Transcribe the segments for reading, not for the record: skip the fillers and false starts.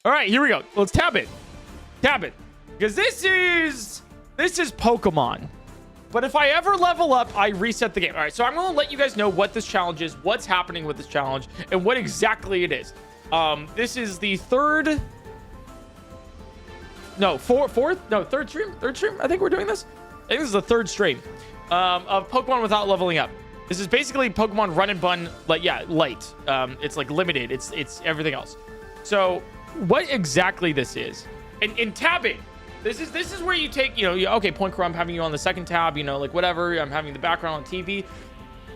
All right, here we go. Let's tab it. Tab it. Because this is Pokemon. But if I ever level up, I reset the game. All right, so I'm going to let you guys know what this challenge is, what's happening with this challenge, and what exactly it is. This is the third stream. I think we're doing this. I think this is the third stream of Pokemon without leveling up. This is basically Pokemon Run and Bun, like, yeah, light. It's like limited. It's everything else. So what exactly this is, and tabbing. This is where you take, okay, PointCrow, I'm having you on the second tab, like whatever. I'm having the background on TV.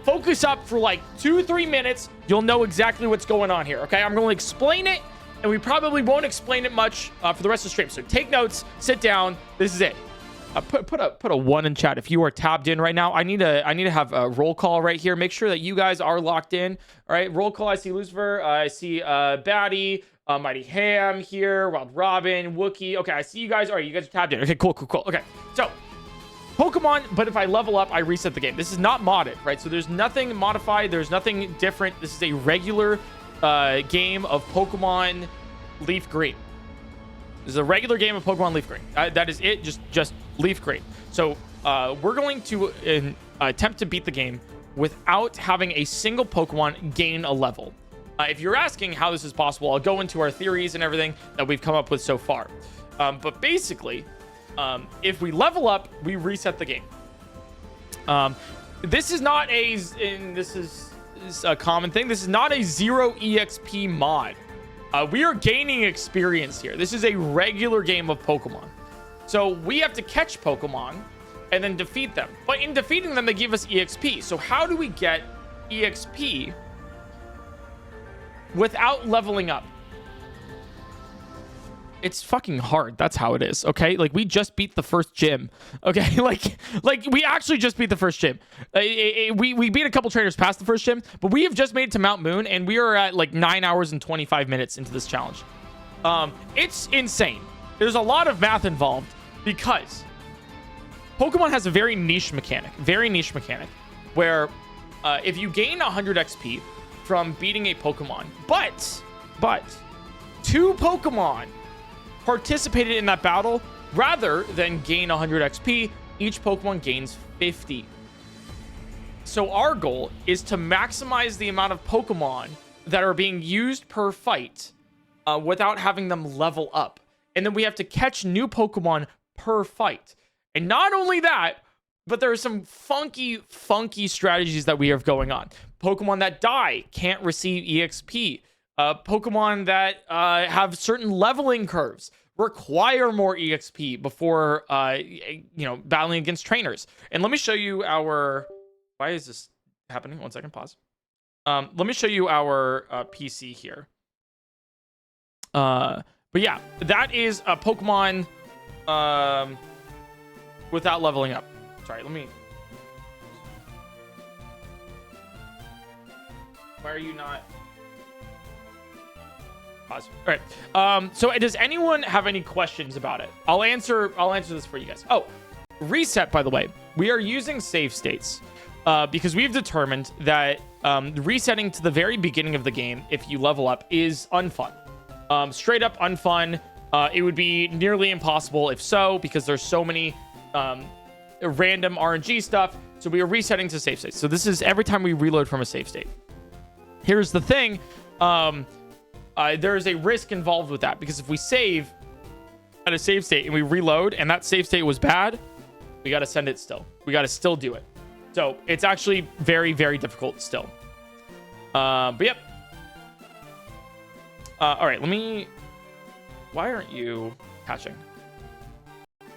Focus up for like 2-3 minutes. You'll know exactly what's going on here. Okay, I'm going to explain it, and we probably won't explain it much for the rest of the stream. So take notes, sit down. This is it. Put a 1 in chat if you are tabbed in right now. I need to have a roll call right here. Make sure that you guys are locked in. All right, roll call. I see Lucifer. I see Batty, Mighty Ham here, Wild Robin, Wookie. Okay, I see you guys. All right, you guys are tabbed in. Okay, cool. Okay, so Pokemon, but if I level up, I reset the game. This is not modded, right? So there's nothing modified. There's nothing different. This is a regular game of Pokemon Leaf Green. This is a regular game of Pokemon Leaf Green. That is it. Just Leaf Green. So we're going to attempt to beat the game without having a single Pokemon gain a level. If you're asking how this is possible, I'll go into our theories and everything that we've come up with so far. But basically, if we level up, we reset the game. This is not this is a common thing. This is not a 0 EXP mod. We are gaining experience here. This is a regular game of Pokemon. So we have to catch Pokemon and then defeat them. But in defeating them, they give us EXP. So how do we get EXP without leveling up? It's fucking hard. That's how it is. Okay, like we just beat the first gym. Okay, like we actually just beat the first gym. We beat a couple trainers past the first gym, but we have just made it to Mount Moon, and we are at like 9 hours and 25 minutes into this challenge. It's insane. There's a lot of math involved because Pokemon has a very niche mechanic, where if you gain 100 XP from beating a Pokemon, but 2 Pokemon participated in that battle, rather than gain 100 XP, each Pokemon gains 50. So our goal is to maximize the amount of Pokemon that are being used per fight without having them level up. And then we have to catch new Pokemon per fight. And not only that, but there are some funky strategies that we have going on. Pokemon that die can't receive EXP. Pokemon that have certain leveling curves require more EXP before battling against trainers. And let me show you our... Why is this happening? 1 second, pause. Let me show you our PC here. But yeah, that is a Pokemon without leveling up. Sorry, let me... Why are you not... Pause. All right. So does anyone have any questions about it? I'll answer this for you guys. Oh, reset, by the way. We are using save states because we've determined that resetting to the very beginning of the game, if you level up, is unfun. Straight up unfun. It would be nearly impossible if so, because there's so many random RNG stuff. So we are resetting to save states. So this is every time we reload from a save state. Here's the thing. There is a risk involved with that, because if we save at a save state and we reload and that save state was bad, we got to send it still. We got to still do it. So it's actually very, very difficult still. But yep. All right, why aren't you catching? Can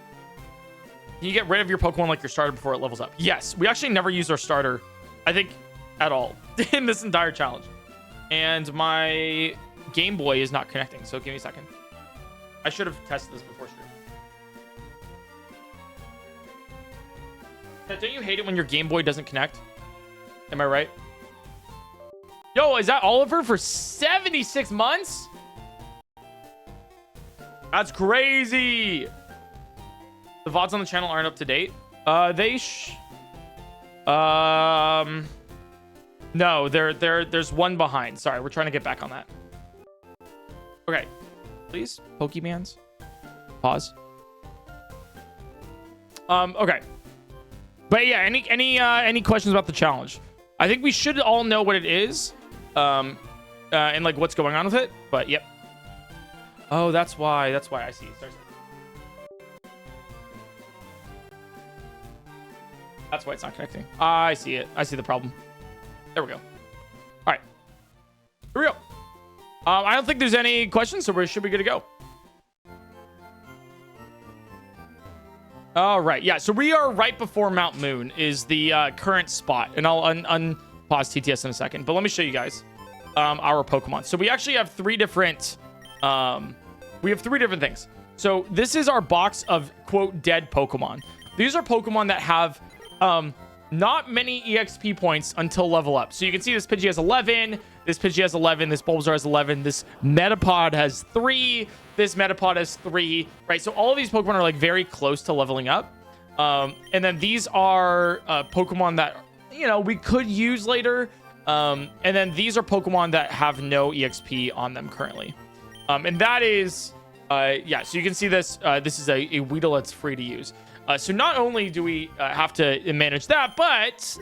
you get rid of your Pokemon like your starter before it levels up? Yes, we actually never used our starter, I think, at all in this entire challenge. And my Game Boy is not connecting, so give me a second. I should have tested this before stream. Don't you hate it when your Game Boy doesn't connect? Am I right? Yo, is that Oliver for 76 months? That's crazy. The VODs on the channel aren't up to date. No, there's one behind. Sorry, we're trying to get back on that. Okay. please. Pokemans. Pause. Okay. But yeah, any questions about the challenge? I think we should all know what it is, and like what's going on with it. But yep. Oh, that's why. That's why I see. That's why it's not connecting. I see it. I see the problem. There we go. All right. Here we go. I don't think there's any questions, so we should be good to go. All right. Yeah. So we are right before Mount Moon is the current spot, and I'll unpause TTS in a second. But let me show you guys our Pokemon. So we actually have three different. We have three different things. So this is our box of quote dead Pokemon. These are Pokemon that have not many EXP points until level up. So you can see this Pidgey has 11, this Pidgey has 11, this Bulbasaur has 11, this Metapod has 3, this Metapod has 3, right? So all of these Pokemon are like very close to leveling up. And then these are Pokemon that, you know, we could use later. And then these are Pokemon that have no EXP on them currently. And that is, yeah, so you can see this. This is a Weedle that's free to use. So not only do we have to manage that, but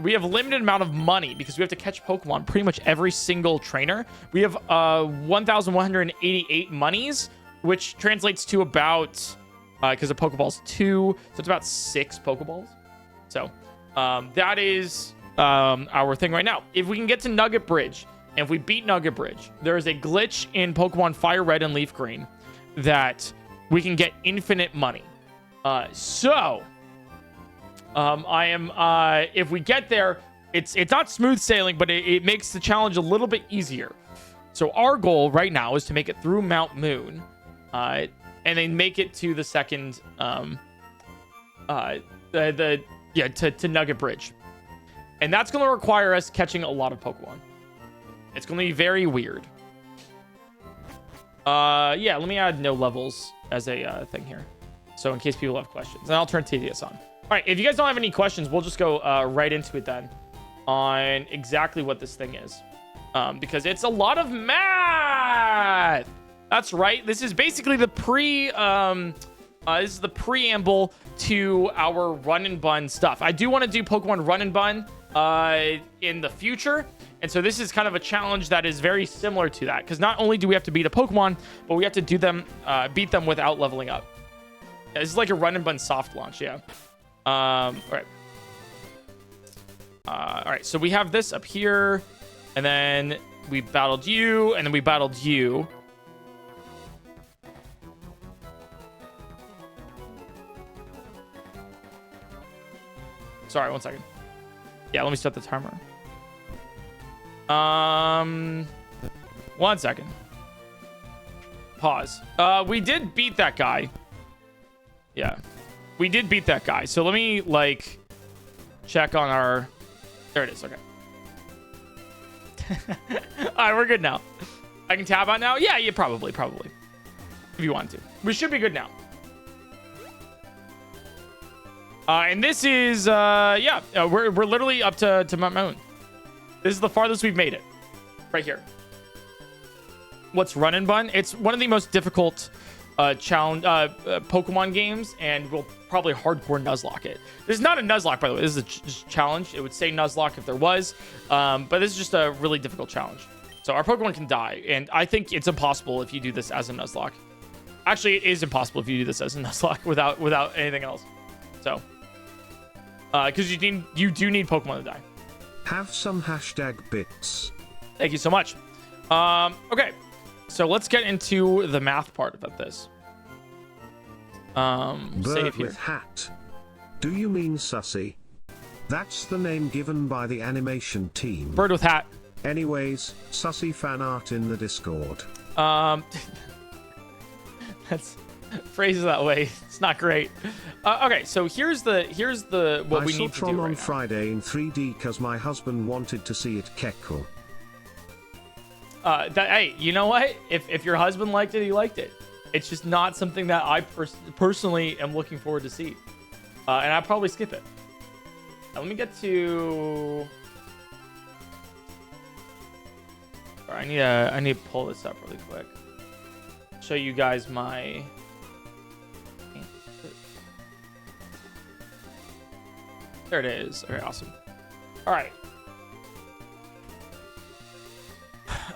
we have a limited amount of money because we have to catch Pokemon pretty much every single trainer. We have 1,188 monies, which translates to about, because the Pokeball's 2, so it's about 6 Pokeballs. So that is our thing right now. If we can get to Nugget Bridge, and if we beat Nugget Bridge, there is a glitch in Pokemon Fire Red and Leaf Green that we can get infinite money. So I am, if we get there, it's not smooth sailing, but it makes the challenge a little bit easier. So our goal right now is to make it through Mount Moon, and then make it to the second, to Nugget Bridge. And that's going to require us catching a lot of Pokemon. It's going to be very weird. Yeah, let me add no levels as a thing here. So in case people have questions. And I'll turn TDS on. All right, if you guys don't have any questions, we'll just go right into it then on exactly what this thing is. Because it's a lot of math. That's right. This is basically the this is the preamble to our run and bun stuff. I do want to do Pokemon Run and Bun in the future. And so this is kind of a challenge that is very similar to that. Because not only do we have to beat a Pokemon, but we have to do them, beat them without leveling up. This is like a Run and Bun soft launch, yeah. All right. All right, so we have this up here. And then we battled you, and then we battled you. Sorry, 1 second. Yeah, let me start the timer. 1 second. Pause. We did beat that guy. Yeah, we did beat that guy. So let me like check on our. There it is. Okay. All right, we're good now. I can tab out now. Yeah, probably. If you want to, we should be good now. And this is yeah, we're literally up to Mount Moon. This is the farthest we've made it, right here. What's Run and Bun? It's one of the most difficult challenge Pokemon games, and we'll probably hardcore Nuzlocke it. This is not a Nuzlocke, by the way. This is a challenge. It would say Nuzlocke if there was, but this is just a really difficult challenge. So our Pokemon can die, and I think it's impossible if you do this as a Nuzlocke. Actually, it is impossible if you do this as a Nuzlocke without anything else. So, because you do need Pokemon to die. Have some hashtag bits. Thank you so much. Okay. So let's get into the math part about this. Bird with hat. Do you mean Sussy? That's the name given by the animation team. Bird with hat. Anyways, Sussy fan art in the Discord. That's phrases that way. It's not great. Okay, so here's the what we need to do right on now. Friday in 3D because my husband wanted to see it. Kekko. Hey, you know what? If your husband liked it, he liked it. It's just not something that I personally am looking forward to see. And I'll probably skip it. Now, let me get to... Sorry, I need to pull this up really quick. show you guys my... There it is. Okay, awesome. All right.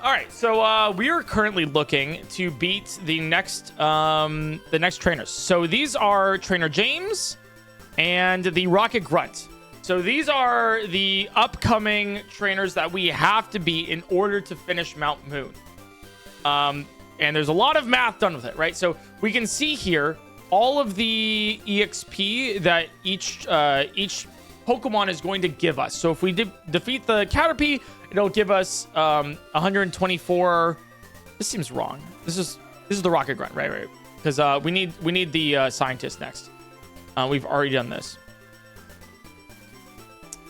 All right, so we are currently looking to beat the next trainers. So these are Trainer James and the Rocket Grunt. So these are the upcoming trainers that we have to beat in order to finish Mount Moon. And there's a lot of math done with it, right? So we can see here all of the EXP that each Pokemon is going to give us. So if we defeat the Caterpie, it'll give us 124. This seems wrong. This is the Rocket Grunt, right? Because we need the scientist next. We've already done this.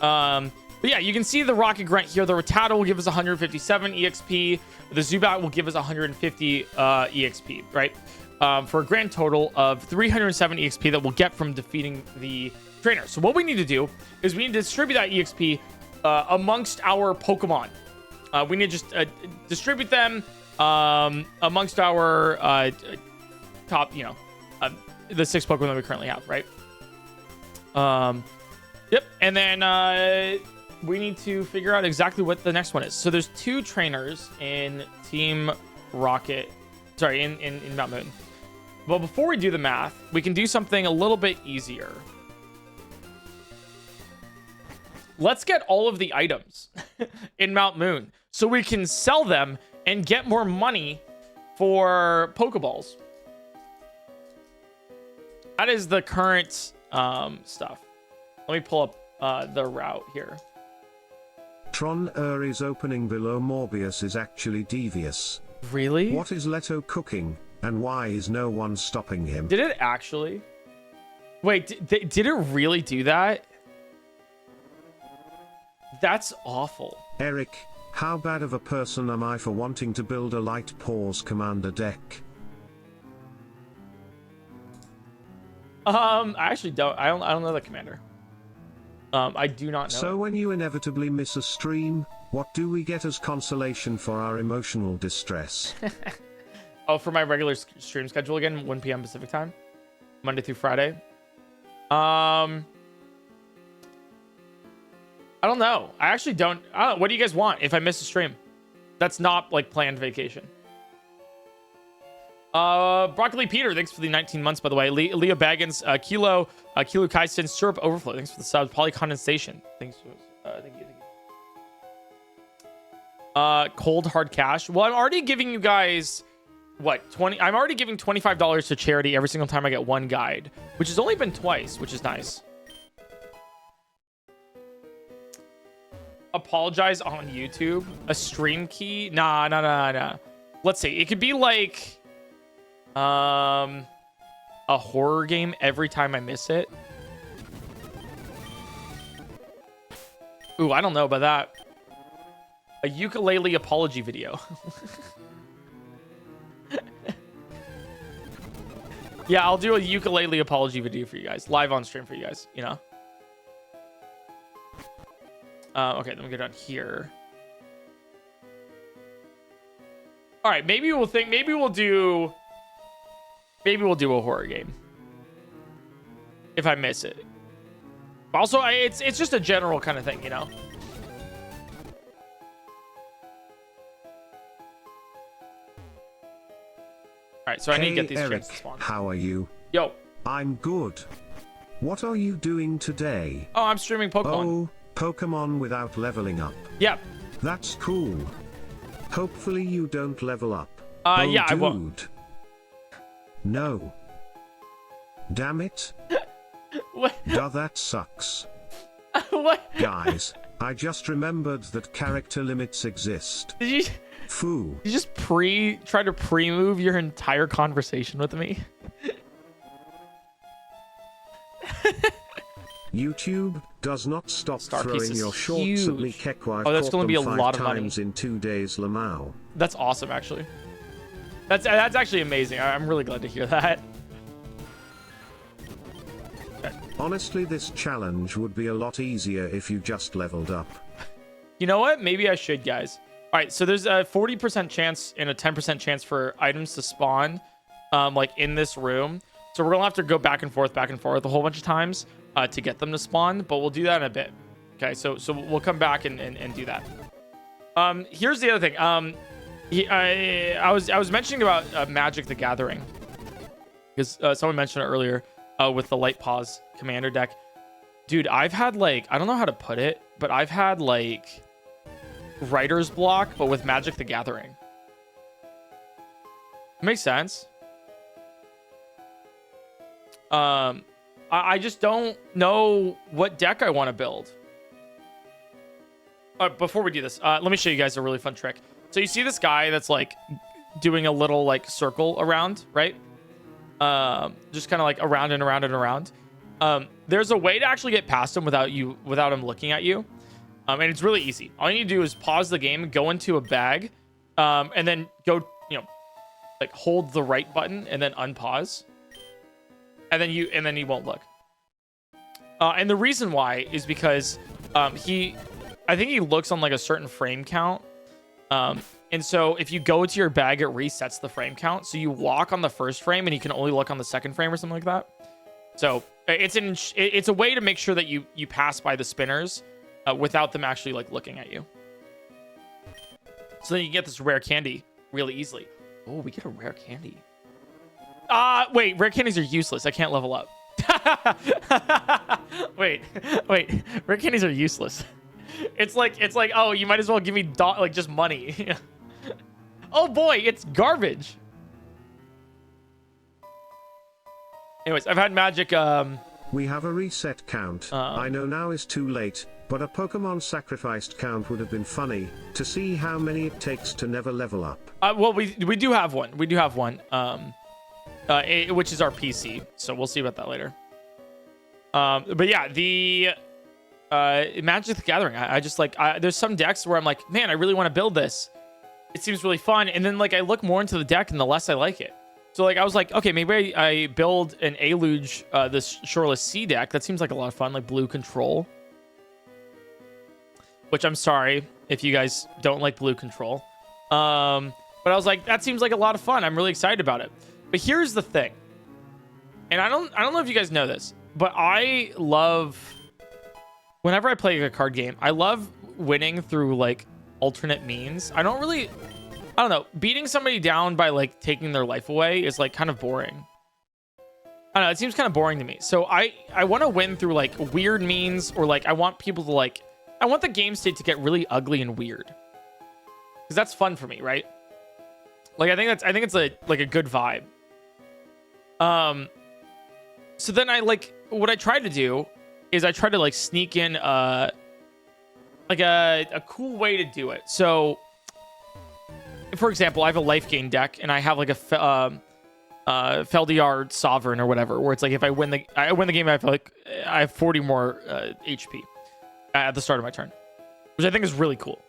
But yeah, you can see the Rocket Grunt here. The Rattata will give us 157 EXP. The Zubat will give us 150 EXP, right? For a grand total of 307 EXP that we'll get from defeating the trainer. So what we need to do is we need to distribute that EXP amongst our Pokemon. We need to just distribute them amongst our top, the 6 Pokemon that we currently have, right? Yep. And then we need to figure out exactly what the next one is. So there's 2 trainers in Team Rocket. Sorry, in Mount Moon. Well, before we do the math, we can do something a little bit easier. Let's get all of the items in Mount Moon so we can sell them and get more money for Pokeballs. That is the current stuff. Let me pull up the route here. Tron Uri's opening below Morbius is actually devious. Really? What is Leto cooking, and why is no one stopping him? Did it actually? Wait, did it really do that? That's awful. Eric, how bad of a person am I for wanting to build a Light Paws commander deck? I actually don't. I don't know the commander. I do not know. So when you inevitably miss a stream, what do we get as consolation for our emotional distress? Oh, for my regular stream schedule again, 1 p.m. Pacific time, Monday through Friday. I don't know. I actually don't. What do you guys want if I miss a stream? That's not like planned vacation. Broccoli Peter, thanks for the 19 months, by the way. Leo Baggins, Kilo Kaisen, Syrup Overflow, thanks for the subs. Polycondensation, thanks for, thank you. Cold hard cash. Well, I'm already giving you guys what, 20? I'm already giving $25 to charity every single time I get 1 guide, which has only been twice, which is nice. Apologize on YouTube. A stream key? Nah. Let's see. It could be like a horror game every time I miss it. Ooh, I don't know about that. A ukulele apology video. Yeah, I'll do a ukulele apology video for you guys. Live on stream for you guys, you know? Okay, then we go down here. All right, maybe we'll do a horror game if I miss it. Also, it's just a general kind of thing, you know. All right, so I need to get these Eric, streams to spawn. how are you? Yo. I'm good. What are you doing today? Oh, I'm streaming Pokemon. Oh, Pokemon without leveling up. Yep. That's cool. Hopefully you don't level up. Yeah, dude. I won't. No. Damn it. What? Duh, that sucks. What? Guys, I just remembered that character limits exist. Did you? Foo. You just try to pre-move your entire conversation with me? YouTube does not stop throwing your shorts huge. at me. Kekwa. Oh, that's going to be a lot of money. In 2 days, Lamau. That's awesome, actually. That's actually amazing. I'm really glad to hear that. Okay. Honestly, this challenge would be a lot easier if you just leveled up. You know what? Maybe I should, guys. All right, so there's a 40% chance and a 10% chance for items to spawn, like in this room. So we're gonna have to go back and forth a whole bunch of times to get them to spawn, but we'll do that in a bit. Okay, so we'll come back and do that. Here's the other thing. I was mentioning about Magic the Gathering, because someone mentioned it earlier with the Light Pause commander deck. Dude, I've had like, I don't know how to put it, but I've had like writer's block, but with Magic the Gathering. Makes sense. I just don't know what deck I want to build. Before we do this, let me show you guys a really fun trick. So you see this guy that's like doing a little like circle around, right? Just kind of like around and around and around. There's a way to actually get past him without him looking at you. And it's really easy. All you need to do is pause the game, go into a bag, and then go, like hold the right button and then unpause. And then he won't look. And the reason why is because I think he looks on like a certain frame count. And so if you go to your bag, it resets the frame count. So you walk on the first frame and you can only look on the second frame or something like that. So it's a way to make sure that you pass by the spinners without them actually like looking at you. So then you get this rare candy really easily. Oh, we get a rare candy. Wait, rare candies are useless. I can't level up. wait, rare candies are useless. It's like, oh, you might as well give me like just money. Oh boy, it's garbage. Anyways, I've had Magic. We have a reset count. I know now is too late, but a Pokemon sacrificed count would have been funny to see how many it takes to never level up. Well, we do have one. We do have one. Which is our PC. So we'll see about that later. But yeah, the Magic the Gathering. I just like, there's some decks where I'm like, man, I really want to build this. It seems really fun. And then like I look more into the deck and the less I like it. So like I was like, okay, maybe I build an Aluge, this Shoreless Sea deck. That seems like a lot of fun, like blue control. Which I'm sorry if you guys don't like blue control. But I was like, that seems like a lot of fun. I'm really excited about it. But here's the thing. And I don't know if you guys know this, but I love, whenever I play a card game, I love winning through like alternate means. I don't know, beating somebody down by like taking their life away is like kind of boring. I don't know, it seems kind of boring to me. So I want to win through like weird means, or like I want people to like, I want the game state to get really ugly and weird. Because that's fun for me, right? Like I think it's like a good vibe. So then I like, what I tried to do is I tried to like sneak in like a cool way to do it. So for example, I have a life gain deck and I have like a Feldiar Sovereign or whatever, where it's like if I win the game, I have 40 more HP at the start of my turn, which I think is really cool.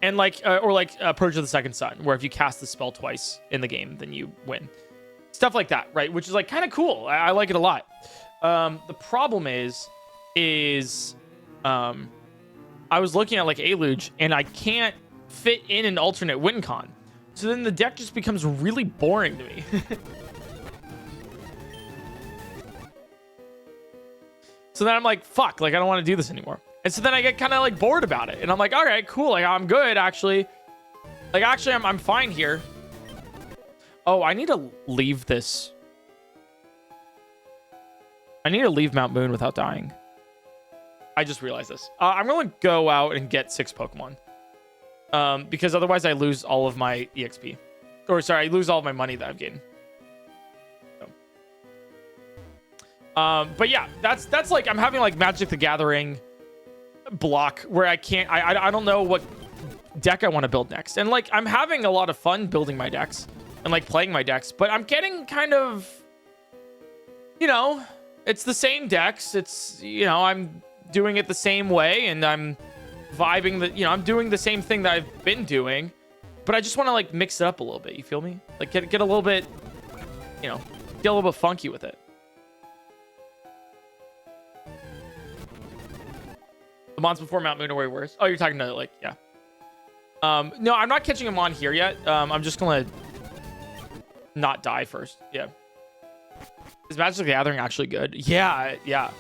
And like, or like Purge of the Second Sun, where if you cast the spell twice in the game, then you win. Stuff like that, right? Which is like kind of cool. I like it a lot. The problem is I was looking at like Aluge and I can't fit in an alternate win con. So then the deck just becomes really boring to me. So then I'm like, fuck, like I don't want to do this anymore. And so then I get kind of like bored about it. And I'm like, all right, cool. Like I'm good actually. Like actually I'm fine here. Oh, I need to leave this. I need to leave Mount Moon without dying. I just realized this. I'm going to go out and get 6 Pokemon. Because otherwise I lose all of my EXP. Or sorry, I lose all of my money that I've gained. So. But yeah, that's like, I'm having like Magic the Gathering block where I can't, I don't know what deck I want to build next. And like, I'm having a lot of fun building my decks and like playing my decks, but I'm getting kind of, you know, it's the same decks. It's, you know, I'm doing it the same way and I'm vibing the, you know, I'm doing the same thing that I've been doing, but I just want to like mix it up a little bit. You feel me? Like get a little bit, you know, get a little bit funky with it. The months before Mount Moon are way worse. Oh, you're talking to like, yeah. No, I'm not catching him on here yet. I'm just gonna not die first. Yeah. Is Magic the Gathering actually good? Yeah, yeah.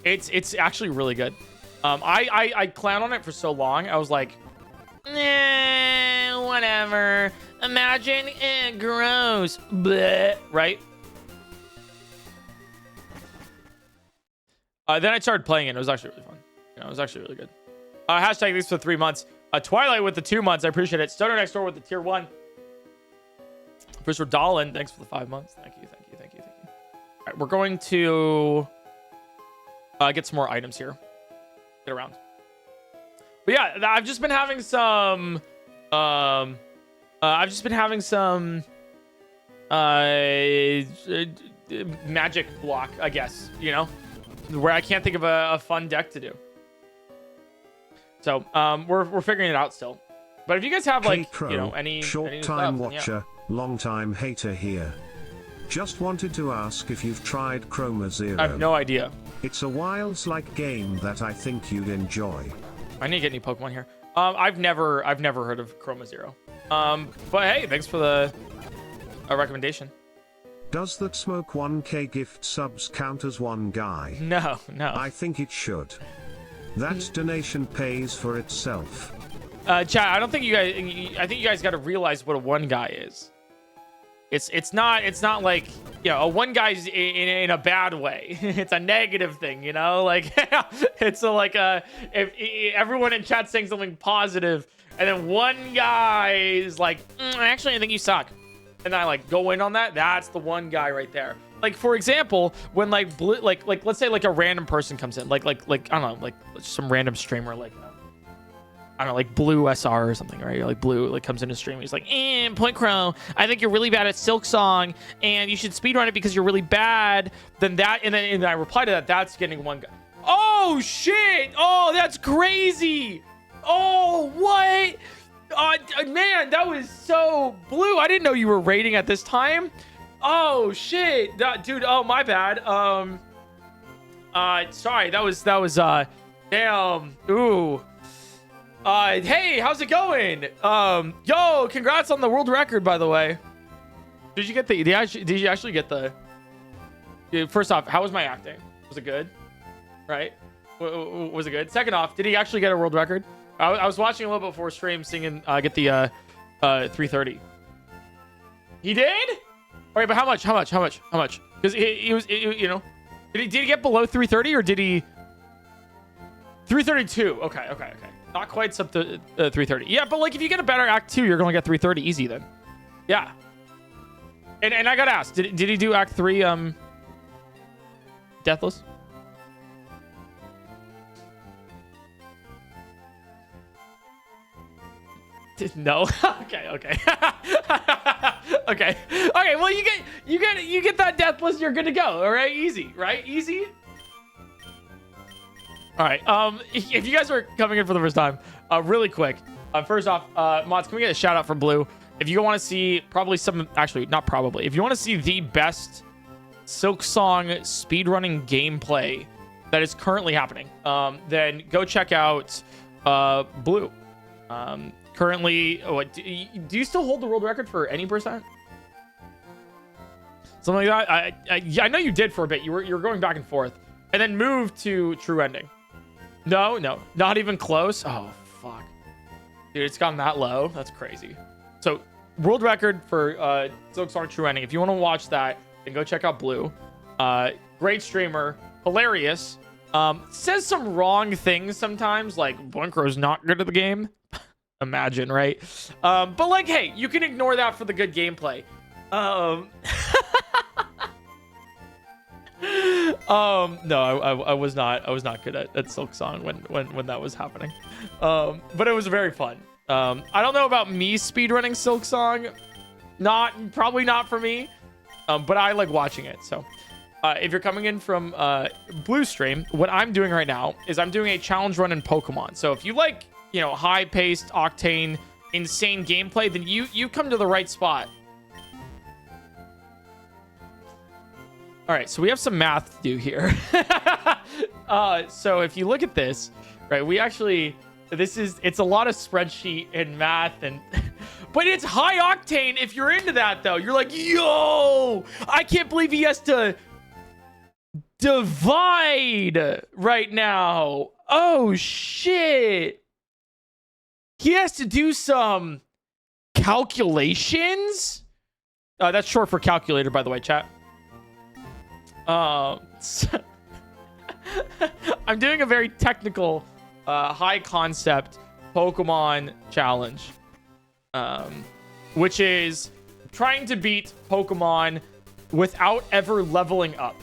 It's actually really good. I clowned on it for so long. I was like, whatever. Imagine, gross. Bleh, right? Then I started playing it. It was actually really fun. You know, it was actually really good. Hashtag thanks for 3 months. Twilight with the 2 months. I appreciate it. Stoner next door with the tier 1. First, Dalin, thanks for the 5 months. Thank you, thank you, thank you, thank you. All right, we're going to get some more items here. Get around. But yeah, I've just been having some magic block, I guess, you know, where I can't think of a fun deck to do. So we're figuring it out still. But if you guys have like, Crow, you know, any short any time stuff, then watcher, long time hater here. Just wanted to ask if you've tried Chroma Zero. I have no idea. It's a Wilds-like game that I think you'd enjoy. I need to get any Pokemon here. I've never heard of Chroma Zero. But hey, thanks for the recommendation. Does that Smoke 1K gift subs count as one guy? No. I think it should. That donation pays for itself. Chat, I don't think you guys. I think you guys got to realize what a one guy is. It's not like, you know, a one guy's in a bad way. It's a negative thing, you know, like it's if everyone in chat saying something positive and then one guy is like, actually I think you suck, and I like go in on that. That's the one guy right there. Like, for example, when like let's say like a random person comes in, like I don't know, like some random streamer, like I don't know, like Blue SR or something, right? Like Blue like comes in a stream. He's like, PointCrow, I think you're really bad at Silk Song, and you should speedrun it because you're really bad. Then I reply to that. That's getting one guy. Oh shit! Oh, that's crazy! Oh, what? Man, that was so Blue. I didn't know you were raiding at this time. Oh shit, dude. Oh, my bad. Sorry. That was damn. Ooh. Hey, how's it going? Yo, congrats on the world record, by the way. Did you get the? Did you actually get the? First off, how was my acting? Was it good? Right? Was it good? Second off, did he actually get a world record? I was watching a little bit before stream, singing. Get the 330. He did? All right, but how much? Because he was, you know, did he get below 330 or did he? 332. Okay. Not quite up to 330. Yeah, but like if you get a better Act 2, you're gonna get 330 easy then. Yeah. And I gotta ask, did he do Act 3 Deathless? No. Okay. Okay. Well, you get that Deathless, you're good to go. All right, easy, right? Easy. All right. If you guys are coming in for the first time, really quick. First off, mods, can we get a shout out for Blue? If you want to see if you want to see the best Silk Song speedrunning gameplay that is currently happening, then go check out Blue. Currently, do you still hold the world record for any percent? Something like that. I know you did for a bit. You were going back and forth, and then moved to True Ending. No, not even close. Oh, fuck. Dude, it's gotten that low. That's crazy. So, world record for Silk Song True Ending. If you want to watch that, then go check out Blue. Great streamer. Hilarious. Says some wrong things sometimes, like PointCrow's not good at the game. Imagine, right? But like, hey, you can ignore that for the good gameplay. No, I was not good at Silk Song when that was happening. But it was very fun. I don't know about me speedrunning Silk Song. Probably not for me. But I like watching it. So if you're coming in from Blue Stream, what I'm doing right now is I'm doing a challenge run in Pokemon. So if you like, you know, high-paced, octane, insane gameplay, then you come to the right spot. All right, so we have some math to do here. So if you look at this, right, we actually, it's a lot of spreadsheet and math, and but it's high octane if you're into that, though. You're like, yo, I can't believe he has to divide right now. Oh, shit. He has to do some calculations? That's short for calculator, by the way, chat. I'm doing a very technical, high concept Pokemon challenge, which is trying to beat Pokemon without ever leveling up.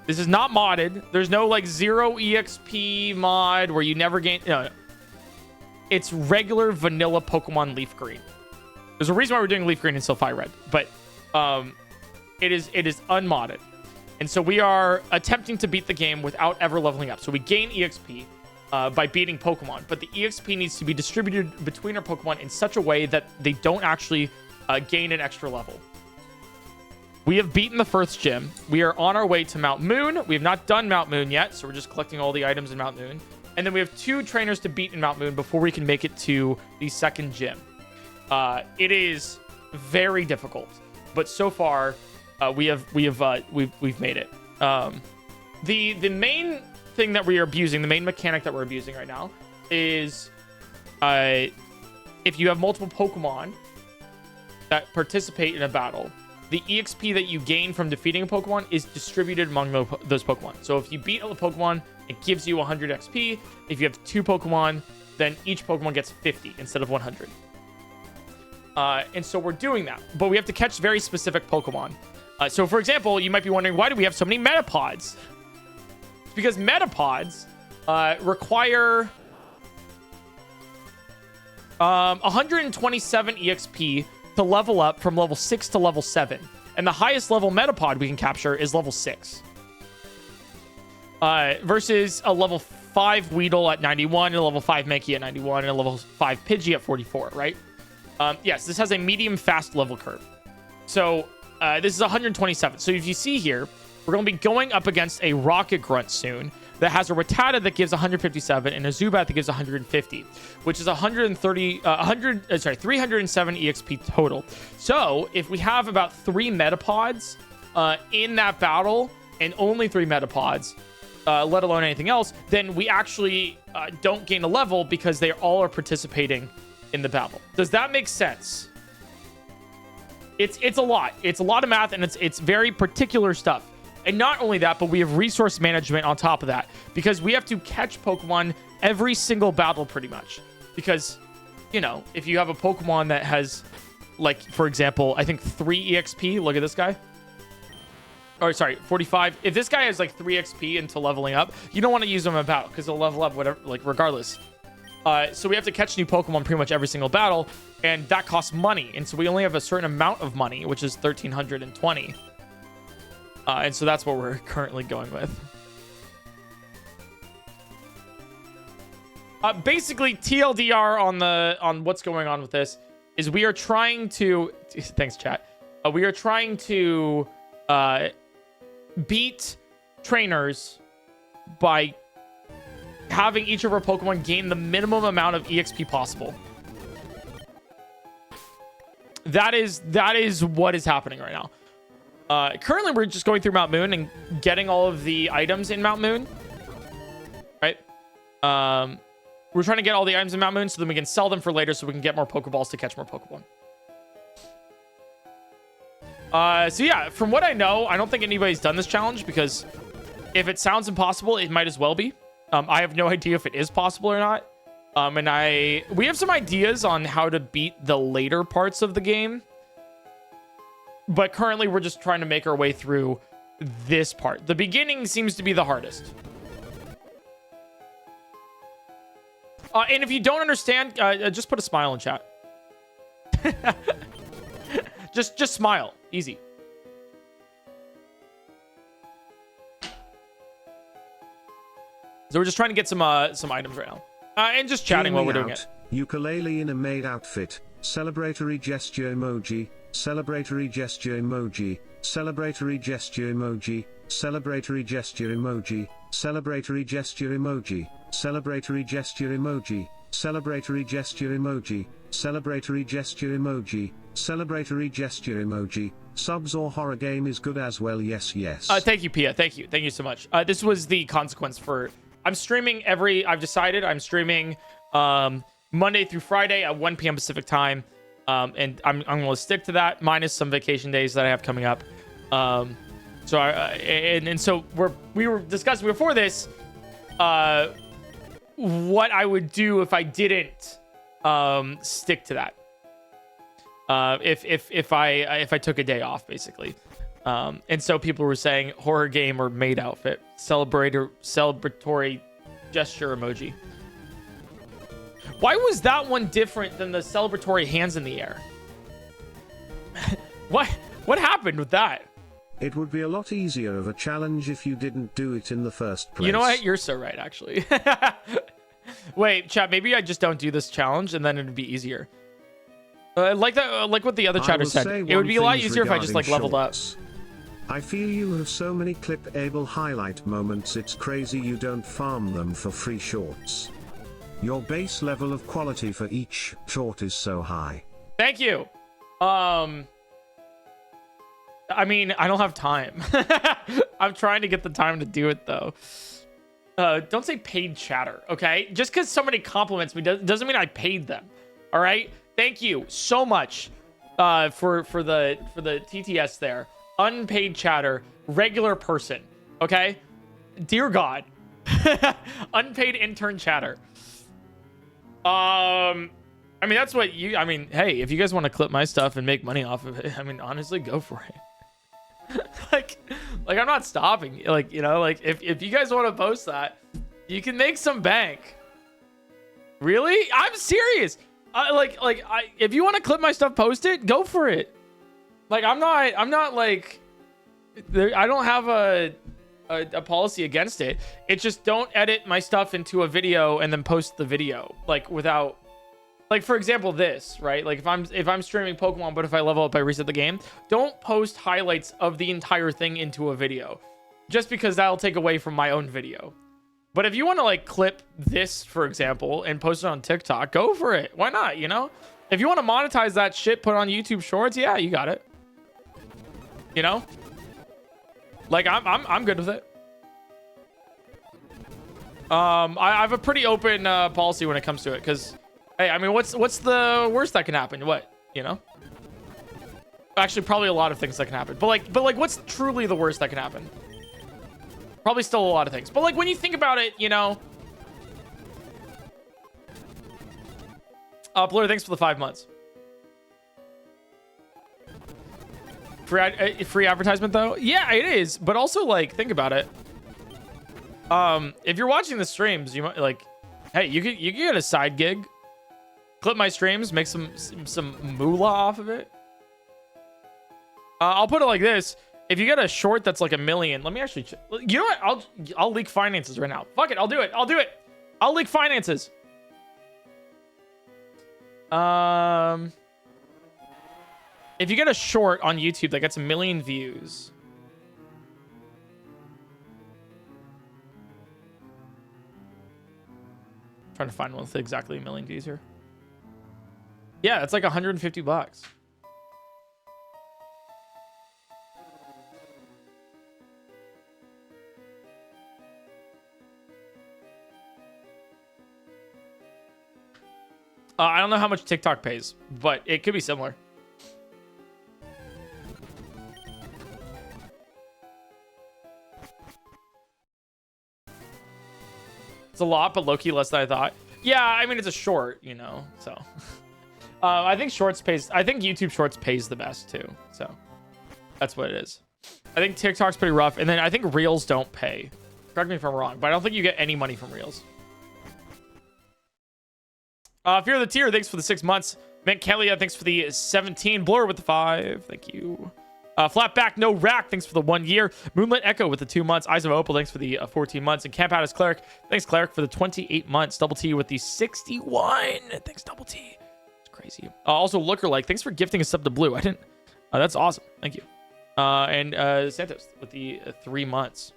This is not modded. There's no like 0 EXP mod where you never gain. No. It's regular vanilla Pokemon Leaf Green. There's a reason why we're doing Leaf Green and Sylphi Red, but it is unmodded. And so we are attempting to beat the game without ever leveling up. So we gain EXP by beating Pokemon, but the EXP needs to be distributed between our Pokemon in such a way that they don't actually gain an extra level. We have beaten the first gym. We are on our way to Mount Moon. We have not done Mount Moon yet, so we're just collecting all the items in Mount Moon. And then we have 2 trainers to beat in Mount Moon before we can make it to the second gym. It is very difficult, but so far we've made it. The main thing that we are abusing, the main mechanic that we're abusing right now, is if you have multiple Pokemon that participate in a battle, the EXP that you gain from defeating a Pokemon is distributed among those Pokemon. So if you beat a Pokemon, it gives you 100 XP. If you have 2 Pokemon, then each Pokemon gets 50 instead of 100. And so we're doing that, but we have to catch very specific Pokemon. So for example, you might be wondering, why do we have so many Metapods? It's because Metapods require 127 EXP to level up from level 6 to level 7. And the highest level Metapod we can capture is level 6. Versus a level 5 Weedle at 91, and a level 5 Mankey at 91, and a level 5 Pidgey at 44, right? Yes, this has a medium fast level curve. So this is 127. So if you see here, we're going to be going up against a Rocket Grunt soon that has a Rattata that gives 157 and a Zubat that gives 150, which is 307 EXP total. So if we have about 3 Metapods in that battle, and only 3 Metapods, let alone anything else, then we actually don't gain a level because they all are participating in the battle. Does that make sense? It's a lot. It's a lot of math, and it's very particular stuff. And not only that, but we have resource management on top of that, because we have to catch Pokemon every single battle pretty much. Because, you know, if you have a Pokemon that has, like, for example, I think 3 EXP, look at this guy. Or sorry, 45. If this guy has like 3 XP into leveling up, you don't want to use him in a battle because he'll level up whatever, like regardless. So we have to catch new Pokemon pretty much every single battle, and that costs money. And so we only have a certain amount of money, which is 1,320. And so that's what we're currently going with. Basically, TLDR on what's going on with this is we are trying to... Thanks, chat. We are trying to beat trainers by having each of our Pokemon gain the minimum amount of EXP possible. That is what is happening right now. Currently, we're just going through Mount Moon and getting all of the items in Mount Moon. Right? We're trying to get all the items in Mount Moon so then we can sell them for later so we can get more Pokeballs to catch more Pokemon. So yeah, from what I know, I don't think anybody's done this challenge because if it sounds impossible, it might as well be. I have no idea if it is possible or not. We have some ideas on how to beat the later parts of the game. But currently, we're just trying to make our way through this part. The beginning seems to be the hardest. And if you don't understand, just put a smile in chat. just smile. Easy. So we're just trying to get some items right now. And just chatting while we're doing it. Ukulele in a maid outfit. Celebratory gesture emoji. celebratory gesture emoji, celebratory gesture emoji, celebratory gesture emoji, celebratory gesture emoji, celebratory gesture emoji, celebratory gesture emoji, celebratory gesture emoji, celebratory gesture emoji. Subs or horror game is good as well. Yes, yes. Thank you, Pia. Thank you so much. This was the consequence for. I'm streaming I've decided I'm streaming Monday through Friday at 1 p.m. Pacific time. And I'm going to stick to that, minus some vacation days that I have coming up. So we were discussing before this what I would do if I didn't stick to that. If I took a day off, basically. And so people were saying horror game or maid outfit, celebratory gesture emoji. Why was that one different than the celebratory hands in the air? What happened with that? It would be a lot easier of a challenge if you didn't do it in the first place. You know what? You're so right, actually. Wait, chat, maybe I just don't do this challenge and then it'd be easier. Like what the other chatter said. It would be a lot easier if I just leveled up. I feel you have so many clip-able highlight moments, it's crazy you don't farm them for free shorts. Your base level of quality for each short is so high. Thank you. I mean, I don't have time. I'm trying to get the time to do it, though. Don't say paid chatter, okay? Just because somebody compliments me doesn't mean I paid them, all right? Thank you so much for the TTS there. Unpaid chatter, regular person, okay? Dear God. Unpaid intern chatter. I mean, that's what hey, if you guys want to clip my stuff and make money off of it, I mean, honestly, go for it. like I'm not stopping. If you guys want to post that, you can make some bank. Really? I'm serious. If you want to clip my stuff, post it, go for it. I'm not like, I don't have a policy against it. It's just don't edit my stuff into a video and then post the video without, for example, this, right? If I'm streaming Pokemon, but if I level up I reset the game, don't post highlights of the entire thing into a video, just because that'll take away from my own video. But if you want to clip this, for example, and post it on TikTok, go for it. Why not? If you want to monetize that shit, put it on YouTube Shorts, yeah, you got it. I'm good with it. I have a pretty open policy when it comes to it, because hey, I mean, what's the worst that can happen? What, actually probably a lot of things that can happen, but what's truly the worst that can happen? Probably still a lot of things, but when you think about it, Blur, thanks for the 5 months. Free advertisement though? Yeah, it is. But also think about it. If you're watching the streams, you might hey, you could get a side gig, clip my streams, make some moolah off of it. I'll put it like this. If you get a short that's $1 million, let me actually you know what? I'll leak finances right now. Fuck it, I'll do it. I'll leak finances. If you get a short on YouTube that gets 1 million views, I'm trying to find one with exactly 1 million views here. Yeah, it's $150. I don't know how much TikTok pays, but it could be similar. It's a lot, but low-key less than I thought. Yeah, I mean, it's a short, so. I think YouTube Shorts pays the best, too. So, that's what it is. I think TikTok's pretty rough, and then I think Reels don't pay. Correct me if I'm wrong, but I don't think you get any money from Reels. Fear of the Tier, thanks for the 6 months. Mint Kellia, thanks for the 17. Blur with the 5, thank you. Flatback No Rack, thanks for the 1 year. Moonlit Echo with the 2 months. Eyes of Opal, thanks for the 14 months. And Camp Out as Cleric, thanks Cleric for the 28 months. Double T with the 61. Thanks Double T. It's crazy. Also Looker thanks for gifting a sub to Blue. I didn't That's awesome. Thank you. And Santos with the 3 months.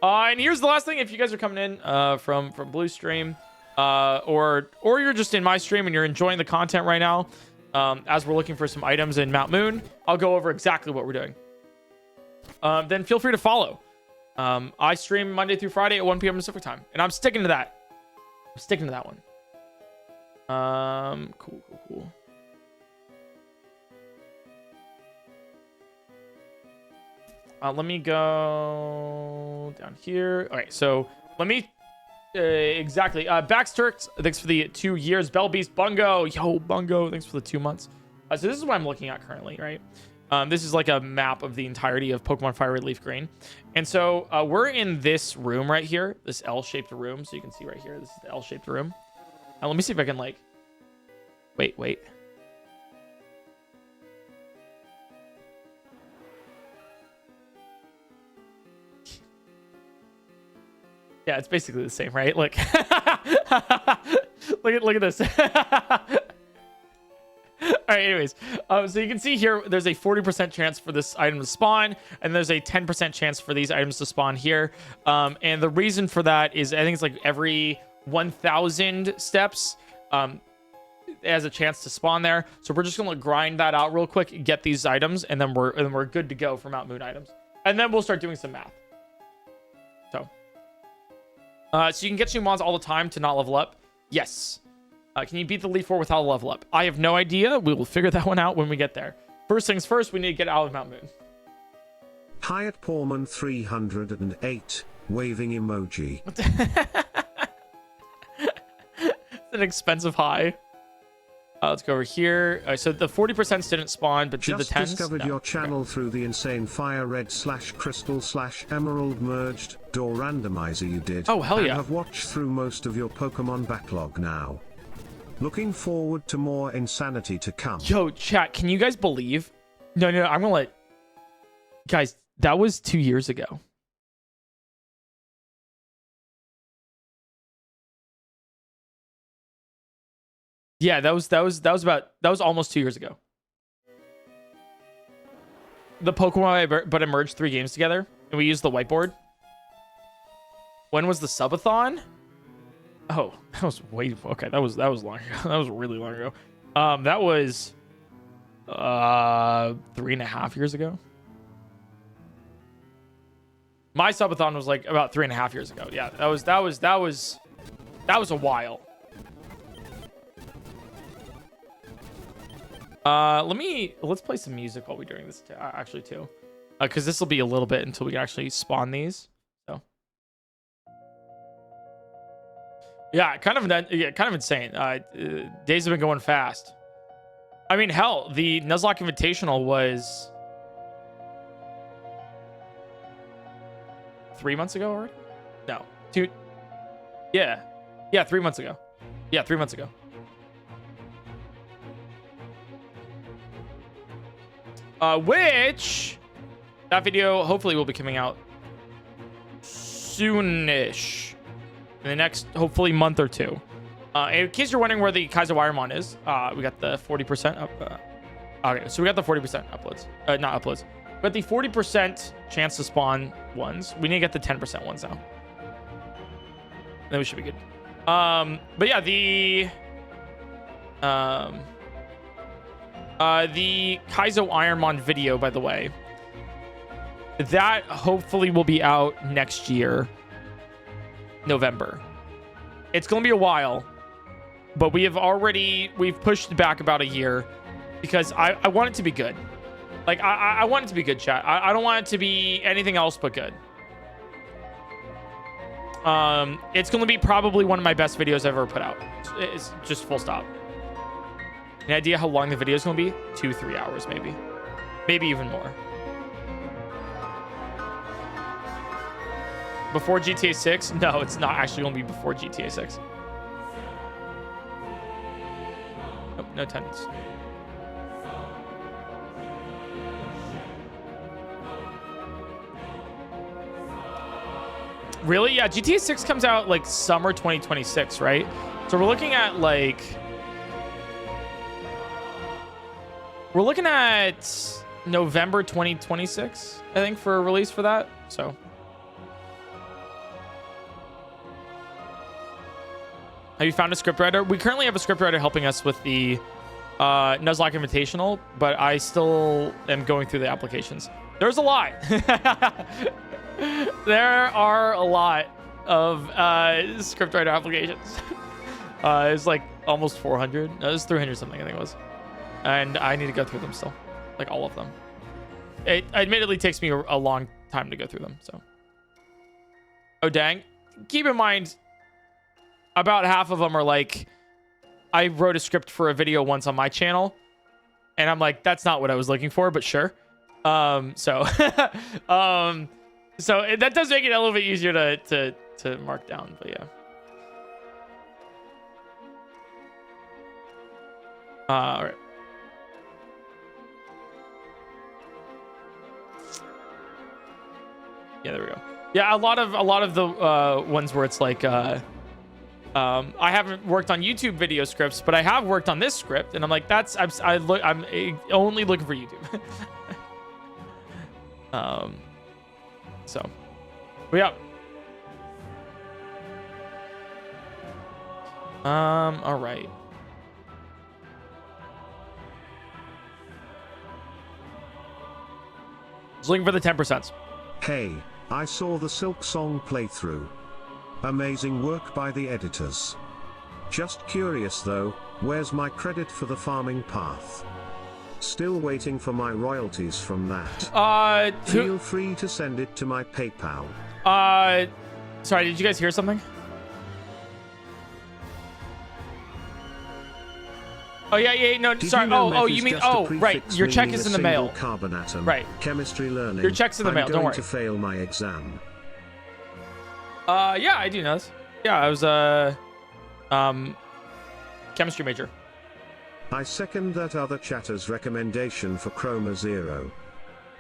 And here's the last thing. If you guys are coming in from Blue Stream, or you're just in my stream and you're enjoying the content right now, as we're looking for some items in Mount Moon, I'll go over exactly what we're doing. Then feel free to follow. I stream Monday through Friday at 1 p.m. Pacific time, and I'm sticking to that. I'm sticking to that one. Cool. Let me go down here. All right, so let me exactly. Baxturks, thanks for the 2 years. Bell Beast, Bungo, yo Bungo, thanks for the 2 months. So this is what I'm looking at currently, right? This is like a map of the entirety of Pokemon Fire Red Leaf Green, and so we're in this room right here, this L-shaped room. So you can see right here, this is the L-shaped room. Let me see if I can like. Wait. Yeah, it's basically the same, right? Look, look at this. All right, anyways, so you can see here, there's a 40% chance for this item to spawn, and there's a 10% chance for these items to spawn here. And the reason for that is I think it's like every 1,000 steps, it has a chance to spawn there. So we're just gonna grind that out real quick, get these items, and then we're good to go for Mount Moon items. And then we'll start doing some math. So you can get new mons all the time to not level up. Yes. Can you beat the Elite Four without a level up? I have no idea. We will figure that one out when we get there. First things first, we need to get out of Mount Moon. Hyatt Porman 308, waving emoji. It's an expensive high. Let's go over here. So the 40% didn't spawn, but did the 10s? Just discovered your channel through the insane Fire Red / Crystal / Emerald merged door randomizer you did. Oh, hell yeah. And have watched through most of your Pokemon backlog now. Looking forward to more insanity to come. Yo, chat, can you guys believe? No, I'm gonna let... Guys, that was 2 years ago. Yeah, that was almost 2 years ago. The Pokemon but emerged 3 games together, and we used the whiteboard. When was the subathon? Oh, that was way okay. That was long ago. That was really long ago. That was 3.5 years ago. My subathon was like about 3.5 years ago. Yeah, that was a while. Let's play some music while we're doing this actually too, because this will be a little bit until we actually spawn these. So yeah, kind of insane. Days have been going fast. I mean, hell, the Nuzlocke Invitational was 3 months ago already. No, 2. Yeah, 3 months ago. Yeah, 3 months ago. Which that video hopefully will be coming out soonish in the next hopefully month or 2. In case you're wondering where the Kaiser Wiremon is, we got the 40% up. Okay, so we got the 40% uploads, not uploads, but the 40% chance to spawn ones. We need to get the 10% ones now. Then we should be good. But yeah, the Kaizo Ironmon video, by the way, that hopefully will be out next year, November. It's going to be a while, but we've pushed back about a year because I want it to be good. Like, I want it to be good, chat. I don't want it to be anything else but good. It's going to be probably one of my best videos I've ever put out. It's just full stop. Any idea how long the video is going to be? 2-3 hours, maybe. Maybe even more. Before GTA 6? No, it's not actually going to be before GTA 6. Nope, no attendance. Really? Yeah, GTA 6 comes out like summer 2026, right? So we're looking at like... November 2026, I think, for a release for that. So have you found a scriptwriter? We currently have a scriptwriter helping us with the Nuzlocke Invitational, but I still am going through the applications. There's a lot. There are a lot of scriptwriter applications. It's like almost 400. No, it was 300 something, I think it was. And I need to go through them still. Like all of them. It admittedly takes me a long time to go through them, so. Oh, dang. Keep in mind, about half of them are like, I wrote a script for a video once on my channel, and I'm like, that's not what I was looking for, but sure. So that does make it a little bit easier to mark down, but yeah. All right. Yeah, there we go. Yeah, a lot of the ones where it's like I haven't worked on YouTube video scripts, but I have worked on this script, and I'm like, I'm only looking for YouTube. So, but yeah. All right. Just looking for the 10%. Hey, I saw the Silk Song playthrough. Amazing work by the editors. Just curious though, where's my credit for the farming path? Still waiting for my royalties from that. Feel free to send it to my PayPal. Sorry, did you guys hear something? Oh yeah, no, sorry. Oh, you mean, right. Your check is in the mail. Carbon atom. Right. Chemistry learning. Your check's in the mail. Don't worry. I'm going to fail my exam. Yeah, I do know this. Yeah, I was chemistry major. I second that other chatter's recommendation for Chroma Zero.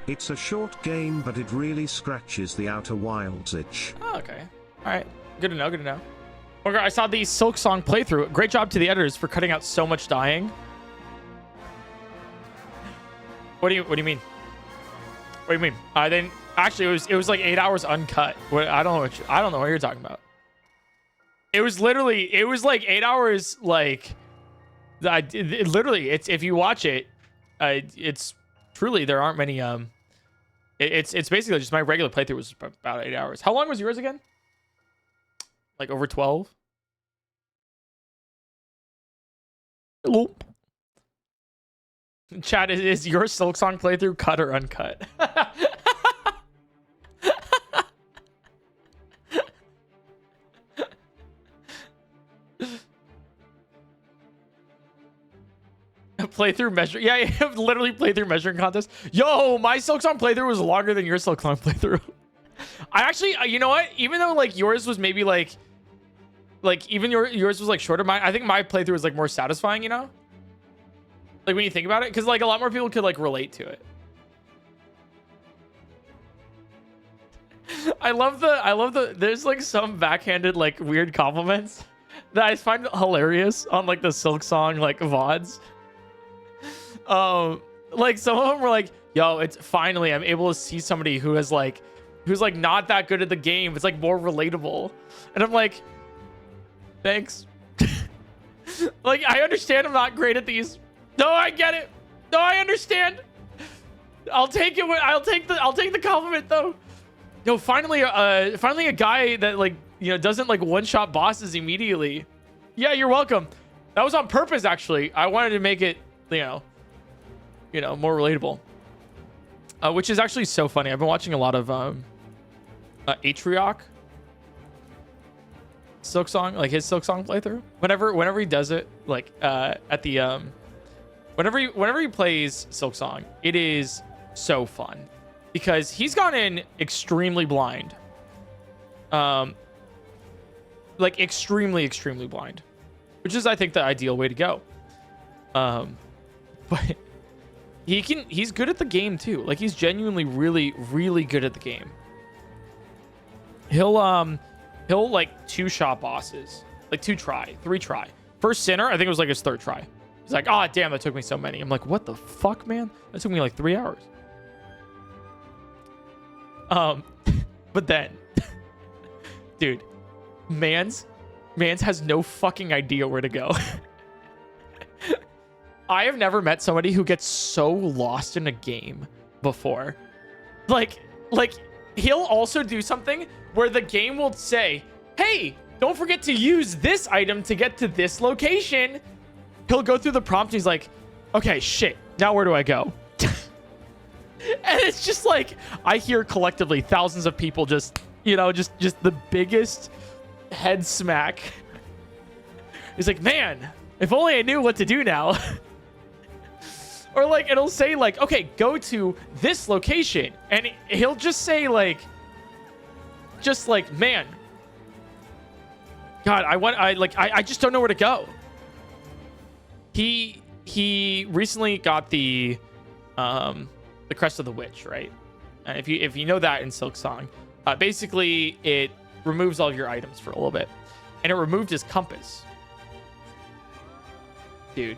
It's a short game, but it really scratches the Outer Wilds itch. Oh, okay. All right. Good to know. Good to know. Okay, I saw the Silk Song playthrough. Great job to the editors for cutting out so much dying. What do you mean? What do you mean? Then actually it was like 8 hours uncut. I don't know what you're talking about. It was like 8 hours. Like it's if you watch it, it's truly there aren't many. It's basically just my regular playthrough was about 8 hours. How long was yours again? Like over 12? Hello. Chat, is your Silk Song playthrough cut or uncut? Playthrough measure. Yeah, literally playthrough measuring contest. Yo, my Silk Song playthrough was longer than your Silk Song playthrough. I actually, you know what? Even though like yours was maybe like even yours was like shorter, I think my playthrough was like more satisfying, you know? Like when you think about it, because like a lot more people could like relate to it. I love the there's like some backhanded like weird compliments that I find hilarious on like the Silk Song like VODs. Like some of them were like, yo, it's finally I'm able to see somebody who's like not that good at the game. It's like more relatable. And I'm like, thanks. Like I understand I'm not great at these. No, I get it. No, I understand. I'll take it. I'll take the compliment though. No, finally a guy that like, you know, doesn't like one-shot bosses immediately. Yeah, you're welcome. That was on purpose actually. I wanted to make it, you know, more relatable. Which is actually so funny. I've been watching a lot of Atriok Silk Song, like his Silk Song playthrough. Whenever he does it, like at the whenever he plays Silk Song, it is so fun because he's gone in extremely blind. Like extremely blind, which is I think the ideal way to go. But he's good at the game too. Like he's genuinely really good at the game. He'll like 2-shot bosses, like 3 try. First Sinner, I think it was like his 3rd try. He's like, oh, damn, that took me so many. I'm like, what the fuck, man? That took me like 3 hours. But then, dude, Mans has no fucking idea where to go. I have never met somebody who gets so lost in a game before. Like he'll also do something where the game will say, hey, don't forget to use this item to get to this location. He'll go through the prompt and he's like, okay, shit, now where do I go? And it's just like, I hear collectively thousands of people just, you know, just the biggest head smack. He's like, man, if only I knew what to do now. Or like, it'll say like, okay, go to this location. And he'll just say like, man, God, I just don't know where to go. He recently got the Crest of the Witch, right? And if you know that in Silksong, basically it removes all of your items for a little bit. And it removed his compass. Dude.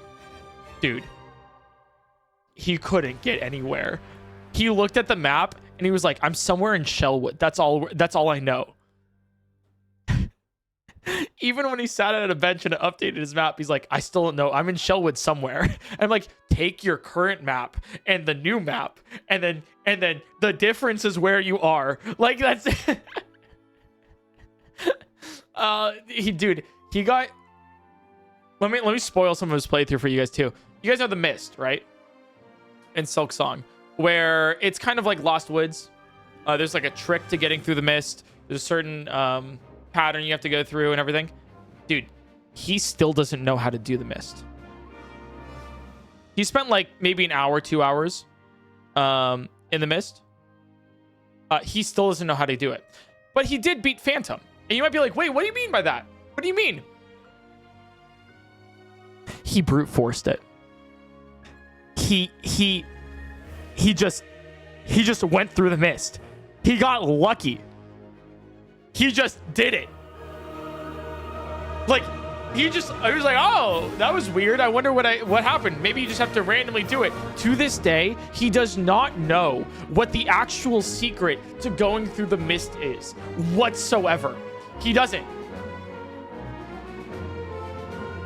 He couldn't get anywhere. He looked at the map and he was like, I'm somewhere in Shellwood. That's all I know. Even when he sat at a bench and updated his map, he's like, I still don't know. I'm in Shellwood somewhere. I'm like, take your current map and the new map, and then the difference is where you are. Like, that's he got. Let me spoil some of his playthrough for you guys too. You guys know the Mist, right? In Silksong, where it's kind of like Lost Woods. There's like a trick to getting through the mist. There's a certain pattern you have to go through and everything. Dude, he still doesn't know how to do the mist. He spent like maybe an hour, 2 hours in the mist. He still doesn't know how to do it. But he did beat Phantom. And you might be like, wait, what do you mean by that? What do you mean? He brute forced it. He just went through the mist. He got lucky. He just did it. Like, I was like, oh, that was weird. I wonder what happened. Maybe you just have to randomly do it. To this day, he does not know what the actual secret to going through the mist is whatsoever. He doesn't.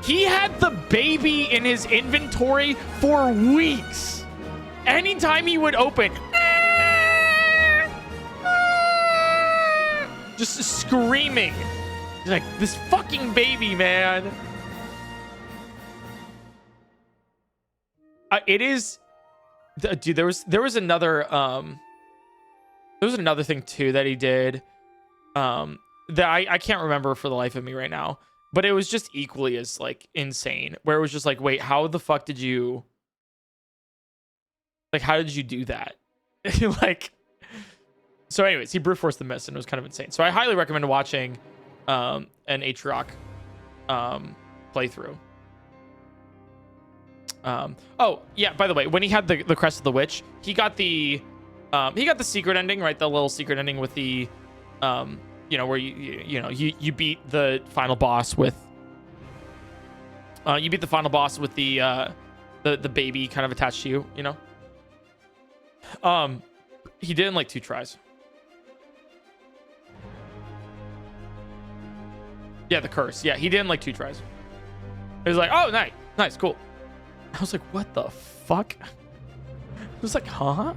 He had the baby in his inventory for weeks. Anytime he would open, just screaming. He's like, this fucking baby, man. It is, dude. There was another thing too that he did, that I can't remember for the life of me right now. But it was just equally as like insane, where it was just like, wait, how the fuck did you, like, how did you do that? Like, so anyways, he brute forced the mist and it was kind of insane. So I highly recommend watching an H-Rock playthrough. Oh yeah, by the way, when he had the Crest of the Witch, he got the secret ending, right? The little secret ending with the you know, where you beat the final boss with the baby kind of attached to you, you know. He did in like 2 tries. Yeah, the curse. Yeah, he did in like 2 tries. He was like, oh, nice, cool. I was like, what the fuck? I was like, huh?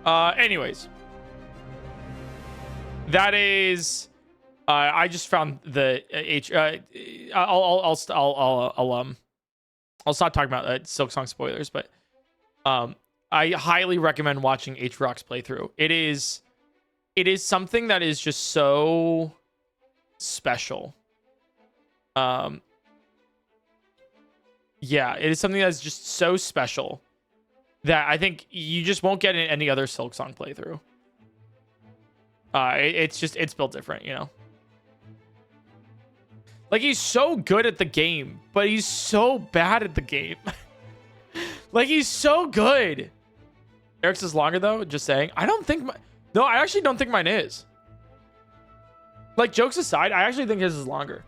Anyways, that is, I just found the I'll stop talking about Silksong spoilers, but I highly recommend watching H-Rock's playthrough. It is something that is just so special. Yeah, it is something that's just so special that I think you just won't get in any other Silksong playthrough. It's built different, you know. Like, he's so good at the game, but he's so bad at the game. Like, he's so good. Eric's is longer though, just saying. I actually don't think mine is. Like, jokes aside, I actually think his is longer.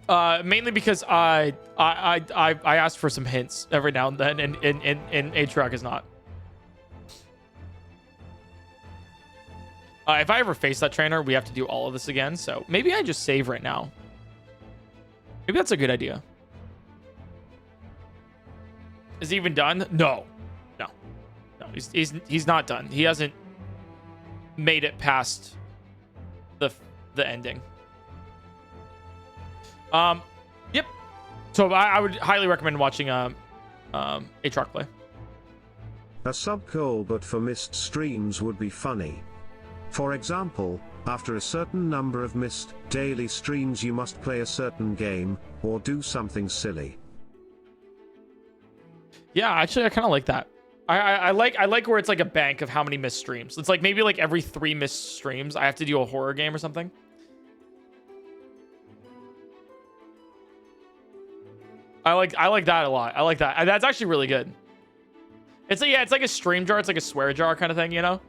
Mainly because I asked for some hints every now and then, and Aatrox is not. If I ever face that trainer, we have to do all of this again. So maybe I just save right now. Maybe that's a good idea. Is he even done? No. He's not done. He hasn't made it past the ending. Yep. So I would highly recommend watching Aatrox play. A sub goal but for missed streams would be funny. For example, after a certain number of missed daily streams you must play a certain game, or do something silly. Yeah, actually I kind of like that. I like where it's like a bank of how many missed streams. It's like maybe like every 3 missed streams I have to do a horror game or something. I like that a lot. I like that. That's actually really good. It's like, yeah, it's like a stream jar. It's like a swear jar kind of thing, you know?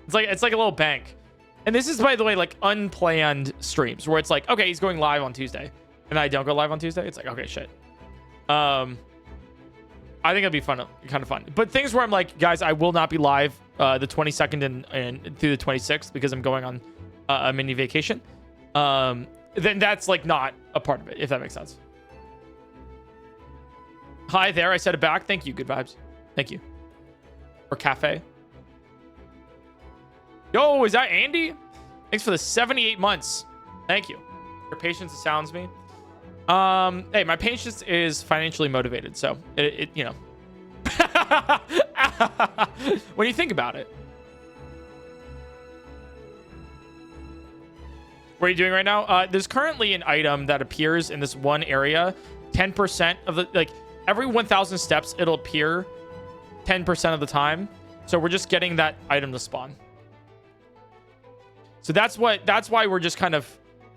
It's like a little bank. And this is, by the way, like unplanned streams where it's like, okay, he's going live on Tuesday, and I don't go live on Tuesday. It's like, okay, shit. I think it'd be fun, kind of fun. But things where I'm like, guys, I will not be live the 22nd and through the 26th because I'm going on a mini vacation. Then that's like not a part of it, if that makes sense. Hi there, I said it back. Thank you, good vibes. Thank you. Or cafe. Yo, is that Andy? Thanks for the 78 months. Thank you. Your patience astounds me. Hey, my patience is financially motivated, so it you know. When you think about it. What are you doing right now? There's currently an item that appears in this one area. 10% of the, like, every 1,000 steps, it'll appear 10% of the time. So we're just getting that item to spawn. So that's why we're just kind of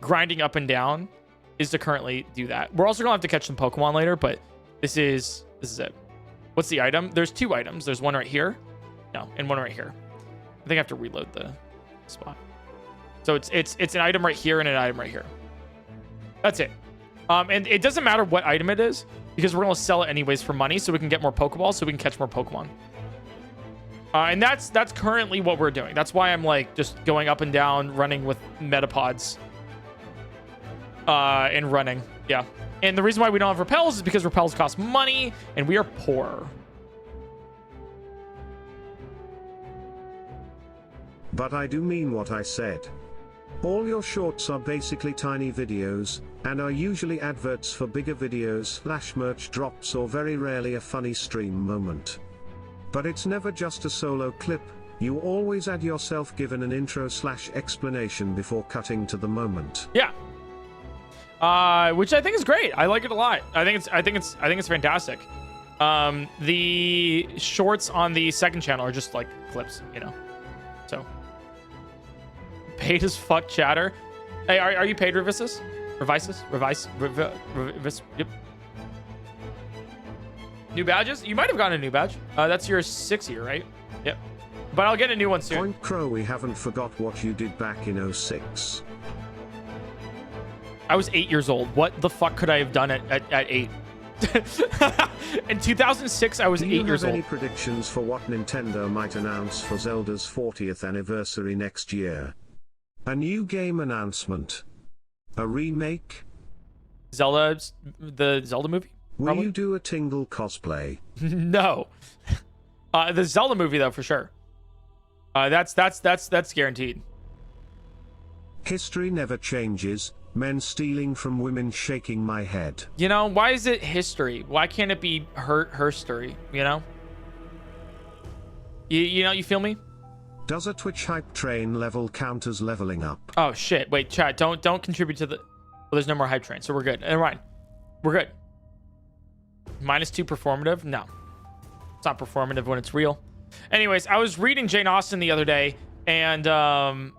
grinding up and down, is to currently do that. We're also gonna have to catch some Pokemon later, but this is it. What's the item? There's 2 items. There's one right here. No, and one right here. I think I have to reload the spot. So it's an item right here and an item right here. That's it. And it doesn't matter what item it is, because we're gonna sell it anyways for money so we can get more Pokeballs so we can catch more Pokemon. And that's currently what we're doing. That's why I'm like just going up and down, running with Metapods. And running. Yeah. And the reason why we don't have repels is because repels cost money and we are poor. But I do mean what I said. All your shorts are basically tiny videos, and are usually adverts for bigger videos / merch drops or very rarely a funny stream moment. But it's never just a solo clip, you always add yourself given an intro / explanation before cutting to the moment. Yeah. Which I think is great. I like it a lot. I think it's fantastic. The shorts on the second channel are just like clips, you know. So paid as fuck chatter. Hey, are you paid, Revisis? Revis? Yep. New badges? You might have gotten a new badge. That's your 6th year, right? Yep. But I'll get a new one soon. PointCrow, we haven't forgot what you did back in 06. I was 8 years old. What the fuck could I have done at 8? In 2006, I was 8 years old. Do you have any predictions for what Nintendo might announce for Zelda's 40th anniversary next year? A new game announcement? A remake? The Zelda movie? Will you do a Tingle cosplay? No. The Zelda movie, though, for sure. That's guaranteed. History never changes. Men stealing from women, shaking my head. You know, why is it history? Why can't it be her story? You know? You know, you feel me? Does a Twitch hype train level count as leveling up? Oh shit! Wait, chat. Don't contribute to the. Well, there's no more hype train, so we're good. Never mind. We're good. -2 performative? No, it's not performative when it's real. Anyways, I was reading Jane Austen the other day, and then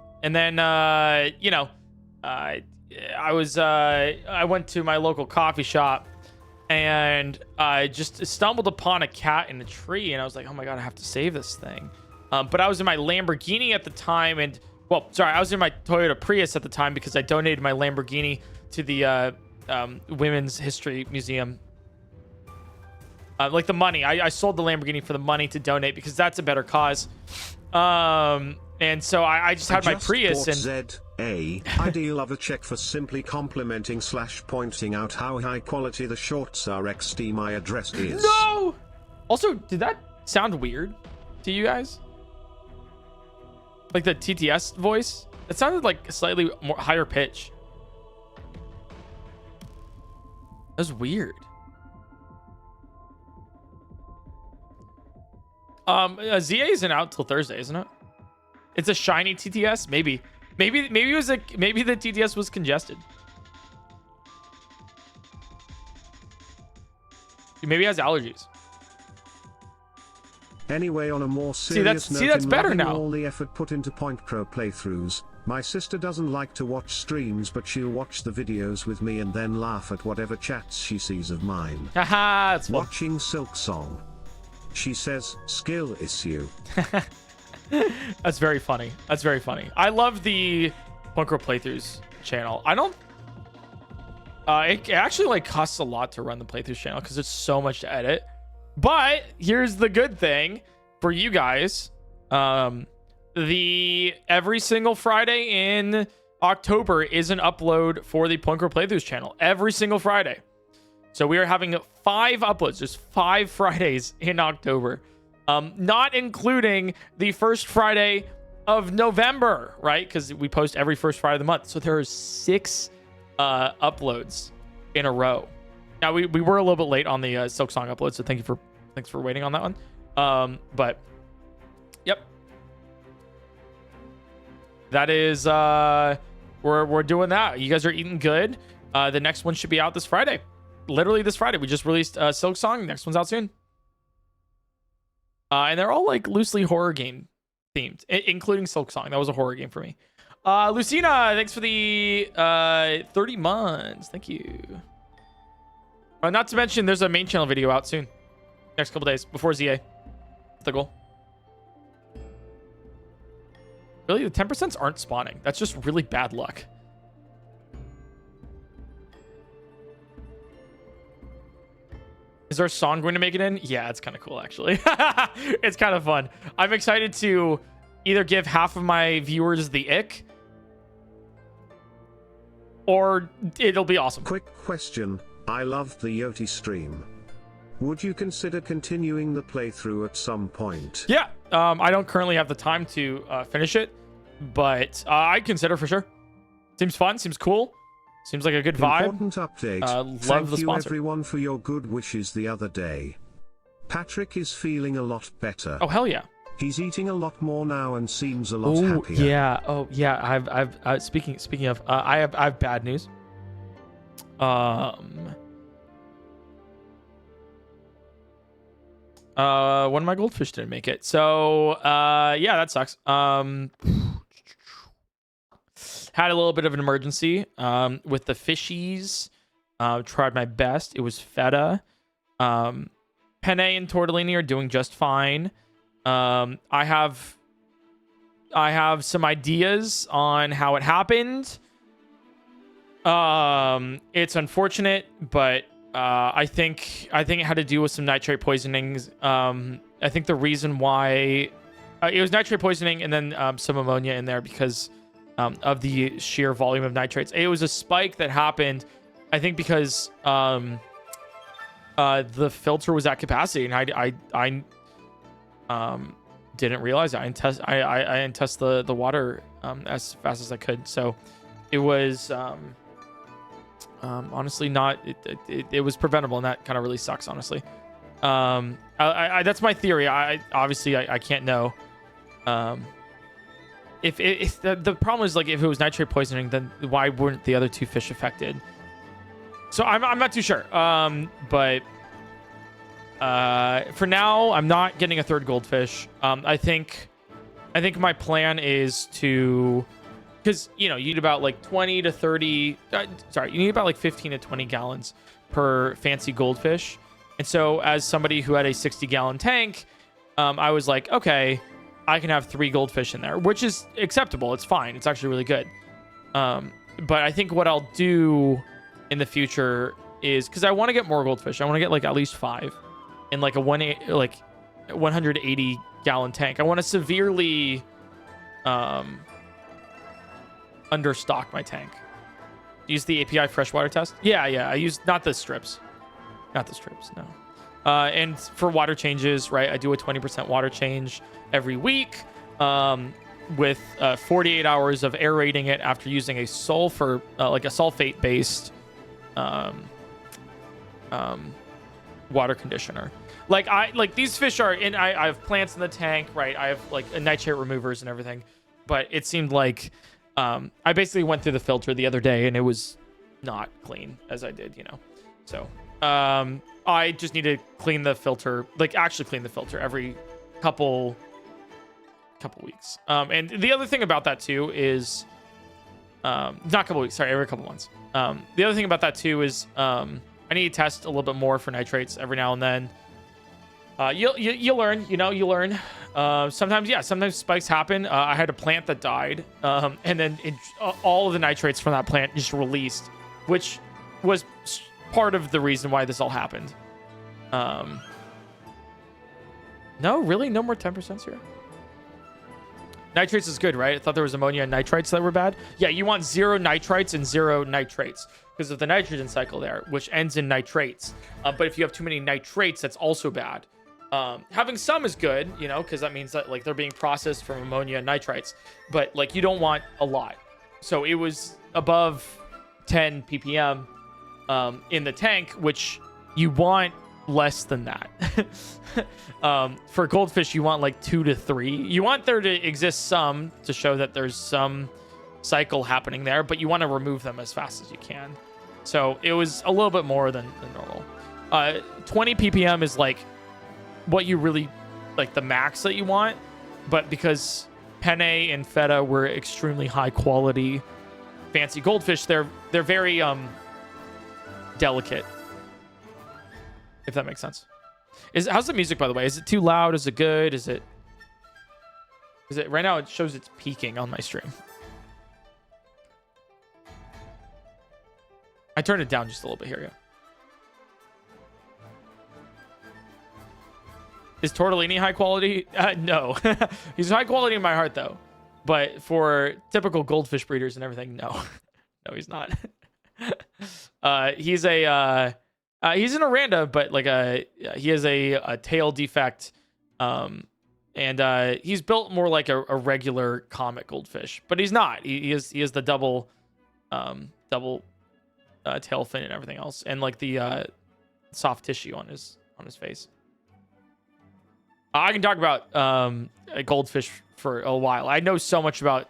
you know, I went to my local coffee shop, and I just stumbled upon a cat in a tree, and I was like, oh my god, I have to save this thing. But I was in my Lamborghini at the time, and well, sorry, I was in my Toyota Prius at the time because I donated my Lamborghini to the Women's History Museum. Like the money, I sold the Lamborghini for the money to donate because that's a better cause. And so I just had my Prius and I do love a check for simply complimenting / pointing out how high quality the shorts are. XD my address is. No. Also, did that sound weird to you guys? Like the TTS voice? It sounded like slightly more higher pitch. That was weird. ZA isn't out till Thursday, isn't it? It's a shiny TTS. Maybe it was maybe the TTS was congested. Maybe he has allergies. Anyway, on a more serious note, that's better now. All the effort put into PointCrow playthroughs. My sister doesn't like to watch streams, but she'll watch the videos with me and then laugh at whatever chats she sees of mine. Haha, that's fun. Watching Silk Song. She says, skill issue. That's very funny. That's very funny. I love the PointCrow playthroughs channel. I don't... it actually like costs a lot to run the playthroughs channel because it's so much to edit. But here's the good thing for you guys. Every single Friday in October is an upload for the PointCrow playthroughs channel. Every single Friday. So we are having 5 uploads. There's 5 Fridays in October. Not including the first Friday of November, right? Because we post every first Friday of the month. So there are 6 uploads in a row. Now we were a little bit late on the Silk Song upload, so thanks for waiting on that one. But yep, that is we're doing that. You guys are eating good. The next one should be out this Friday. Literally this Friday. We just released Silk Song. Next one's out soon. And they're all like loosely horror game themed, including Silk Song. That was a horror game for me. Lucina, thanks for the 30 months. Thank you. Not to mention, there's a main channel video out soon. Next couple days before ZA. That's the goal. Really, the 10% aren't spawning. That's just really bad luck. Is our song going to make it in? Yeah, it's kind of cool, actually. It's kind of fun. I'm excited to either give half of my viewers the ick, or it'll be awesome. Quick question. I loved the Yoti stream. Would you consider continuing the playthrough at some point? Yeah. I don't currently have the time to finish it, but I'd consider for sure. Seems fun. Seems cool. Seems like a good vibe. Important update. Love Thank the you sponsor. everyone for your good wishes the other day. Patrick is feeling a lot better. Oh, hell yeah. He's eating a lot more now and seems a lot happier. Yeah. Oh, yeah. I've speaking of, I have bad news. One of my goldfish didn't make it. So, yeah, that sucks. Had a little bit of an emergency with the fishies. Tried my best. It was feta. Penne and tortellini are doing just fine. I have some ideas on how it happened. It's unfortunate, but I think it had to do with some nitrate poisonings. I think the reason why it was nitrate poisoning and then some ammonia in there because of the sheer volume of nitrates. It was a spike that happened, I think, because the filter was at capacity, and I didn't realize it. I didn't test the water as fast as I could, so it was honestly not. It was preventable, and that kind of really sucks, honestly. That's my theory. I can't know. If the problem is, like, if it was nitrate poisoning, then why weren't the other 2 fish affected? So I'm not too sure. But for now, I'm not getting a 3rd goldfish. I think my plan is to, because you need about like 20 to 30. You need about like 15 to 20 gallons per fancy goldfish. And so, as somebody who had a 60-gallon tank, I was like, okay, I can have 3 goldfish in there, which is acceptable. It's fine. It's actually really good. But I think what I'll do in the future is, because I want to get more goldfish. I want to get like at least 5 in like a 180 gallon tank. I want to severely understock my tank. Use the API freshwater test. Yeah. I use not the strips. No. And for water changes, right? I do a 20% water change every week. With 48 hours of aerating it after using a sulfur, like a sulfate based water conditioner. Like these fish are in, I have plants in the tank, right? I have like nitrate removers and everything, but it seemed like I basically went through the filter the other day and it was not clean as I did, so I just need to clean the filter, like actually clean the filter every couple weeks. And the other thing about that too is not couple weeks, sorry, every couple months. The other thing about that too is I need to test a little bit more for nitrates every now and then. You learn, you learn. Sometimes spikes happen. I had a plant that died, and then all of the nitrates from that plant just released, which was part of the reason why this all happened. No, really? No more 10% here? Nitrates is good, right? I thought there was ammonia and nitrites that were bad. Yeah, you want 0 nitrites and 0 nitrates because of the nitrogen cycle there, which ends in nitrates. But if you have too many nitrates, that's also bad. Having some is good, because that means that like they're being processed from ammonia and nitrites, but like you don't want a lot. So it was above 10 ppm in the tank, which you want less than that. For goldfish, you want like 2 to 3. You want there to exist some to show that there's some cycle happening there, but you want to remove them as fast as you can. So it was a little bit more than normal. 20 ppm is like what you really like, the max that you want, but because penne and feta were extremely high quality fancy goldfish, they're very delicate, if that makes sense. How's the music, by the way? Is it too loud? Is it good? Is it right now? It shows it's peaking on my stream. I turned it down just a little bit. Here we go. Is Tortellini high quality? No. He's high quality in my heart, though. But for typical goldfish breeders and everything, no. No, he's not. He's an Oranda, but like he has a tail defect. And he's built more like a regular comet goldfish. But he's not. He has the double tail fin and everything else. And like the soft tissue on his face. I can talk about a goldfish for a while. I know so much about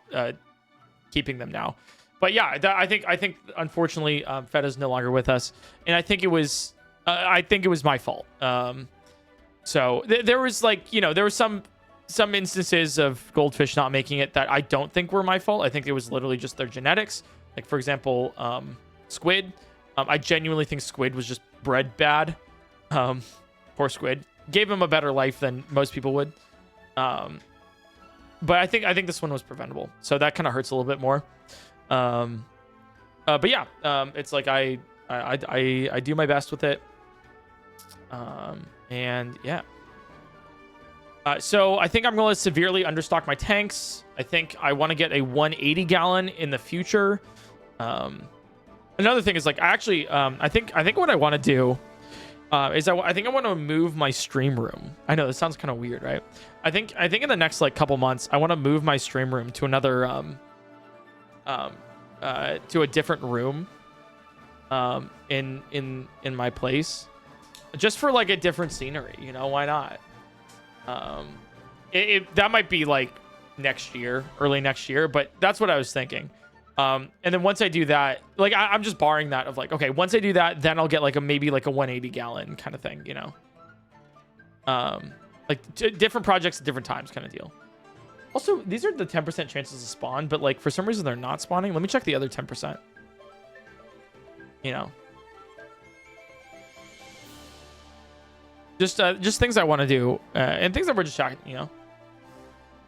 keeping them now, but yeah, I think unfortunately Feta's no longer with us, and I think it was my fault. So there was like there was some instances of goldfish not making it that I don't think were my fault. I think it was literally just their genetics. Like for example, squid. I genuinely think squid was just bred bad. Poor squid. Gave him a better life than most people would. But I think this one was preventable. So that kind of hurts a little bit more. But yeah, it's like I do my best with it. And yeah. So I think I'm going to severely understock my tanks. I think I want to get a 180 gallon in the future. Another thing is like I think what I want to do is I think I want to move my stream room. I know this sounds kind of weird, right? I think in the next like couple months, I want to move my stream room to another to a different room in my place, just for like a different scenery. Why not? That might be like next year, early next year, but that's what I was thinking. And then once I do that, like I'm just barring that of like, okay, once I do that, then I'll get like maybe like a 180 gallon kind of thing, like different projects at different times kind of deal. Also, these are the 10% chances to spawn, but like for some reason they're not spawning. Let me check the other 10%. Just things I want to do, and things that we're just checking,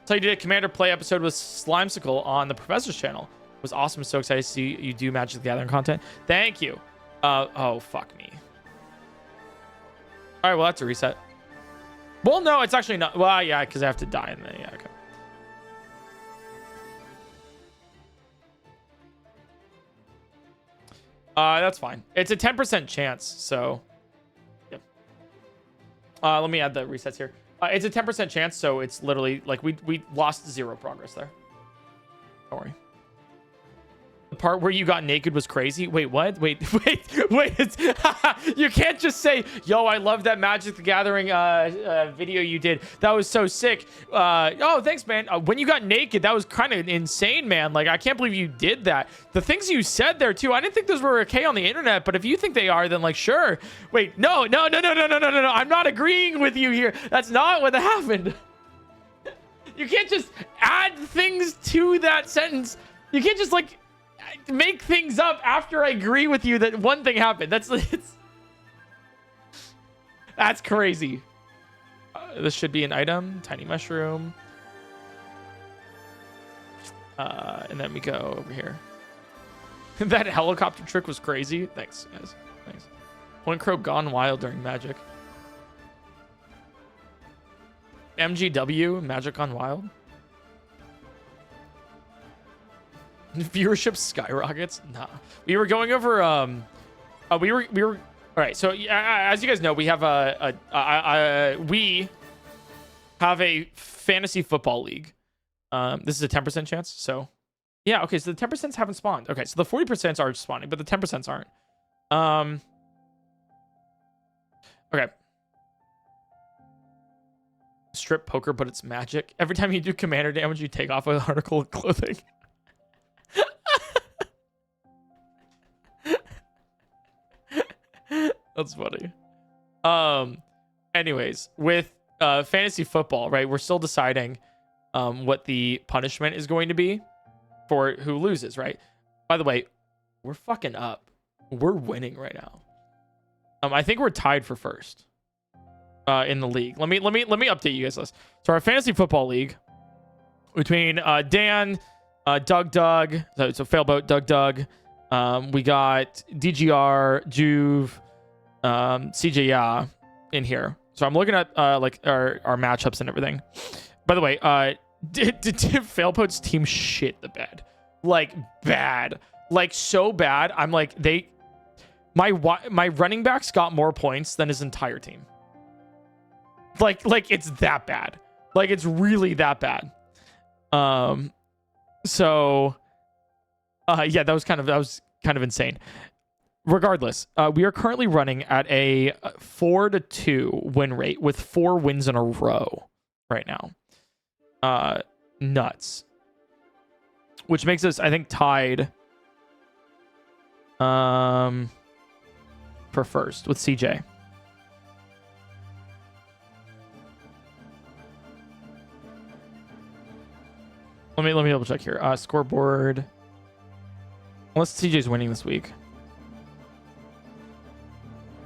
So you did a Commander Play episode with Slimesicle on the Professor's channel. It was awesome. So excited to see you do Magic the Gathering content. Thank you. Oh, fuck me. All right, well, that's a reset. Well, no, it's actually not. Well, yeah, because I have to die in the... Yeah, okay. That's fine. It's a 10% chance, so... Yep. Let me add the resets here. It's a 10% chance, so it's literally... Like, we lost 0 progress there. Don't worry. The part where you got naked was crazy. Wait, what? Wait. You can't just say, yo, I love that Magic the Gathering video you did. That was so sick. Oh, thanks, man. When you got naked, that was kind of insane, man. Like, I can't believe you did that. The things you said there, too, I didn't think those were okay on the internet, but if you think they are, then, like, sure. Wait, no. I'm not agreeing with you here. That's not what happened. You can't just add things to that sentence. You can't just, like... make things up after I agree with you that one thing happened. That's crazy. This should be an item. Tiny mushroom. And then we go over here. That helicopter trick was crazy. Thanks, guys. Thanks. PointCrow gone wild during Magic. MGW, Magic Gone Wild. Viewership skyrockets. Nah, we were going over we were all right. So as you guys know, we have we have a fantasy football league. This is a 10% chance, so yeah, okay, so the 10% haven't spawned. Okay, so the 40% are spawning, but the 10% aren't. Okay, strip poker, but it's Magic. Every time you do commander damage, you take off an article of clothing. That's funny. Anyways, with fantasy football, right, we're still deciding what the punishment is going to be for who loses, right? By the way, we're fucking up. We're winning right now. I think we're tied for first in the league. Let me update you guys this. So our fantasy football league between Dan, Doug, so Failboat, Doug, we got DGR, Juve, CJ Ya in here. So I'm looking at like our matchups and everything. By the way, did Failboat's team shit the bed? Like bad. Like so bad. I'm like my running backs got more points than his entire team. Like it's that bad. Like it's really that bad. So yeah, that was kind of insane. Regardless, we are currently running at a 4-2 win rate with 4 wins in a row right now. Nuts. Which makes us, I think, tied for first with CJ. Let me double check here. Scoreboard. Unless CJ's winning this week.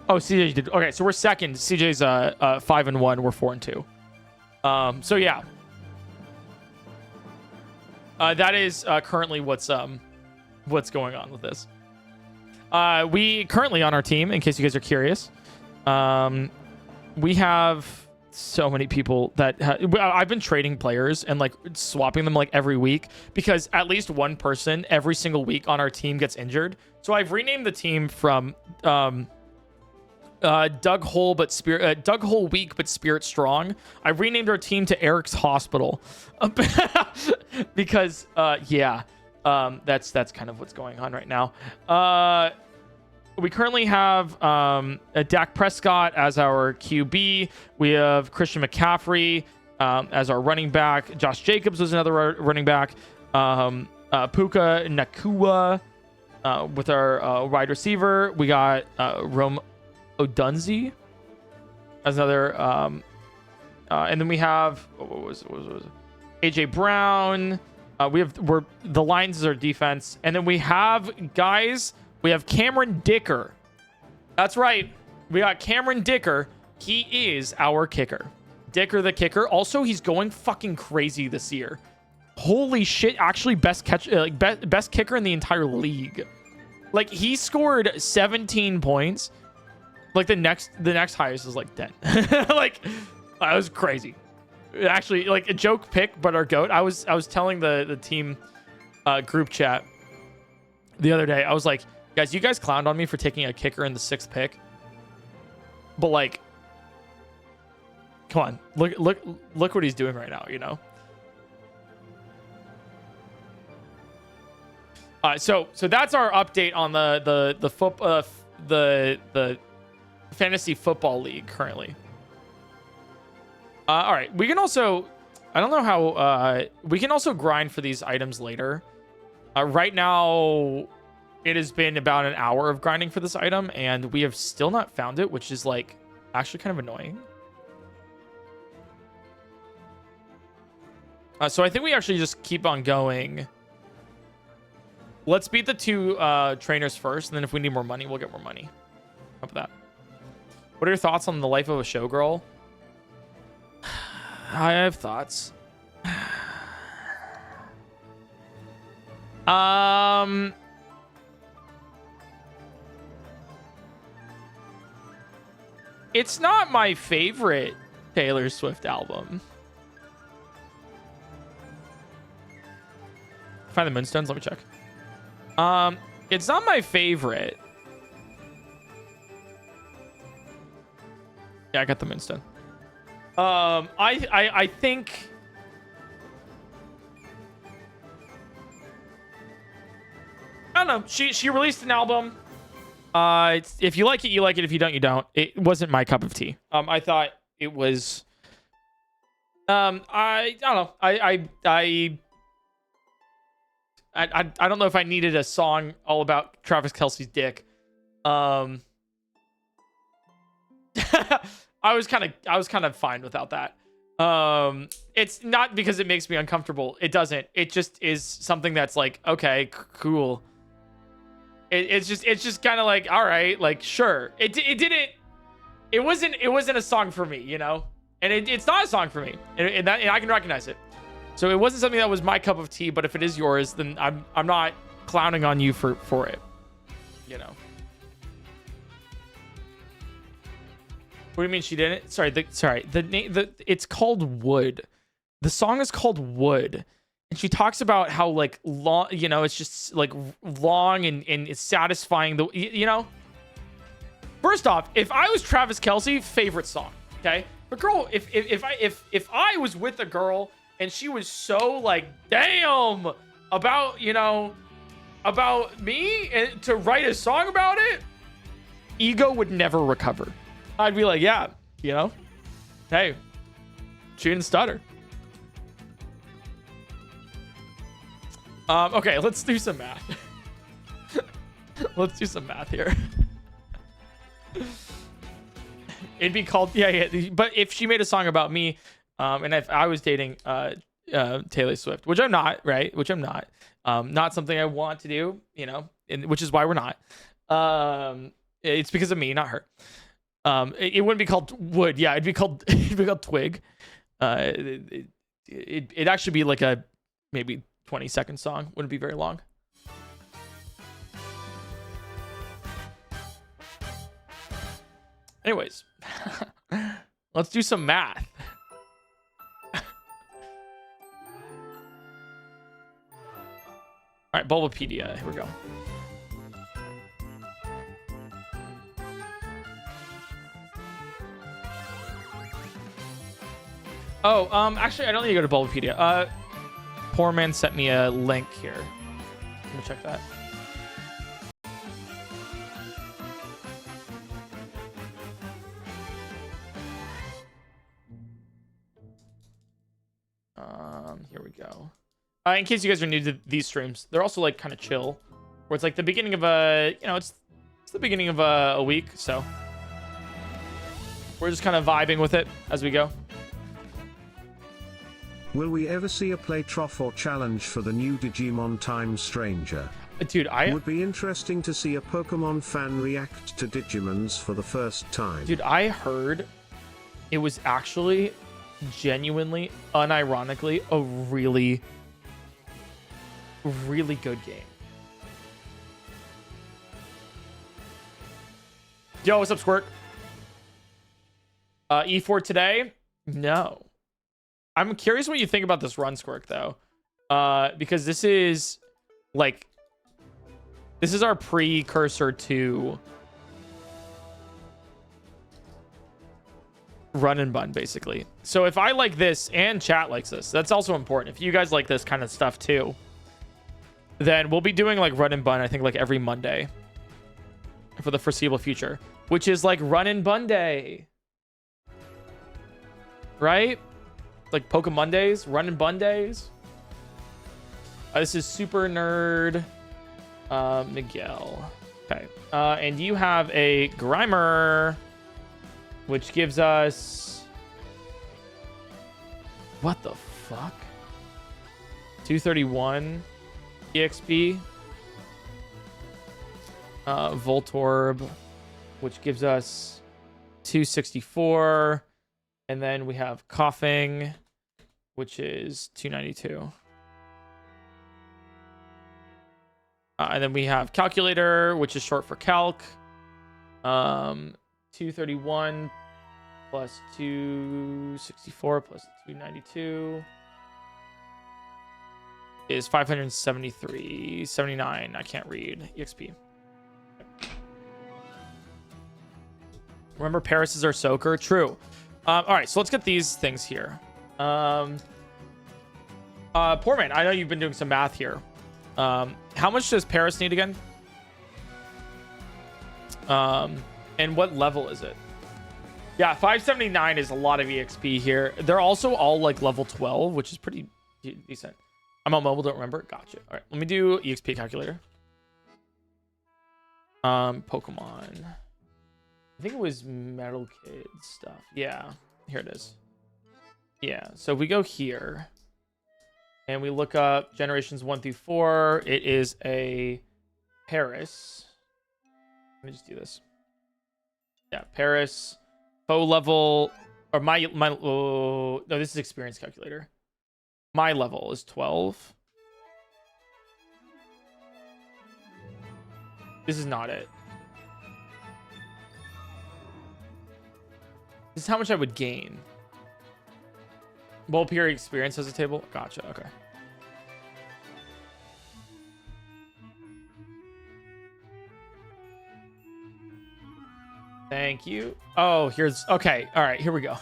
Oh, CJ did. Okay, so we're second. CJ's 5-1. We're 4-2. So yeah. That is currently what's going on with this. We currently on our team, in case you guys are curious, we have so many people that I've been trading players and like swapping them like every week because at least one person every single week on our team gets injured. So I've renamed the team from Doug Hole Weak but Spirit Strong. I renamed our team to Eric's Hospital because yeah, that's kind of what's going on right now. We currently have Dak Prescott as our QB. We have Christian McCaffrey as our running back. Josh Jacobs was another running back. Puka Nakua with our wide receiver. We got Rome Odunzi as another. And then we have what was it? AJ Brown. The Lions is our defense, and then we have guys. We have Cameron Dicker. That's right. We got Cameron Dicker. He is our kicker. Dicker the kicker. Also, he's going fucking crazy this year. Holy shit! Actually, best catch, best kicker in the entire league. Like, he scored 17 points. Like, the next highest is like 10. Like, that was crazy. Actually, like, a joke pick, but our GOAT. I was telling the team group chat the other day. I was like, guys, you guys clowned on me for taking a kicker in the 6th pick. But like, come on, look what he's doing right now, you know? So that's our update on the fantasy football league currently. All right, we can also, I don't know how, we can also grind for these items later. Right now, it has been about an hour of grinding for this item, and we have still not found it, which is like actually kind of annoying. So I think we actually just keep on going. Let's beat the 2 trainers first, and then if we need more money, we'll get more money. How about that? What are your thoughts on the life of a showgirl? I have thoughts. It's not my favorite Taylor Swift album. Find the Moonstones. Let me check. It's not my favorite. Yeah, I got the Moonstone. I think I don't know. She released an album. If you like it, you like it. If you don't, you don't. It wasn't my cup of tea. I thought it was. I don't know. I don't know if I needed a song all about Travis Kelce's dick. I was kind of fine without that. It's not because it makes me uncomfortable. It doesn't. It just is something that's like, okay, cool. It's just kind of like, all right, like, sure. It wasn't a song for me, you know? And it's not a song for me. And I can recognize it. So it wasn't something that was my cup of tea, but if it is yours, then I'm not clowning on you for it. You know. What do you mean she didn't? It's called Wood. The song is called Wood. And she talks about how like long, you know, it's just like long and it's satisfying you know. First off, if I was Travis Kelce, favorite song, okay? But girl, if I was with a girl and she was so like, damn, about, you know, about me and to write a song about it, ego would never recover. I'd be like, yeah, you know, hey, she didn't stutter. Okay, let's do some math. Let's do some math here. It'd be called, yeah. But if she made a song about me, and if I was dating Taylor Swift, which I'm not, right? Which I'm not something I want to do, you know, which is why we're not. It's because of me, not her. It wouldn't be called Wood. Yeah, it'd be called Twig. It'd actually be like a maybe 20-second song. Wouldn't be very long. Anyways, let's do some math. All right, Bulbapedia. Here we go. Oh, actually, I don't need to go to Bulbapedia. Poor man sent me a link here. Let me check that. Here we go. In case you guys are new to these streams, they're also like kind of chill, where it's like the beginning of a, you know, it's the beginning of a week, so we're just kind of vibing with it as we go. Will we ever see a play trough or challenge for the new Digimon Time Stranger? Dude, would be interesting to see a Pokemon fan react to Digimons for the first time. Dude, I heard it was actually genuinely, unironically, a really, really good game. Yo, what's up, Squirt? E4 today? No. I'm curious what you think about this run, Squirt, though. Because this is like, this is our precursor to run and bun, basically. So if I like this and chat likes this, that's also important. If you guys like this kind of stuff too, then we'll be doing like run and bun, I think like every Monday for the foreseeable future, which is like run and bun day, right? Like Pokemon Mondays, run and bun days. This is Super Nerd Miguel. Okay. And you have a Grimer, which gives us... What the fuck? 231 EXP. Voltorb, which gives us 264. And then we have Coughing, which is 292. And then we have Calculator, which is short for Calc. 231 plus 264 plus 292 is 573. 79. I can't read. EXP. Remember, Paris is our soaker? True. All right, so let's get these things here. Poor man, I know you've been doing some math here. How much does Paris need again? And what level is it? Yeah, 579 is a lot of EXP here. They're also all like level 12, which is pretty decent. I'm on mobile, don't remember. Gotcha. All right, let me do EXP calculator. Pokemon. I think it was Metal Kid stuff. Yeah, here it is. Yeah, so if we go here and we look up generations 1 through 4, it is a Paris. Let me just do this. Yeah, Paris, Poe level, or my oh, no, this is experience calculator. My level is 12. This is not it. This is how much I would gain. Well, period experience has a table. Gotcha. Okay. Thank you. Oh, here's... Okay. All right. Here we go. All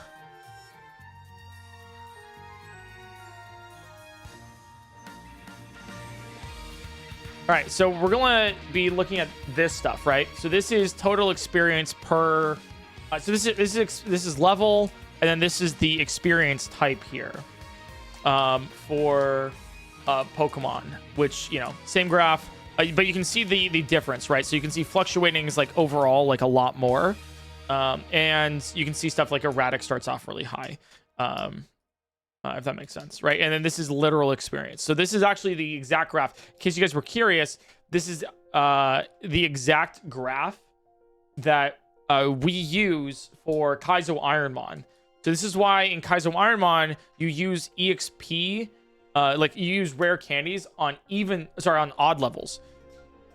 right. So we're going to be looking at this stuff, right? So this is total experience per... so this is level, and then this is the experience type here for Pokemon, which, you know, same graph, but you can see the difference, right? So you can see fluctuating is like overall like a lot more, and you can see stuff like erratic starts off really high, if that makes sense, right? And then this is literal experience. So this is actually the exact graph. In case you guys were curious, this is the exact graph that we use for Kaizo Ironmon. So this is why in Kaizo Ironmon you use EXP, like you use rare candies on odd levels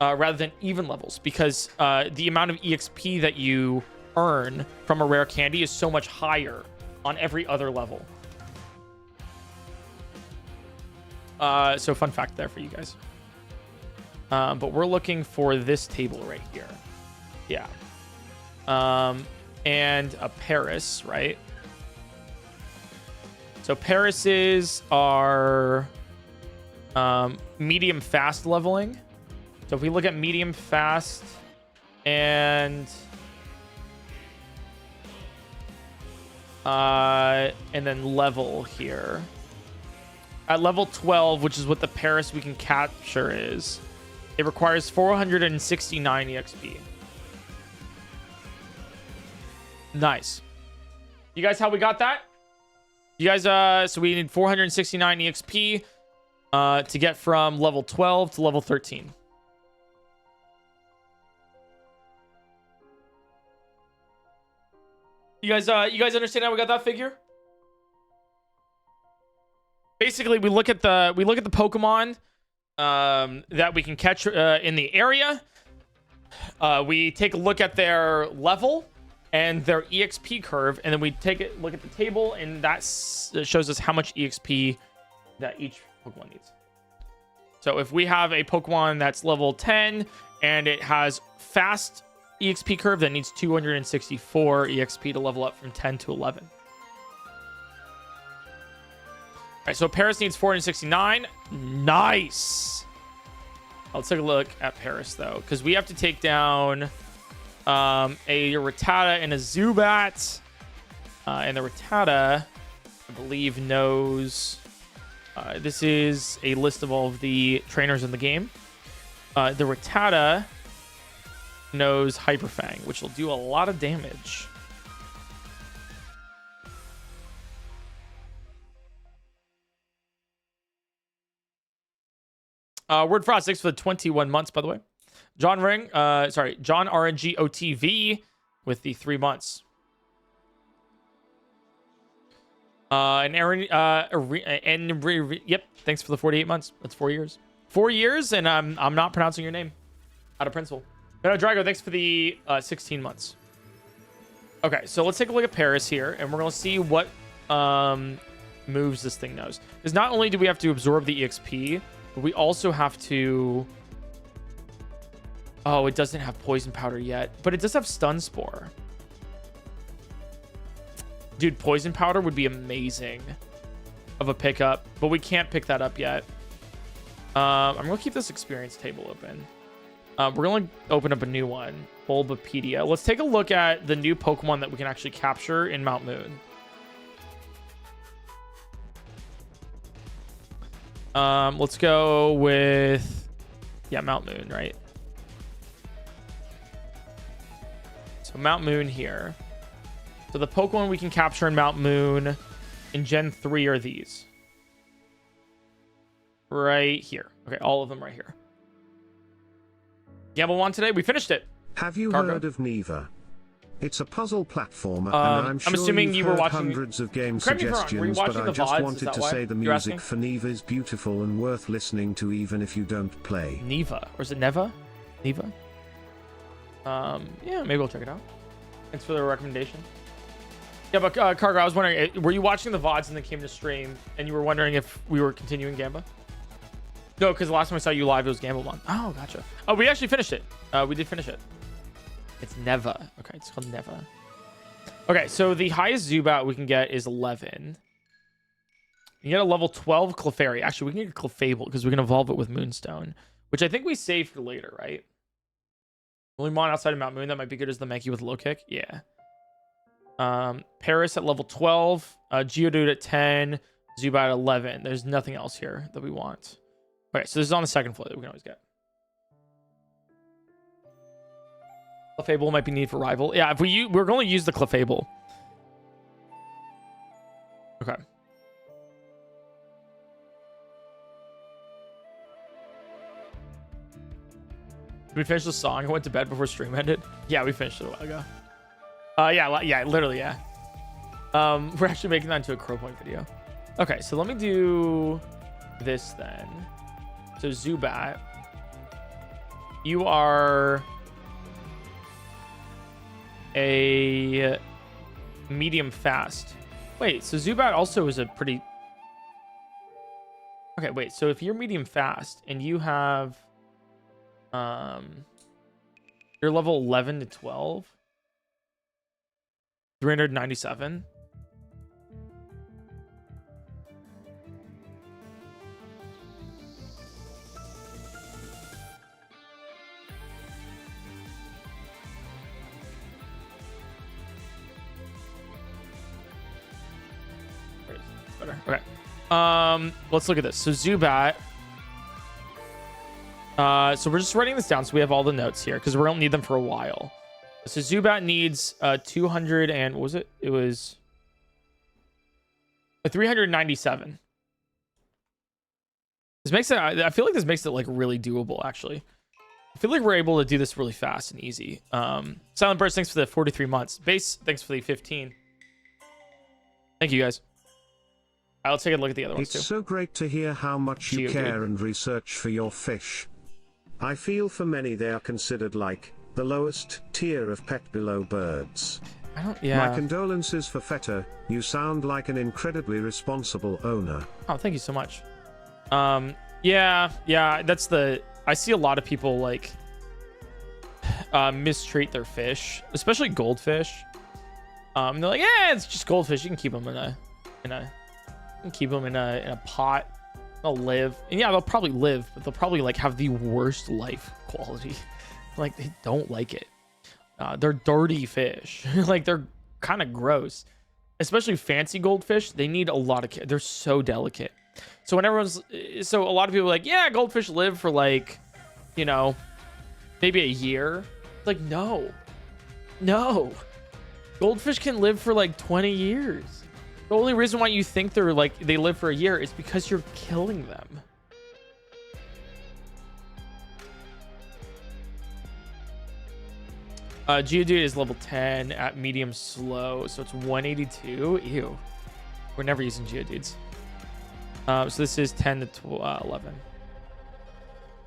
rather than even levels, because the amount of EXP that you earn from a rare candy is so much higher on every other level. So fun fact there for you guys. But we're looking for this table right here. Yeah. And a Paris, right? So Paris's are medium fast leveling. So if we look at medium fast and then level here. At level 12, which is what the Paris we can capture is, it requires 469 EXP. Nice. You guys, how we got that? You guys, so we need 469 EXP to get from level 12 to level 13. You guys understand how we got that figure? basically we look at the Pokemon that we can catch in the area. We take a look at their level and their EXP curve, and then we take a look at the table, and that shows us how much EXP that each Pokemon needs. So if we have a Pokemon that's level 10 and it has fast EXP curve, that needs 264 EXP to level up from 10 to 11. All right, so Paris needs 469. Nice. Let's take a look at Paris, though, because we have to take down a Rattata and a Zubat. And the Rattata, I believe, knows... this is a list of all of the trainers in the game. The Rattata knows Hyper Fang, which will do a lot of damage. Word Frost, thanks for the 21 months, by the way. John RNG OTV with the 3 months. And Aaron, yep, thanks for the 48 months. That's 4 years. 4 years, and I'm not pronouncing your name out of principle. No, Drago, thanks for the 16 months. Okay, so let's take a look at Paris here, and we're gonna see what moves this thing knows. Because not only do we have to absorb the EXP, but we also have to... Oh, it doesn't have Poison Powder yet, but it does have Stun Spore. Dude, Poison Powder would be amazing of a pickup, but we can't pick that up yet. I'm going to keep this experience table open. We're going to open up a new one, Bulbapedia. Let's take a look at the new Pokemon that we can actually capture in Mount Moon. Let's go with, yeah, Mount Moon, right? So Mount Moon here. So the Pokemon we can capture in Mount Moon in Gen 3 are these. Right here. Okay, all of them right here. Gamble one today. We finished it. Have you Cargo. heard of Neva? It's a puzzle platformer, and I'm sure assuming you were heard watching hundreds of game Correct me if I'm wrong. Were you suggestions, but watching I the just VODs? Is wanted that to why say the you're asking? music for Neva is beautiful and worth listening to even if you don't play. Neva. Or is it Neva? Neva? Yeah, maybe we'll check it out. Thanks for the recommendation. Yeah, but Cargo, I was wondering, were you watching the VODs and then came to stream and you were wondering if we were continuing Gamba? No, because the last time I saw you live, it was Gamblemon. Oh, gotcha. Oh, we actually finished it. We did finish it. It's Neva. Okay, it's called Neva. Okay, so the highest Zubat we can get is 11. You can get a level 12 Clefairy. Actually, we can get a Clefable because we can evolve it with Moonstone, which I think we save for later, right? Only mon outside of Mount Moon that might be good is the Mankey with low kick. Yeah. Paris at level 12. Geodude at 10. Zubat at 11. There's nothing else here that we want. Okay, so this is on the second floor that we can always get. Clefable might be needed for rival. Yeah, if we're going to use the Clefable. Okay. Did we finish the song? I went to bed before stream ended. Yeah, we finished it a while ago. Yeah, literally, yeah. We're actually making that into a Crow Point video. Okay, so let me do this then. So Zubat, you are a medium fast. Wait, so Zubat also is a pretty... Okay, wait, so if you're medium fast and you have... you're level 11 to 12... 397. Better. Okay. Let's look at this. So Zubat. So we're just writing this down so we have all the notes here because we're gonna need them for a while. So Zubat needs 200 and what was it? It was 397. This makes it, I feel like this makes it like really doable actually. I feel like we're able to do this really fast and easy. Silent Burst, thanks for the 43 months. Base, thanks for the 15. Thank you guys. Let's take a look at the other ones It's too. so great to hear how much you Geodude. care and research for your fish. I feel for many they are considered like the lowest tier of pet below birds. I don't. My Yeah. condolences for Feta, you sound like an incredibly responsible owner. Oh, thank you so much. Yeah. That's the. I see a lot of people like mistreat their fish, especially goldfish. They're like, yeah, it's just goldfish. You can keep them in a pot. They'll live, and yeah, they'll probably live, but they'll probably like have the worst life quality. Like they don't like it. They're dirty fish. Like they're kind of gross, especially fancy goldfish. They need a lot of care. They're so delicate. So so a lot of people are like, yeah, goldfish live for like, maybe a year. Like, no. Goldfish can live for like 20 years. The only reason why you think they live for a year is because you're killing them. Geodude is level 10 at medium slow, so it's 182. Ew. We're never using Geodudes. So this is 10 to 11.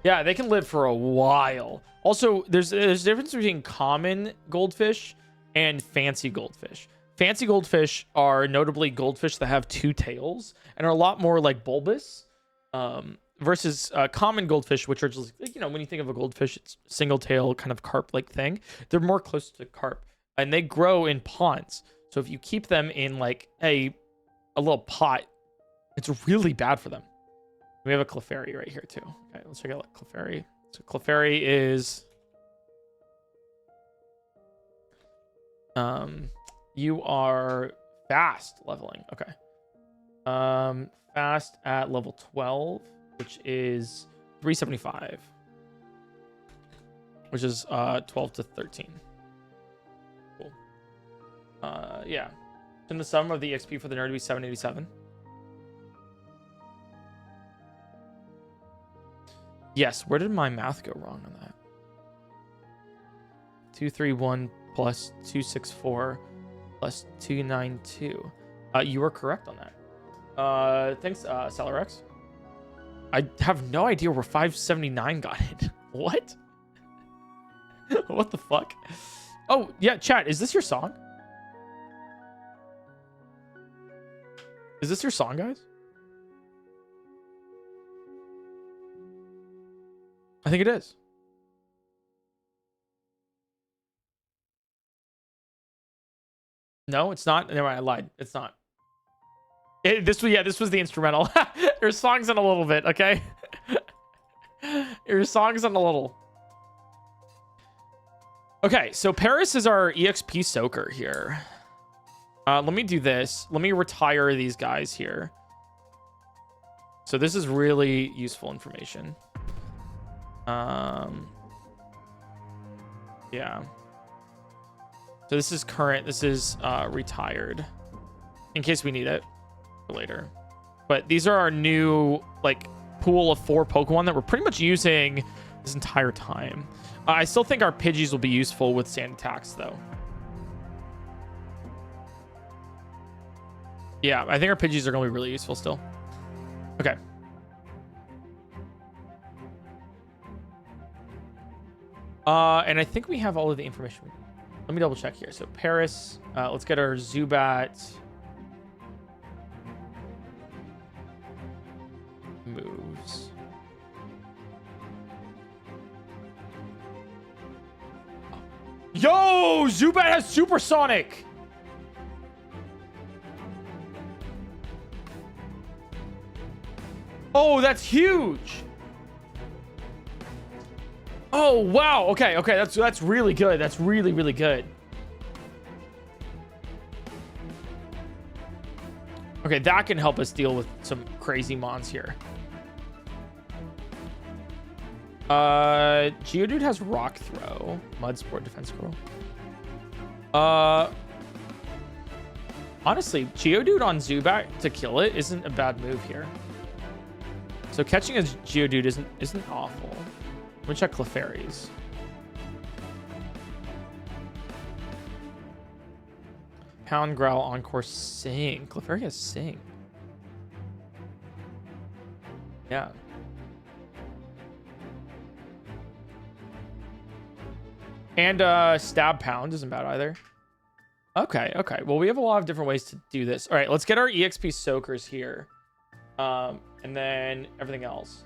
Yeah, they can live for a while. Also, there's a difference between common goldfish and fancy goldfish. Fancy goldfish are notably goldfish that have two tails and are a lot more like bulbous, versus common goldfish, which are just, when you think of a goldfish, it's single tail kind of carp-like thing. They're more close to carp, and they grow in ponds. So if you keep them in like a little pot, it's really bad for them. We have a Clefairy right here too. Okay, let's check out Clefairy. So Clefairy is you are fast leveling. Okay. Fast at level 12, which is 375. Which is 12 to 13. Cool. Yeah. Can the sum of the XP for the nerd be 787? Yes. Where did my math go wrong on that? 231 plus 264 plus 292. You were correct on that. Thanks, Celerex. I have no idea where 579 got it. What? What the fuck? Oh, yeah, chat. Is this your song? Is this your song, guys? I think it is. No, it's not. Never mind, I lied. It's not. This was the instrumental. Your song's in a little bit, okay? Your song's in a little. Okay, so Paris is our EXP soaker here. Let me do this. Let me retire these guys here. So this is really useful information. Yeah. So this is current. This is retired, in case we need it for later. But these are our new pool of 4 Pokemon that we're pretty much using this entire time. I still think our Pidgeys will be useful with sand attacks, though. Yeah, I think our Pidgeys are going to be really useful still. Okay. And I think we have all of the information we need. Let me double check here. So Paris, let's get our Zubat moves. Yo, Zubat has Supersonic. Oh, that's huge. Oh, wow. Okay. That's really good. That's really, really good. Okay, that can help us deal with some crazy mons here. Geodude has Rock Throw, Mud Sport, Defense Curl. Honestly, Geodude on Zubat to kill it isn't a bad move here. So catching a Geodude isn't awful. Let me check Clefairies. Pound, Growl, Encore, Sing. Clefairy has Sing. Yeah. And stab pound isn't bad either. Okay, okay. Well, we have a lot of different ways to do this. All right, let's get our EXP soakers here. And then everything else.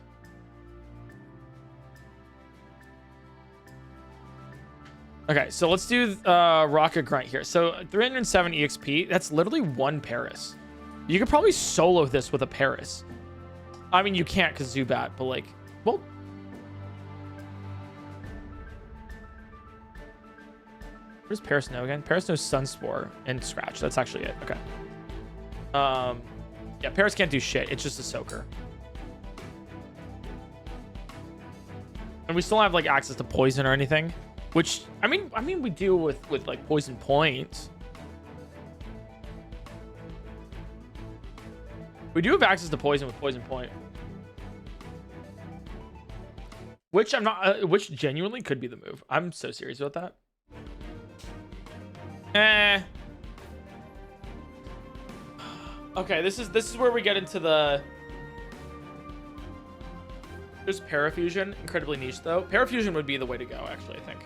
Okay, so let's do Rocket Grunt here. So 307 EXP, that's literally one Paris. You could probably solo this with a Paris. I mean, you can't because Zubat, but like, well. What does Paris know again? Paris knows Sunspore and Scratch. That's actually it. Okay. Yeah, Paris can't do shit. It's just a soaker. And we still have like access to poison or anything, which I mean we do with like poison points. We do have access to poison with poison point, which I'm not, which genuinely could be the move. I'm so serious about that. Okay, this is where we get into the. There's Parafusion, incredibly niche though. Parafusion would be the way to go, actually, I think.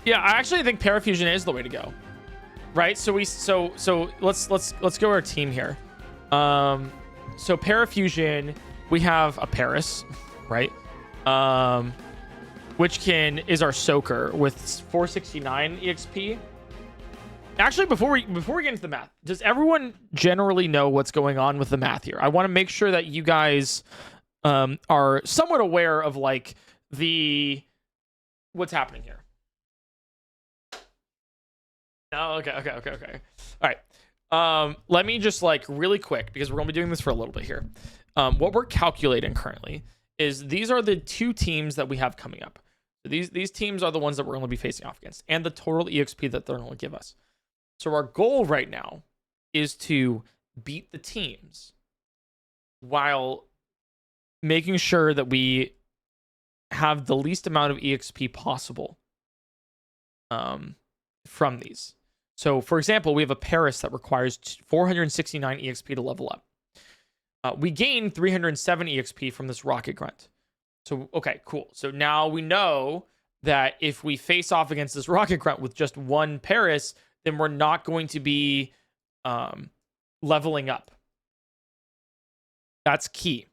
Yeah, I actually think Parafusion is the way to go. Right? So let's go our team here. So Parafusion, we have a Paris, right? Which is our soaker with 469 EXP. Actually, before we get into the math, does everyone generally know what's going on with the math here? I want to make sure that you guys are somewhat aware of like what's happening here. Oh, okay. All right. Let me just like really quick, because we're gonna be doing this for a little bit here. What we're calculating currently is these are the two teams that we have coming up. So these teams are the ones that we're going to be facing off against, and the total EXP that they're going to give us. So our goal right now is to beat the teams while making sure that we have the least amount of EXP possible from these. So, for example, we have a Paris that requires 469 EXP to level up. We gain 307 EXP from this Rocket Grunt. So, okay, cool. So now we know that if we face off against this Rocket Grunt with just one Paris, then we're not going to be leveling up. That's key.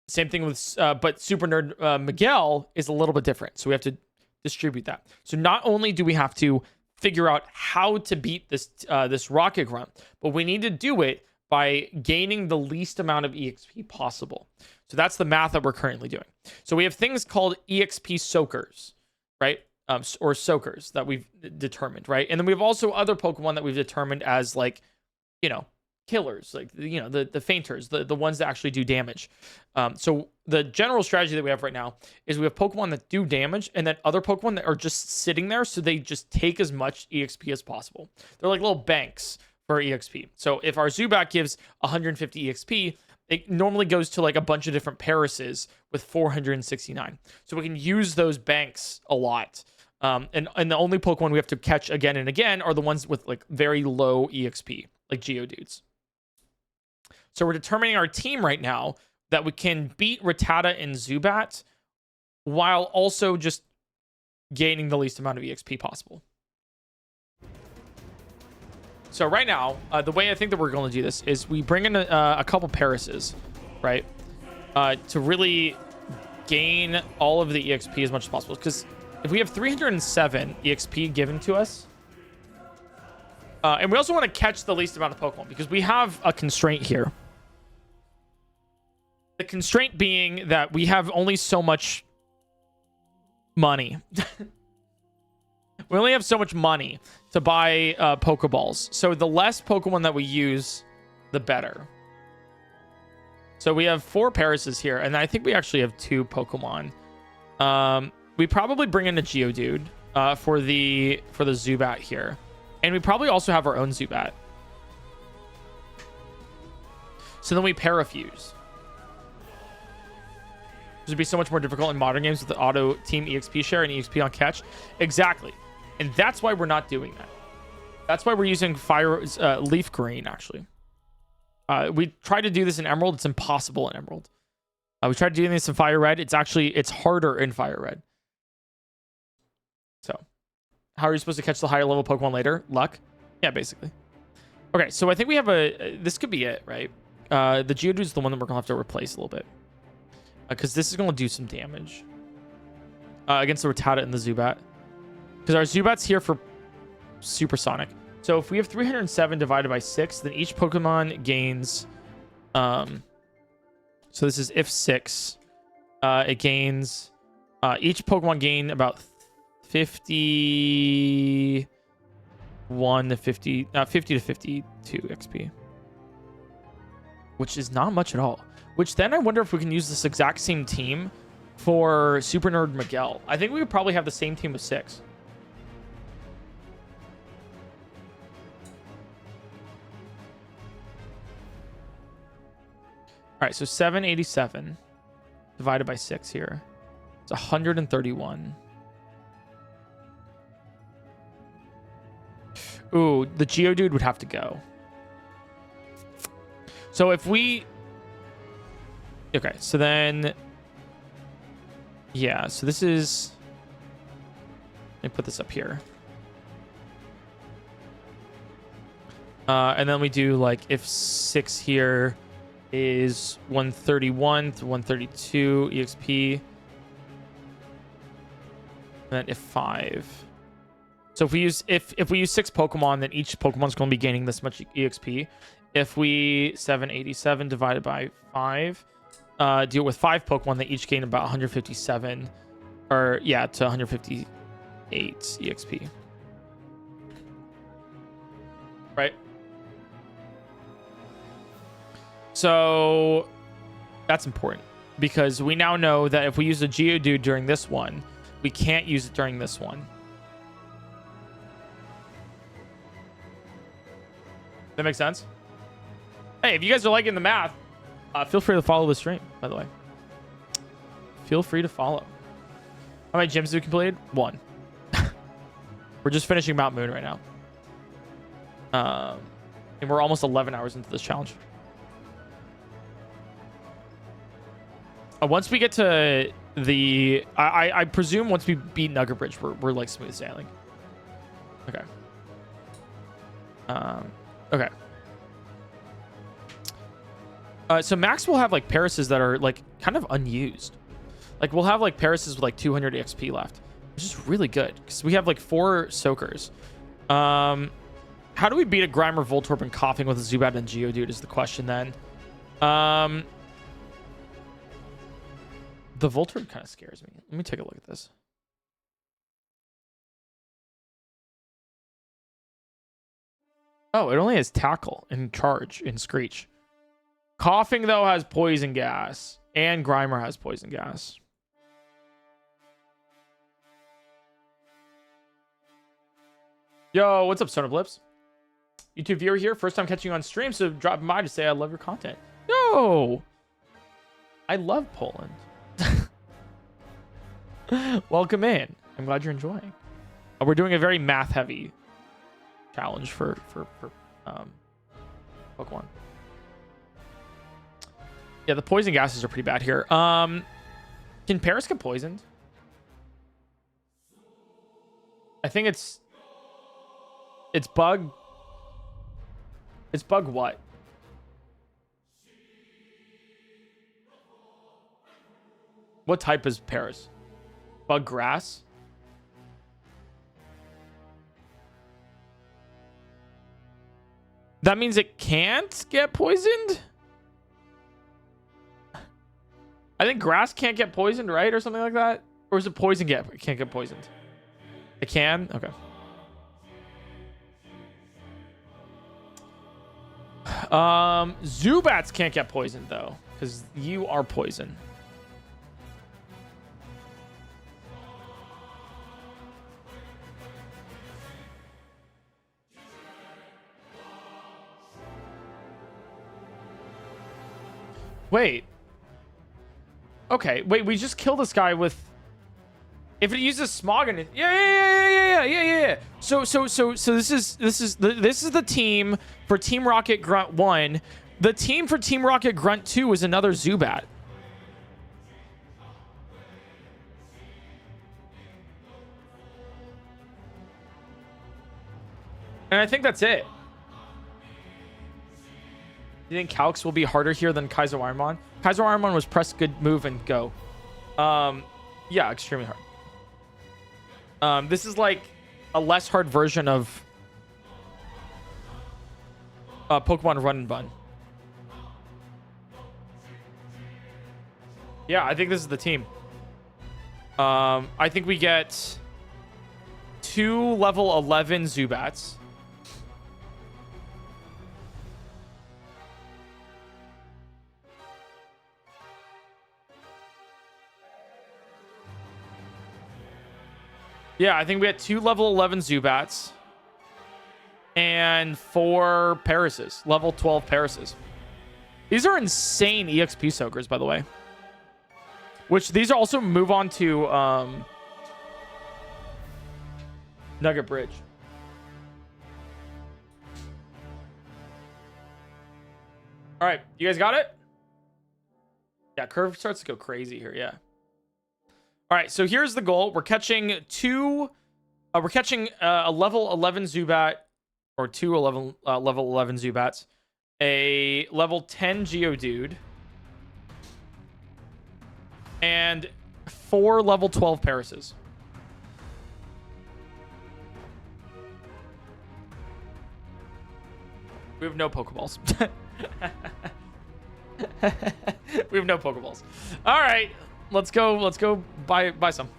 Same thing with, but Super Nerd Miguel is a little bit different. So we have to distribute that. So not only do we have to figure out how to beat this Rocket Grunt, but we need to do it by gaining the least amount of EXP possible. So that's the math that we're currently doing. So we have things called EXP soakers, right? Or soakers that we've determined, right? And then we have also other Pokemon that we've determined as like, killers, like, the fainters, the ones that actually do damage. So the general strategy that we have right now is we have Pokemon that do damage, and then other Pokemon that are just sitting there, so they just take as much EXP as possible. They're like little banks for EXP. So if our Zubat gives 150 EXP, it normally goes to like a bunch of different Parises with 469. So we can use those banks a lot. And the only Pokemon we have to catch again and again are the ones with like very low EXP, like Geodudes. So we're determining our team right now that we can beat Rattata and Zubat while also just gaining the least amount of EXP possible. So right now, the way I think that we're going to do this is we bring in a couple Parises, right? To really gain all of the EXP as much as possible. Because if we have 307 EXP given to us, and we also want to catch the least amount of Pokemon because we have a constraint here. The constraint being that we have only so much money. We only have so much money to buy Pokeballs. So the less Pokemon that we use, the better. So we have 4 Parises here, and I think we actually have 2 Pokemon. We probably bring in a Geodude for the Zubat here. And we probably also have our own Zubat. So then we Parafuse. This would be so much more difficult in modern games with the auto team EXP share and EXP on catch. Exactly. And that's why we're not doing that. That's why we're using Leaf Green, actually. We tried to do this in Emerald. It's impossible in Emerald. We tried doing this in Fire Red. It's harder in Fire Red. So, how are you supposed to catch the higher level Pokemon later? Luck? Yeah, basically. Okay, so I think we have this could be it, right? The Geodude is the one that we're going to have to replace a little bit. Because this is going to do some damage. Against the Rattata and the Zubat. Because our Zubat's here for Supersonic. So if we have 307 divided by 6, then each Pokemon gains... so this is if 6. It gains... each Pokemon gain about 51 to 50... 50 to 52 XP. Which is not much at all. Which then I wonder if we can use this exact same team for Super Nerd Miguel. I think we would probably have the same team with 6. All right, so 787 divided by 6 here. It's 131. Ooh, the Geodude would have to go. So if we... Okay, so then... Yeah, so this is... Let me put this up here. And then we do, like, if 6 here is 131 to 132 EXP. And then if 5... So if we use 6 Pokemon, then each Pokemon's going to be gaining this much EXP. If we 787 divided by 5, deal with 5 Pokemon, they each gain about 157, or yeah, to 158 EXP. Right? So that's important because we now know that if we use a Geodude during this one, we can't use it during this one. That makes sense? Hey, if you guys are liking the math, feel free to follow the stream, by the way. Feel free to follow. How many gyms have we completed? 1. We're just finishing Mount Moon right now. And we're almost 11 hours into this challenge. Once we get to the... I presume once we beat Nugget Bridge, we're like smooth sailing. Okay. Okay. So Max will have like Parises that are like kind of unused. Like we'll have like Parises with like 200 XP left, which is really good because we have like 4 Soakers. How do we beat a Grimer, Voltorb, and Coughing with a Zubat and Geodude is the question then. The Voltorb kind of scares me. Let me take a look at this. Oh, it only has Tackle and Charge and Screech. Coughing, though, has Poison Gas. And Grimer has Poison Gas. Yo, what's up, Sonar Blips? YouTube viewer here. First time catching you on stream, so dropping by to say I love your content. Yo! I love Poland. Welcome in. I'm glad you're enjoying. We're doing a very math-heavy challenge for Pokemon. Yeah, the poison gases are pretty bad here. Can Paris get poisoned? I think it's bug. It's bug what? What type is Paris? Bug grass? That means it can't get poisoned? I think grass can't get poisoned, right? Or something like that? Or is it poison it can't get poisoned? It can? Okay. Zubats can't get poisoned, though. Because you are poison. Wait. Okay, wait, we just killed this guy with... If it uses smog in it... Yeah. So this is the team for Team Rocket Grunt 1 The team for Team Rocket Grunt 2 is another Zubat. And I think that's it. You think Calx will be harder here than Kaiser Ironmon? Kaiser Ironmon was press, good move, and go. Yeah, extremely hard. This is like a less hard version of Pokemon Run and Bun. Yeah, I think this is the team. I think we get 2 level 11 Zubats. Yeah, I think we had 2 level 11 Zubats and 4 Parises, level 12 Parises. These are insane EXP soakers, by the way. Which these also move on to Nugget Bridge. All right, you guys got it? Yeah, curve starts to go crazy here. Yeah. All right, so here's the goal. We're catching a level 11 Zubat, or 2 level 11 Zubats, a level 10 Geodude, and 4 level 12 Parises. We have no Pokeballs. We have no Pokeballs. All right. Let's go buy some.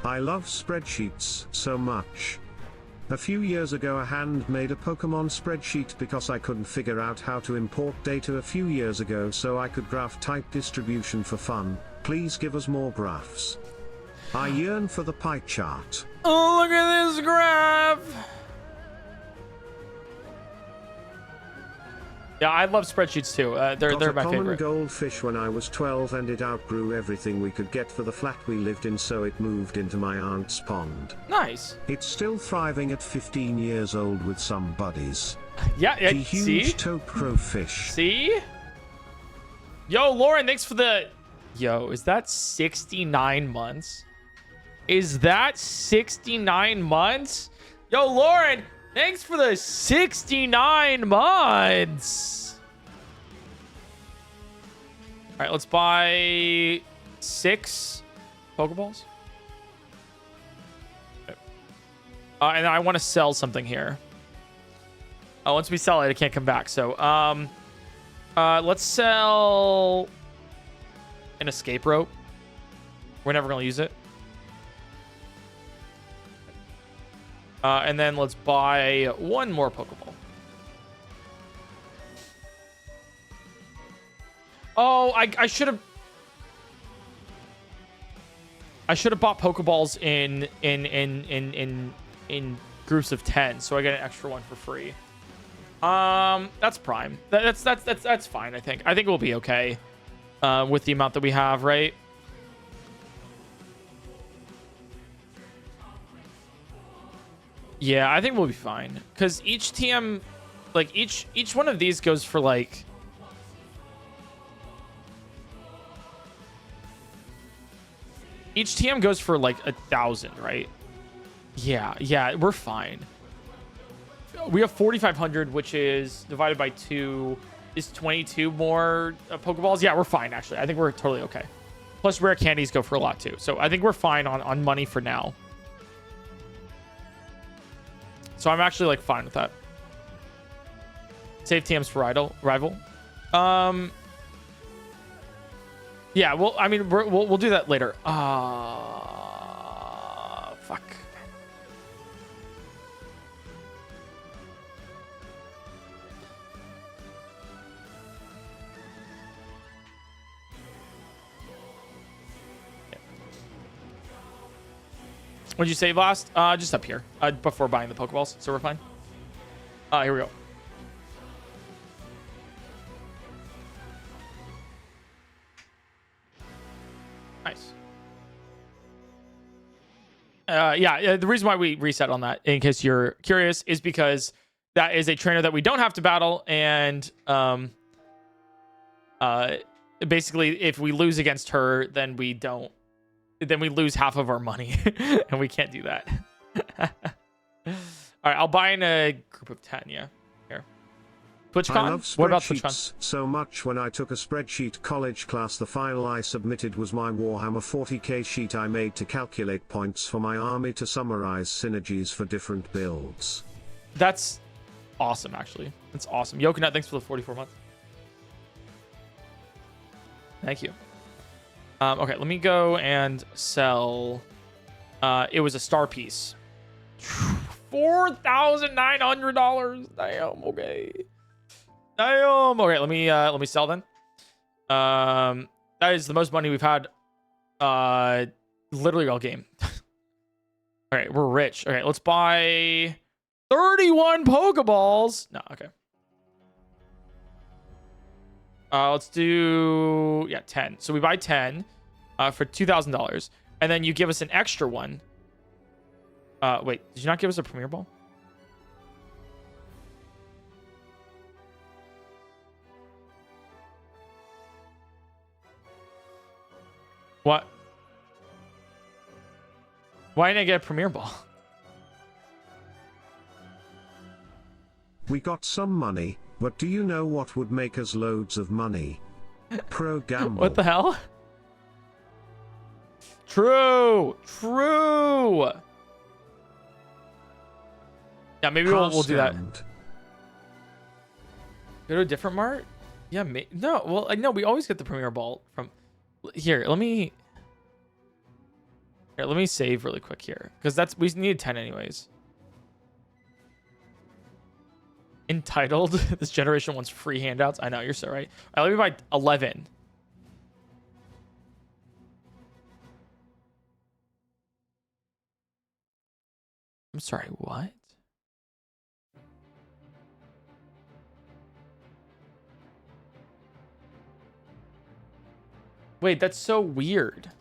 I love spreadsheets so much. A few years ago I handmade a Pokemon spreadsheet because I couldn't figure out how to import data a few years ago, so I could graph type distribution for fun. Please give us more graphs. I yearn for the pie chart. Oh, look at this graph. Yeah, I love spreadsheets too. They're my common favorite. Goldfish when I was 12 and it outgrew everything we could get for the flat we lived in, so it moved into my aunt's pond. Nice. It's still thriving at 15 years old with some buddies. Yeah, The huge taupe fish. See? Yo, Lauren, thanks for the... Yo, is that 69 months? Is that 69 months? Yo, Lauren, thanks for the 69 months. All right, let's buy 6 Pokeballs. Okay. And I want to sell something here. Once we sell it, it can't come back. So, let's sell an escape rope. We're never going to use it. And then let's buy 1 more Pokeball. Oh, I should have... I should have bought Pokeballs in groups of 10, so I get an extra one for free. That's prime. That's fine, I think. I think we'll be okay with the amount that we have, right? Yeah, I think we'll be fine. Because each TM, like, each one of these goes for, like... Each TM goes for, like, 1,000, right? Yeah, we're fine. We have 4,500, which is divided by 2 is 22 more Pokeballs. Yeah, we're fine, actually. I think we're totally okay. Plus, rare candies go for a lot, too. So I think we're fine on money for now. So I'm actually, like, fine with that. Save TMs for rival. Yeah, well, I mean, we'll do that later. Fuck. What'd you save last? Just up here. Before buying the Pokeballs, so we're fine. Here we go. Nice. Yeah, the reason why we reset on that, in case you're curious, is because that is a trainer that we don't have to battle, and basically if we lose against her, then we lose half of our money, and we can't do that. All right, I'll buy in a group of 10. Yeah, here. TwitchCon. I love What about spreadsheets TwitchCon? so much. When I took a spreadsheet college class, the file I submitted was my Warhammer 40k sheet I made to calculate points for my army to summarize synergies for different builds. That's awesome, actually. That's awesome. Yokonut, thanks for the 44 months. Thank you. Okay, let me go and sell. It was a star piece. $4,900. Damn. Okay. Damn. Okay, let me sell then. That is the most money we've had. Literally all game. All right, we're rich. Okay, let's buy 31 Pokeballs. No, okay. Let's do 10. So we buy 10 for $2,000, and then you give us an extra one. Wait, did you not give us a Premier Ball? What? Why didn't I get a Premier Ball? We got some money, but do you know what would make us loads of money? Pro gamble. What the hell? True. True. Yeah, maybe we'll do that. Go to a different mart? Yeah, no. Well, no, we always get the Premier Ball from here. Let me save really quick here, because we need 10 anyways. Entitled. This generation wants free handouts. I know, you're so right. All right, let me buy 11. I'm sorry, what? Wait, that's so weird.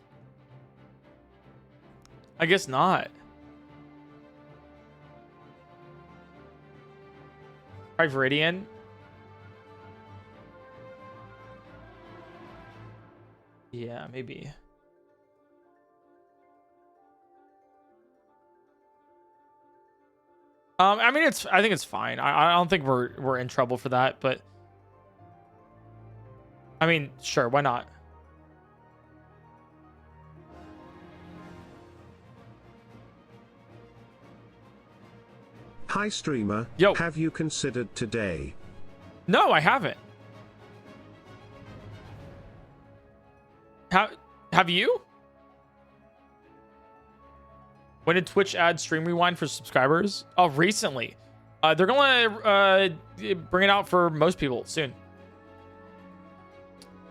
I guess not. Try Viridian. Yeah, maybe. I mean, I think it's fine. I don't think we're in trouble for that, but I mean, sure, why not? Hi streamer, yo, have you considered today? No, I haven't. Have you? When did Twitch add Stream Rewind for subscribers? Oh, recently. They're gonna bring it out for most people soon.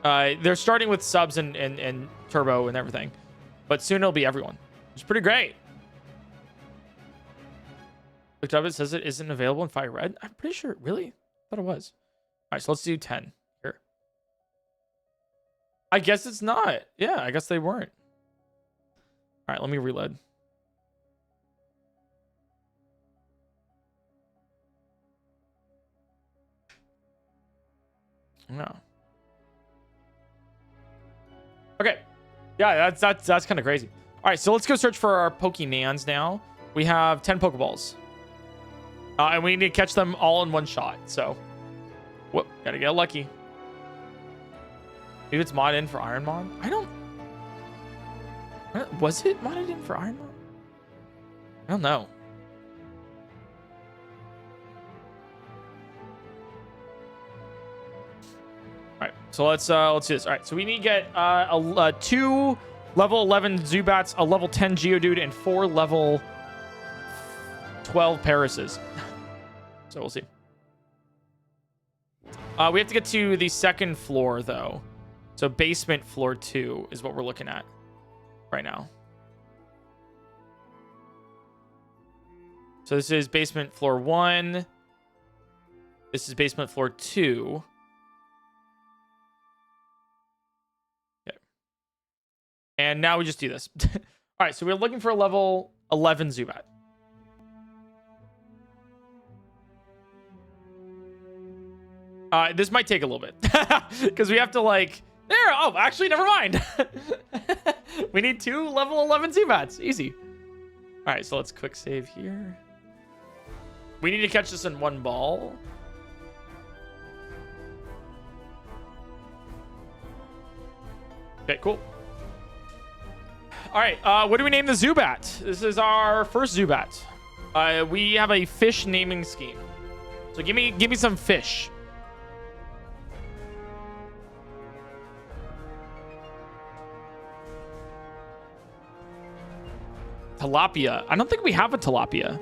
They're starting with subs and turbo and everything, but soon it'll be everyone. It's pretty great. Looked up, it says it isn't available in Fire Red. I'm pretty sure. Really? I thought it was. All right, so let's do 10 here. I guess it's not. Yeah, I guess they weren't. All right, let me reload. No. Okay. Yeah, that's kind of crazy. All right, so let's go search for our Pokemans now. We have 10 Pokeballs. And we need to catch them all in one shot. So, whoop, gotta get lucky. Maybe it's modded in for Iron Mon. Was it modded in for Iron Mon? I don't know. All right, so let's do this. All right, so we need to get 2 level 11 Zubats, a level 10 Geodude, and 4 level 12 Parises. So we'll see. We have to get to the second floor, though. So basement floor 2 is what we're looking at right now. So this is basement floor 1. This is basement floor 2. Okay. And now we just do this. All right, so we're looking for a level 11 Zubat. This might take a little bit because we have to like there. Oh, actually, never mind. We need 2 level 11 Zubats. Easy. All right, so let's quick save here. We need to catch this in 1 ball. Okay, cool. All right, what do we name the Zubat? This is our first Zubat. We have a fish naming scheme. So give me some fish. Tilapia. I don't think we have a tilapia.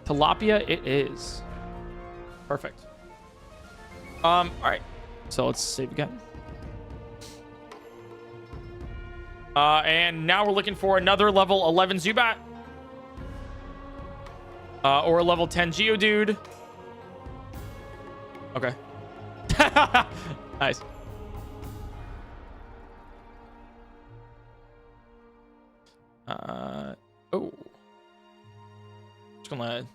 Tilapia it is. Perfect. All right. So let's save again. And now we're looking for another level 11 Zubat. Or a level 10 Geodude. Okay. Nice. Oh. Just gonna.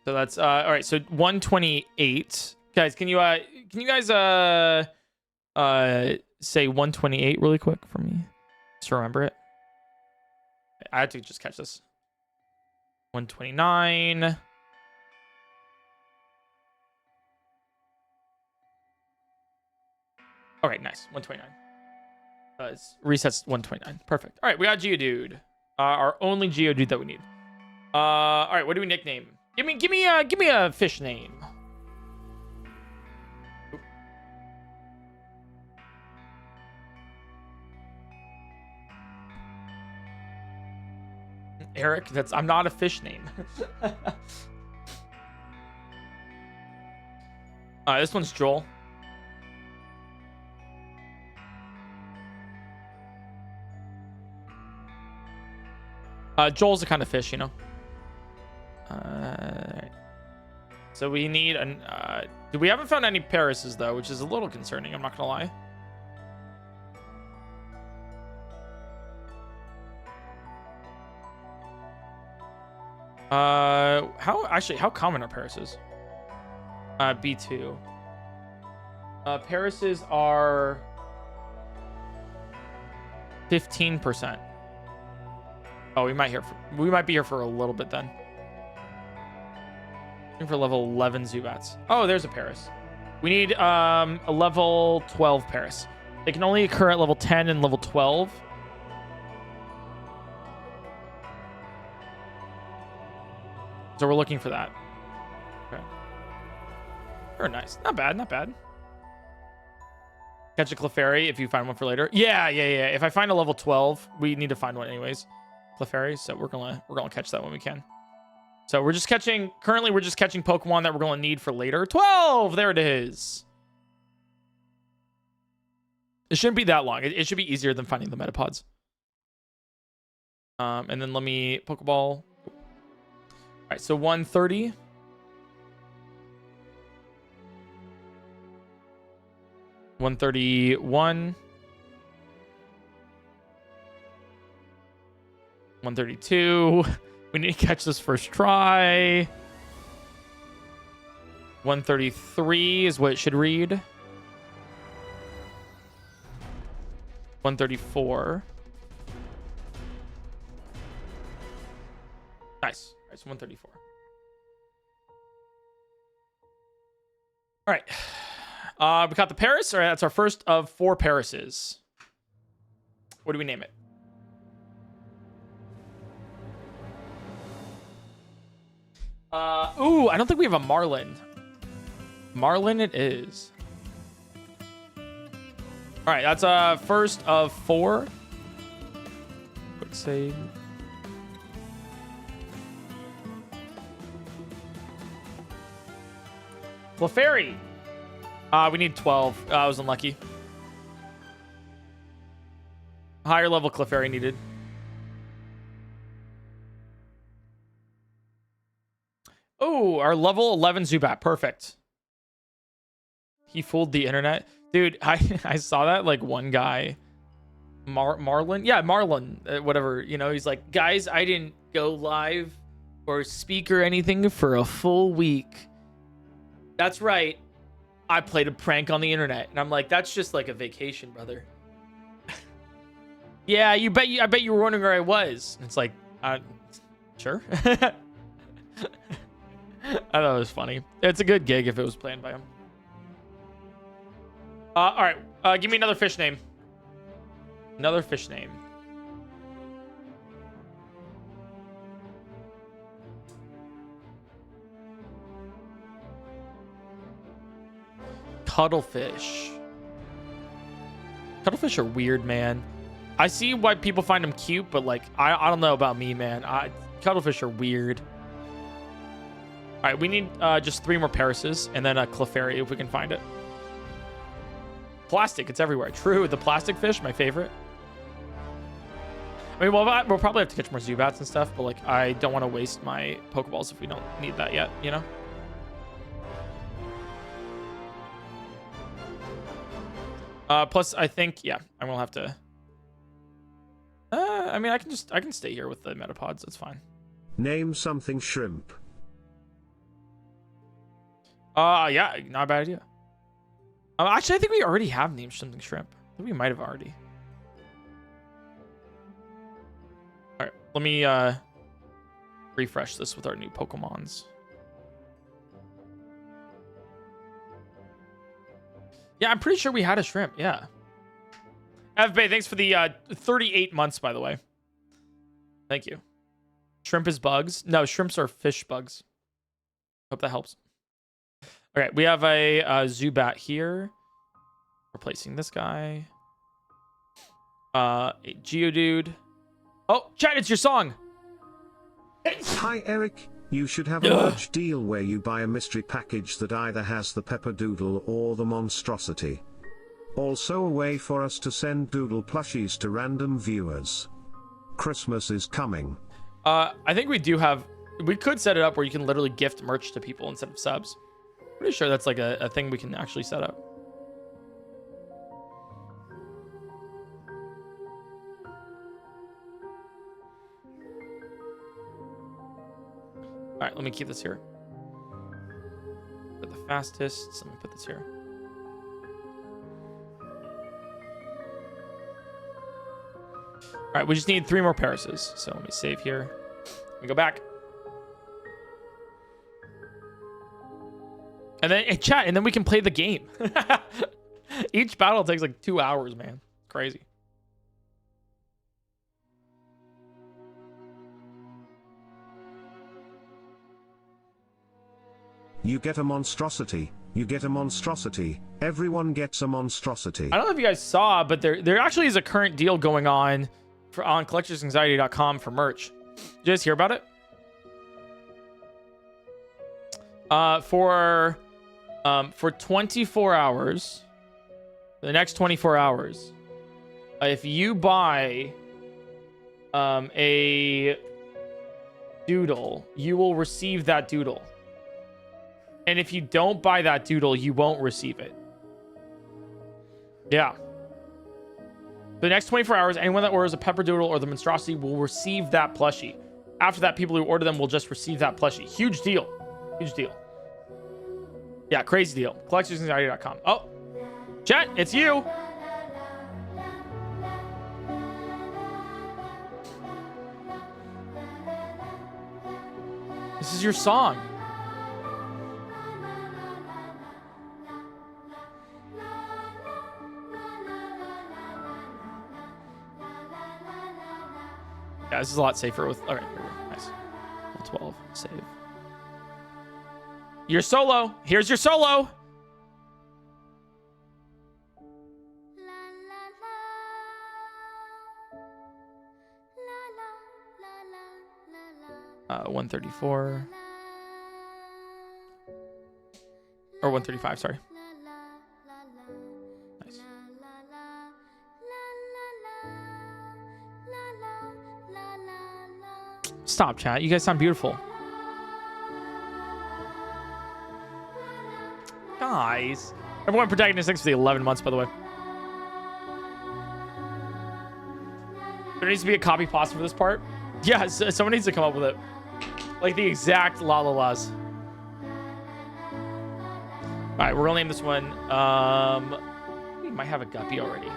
So that's all right. So 128, guys. Can you guys say 128 really quick for me? Just remember it. I had to just catch this. 129. All right, nice. 129. It resets 129. Perfect. All right, we got Geodude. Our only Geodude that we need. All right, what do we nickname? Give me a fish name. Eric, I'm not a fish name. This one's Joel. Joel's the kind of fish, you know. So we need an. We haven't found any Parises though, which is a little concerning. I'm not gonna lie. How common are Parises? B2. Parises are 15%. Oh, we might be here for a little bit then. Looking for level 11 Zubats. Oh, there's a Paris. We need a level 12 Paris. They can only occur at level 10 and level 12. So we're looking for that. Okay. Very nice. Not bad, not bad. Catch a Clefairy if you find one for later. Yeah. If I find a level 12, we need to find one anyways. Clefairy, so we're gonna catch that when we can. So we're just catching Pokemon that we're gonna need for later. 12! There it is. It shouldn't be that long. It should be easier than finding the Metapods. And then let me Pokeball. All right, so 130. $131. 132. We need to catch this first try. 133 is what it should read. 134. Nice. All right, so 134. All right. We got the Paris. All right, that's our first of 4 Parises. What do we name it? Ooh, I don't think we have a Marlin. Marlin it is. All right, that's first of 4. Quick save. Clefairy. We need 12. I was unlucky. Higher level Clefairy needed. Oh, our level 11 Zubat. Perfect. He fooled the internet. Dude, I saw that, like, one guy. Marlin? Yeah, Marlin. Whatever. You know, he's like, guys, I didn't go live or speak or anything for a full week. That's right. I played a prank on the internet. And I'm like, that's just like a vacation, brother. Yeah, I bet you were wondering where I was. And it's like, sure. I thought it was funny. It's a good gig if it was planned by him. All right. Give me another fish name. Another fish name. Cuttlefish. Cuttlefish are weird, man. I see why people find them cute, but like, I don't know about me, man. Cuttlefish are weird. All right, we need just 3 more Parises and then a Clefairy if we can find it. Plastic, it's everywhere. True, the plastic fish, my favorite. I mean, we'll probably have to catch more Zubats and stuff, but like, I don't want to waste my Pokeballs if we don't need that yet, you know? Plus, I think, yeah, I will have to. I mean, I can stay here with the Metapods. That's fine. Name something shrimp. Yeah, not a bad idea. Actually, I think we already have named something shrimp. I think we might have already. All right, let me refresh this with our new Pokemons. Yeah, I'm pretty sure we had a shrimp. Yeah. FBay, thanks for the 38 months, by the way. Thank you. Shrimp is bugs. No, shrimps are fish bugs. Hope that helps. Okay, we have a Zubat here. Replacing this guy. A Geodude. Oh, chat, it's your song. Hi, Eric. You should have a merch deal where you buy a mystery package that either has the Pepper Doodle or the Monstrosity. Also a way for us to send Doodle plushies to random viewers. Christmas is coming. I think we do have... We could set it up where you can literally gift merch to people instead of subs. Pretty sure that's like a thing we can actually set up. All right, let me keep this here. Put the fastest. So let me put this here. All right, we just need 3 more Parises. So let me save here. Let me go back. And then chat, and then we can play the game. Each battle takes like 2 hours, man. Crazy. You get a monstrosity. You get a monstrosity. Everyone gets a monstrosity. I don't know if you guys saw, but there actually is a current deal going on on collectorsanxiety.com for merch. Did you guys hear about it? For 24 hours, the next 24 hours, if you buy a doodle, you will receive that doodle. And if you don't buy that doodle, you won't receive it. Yeah. The next 24 hours, anyone that orders a Pepper Doodle or the Monstrosity will receive that plushie. After that, people who order them will just receive that plushie. Huge deal. Huge deal. Yeah, crazy deal. Collectorsanxiety.com. Oh, chat, it's you. This is your song. Yeah, this is a lot safer with... All right, here we go. Nice. 12, save. Your solo. Here's your solo. Uh, 134. Or 135, sorry. Nice. Stop, chat. You guys sound beautiful. Guys. Everyone protagonist, thanks for the 11 months, by the way. There needs to be a copy pasta for this part. Yeah, someone needs to come up with it. Like the exact la la las. All right, we're gonna name this one. We might have a guppy already.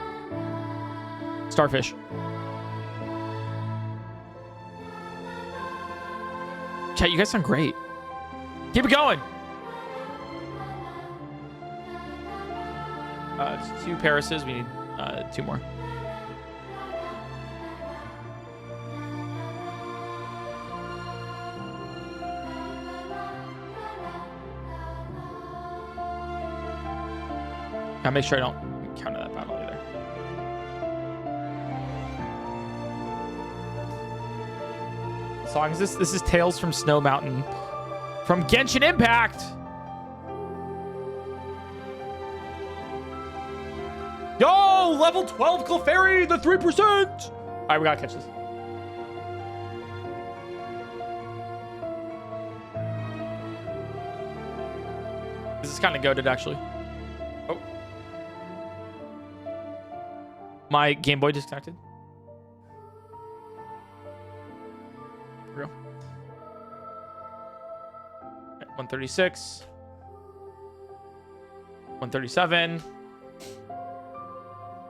Starfish. Chat, you guys sound great. Keep it going. It's 2 Parises. We need 2 more. I'll make sure I don't counter that battle either. What song is this? This is Tales from Snow Mountain from Genshin Impact. Yo, level 12 Clefairy, the 3%. All right, we gotta catch this. This is kind of goated, actually. Oh. My Game Boy disconnected. Here we go. Right, 136. 137.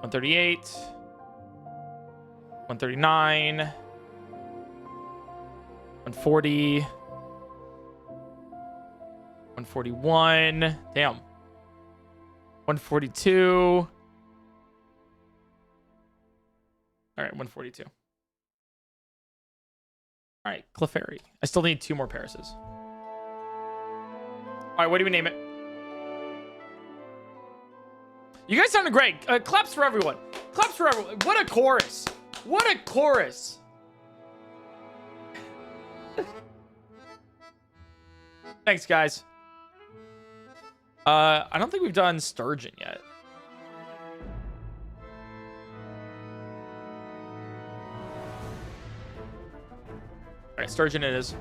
138, 139, 140, 141, damn, 142. All right, 142. All right, Clefairy. I still need 2 more Parises. All right, what do we name it? You guys sounded great. Claps for everyone. Claps for everyone. What a chorus. What a chorus. Thanks, guys. I don't think we've done Sturgeon yet. All right, Sturgeon it is.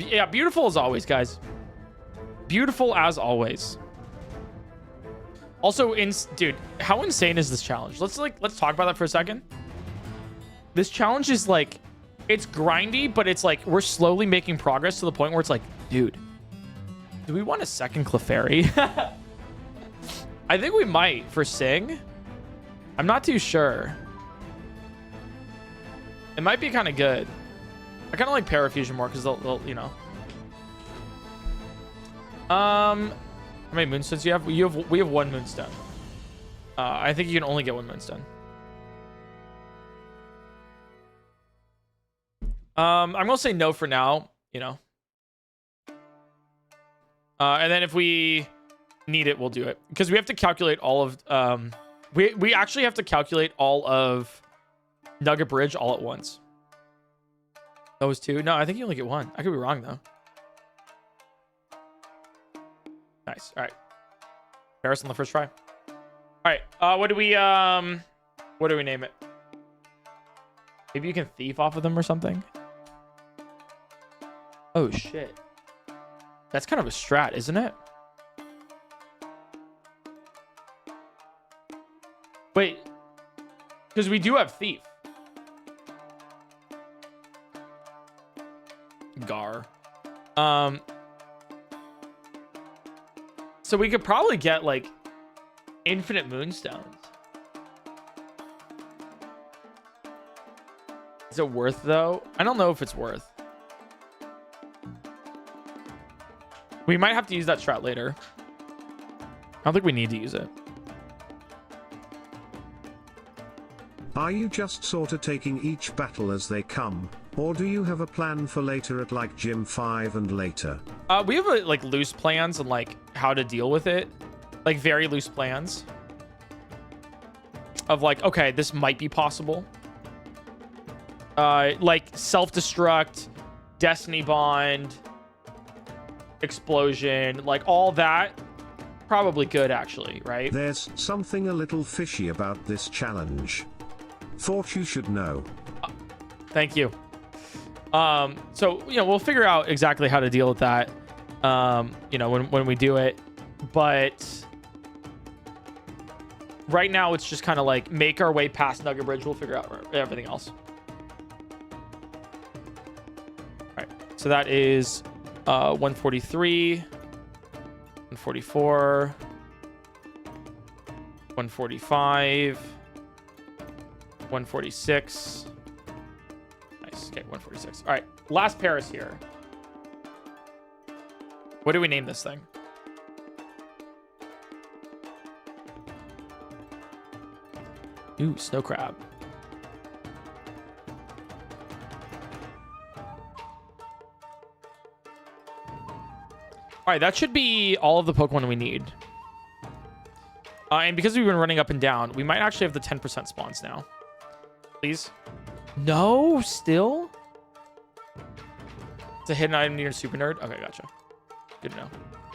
Yeah, beautiful as always, guys. Beautiful as always. Also, dude, how insane is this challenge? Let's talk about that for a second. This challenge is like, it's grindy, but it's like we're slowly making progress to the point where it's like, dude, do we want a second Clefairy? I think we might for Sing. I'm not too sure. It might be kind of good. I kind of like Parafusion more because they'll, you know. How many moonstones do you have? We have 1 moonstone. I think you can only get 1 moonstone. I'm gonna say no for now, you know. And then if we need it, we'll do it. Because we have to calculate all of we actually have to calculate all of Nugget Bridge all at once. Those 2? No, I think you only get 1. I could be wrong though. Nice. All right. Paris on the first try. All right. What do we name it? Maybe you can thief off of them or something. Oh shit. That's kind of a strat, isn't it? Wait. Because we do have thief. Gar. So we could probably get like infinite moonstones. Is it worth though? I don't know if it's worth. We might have to use that strat later. I don't think we need to use it. Are you just sorta taking each battle as they come, or do you have a plan for later at like Gym 5 and later? We have like loose plans and like how to deal with it. Like very loose plans. Of like, okay, this might be possible. Like self-destruct, Destiny Bond, explosion, like all that. Probably good actually, right? There's something a little fishy about this challenge. Thought you should know. Thank you. So, you know, we'll figure out exactly how to deal with that, you know, when we do it. But right now, it's just kind of like make our way past Nugget Bridge. We'll figure out everything else. All right. So that is 143, 144, 145, 146. Nice. Okay, 146. All right. Last Paris here. What do we name this thing? Ooh, snow crab. All right, that should be all of the Pokemon we need. And because we've been running up and down, we might actually have the 10% spawns now. Please. No, still? It's a hidden item near Super Nerd? Okay, gotcha. Good to know.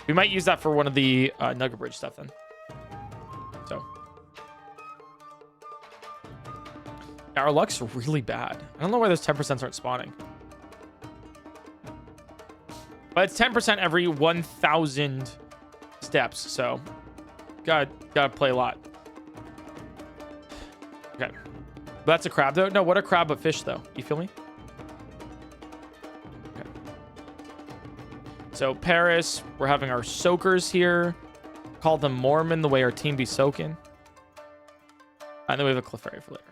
We might use that for one of the Nugget Bridge stuff then. So. Yeah, our luck's really bad. I don't know why those 10% aren't spawning. But it's 10% every 1,000 steps, so gotta play a lot. Okay. That's a crab, though? No, what a crab but fish, though. You feel me? Okay. So, Paris, we're having our soakers here. Call them Mormon, the way our team be soaking. And then we have a Clefairy for later.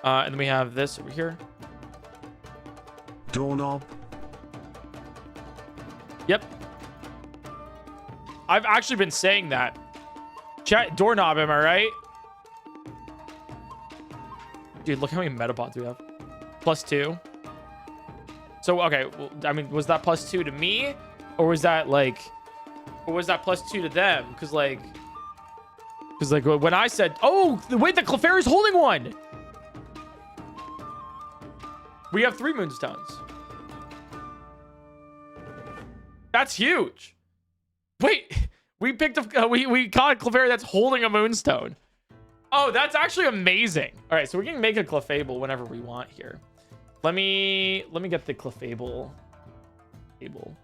And then we have this over here. Doorknob. Yep. I've actually been saying that. Chat, doorknob, am I right? Dude, look how many Metapods we have. +2. So, okay. Well, I mean, was that +2 to me? Or was that like... Or was that +2 to them? Because like... when I said... Oh, wait, the Clefairy's holding one! We have 3 Moonstones. That's huge. Wait, we picked up... we caught a Clefairy that's holding a Moonstone. Oh, that's actually amazing. All right, so we can make a Clefable whenever we want here. Let me get the Clefable table.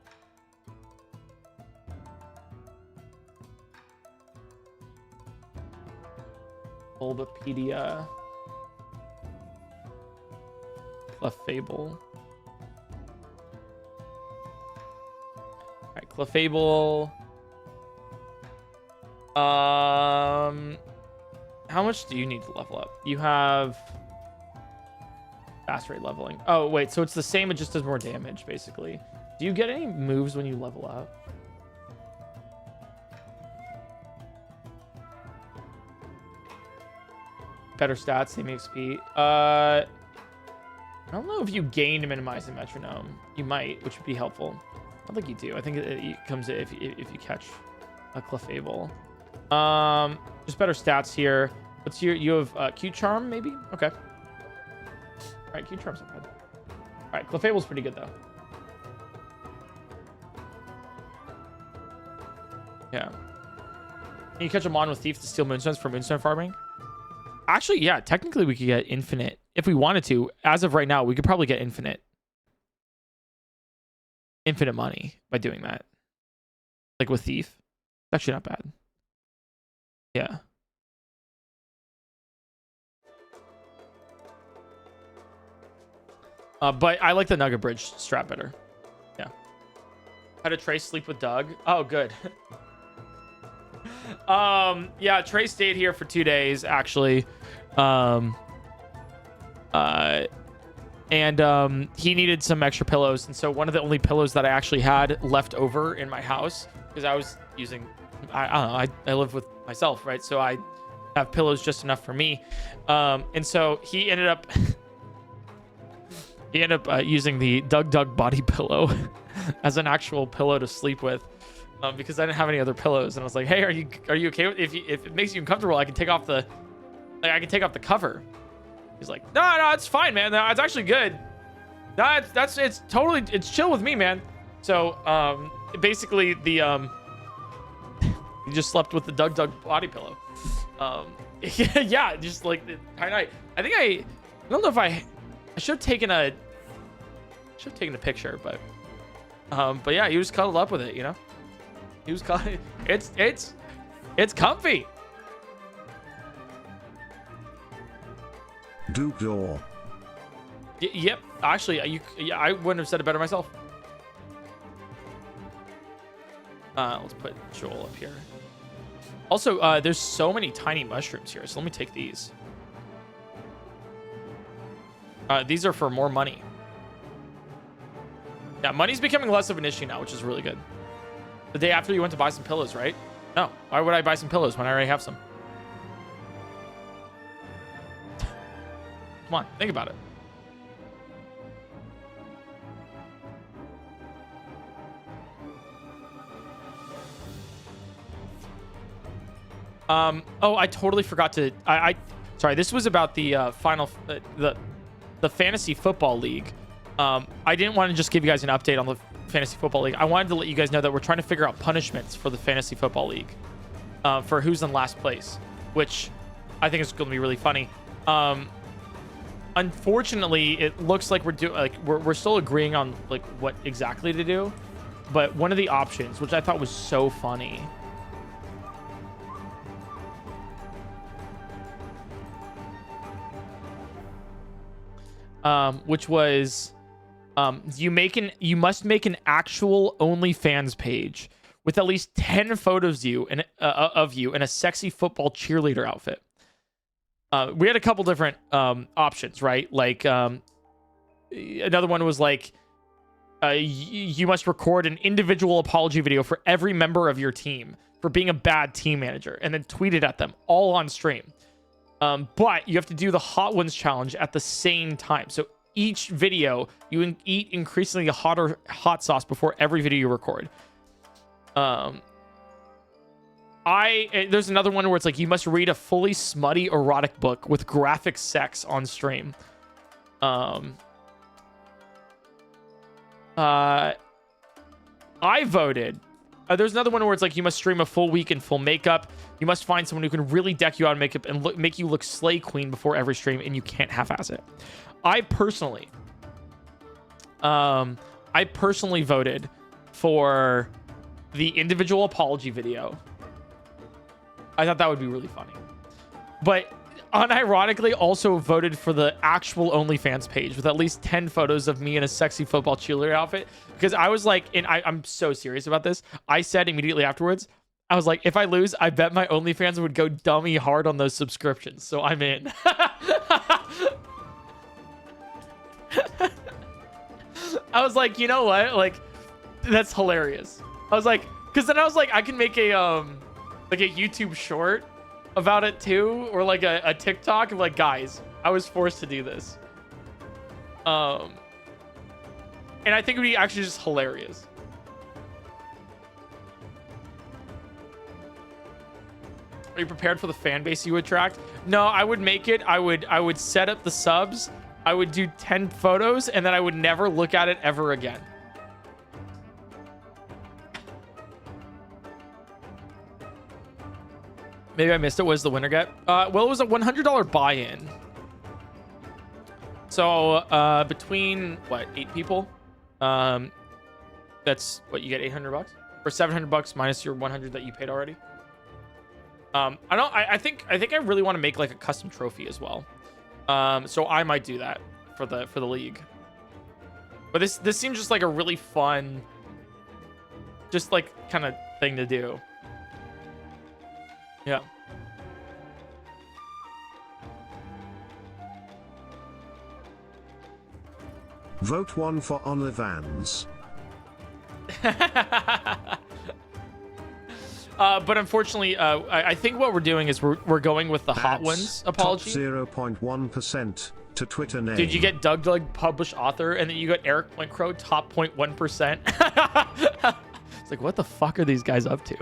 Bulbapedia. Clefable. All right, Clefable. How much do you need to level up? You have fast rate leveling. Oh, wait, so it's the same, it just does more damage, basically. Do you get any moves when you level up? Better stats, same XP. I don't know if you gain to minimize the metronome. You might, which would be helpful. I don't think you do. I think it comes if you catch a Clefable. Just better stats here. What's your... You have Q Charm, maybe? Okay. All right, Q Charm's not bad. All right, Clefable's pretty good, though. Yeah. Can you catch a Mon with Thief to steal Moonstones for Moonstone farming? Actually, yeah, technically we could get infinite. If we wanted to, as of right now, we could probably get infinite money by doing that. Like with Thief. It's actually not bad. Yeah. But I like the Nugget Bridge strat better. Yeah. How did Trey sleep with Doug? Oh, good. Yeah, Trey stayed here for 2 days, actually. He needed some extra pillows. And so one of the only pillows that I actually had left over in my house, because I was using... I don't know. I live with myself, right? So I have pillows just enough for me. And so he ended up using the Doug body pillow as an actual pillow to sleep with, because I didn't have any other pillows. And I was like, "Hey, are you okay with if it makes you uncomfortable? I can take off the cover." He's like, "No, it's fine, man. No, it's actually good. No, it's chill with me, man." So basically he just slept with the Doug body pillow. Yeah, just like the entire night. I don't know if I should have taken a picture, but yeah, he was cuddled up with it, you know. He was it's comfy. Duke Door. Yep. Actually, I wouldn't have said it better myself. Let's put Joel up here. Also, there's so many tiny mushrooms here, so let me take these. These are for more money. Yeah, money's becoming less of an issue now, which is really good. The day after you went to buy some pillows, right? No. Why would I buy some pillows when I already have some? Come on, think about it. Oh, I totally forgot to. Sorry. This was about the the fantasy football league. I didn't want to just give you guys an update on the fantasy football league. I wanted to let you guys know that we're trying to figure out punishments for the fantasy football league, for who's in last place, which I think is going to be really funny. Unfortunately, it looks like we're still agreeing on like what exactly to do, but one of the options, which I thought was so funny. Which was, you must make an actual OnlyFans page with at least 10 photos of you in a sexy football cheerleader outfit. We had a couple different options, right? Like, another one was like, you must record an individual apology video for every member of your team for being a bad team manager, and then tweet it at them all on stream. But you have to do the Hot Ones challenge at the same time. So each video, you eat increasingly hotter hot sauce before every video you record. There's another one where it's like, you must read a fully smutty erotic book with graphic sex on stream. I voted. There's another one where it's like, you must stream a full week in full makeup. You must find someone who can really deck you out in makeup and make you look slay queen before every stream, and you can't half-ass it. I personally voted for the individual apology video. I thought that would be really funny. But unironically also voted for the actual OnlyFans page with at least 10 photos of me in a sexy football cheerleader outfit, because I was like, and I'm so serious about this. I said immediately afterwards, I was like, if I lose, I bet my OnlyFans would go dummy hard on those subscriptions. So I'm in. I was like, you know what? Like, that's hilarious. I was like, because then I was like, I can make a YouTube short about it too, or like a TikTok of like, guys, I was forced to do this. And I think it would be actually just hilarious. Are you prepared for the fan base you attract? No, I would make it. I would set up the subs. I would do 10 photos, and then I would never look at it ever again. Maybe I missed it. What does the winner get? Well, it was a $100 buy-in. So between what, 8 people? That's what you get, $800 or $700 minus your 100 that you paid already. I think I really want to make like a custom trophy as well. So I might do that for the league. But this seems just like a really fun, just like kind of thing to do. Yeah. Vote 1 for OnlyFans. But unfortunately, I think what we're doing is we're going with the Hot Ones apology. Top 0.1% to Twitter name. Dude, you get Doug published author, and then you get Eric PointCrow top 0.1%. It's like, what the fuck are these guys up to?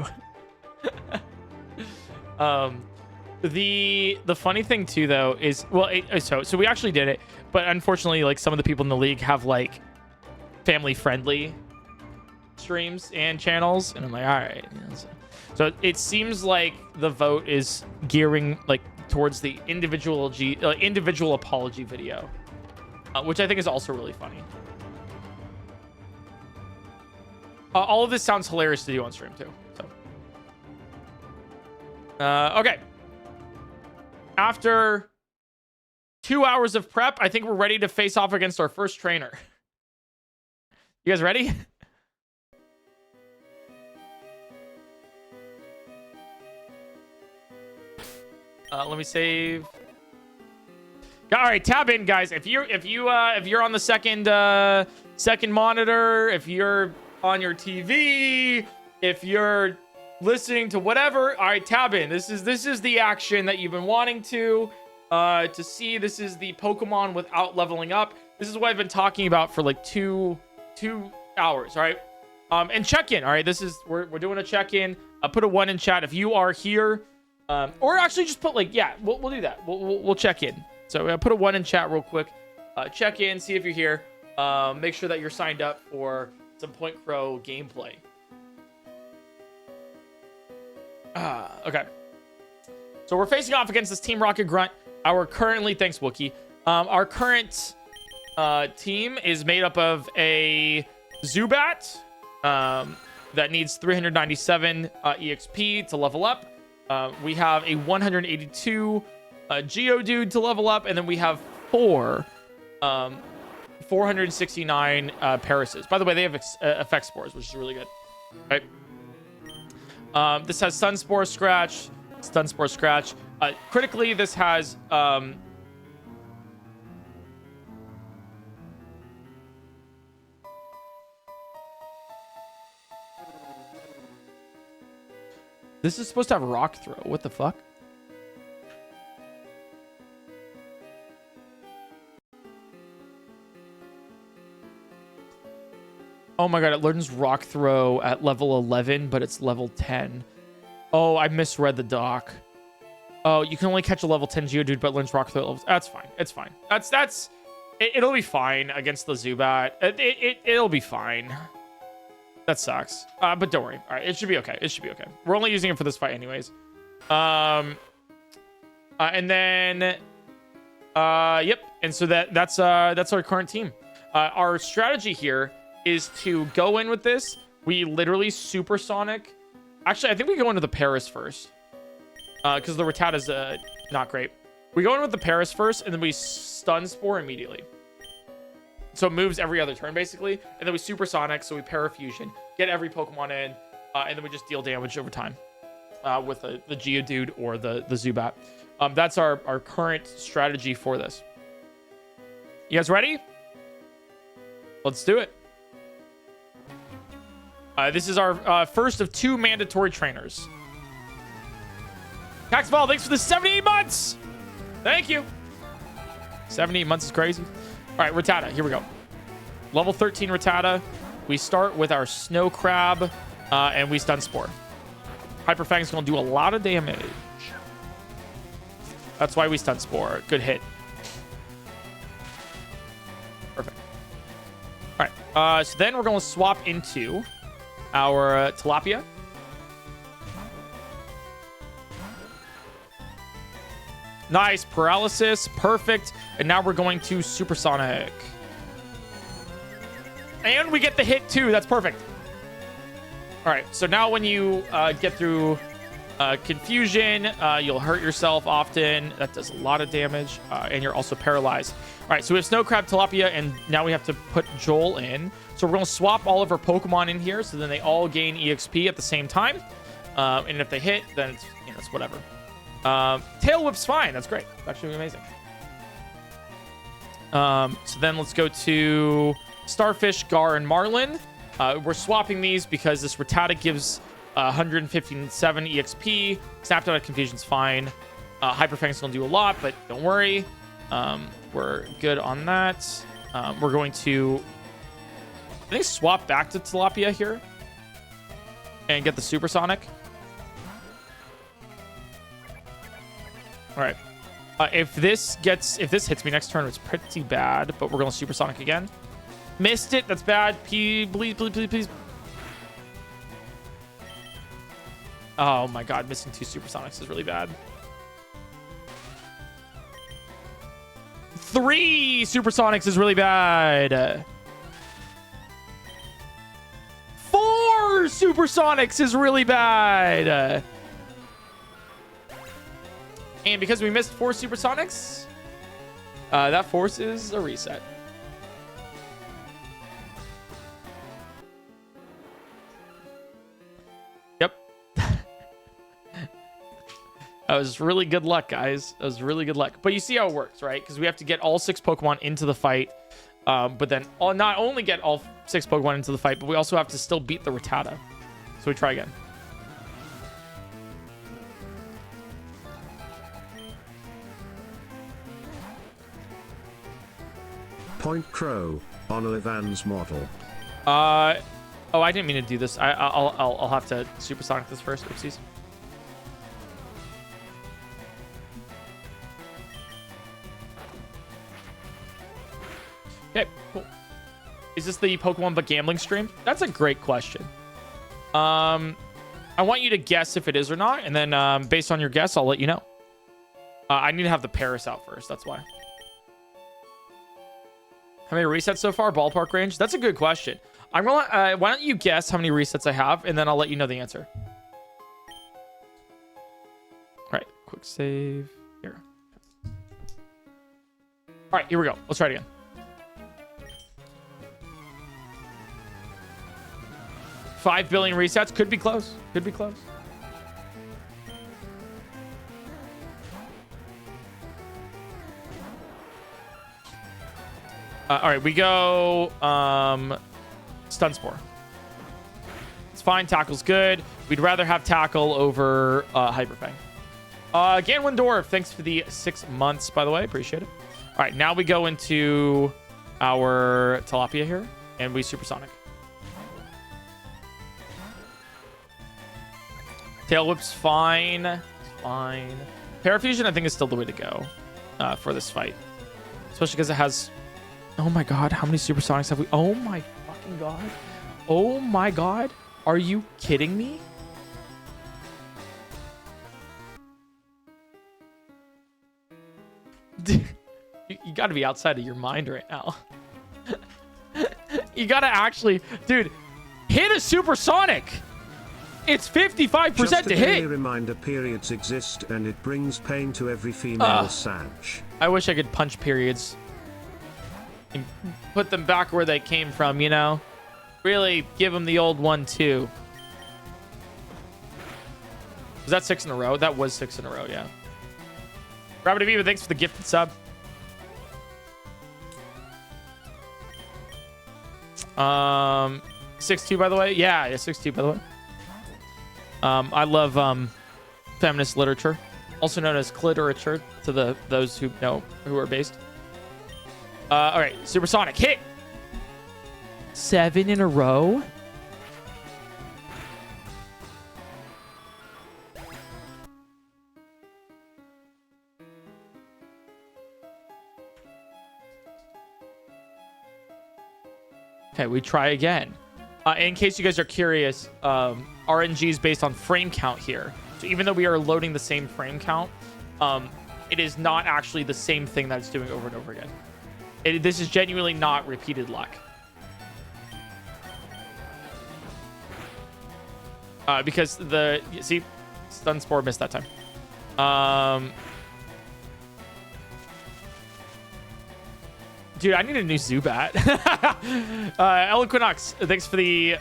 The funny thing too though is, well, so we actually did it, but unfortunately, like, some of the people in the league have like family friendly streams and channels, and I'm like, all right. You know, so it seems like the vote is gearing like towards the individual apology video, which I think is also really funny. All of this sounds hilarious to do on stream too. So, okay. After 2 hours of prep. I think we're ready to face off against our first trainer. You guys ready? Let me save. All right, tab in, guys. If you're on the second monitor, if you're on your TV, if you're listening to whatever, all right, tab in. This is the action that you've been wanting to see. This is the Pokemon without leveling up. This is what I've been talking about for like two hours. All right, and check in. All right, we're doing a check in. Put a 1 in chat if you are here, or actually just put like, yeah, we'll do that. We'll check in. So put a 1 in chat real quick. Check in, see if you're here. Make sure that you're signed up for some PointCrow gameplay. Okay. So we're facing off against this Team Rocket Grunt. Thanks Wookie. Our current team is made up of a Zubat that needs 397 EXP to level up. We have a 182 Geodude to level up, and then we have 469 Parases. By the way, they have effect spores, which is really good. Right. This has Sunspore Scratch, Stunspore Scratch. Critically, this has this is supposed to have Rock Throw. What the fuck? Oh my god, it learns Rock Throw at level 11, but it's level 10. Oh, I misread the doc. Oh, you can only catch a level 10 Geodude, but learns Rock Throw levels. That's fine. It's fine. It'll be fine against the Zubat. It'll be fine. That sucks. But don't worry. All right, it should be okay. It should be okay. We're only using it for this fight anyways. And then, yep. And so that's our current team. Our strategy here is to go in with this. We literally supersonic. Actually, I think we go into the Paris first. Because the Rattata's not great. We go in with the Paris first, and then we stun Spore immediately. So it moves every other turn, basically. And then we supersonic, so we Parafusion, get every Pokemon in, and then we just deal damage over time with the Geodude or the Zubat. That's our current strategy for this. You guys ready? Let's do it. This is our first of 2 mandatory trainers. Caxball, thanks for the 78 months. Thank you. 78 months is crazy. All right, Rattata, here we go. Level 13 Rattata. We start with our Snow Crab, and we stun Spore. Hyper Fang's going to do a lot of damage. That's why we stun Spore. Good hit. Perfect. All right, so then we're going to swap into our Tilapia. Nice. Paralysis. Perfect. And now we're going to Supersonic. And we get the hit too. That's perfect. All right. So now when you get through Confusion, you'll hurt yourself often. That does a lot of damage. And you're also paralyzed. All right. So we have Snow Crab, Tilapia, and now we have to put Joel in. So we're going to swap all of our Pokemon in here. So then they all gain EXP at the same time. And if they hit, then it's whatever. Tail Whip's fine. That's great. It's actually amazing. So then let's go to Starfish, Gar, and Marlin. We're swapping these because this Rattata gives 157 EXP. Snapped Out of Confusion's fine. Hyper Fang's going to do a lot, but don't worry. We're good on that. We're going to, I think, swap back to Tilapia here and get the Supersonic. All right. If this hits me next turn, it's pretty bad, but we're going to Supersonic again. Missed it. That's bad. Please. Oh my god, missing 2 Supersonics is really bad. 3 Supersonics is really bad. 4 Supersonics is really bad. And because we missed 4 Supersonics, That forces a reset. Yep. That was really good luck, guys. That was really good luck. But you see how it works, right? Because we have to get all 6 Pokemon into the fight. But then not only get all 6 Pokemon into the fight, but we also have to still beat the Rattata. So we try again. PointCrow on Olivan's model. Oh, I didn't mean to do this. I'll have to supersonic this first. Oopsies. Okay, cool. Is this the Pokemon but gambling stream? That's a great question. I want you to guess if it is or not, and then based on your guess, I'll let you know. I need to have the Paris out first. That's why. How many resets so far? Ballpark range? That's a good question. I'm gonna. Why don't you guess how many resets I have, and then I'll let you know the answer. All right, quick save here. All right, here we go. Let's try it again. $5 billion resets. Could be close. Could be close. All right, we go Stun Spore. It's fine. Tackle's good. We'd rather have Tackle over Hyper Fang. Ganwin Dwarf, thanks for the 6 months, by the way. Appreciate it. All right, now we go into our Tilapia here, and we Supersonic. Tail Whip's fine. It's fine. Parafusion, I think, is still the way to go for this fight. Especially because it has... Oh my god, how many Supersonics have we? Oh my fucking god. Oh my god. Are you kidding me? Dude, you gotta be outside of your mind right now. You gotta actually... Dude, hit a Supersonic! It's 55% to hit! Reminder, periods exist and it brings pain to every female Sag. I wish I could punch periods. And put them back where they came from, you know? Really give them the old one, too. Was that 6 in a row? That was 6 in a row, yeah. Rabbit Aviva, thanks for the gifted sub. 6'2", by the way. Yeah, 6'2", by the way. I love feminist literature, also known as cliterature to those who know who are based. All right, Supersonic hit. 7 in a row. Okay, we try again. In case you guys are curious, RNG is based on frame count here. So even though we are loading the same frame count, it is not actually the same thing that it's doing over and over again. This is genuinely not repeated luck. Because see, Stun Spore missed that time. Dude, I need a new Zubat. Eloquinox, thanks for the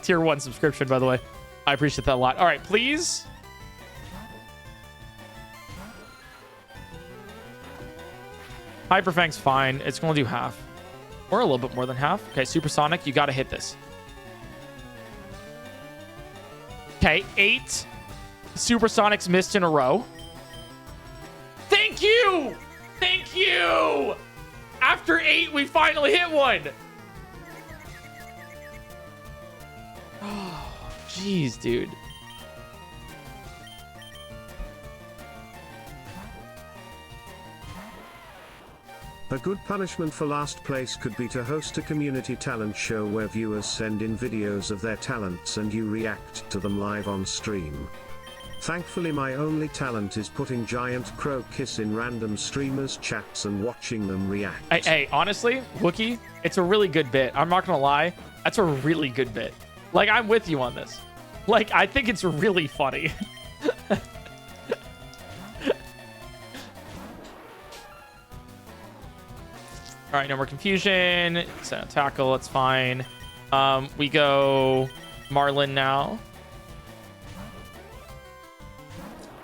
tier 1 subscription, by the way. I appreciate that a lot. All right, please. Hyper Fang's fine. It's going to do half. Or a little bit more than half. Okay, Supersonic, you got to hit this. Okay, 8 Supersonics missed in a row. Thank you! Thank you! After 8, we finally hit one. Oh, jeez, dude. A good punishment for last place could be to host a community talent show where viewers send in videos of their talents and you react to them live on stream. Thankfully, my only talent is putting giant crow kiss in random streamers' chats and watching them react. Hey, honestly, Wookie, it's a really good bit. I'm not gonna lie. That's a really good bit. Like, I'm with you on this. Like, I think it's really funny. All right, no more confusion. Set a tackle. That's fine. We go Marlin now.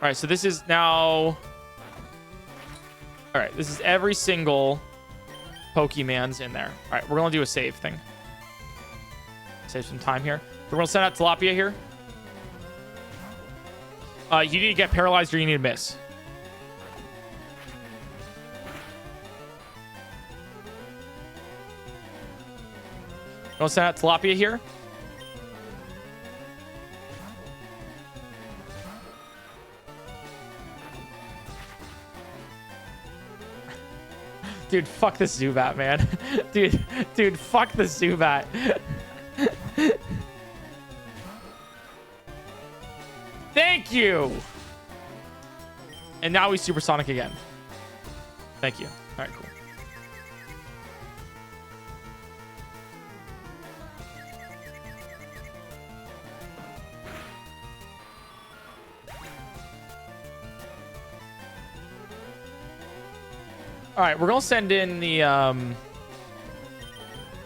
All right, so this is now... All right, this is every single Pokemon's in there. All right, we're going to do a save thing. Save some time here. We're going to send out Tilapia here. You need to get paralyzed or you need to miss. We're going to send out Tilapia here. Dude, fuck this Zubat, man. Dude, fuck this Zubat. Thank you. And now we supersonic again. Thank you. All right, cool. All right, we're going to send in the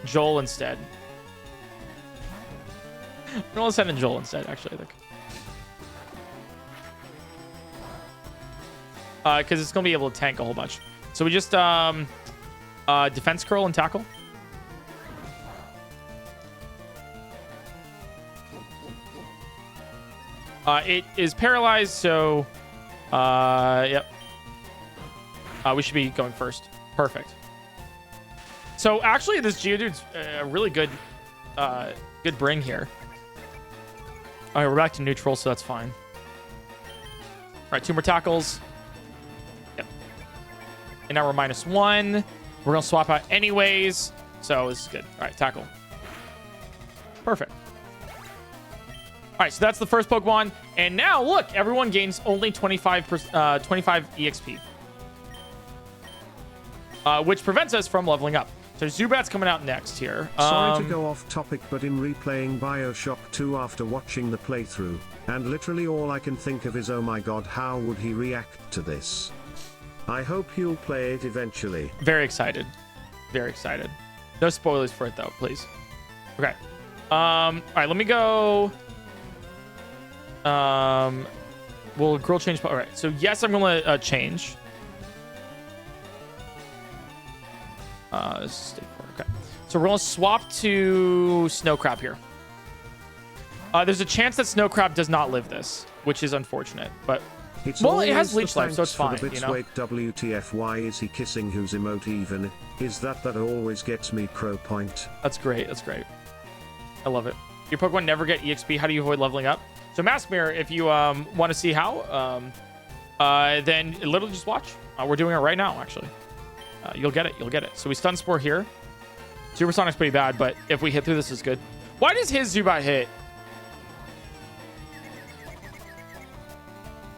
Joel instead. We're going to send in Joel instead, actually, I think. Because it's going to be able to tank a whole bunch. So we just defense curl and tackle. It is paralyzed, so yep. We should be going first. Perfect. So actually, this Geodude's a really good, good bring here. All right, we're back to neutral, so that's fine. All right, 2 more tackles. Yep. And now we're -1. We're gonna swap out anyways, so this is good. All right, tackle. Perfect. All right, so that's the first Pokemon, and now look, everyone gains only 25 EXP. Which prevents us from leveling up. So Zubat's coming out next here. Sorry to go off topic, but in replaying Bioshock 2 after watching the playthrough, and literally all I can think of is, oh my god, how would he react to this? I hope you'll play it eventually. Very excited. Very excited. No spoilers for it, though, please. Okay. All right, let me go... Will girl change... All right, so yes, I'm going to change. Okay. So we're going to swap to Snowcrab here. There's a chance that Snowcrab does not live this, which is unfortunate, but... Well, it has Leech Life, so it's fine, you know? Wait, WTF, why is he kissing whose emote even? Is that always gets me crow point? That's great, that's great. I love it. Your Pokemon never get EXP. How do you avoid leveling up? So Mask Mirror, if you want to see how, then literally just watch. We're doing it right now, actually. You'll get it. You'll get it. So we stun Spore here. Supersonic's pretty bad, but if we hit through this, is good. Why does his Zubat hit?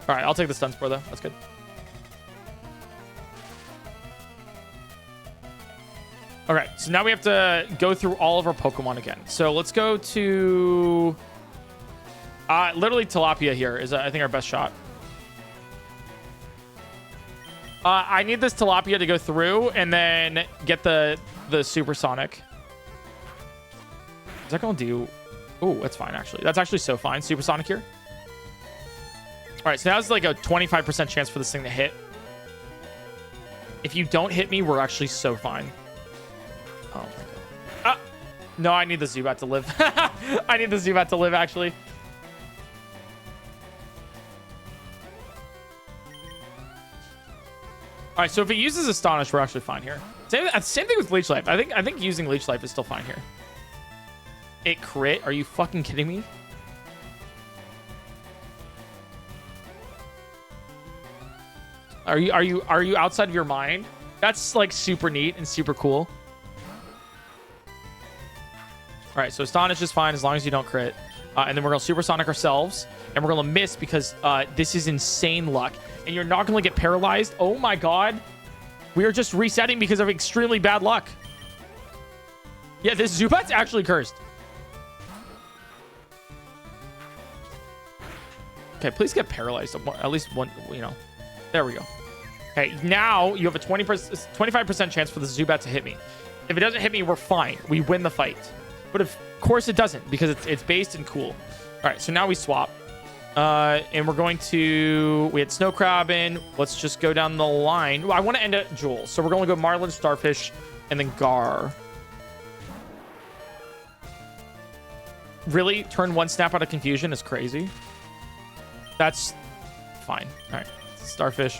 All right, I'll take the stun Spore, though. That's good. All right, so now we have to go through all of our Pokemon again. So let's go to... literally Tilapia here is, I think, our best shot. I need this Tilapia to go through and then get the Supersonic. Is that going to do... Oh, that's fine, actually. That's actually so fine. Supersonic here. All right, so now it's like a 25% chance for this thing to hit. If you don't hit me, we're actually so fine. Oh, my God. No, I need the Zubat to live. I need the Zubat to live, actually. All right, so if it uses Astonish, we're actually fine here. Same thing with Leech Life. I think using Leech Life is still fine here. It crit? Are you fucking kidding me? Are you outside of your mind? That's like super neat and super cool. All right, so Astonish is fine as long as you don't crit. And then we're going to Supersonic ourselves. And we're going to miss because this is insane luck. And you're not going to get paralyzed. Oh, my God. We are just resetting because of extremely bad luck. Yeah, this Zubat's actually cursed. Okay, please get paralyzed. At least one, you know. There we go. Okay, now you have a 25% chance for the Zubat to hit me. If it doesn't hit me, we're fine. We win the fight. But of course it doesn't, because it's based in cool. All right, so now we swap. And we're going to... We had Snow Crab in. Let's just go down the line. Well, I want to end at Jewel. So we're going to go Marlin, Starfish, and then Gar. Really? Turn 1 snap out of confusion is crazy. That's fine. All right. Starfish.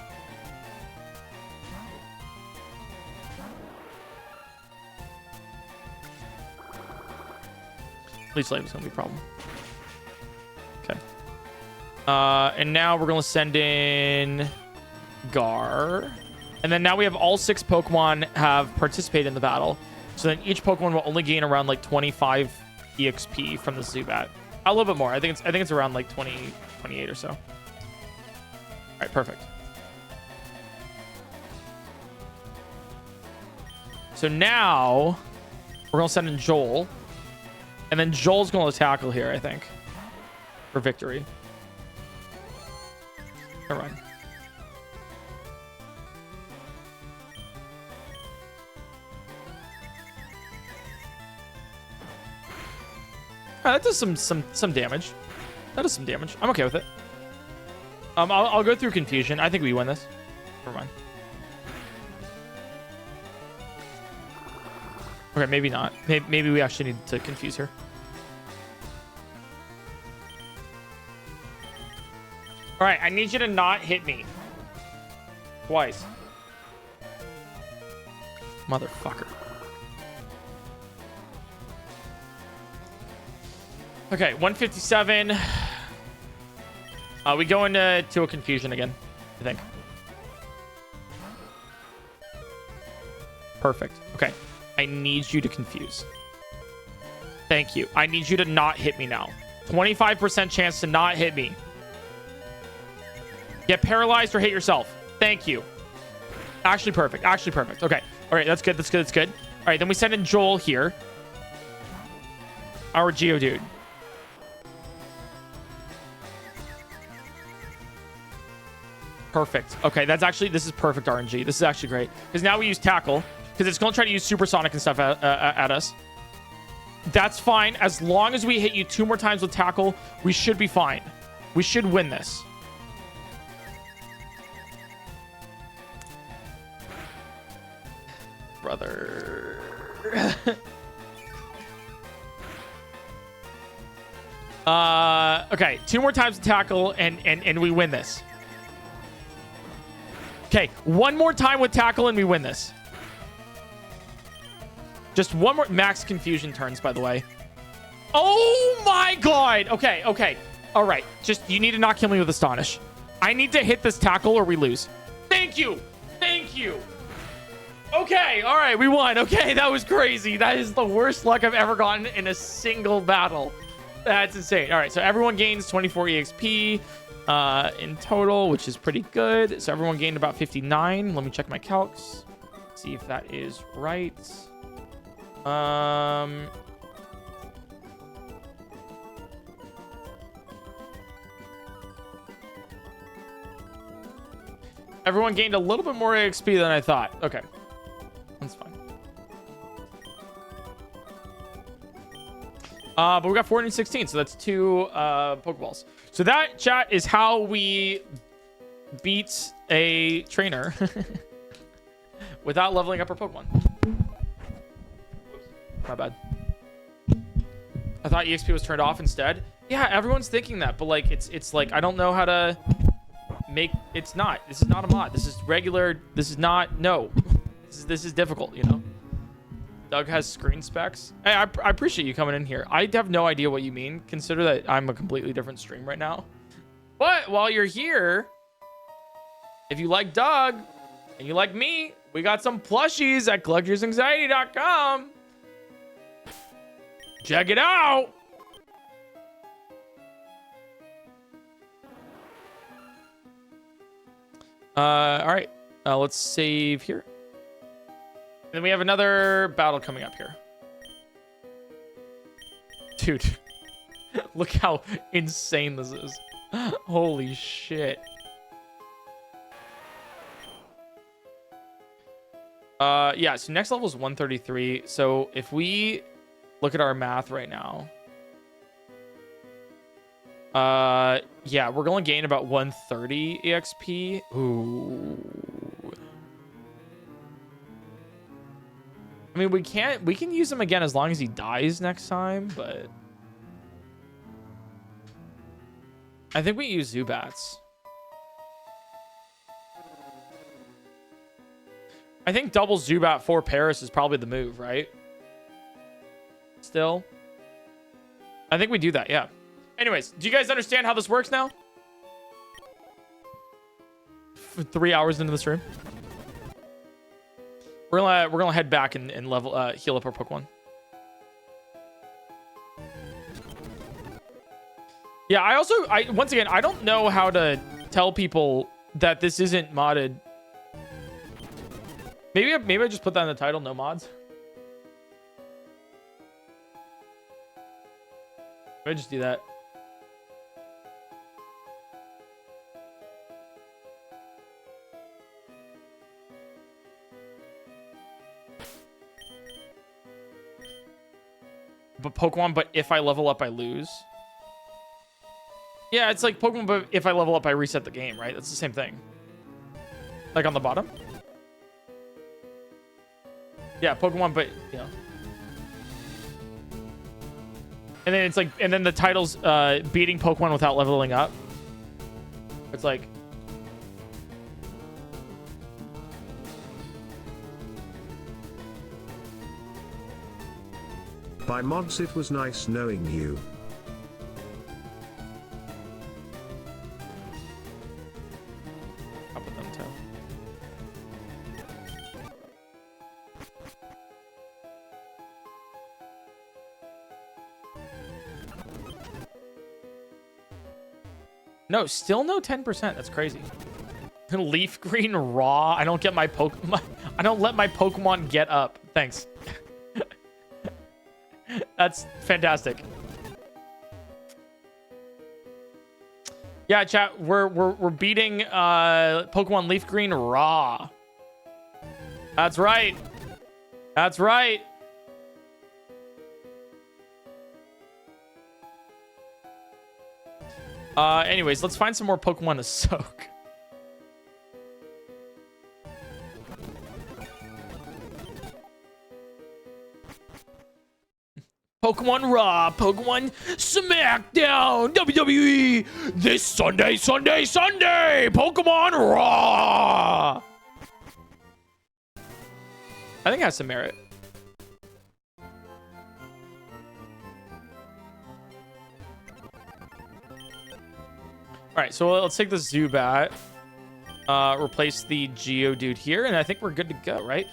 Leech Blade is going to be a problem. Okay. And now we're going to send in Gar. And then now we have all 6 Pokemon have participated in the battle. So then each Pokemon will only gain around like 25 EXP from the Zubat. A little bit more. I think it's around like 20, 28 or so. All right, perfect. So now we're going to send in Joel. And then Joel's going to tackle here, I think, for victory. Never mind. That does some damage. That does some damage. I'm okay with it. I'll go through confusion. I think we win this. Never mind. Okay, maybe not. Maybe we actually need to confuse her. All right, I need you to not hit me. Twice. Motherfucker. Okay, 157. We go into a confusion again, I think. Perfect. Okay. I need you to confuse. Thank you. I need you to not hit me now. 25% chance to not hit me. Get paralyzed or hit yourself. Thank you. Actually perfect. Actually perfect. Okay. All right. That's good. That's good. That's good. All right. Then we send in Joel here. Our Geodude. Perfect. Okay. This is perfect RNG. This is actually great. Because now we use Tackle. Because it's going to try to use Supersonic and stuff at us. That's fine. As long as we hit you 2 more times with Tackle, we should be fine. We should win this. Brother. Okay. 2 more times with Tackle, and we win this. Okay. 1 more time with Tackle, and we win this. Just 1 more. Max confusion turns, by the way. Oh my god. Okay, okay. All right. Just, you need to not kill me with Astonish. I need to hit this Tackle or we lose. Thank you. Thank you. Okay. All right. We won. Okay. That was crazy. That is the worst luck I've ever gotten in a single battle. That's insane. All right. So everyone gains 24 EXP in total, which is pretty good. So everyone gained about 59. Let me check my calcs. See if that is right. Everyone gained a little bit more XP than I thought. Okay. That's fine. But we got 416, so that's 2 Pokeballs. So that, chat, is how we beat a trainer without leveling up our Pokemon. My bad. I thought EXP was turned off instead. Yeah, everyone's thinking that, but like it's like I don't know how to make. It's not. This is not a mod. This is regular. This is not. No. This is difficult. You know. Doug has screen specs. Hey, I appreciate you coming in here. I have no idea what you mean. Consider that I'm a completely different stream right now. But while you're here, if you like Doug and you like me, we got some plushies at collectorsanxiety.com. Check it out. All right. Let's save here. And then we have another battle coming up here. Dude. Look how insane this is. Holy shit. Yeah, so next level is 133. So if we look at our math right now, yeah, we're going to gain about 130 EXP. Ooh. I mean, we can use him again as long as he dies next time, but I think we use Zubats. I think double Zubat for Paris is probably the move, right? Still. I think we do that, yeah. Anyways, do you guys understand how this works now? 3 hours into the stream. We're gonna head back and level heal up our Pokemon. Yeah, I once again, I don't know how to tell people that this isn't modded. Maybe I just put that in the title, no mods. Maybe I just do that. But Pokemon, but if I level up, I lose. Yeah, it's like Pokemon, but if I level up, I reset the game, right? That's the same thing. Like on the bottom. Yeah, Pokemon, but you know. And then it's like, and then the title's beating Pokemon without leveling up. It's like. By mods, it was nice knowing you. Up with them too. No, still no 10%. That's crazy. Leaf green raw. I don't get my Pokemon. I don't let my Pokemon get up. Thanks. That's fantastic. Yeah, chat. We're beating Pokemon Leaf Green raw. That's right. That's right. Anyways, let's find some more Pokemon to soak. Pokemon Raw, Pokemon Smackdown, WWE, this Sunday, Pokemon Raw. I think it has some merit. All right, so let's take the Zubat, replace the Geodude here, and I think we're good to go, right?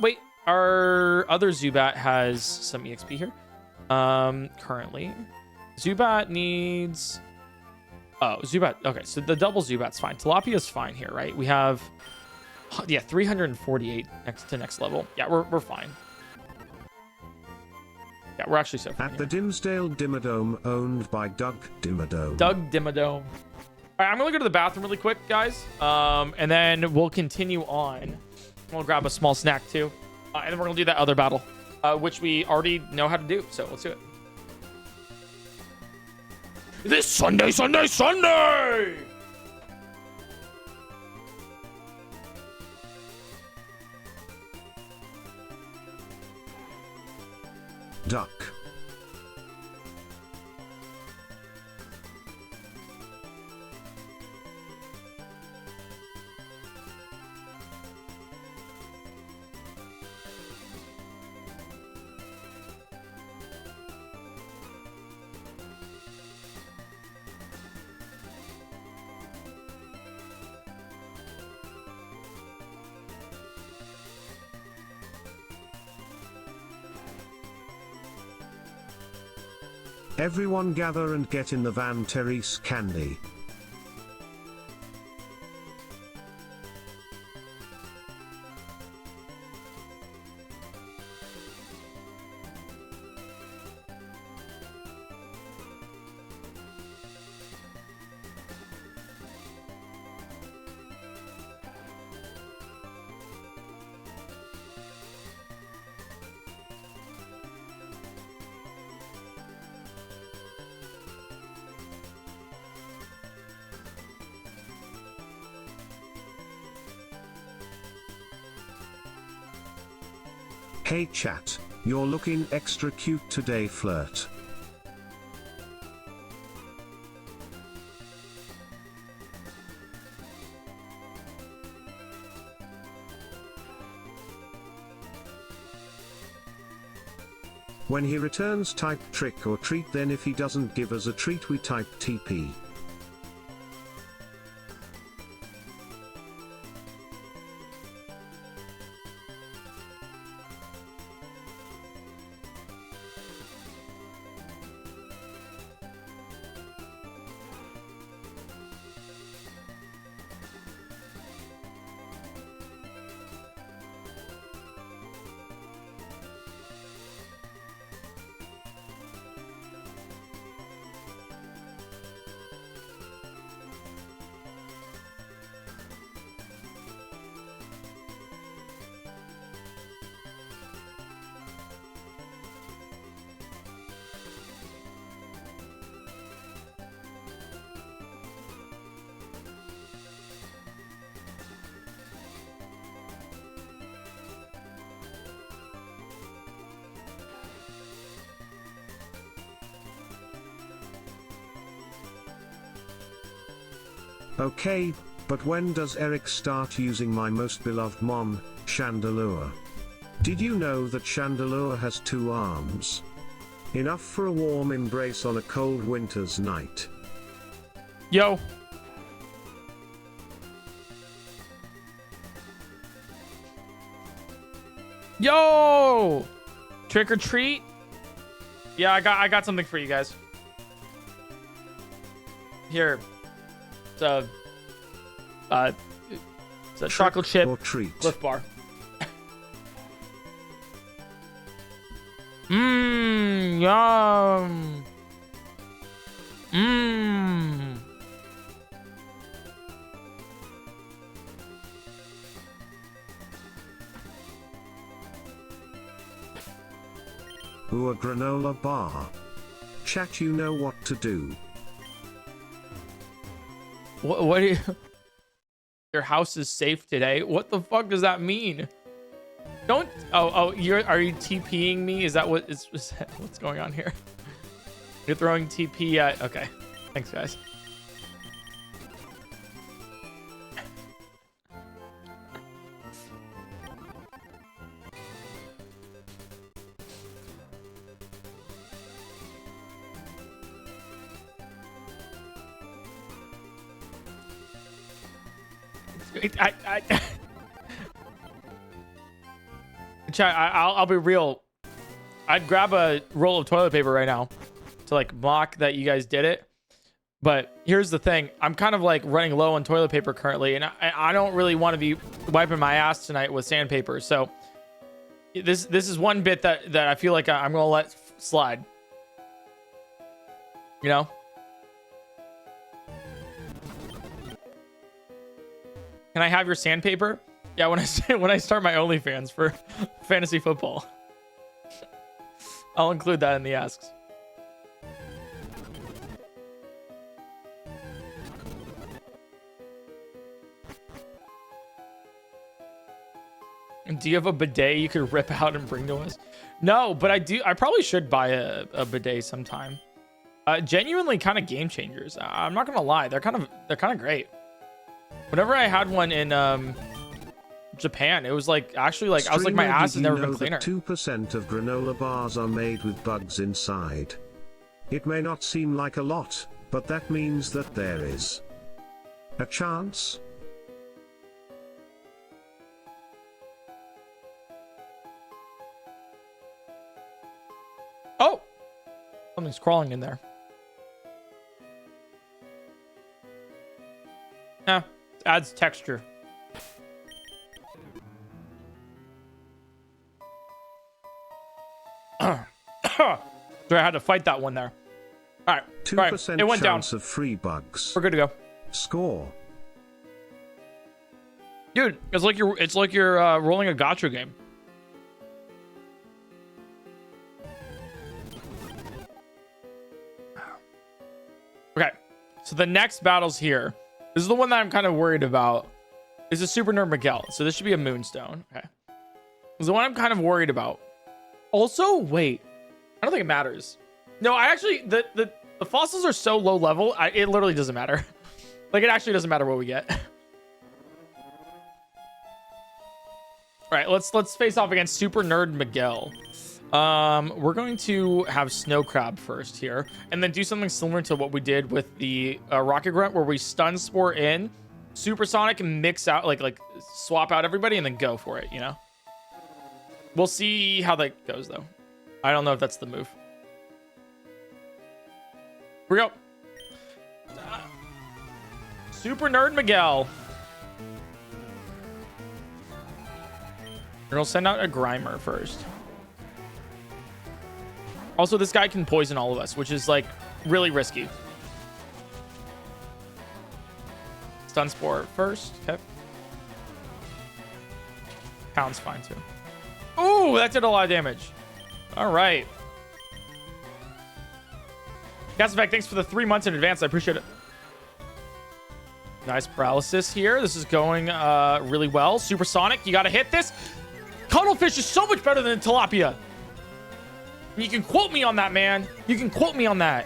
Wait, our other Zubat has some EXP here. Currently Zubat needs Zubat. Okay, so the double Zubat's fine. Tilapia's fine here, right? We have 348 next level. Yeah, we're fine. Yeah, we're actually so fine. At the Dimsdale Dimmadome, owned by Doug Dimmadome. Doug Dimmadome. All right, I'm gonna go to the bathroom really quick, guys, and then we'll continue on. We'll grab a small snack too, and then we're gonna do that other battle, which we already know how to do. So let's do it. This Sunday! Duck. Everyone gather and get in the van. Therese Candy. Hey chat, you're looking extra cute today, flirt. When he returns, type trick or treat, then if he doesn't give us a treat we type TP. Okay, but when does Eric start using my most beloved mon, Chandelure? Did you know that Chandelure has 2 arms? Enough for a warm embrace on a cold winter's night. Yo. Yo! Trick or treat? Yeah, I got something for you guys. Here. It's a chocolate chip or treat. Cliff Bar. Mmm, yum. Mmm. Ooh, a granola bar. Chat, you know what to do. What do you... Your house is safe today? What the fuck does that mean? Don't... Oh, are you TPing me? Is that what is that what's going on here? You're throwing TP at... Okay. Thanks, guys. Chat, I'll be real. I'd grab a roll of toilet paper right now to like mock that you guys did it. But here's the thing. I'm kind of like running low on toilet paper currently, and I don't really want to be wiping my ass tonight with sandpaper. So this is one bit that I feel like I'm going to let slide. You know? Can I have your sandpaper? Yeah, when I start my OnlyFans for fantasy football, I'll include that in the asks. Do you have a bidet you could rip out and bring to us? No, but I do. I probably should buy a bidet sometime. Genuinely kind of game changers. I'm not gonna lie. They're kind of great. Whenever I had one in Japan, it was like actually like I was like my ass has never been cleaner. 2% of granola bars are made with bugs inside. It may not seem like a lot, but that means that there is a chance. Oh, something's crawling in there. Yeah, adds texture. So I had to fight that one there. All right, 2% it went down. chance of free bugs. We're good to go. Score. Dude, it's like you're rolling a gacha game. Okay, so the next battle's here. This is the one that I'm kind of worried about. Is a Super Nerd Miguel. So this should be a Moonstone. Okay. is the one I'm kind of worried about. Also, wait, I don't think it matters. No, I actually, the fossils are so low level, it literally doesn't matter. Like, it actually doesn't matter what we get. All right, let's face off against Super Nerd Miguel. We're going to have Snow Crab first here, and then do something similar to what we did with the Rocket Grunt, where we stun Spore in, Supersonic, and mix out, like swap out everybody, and then go for it, you know? We'll see how that goes, though. I don't know if that's the move. Here we go. Super Nerd Miguel. We're gonna send out a Grimer first. Also, this guy can poison all of us, which is like really risky. Stun Spore first. Okay. Pound's fine too. Ooh, that did a lot of damage. All right. Gas Effect, thanks for the 3 months in advance. I appreciate it. Nice paralysis here. This is going really well. Supersonic, you got to hit this. Cuttlefish is so much better than Tilapia. You can quote me on that, man. You can quote me on that.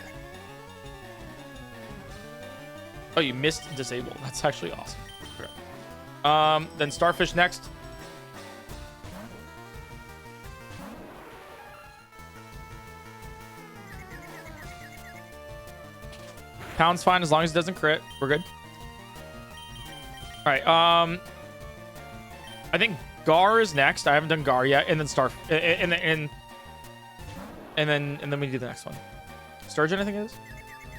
Oh, you missed disable. That's actually awesome. Okay. Then Starfish next. Pound's fine as long as it doesn't crit. We're good. All right. I think Gar is next. I haven't done Gar yet, and then and then we do the next one. Sturgeon, I think it is.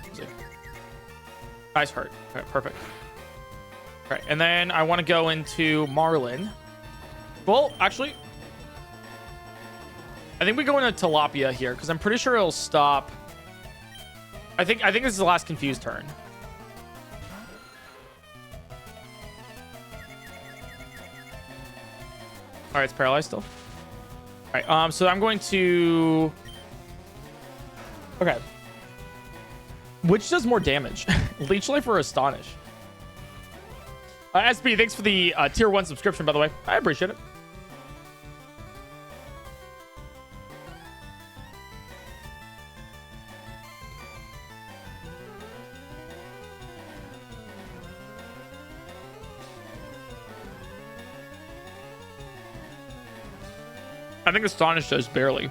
Let's see. Nice hurt. Okay, perfect. All right, and then I want to go into Marlin. Well, actually, I think we go into Tilapia here because I'm pretty sure it'll stop. I think this is the last confused turn. All right, it's paralyzed still. All right, so I'm going to... Okay. Which does more damage? Leech Life or Astonish? SB, thanks for the tier 1 subscription, by the way. I appreciate it. I think Astonish does barely.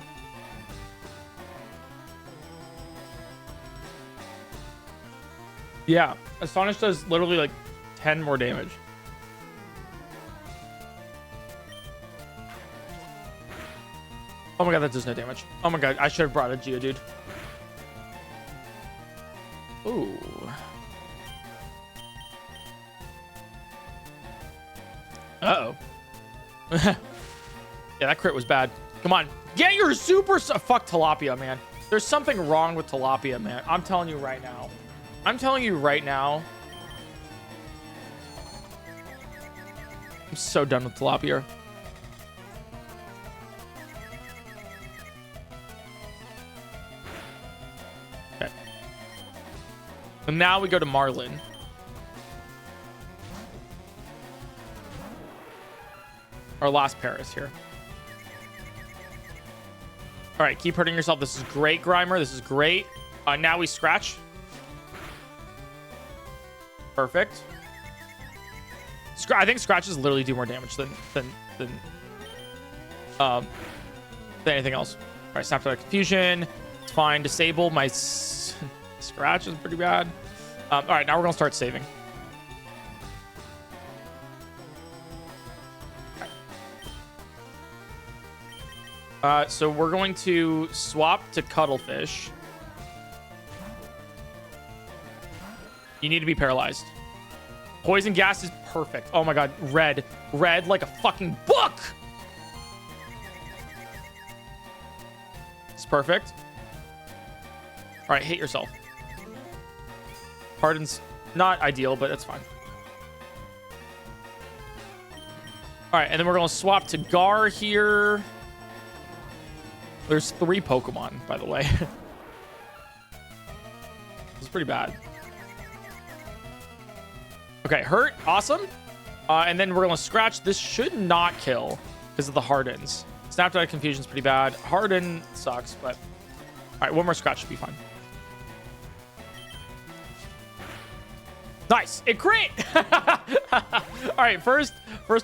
Yeah, Astonish does literally like 10 more damage. Oh my god, that does no damage. Oh my god, I should have brought a Geodude. Ooh. Uh-oh. Yeah, that crit was bad. Come on. Get your super... Fuck Tilapia, man. There's something wrong with Tilapia, man. I'm telling you right now. I'm telling you right now. I'm so done with Tilapia. Okay. And now we go to Marlin. Our last Paris here. All right, keep hurting yourself. This is great, Grimer. This is great. Now we scratch. Perfect. I think scratches literally do more damage than anything else. All right, Snap to Confusion. It's fine. Disable. My scratch is pretty bad. All right, now we're gonna start saving. So we're going to swap to Cuttlefish. You need to be paralyzed. Poison gas is perfect. Oh my god, red like a fucking book. It's perfect. All right, hit yourself. Pardon's not ideal, but that's fine. All right, and then we're gonna swap to Gar here. There's 3 Pokemon, by the way. It's pretty bad. Okay, hurt. Awesome. And then we're going to scratch. This should not kill. because of the hardens. Snapped out of confusion's pretty bad. Harden sucks, but all right, one more scratch should be fine. Nice, it crit. All right, first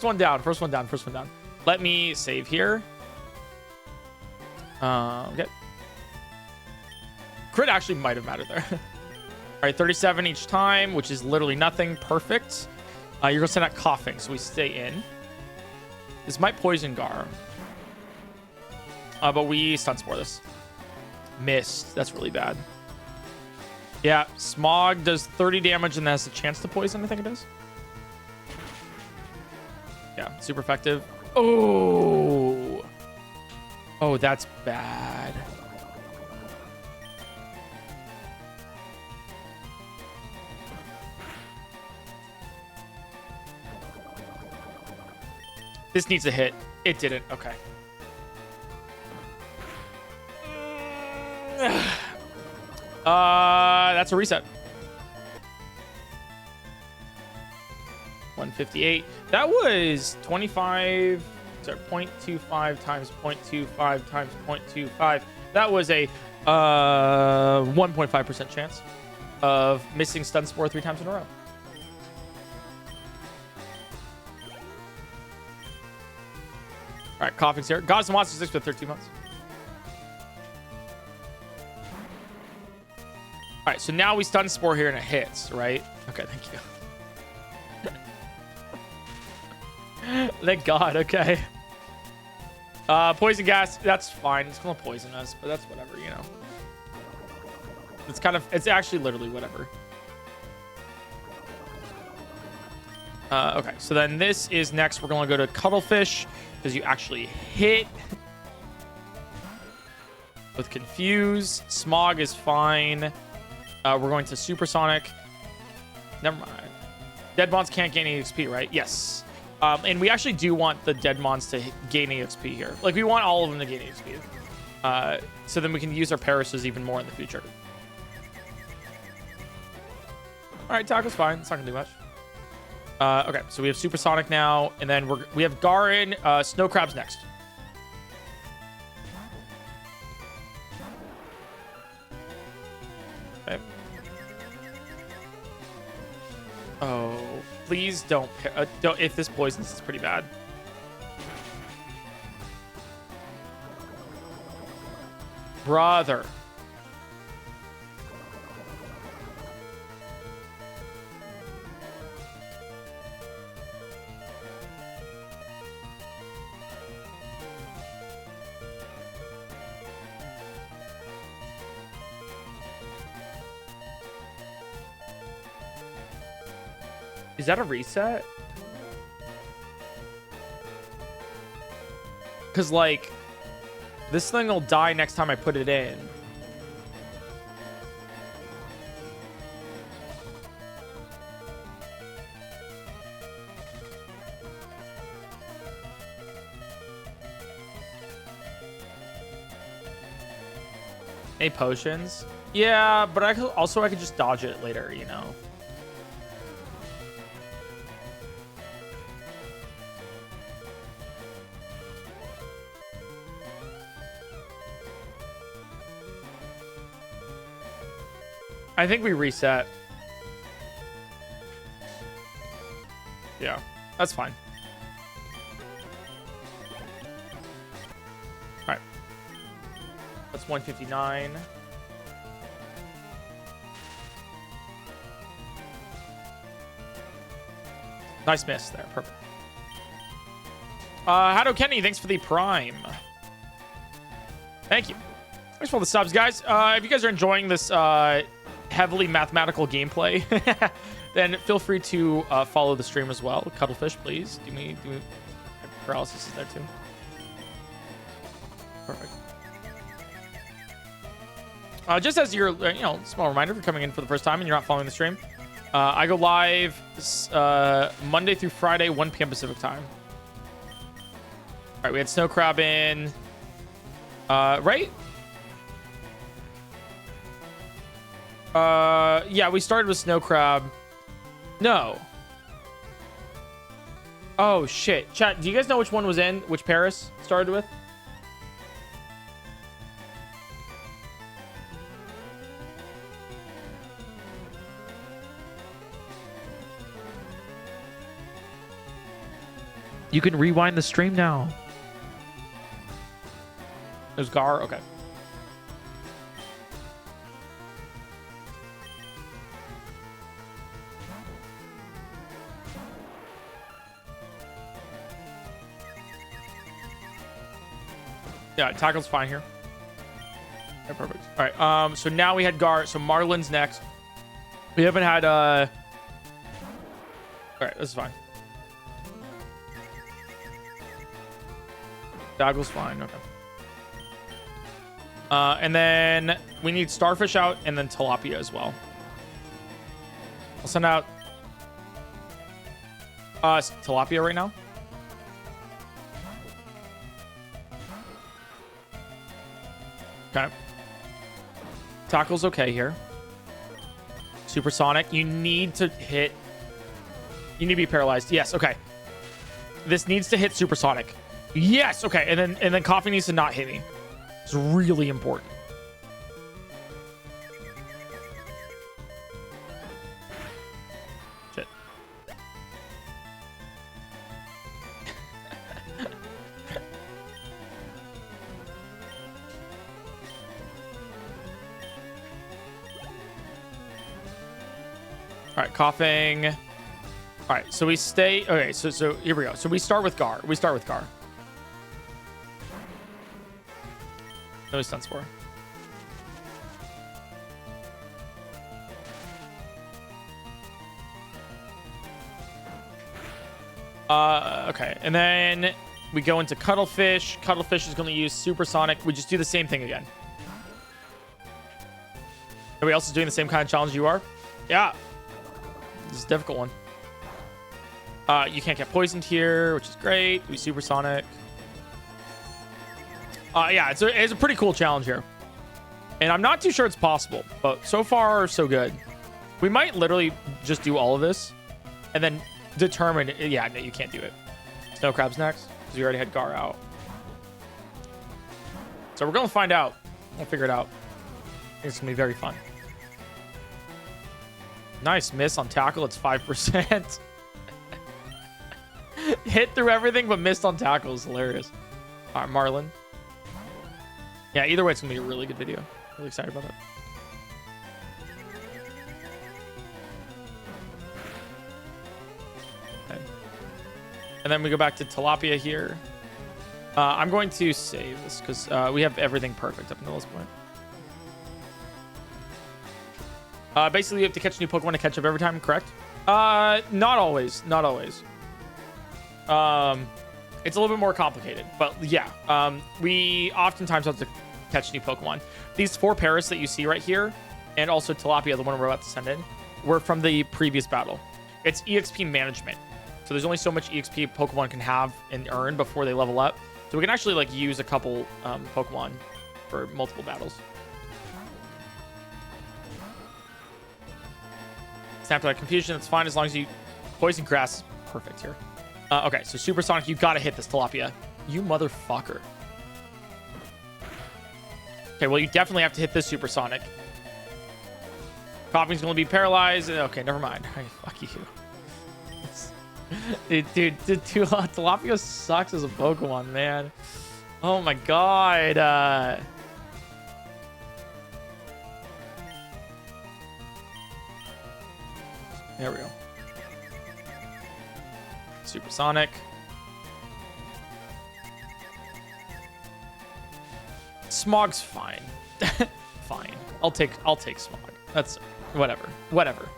one down. Let me save here. Okay. Crit actually might have mattered there. All right, 37 each time, which is literally nothing. Perfect. You're gonna send out coughing, so we stay in. This might poison Gar. But we stun spore this. Missed. That's really bad. Yeah, Smog does 30 damage and has a chance to poison, I think it does. Yeah, super effective. Oh. Oh, that's bad. This needs a hit. It didn't. Okay. That's a reset. 158. That was 25. Sorry, 0.25 times 0.25 times 0.25. That was a 1.5% chance of missing stun spore 3 times in a row. All right, coughing's here. Goddess and Monster 6 for 13 months. All right, so now we stun spore here and it hits, right? Okay, thank you. Thank God. Okay. Poison gas. That's fine. It's gonna poison us, but that's whatever, you know. It's actually literally whatever. Okay, so then this is next. We're gonna go to Cuttlefish because you actually hit with Confuse. Smog is fine. We're going to Supersonic. Never mind. Dead Mons can't gain any XP, right? Yes. And we actually do want the Dead Mons to gain XP here. Like, we want all of them to gain XP. So then we can use our Parases even more in the future. All right, Taco's fine. It's not going to do much. Okay, so we have Supersonic now. And then we have Garin. Snow Crab's next. Okay. Oh, please don't. If this poisons, it's pretty bad. Brother. Is that a reset? Because, like, this thing will die next time I put it in. Any potions? Yeah, but I could just dodge it later, you know. I think we reset. Yeah, that's fine. All right. That's 159. Nice miss there. Perfect. Hado Kenny, thanks for the prime. Thank you. Thanks for all the subs, guys. If you guys are enjoying this heavily mathematical gameplay, then feel free to follow the stream as well. Cuttlefish, please. Do me paralysis is there too. Perfect. Just as your small reminder, if you're coming in for the first time and you're not following the stream, I go live Monday through Friday, 1 p.m. Pacific time. All right, we had Snow Crab in, right? Yeah, we started with Snow Crab. No. Oh, shit. Chat, do you guys know which one was in? Which Paris started with? You can rewind the stream now. There's Gar. Okay. Yeah, tackle's fine here. Okay, perfect. All right. So now we had Gar. So Marlin's next. We haven't had. All right, this is fine. Daggle's fine. Okay. And then we need Starfish out and then Tilapia as well. I'll send out Tilapia right now. Okay. Tackle's okay here. Supersonic. You need to hit. You need to be paralyzed. Yes. Okay. This needs to hit Supersonic. Yes. Okay. And then Coffee needs to not hit me. It's really important. Shit. All right, coughing. All right, so we stay. Okay, so here we go. So we start with Gar. No stun spore. Okay, and then we go into Cuttlefish. Cuttlefish is going to use Supersonic. We just do the same thing again. Everybody else is doing the same kind of challenge you are? Yeah. This is a difficult one. You can't get poisoned here, which is great. We Supersonic. Yeah, it's a pretty cool challenge here. And I'm not too sure it's possible, but so far, so good. We might literally just do all of this and then determine... Yeah, no, you can't do it. Snow Crab's next, because we already had Gar out. So we're going to find out. We'll figure it out. I think it's going to be very fun. Nice miss on tackle. It's 5%. Hit through everything, but missed on tackle is hilarious. All right, Marlin. Yeah, either way, it's going to be a really good video. Really excited about it. Okay. And then we go back to Tilapia here. I'm going to save this because we have everything perfect up until this point. Basically, you have to catch a new Pokemon to catch up every time, correct? Not always. Not always. It's a little bit more complicated, but yeah. We oftentimes have to catch new Pokemon. These 4 Paras that you see right here, and also Tilapia, the one we're about to send in, were from the previous battle. It's EXP management. So there's only so much EXP Pokemon can have and earn before they level up. So we can actually like use a couple Pokemon for multiple battles. Snap to that confusion. It's fine as long as you... Poison Grass is perfect here. Okay, so Supersonic, you gotta hit this Tilapia. You motherfucker. Okay, well, you definitely have to hit this Supersonic. Coffee's gonna be paralyzed. Okay, never mind. Fuck you. Dude, Tilapia sucks as a Pokemon, man. Oh my god. There we go. Supersonic. Smog's fine. Fine. I'll take Smog. That's whatever.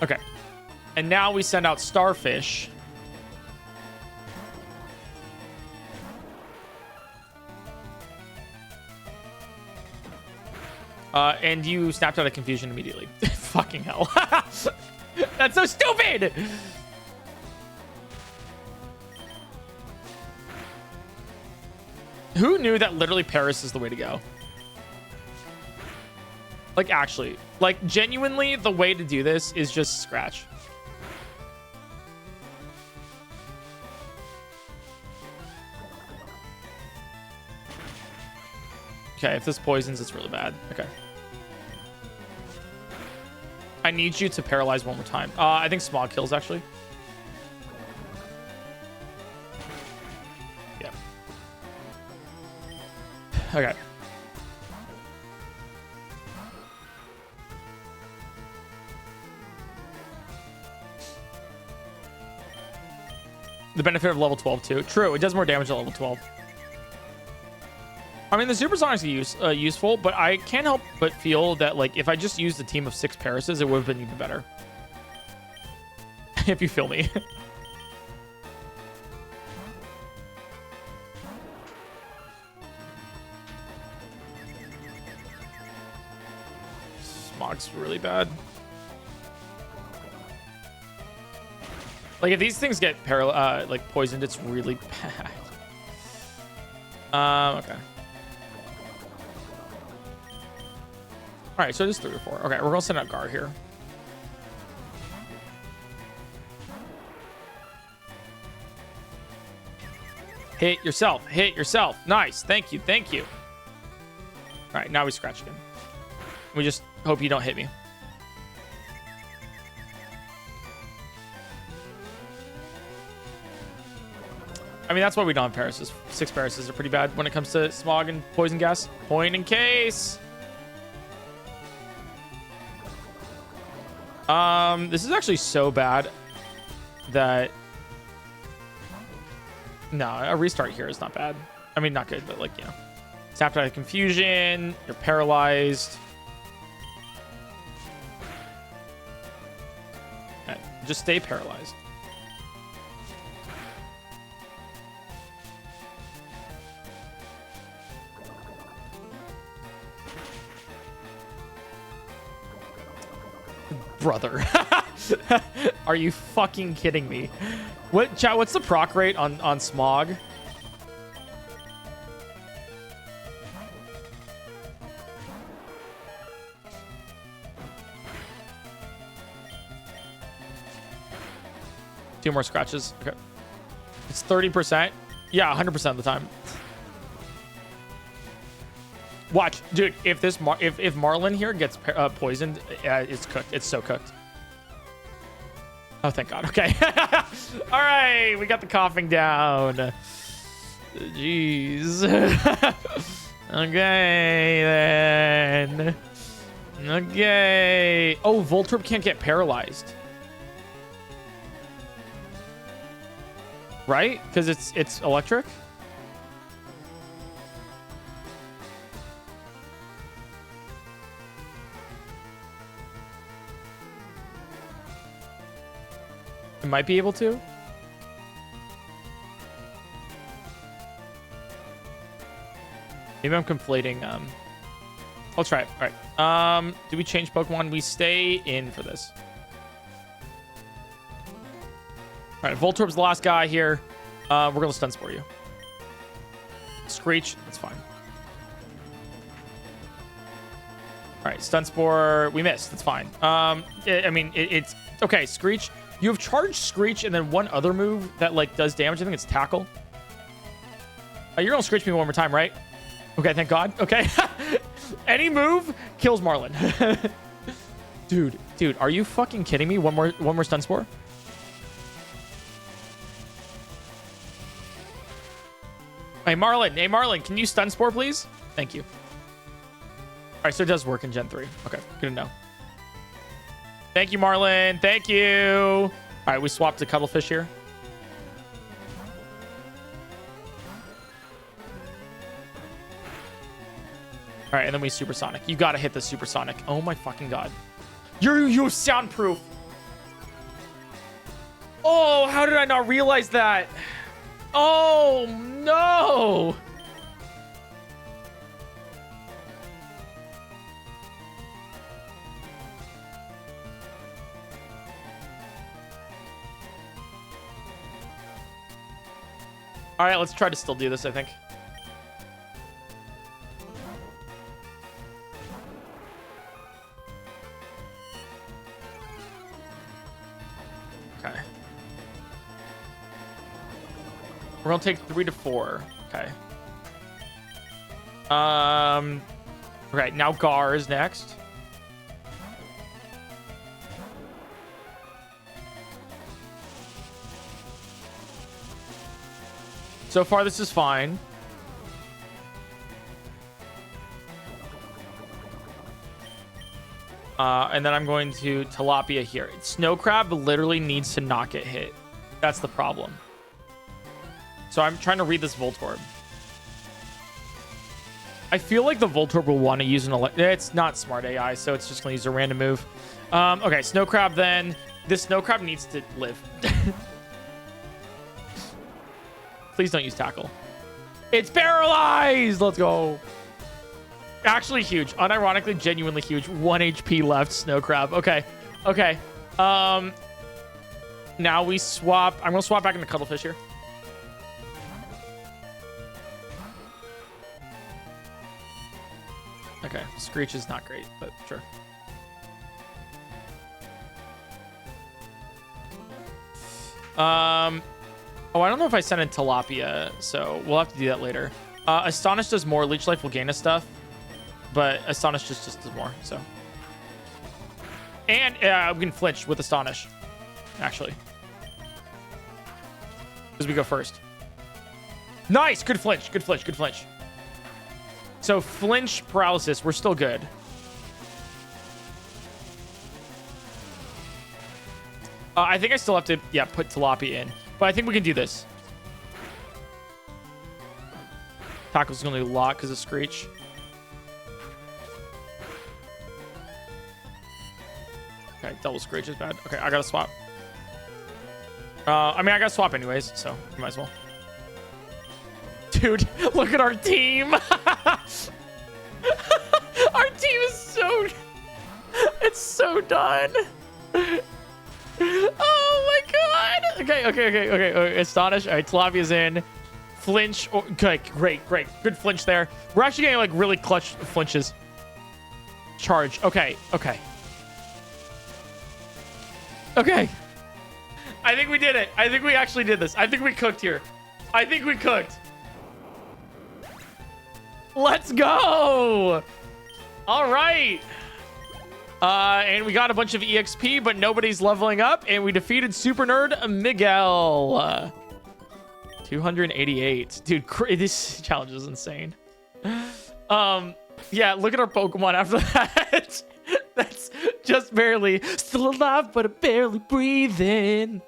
Okay. And now we send out Starfish. And you snapped out of confusion immediately. Fucking hell. That's so stupid! Who knew that literally Paris is the way to go? Like, actually. Like, genuinely, the way to do this is just Scratch. Okay, if this poisons, it's really bad. Okay. I need you to paralyze one more time. I think Smog kills, actually. Yeah. Okay. The benefit of level 12 too. True, it does more damage at level 12. I mean, the Supersonic's useful, but I can't help but feel that, like, if I just used a team of 6 Parises, it would have been even better. If you feel me. Smog's really bad. Like, if these things get like poisoned, it's really bad. Okay. All right, so it is 3 or 4. Okay, we're gonna send out Gar here. Hit yourself. Hit yourself. Nice. Thank you. Thank you. All right, now we scratch again. We just hope you don't hit me. I mean, that's why we don't have Parises. 6 Parises are pretty bad when it comes to Smog and poison gas. Point in case. This is actually so bad that... No, a restart here is not bad. I mean, not good, but, like, you know. Snapped out of confusion. You're paralyzed. Okay, just stay paralyzed. Brother. Are you fucking kidding me? What, chat, what's the proc rate on Smog? Two more scratches. Okay. It's 30%. Yeah, 100% of the time. Watch, dude. If this if Marlin here gets poisoned, it's cooked. It's so cooked. Oh, thank God. Okay. All right, we got the coughing down. Jeez. Okay then. Okay. Oh, Voltorb can't get paralyzed, right? Because it's electric. It might be able to. Maybe I'm conflating. I'll try it. All right. Do we change Pokemon? We stay in for this. All right. Voltorb's the last guy here. We're gonna stun spore you. Screech. That's fine. All right. Stun spore. We missed. That's fine. I mean, it's okay. Screech. You have charged Screech and then one other move that, like, does damage. I think it's Tackle. You're gonna Screech me one more time, right? Okay, thank God. Okay. Any move kills Marlin. Dude, are you fucking kidding me? One more stun spore. Hey Marlin, can you stun spore, please? Thank you. All right, so it does work in Gen 3. Okay, good to know. Thank you, Marlin. Thank you. All right, we swapped to Cuttlefish here. All right, and then we Supersonic. You got to hit the Supersonic. Oh, my fucking God. You soundproof. Oh, how did I not realize that? Oh, no. All right, let's try to still do this, I think. Okay. We're going to take 3 to 4. Okay. Okay, now Gar is next. So far, this is fine. And then I'm going to Tilapia here. Snow Crab literally needs to not get hit. That's the problem. So I'm trying to read this Voltorb. I feel like the Voltorb will want to use an... It's not smart AI, so it's just going to use a random move. Okay, Snow Crab then. This Snow Crab needs to live. Please don't use Tackle. It's paralyzed! Let's go. Actually huge. Unironically, genuinely huge. 1 HP left, Snow Crab. Okay. Okay. Now we swap. I'm going to swap back into Cuttlefish here. Okay. Screech is not great, but sure. Oh, I don't know if I sent in Tilapia, so we'll have to do that later. Astonish does more. Leech Life will gain us stuff, but Astonish just does more, so. And we can flinch with Astonish, actually. Because we go first. Nice! Good flinch, good flinch, good flinch. So flinch paralysis, we're still good. I think I still have to, yeah, put Tilapia in. But I think we can do this. Tackle's going to do a lot because of Screech. Okay, double Screech is bad. Okay, I got to swap. I mean, I got to swap anyways, so you might as well. Dude, look at our team. Our team is so... It's so done. Oh my god. Okay. Astonish. All right, Tilapia's in. Flinch. Oh, okay, great. Good flinch there. We're actually getting like really clutch flinches. Charge. Okay. I think we did it. I think we actually did this. I think we cooked here. I think we cooked. Let's go. All right. And we got a bunch of EXP, but nobody's leveling up. And we defeated Super Nerd Miguel. 288. Dude, this challenge is insane. Yeah, look at our Pokemon after that. That's just barely still alive, but barely breathing.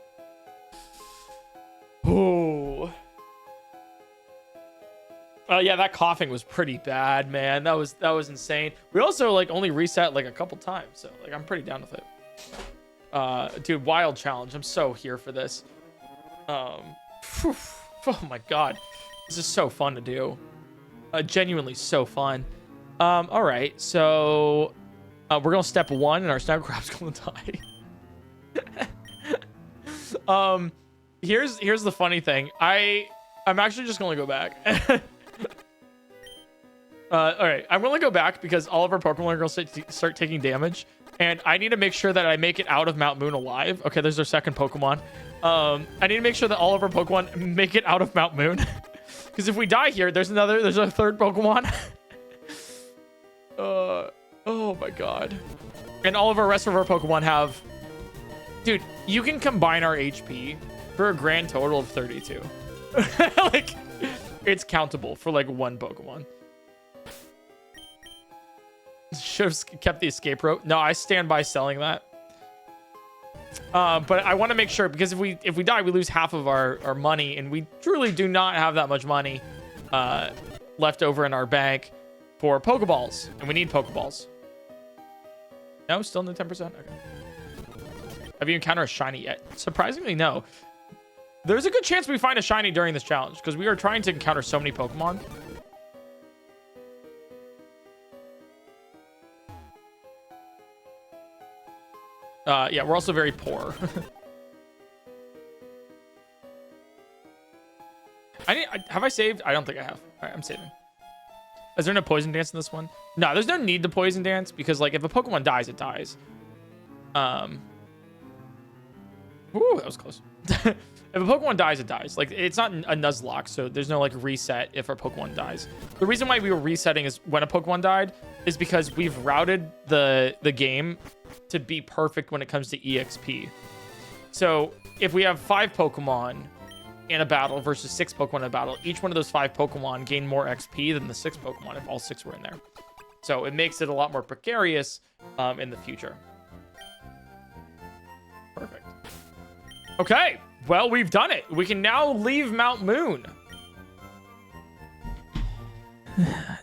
Oh. Yeah, that coughing was pretty bad, man. That was insane. We also like only reset like a couple times, so like I'm pretty down with it. Dude, wild challenge. I'm so here for this. Oh my god, this is so fun to do. Genuinely so fun. All right, so we're gonna step 1, and our Sniper Crab's gonna die. Here's the funny thing. I'm actually just gonna go back. All right, I'm gonna go back because all of our Pokemon are gonna start taking damage, and I need to make sure that I make it out of Mount Moon alive. Okay, there's our second Pokemon. I need to make sure that all of our Pokemon make it out of Mount Moon, because if we die here, there's a third Pokemon. Oh my god. And all of our rest of our Pokemon have... Dude, you can combine our HP for a grand total of 32. Like, it's countable for like one Pokemon. Should have kept the escape rope. No, I stand by selling that. But I want to make sure, because if we die, we lose half of our money, and we truly do not have that much money left over in our bank for Pokeballs, and we need Pokeballs. No, still in the 10%. Okay. Have you encountered a shiny yet? Surprisingly, no. There's a good chance we find a shiny during this challenge, because we are trying to encounter so many Pokemon. Yeah, we're also very poor. Have I saved? I don't think I have. All right, I'm saving. Is there no poison dance in this one? No, there's no need to poison dance, because like if a Pokemon dies, it dies. Ooh, that was close. If a Pokemon dies, it dies. Like, it's not a Nuzlocke, so there's no, like, reset if our Pokemon dies. The reason why we were resetting is when a Pokemon died is because we've routed the game to be perfect when it comes to EXP. So, if we have 5 Pokemon in a battle versus 6 Pokemon in a battle, each one of those 5 Pokemon gain more XP than the 6 Pokemon if all 6 were in there. So, it makes it a lot more precarious in the future. Perfect. Okay. Well, we've done it. We can now leave Mount Moon.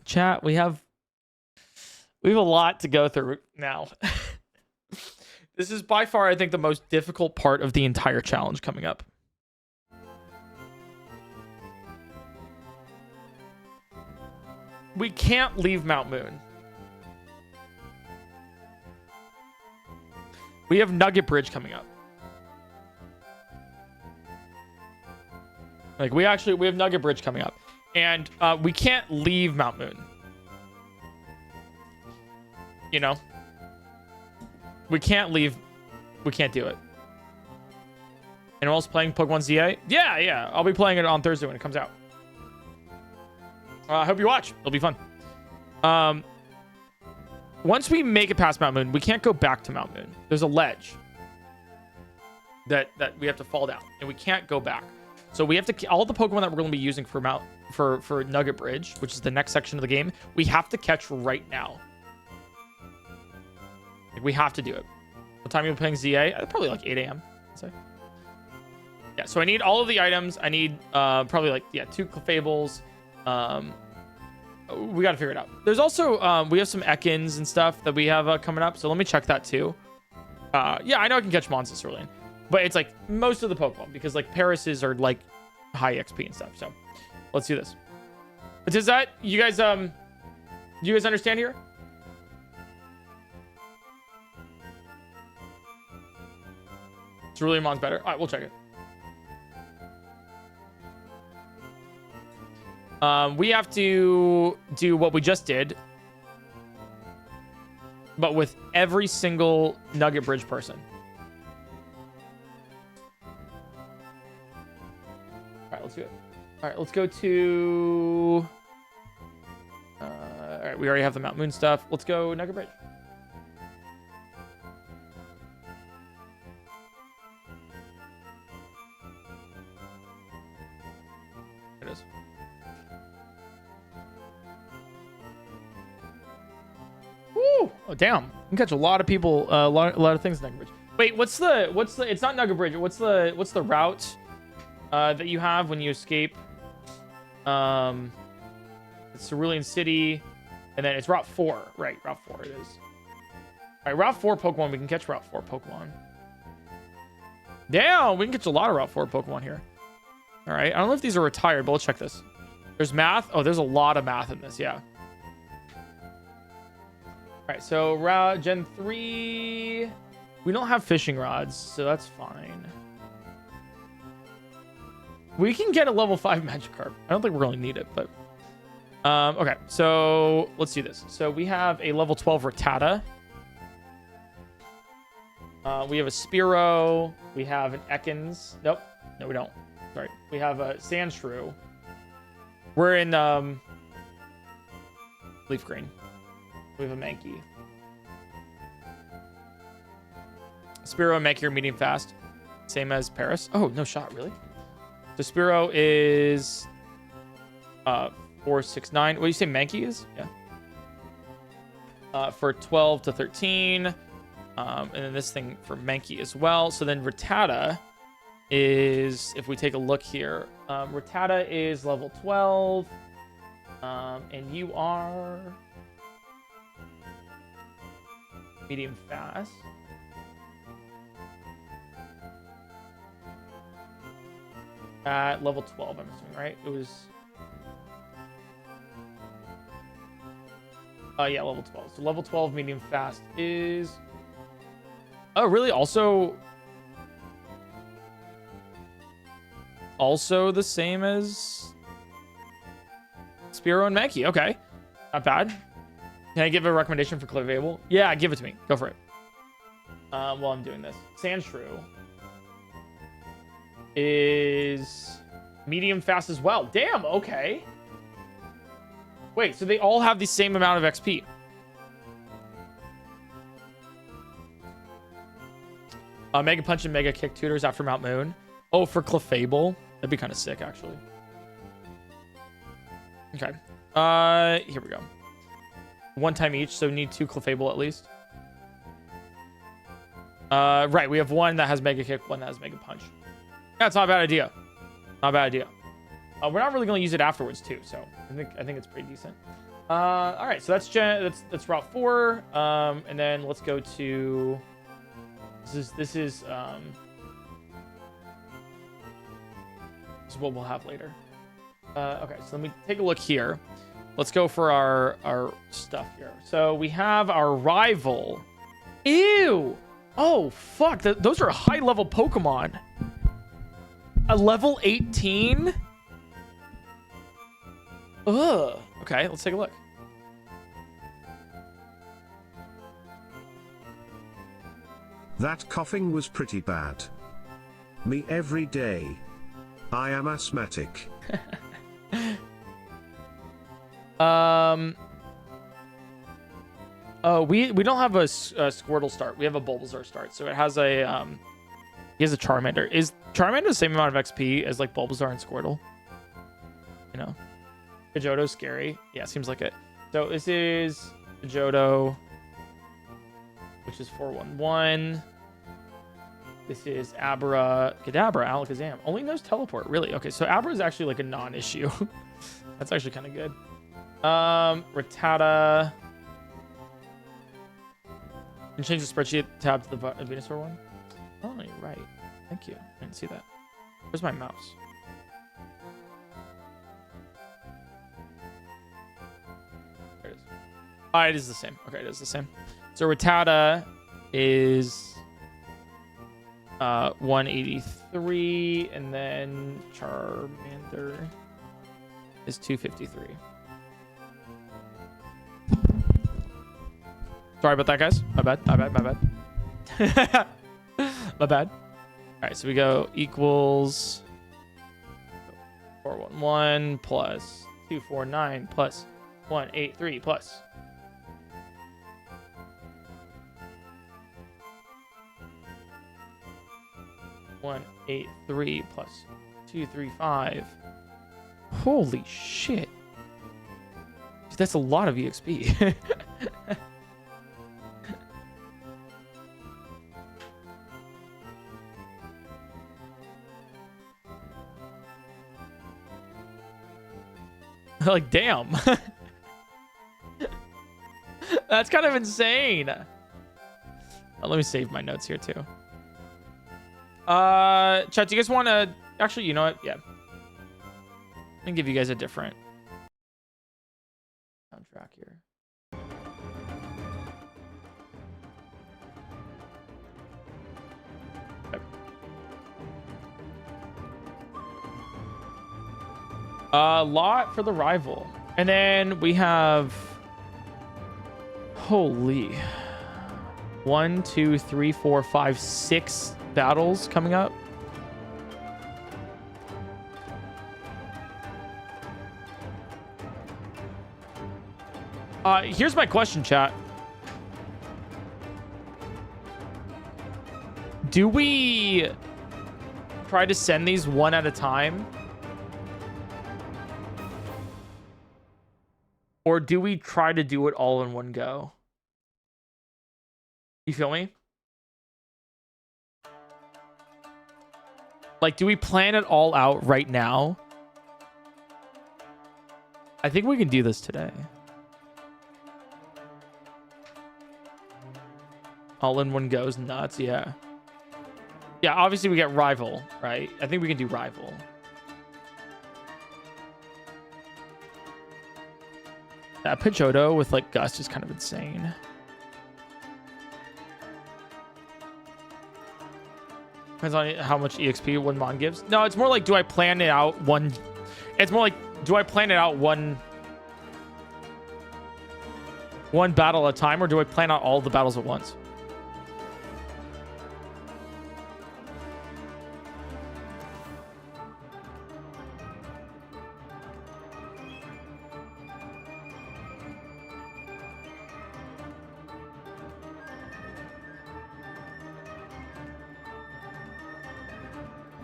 Chat, we have a lot to go through now. This is by far, I think, the most difficult part of the entire challenge coming up. We can't leave Mount Moon. We have Nugget Bridge coming up. Like, we have Nugget Bridge coming up. And we can't leave Mount Moon. You know? We can't leave. We can't do it. Anyone else playing Pokemon ZA? Yeah. I'll be playing it on Thursday when it comes out. I hope you watch. It'll be fun. Once we make it past Mount Moon, we can't go back to Mount Moon. There's a ledge that we have to fall down, and we can't go back. So we have to all the Pokemon that we're going to be using for Nugget Bridge, which is the next section of the game. We have to catch right now. Like, we have to do it. What time are you playing ZA? Probably like 8 a.m. I'd say. Yeah. So I need all of the items. I need probably like 2 Clefables. We got to figure it out. There's also we have some Ekans and stuff that we have coming up. So let me check that too. Yeah, I know I can catch monsters early, but it's like most of the Pokemon because like Paris's are like high XP and stuff. So let's do this. But does that you guys understand here? Ceruleanmon's better. All right, we'll check it. We have to do what we just did, but with every single Nugget Bridge person. All right, let's do it. All right, let's go to... all right, we already have the Mount Moon stuff. Let's go Nugget Bridge. There it is. Woo! Oh, damn. You can catch a lot of people, a lot of things in Nugget Bridge. Wait, what's the, it's not Nugget Bridge. What's the route that you have when you escape? It's Cerulean City, and then it's Route 4. Right, Route 4 it is. All right, Route 4 Pokemon. We can catch Route 4 Pokemon. Damn, we can catch a lot of Route 4 Pokemon here. All right, I don't know if these are retired, but let's check this. There's math. Oh, there's a lot of math in this, yeah. All right, so route Gen 3. We don't have fishing rods, so that's fine. We can get a level 5 Magikarp. I don't think we really need it, but... okay, so let's do this. So we have a level 12 Rattata. We have a Spearow. We have an Ekans. Nope. No, we don't. Sorry. We have a Sandshrew. We're in Leaf Green. We have a Mankey. Spearow and Mankey are medium fast. Same as Paris. Oh, no shot, really? So Spearow is 469. What do you say Mankey is? Yeah. For 12 to 13. And then this thing for Mankey as well. So then Rattata is, if we take a look here, Rattata is level 12. And you are medium fast. At level 12, I'm assuming, right? It was... yeah, level 12. So level 12 medium fast is... Oh, really? Also the same as Spearow and Mankey. Okay. Not bad. Can I give a recommendation for Clefable? Yeah, give it to me. Go for it. While I'm doing this. Sandshrew. is medium fast as well. Damn, okay. Wait, so they all have the same amount of XP. Mega Punch and Mega Kick tutors after Mount Moon. Oh, for Clefable. That'd be kind of sick, actually. Okay. Here we go. One time each, so need 2 Clefable at least. Right, we have one that has Mega Kick, one that has Mega Punch. That's not a bad idea. Not a bad idea. We're not really going to use it afterwards too, so I think it's pretty decent. All right, so that's Route 4, and then let's go to this is what we'll have later. Okay, so let me take a look here. Let's go for our stuff here. So we have our rival. Ew. Oh fuck! Those are high level Pokemon. A level 18. Ugh. Okay, let's take a look. That coughing was pretty bad. Me every day. I am asthmatic. Oh, we don't have a Squirtle start. We have a Bulbasaur start. So it has a he has a Charmander. Is Charmander the same amount of XP as like Bulbasaur and Squirtle? You know, Pidgeotto's scary. Yeah, seems like it. So this is Pidgeotto, which is 411. This is Abra Kadabra Alakazam. Only knows teleport, really. Okay, so Abra is actually like a non-issue. That's actually kind of good. Rattata. And change the spreadsheet tab to the Venusaur one. Oh, you're right. Thank you. I didn't see that. Where's my mouse? There it is. Oh, it is the same. Okay, it is the same. So Rattata is 183, and then Charmander is 253. Sorry about that, guys. My bad. My bad. All right, so we go equals 411 plus 249 plus 183 plus 183 plus 235. Holy shit. Dude, that's a lot of EXP. Like, damn. That's kind of insane. Let me save my notes here too. Chat, do you guys want to... Actually, you know what? Yeah. Let me give you guys a different soundtrack here. Okay. Lot for the rival. And then we have... Holy... 1, 2, 3, 4, 5, 6 battles coming up. Here's my question, chat. Do we try to send these one at a time? Or do we try to do it all in one go? You feel me? Like, do we plan it all out right now? I think we can do this today. All in one goes nuts, yeah. Yeah, obviously we get rival, right? I think we can do rival. That Pidgeotto with like Gust is kind of insane. Depends on how much EXP one Mon gives. No, it's more like, do I plan it out one... It's more like, do I plan it out one battle at a time, or do I plan out all the battles at once?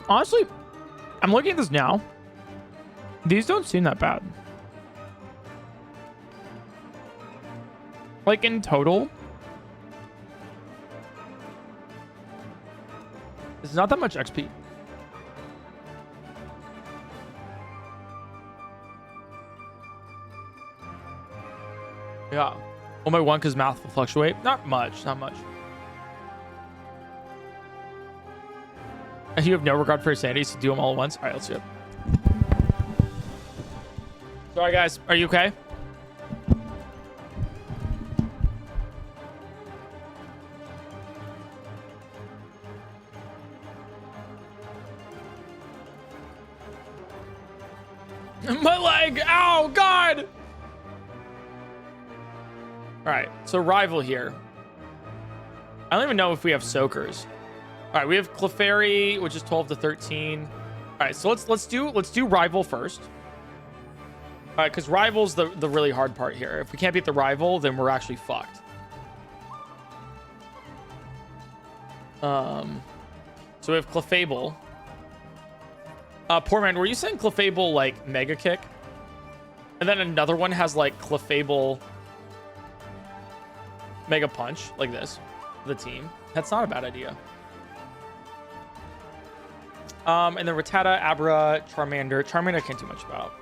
Honestly, I'm looking at this now. These don't seem that bad. Like in total, it's not that much XP. Yeah. Only one because math will fluctuate. Not much, not much. And you have no regard for your sanity, so do them all at once. All right, let's do it. Sorry, guys. Are you okay? My leg! Ow, God! All right, so rival here. I don't even know if we have soakers. All right, we have Clefairy, which is 12 to 13. All right, so let's do rival first. All right, because rival's the really hard part here. If we can't beat the rival, then we're actually fucked. So we have Clefable. Poor man, were you saying Clefable like Mega Kick? And then another one has like Clefable Mega Punch, like this, for the team. That's not a bad idea. And then Rattata, Abra, Charmander. Charmander I can't do much about.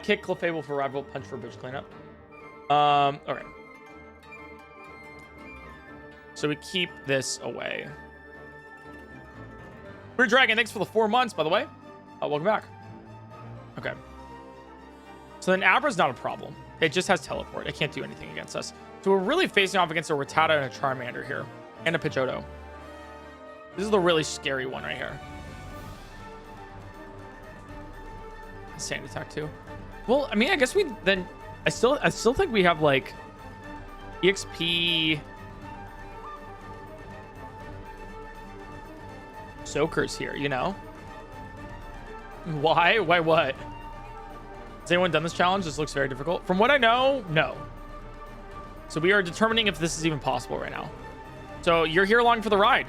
Kick Clefable for rival, punch for bridge cleanup. Okay. So we keep this away. We're Dragon, thanks for the 4 months, by the way. Welcome back. Okay. So then Abra's not a problem. It just has teleport. It can't do anything against us. So we're really facing off against a Rattata and a Charmander here. And a Pidgeotto. This is the really scary one right here. Sand attack too. Well, I mean, I guess we then... I still think we have like EXP soakers here, you know? Why? Why what? Has anyone done this challenge? This looks very difficult. From what I know, no. So we are determining if this is even possible right now. So you're here along for the ride.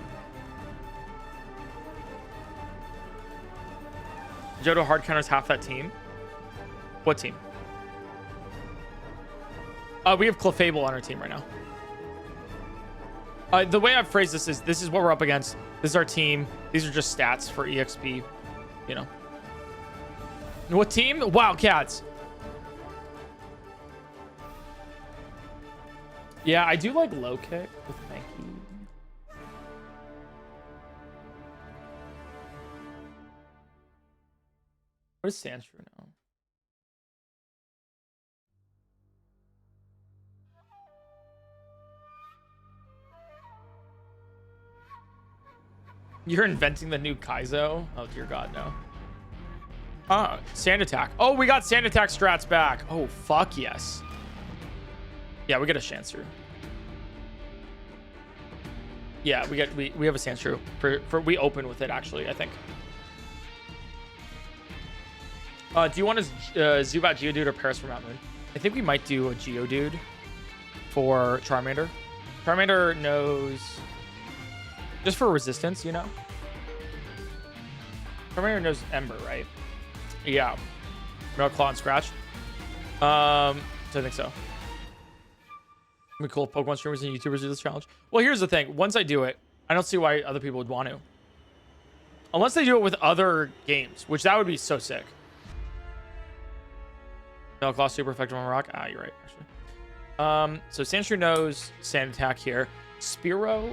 Johto hard counters half that team. What team? We have Clefable on our team right now. The way I've phrased this is what we're up against. This is our team. These are just stats for EXP, you know. What team? Wildcats. Yeah, I do like low kick with Mankey. What is Sandshrew now? You're inventing the new Kaizo? Oh, dear God, no. Sand attack. Oh, we got sand attack strats back. Oh, fuck yes. Yeah, we get a Sandshrew. Yeah, we have a Sandshrew. We open with it, actually, I think. Do you want a Zubat Geodude or Paris for Mount Moon? I think we might do a Geodude for Charmander. Charmander knows... Just for resistance, you know? Charmander knows Ember, right? Yeah. No Claw and Scratch. So I think so. We cool Pokemon streamers and YouTubers do this challenge. Well, here's the thing. Once I do it, I don't see why other people would want to. Unless they do it with other games, which that would be so sick. No Claw super effective on Rock. Ah, you're right, actually. So Sandshrew knows Sand Attack here. Spearow.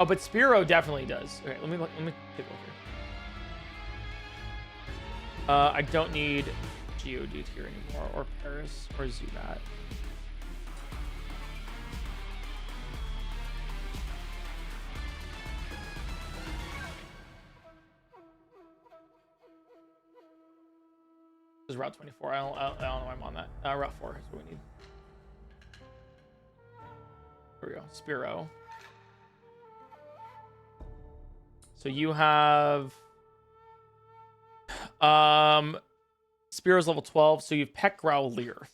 Oh, but Spearow definitely does. Okay, let me take a look here. I don't need Geodude here anymore, or Paris, or Zubat. This is Route 24. I don't know why I'm on that. Route 4 is what we need. Here we go. Spearow. So you have Spearow's level 12, so you have Peck Growlithe.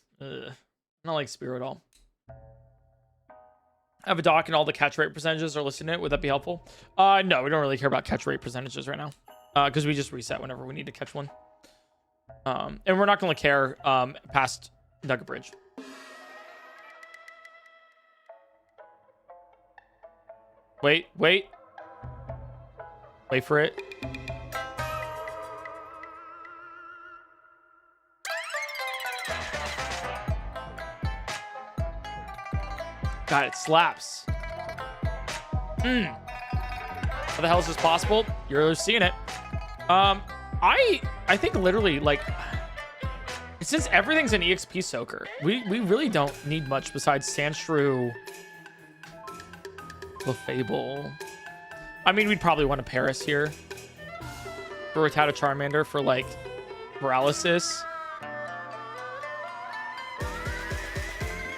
not like Spear at all. I have a doc and all the catch rate percentages are listed in it. Would that be helpful? No, we don't really care about catch rate percentages right now. Because we just reset whenever we need to catch one. And we're not going to care past Nugget Bridge. Wait for it. God, it slaps. How the hell is this possible? You're seeing it. I think literally, like, since everything's an EXP soaker, we really don't need much besides Sandshrew, Clefable. I mean, we'd probably want a Paris here for Rattata Charmander for, like, paralysis.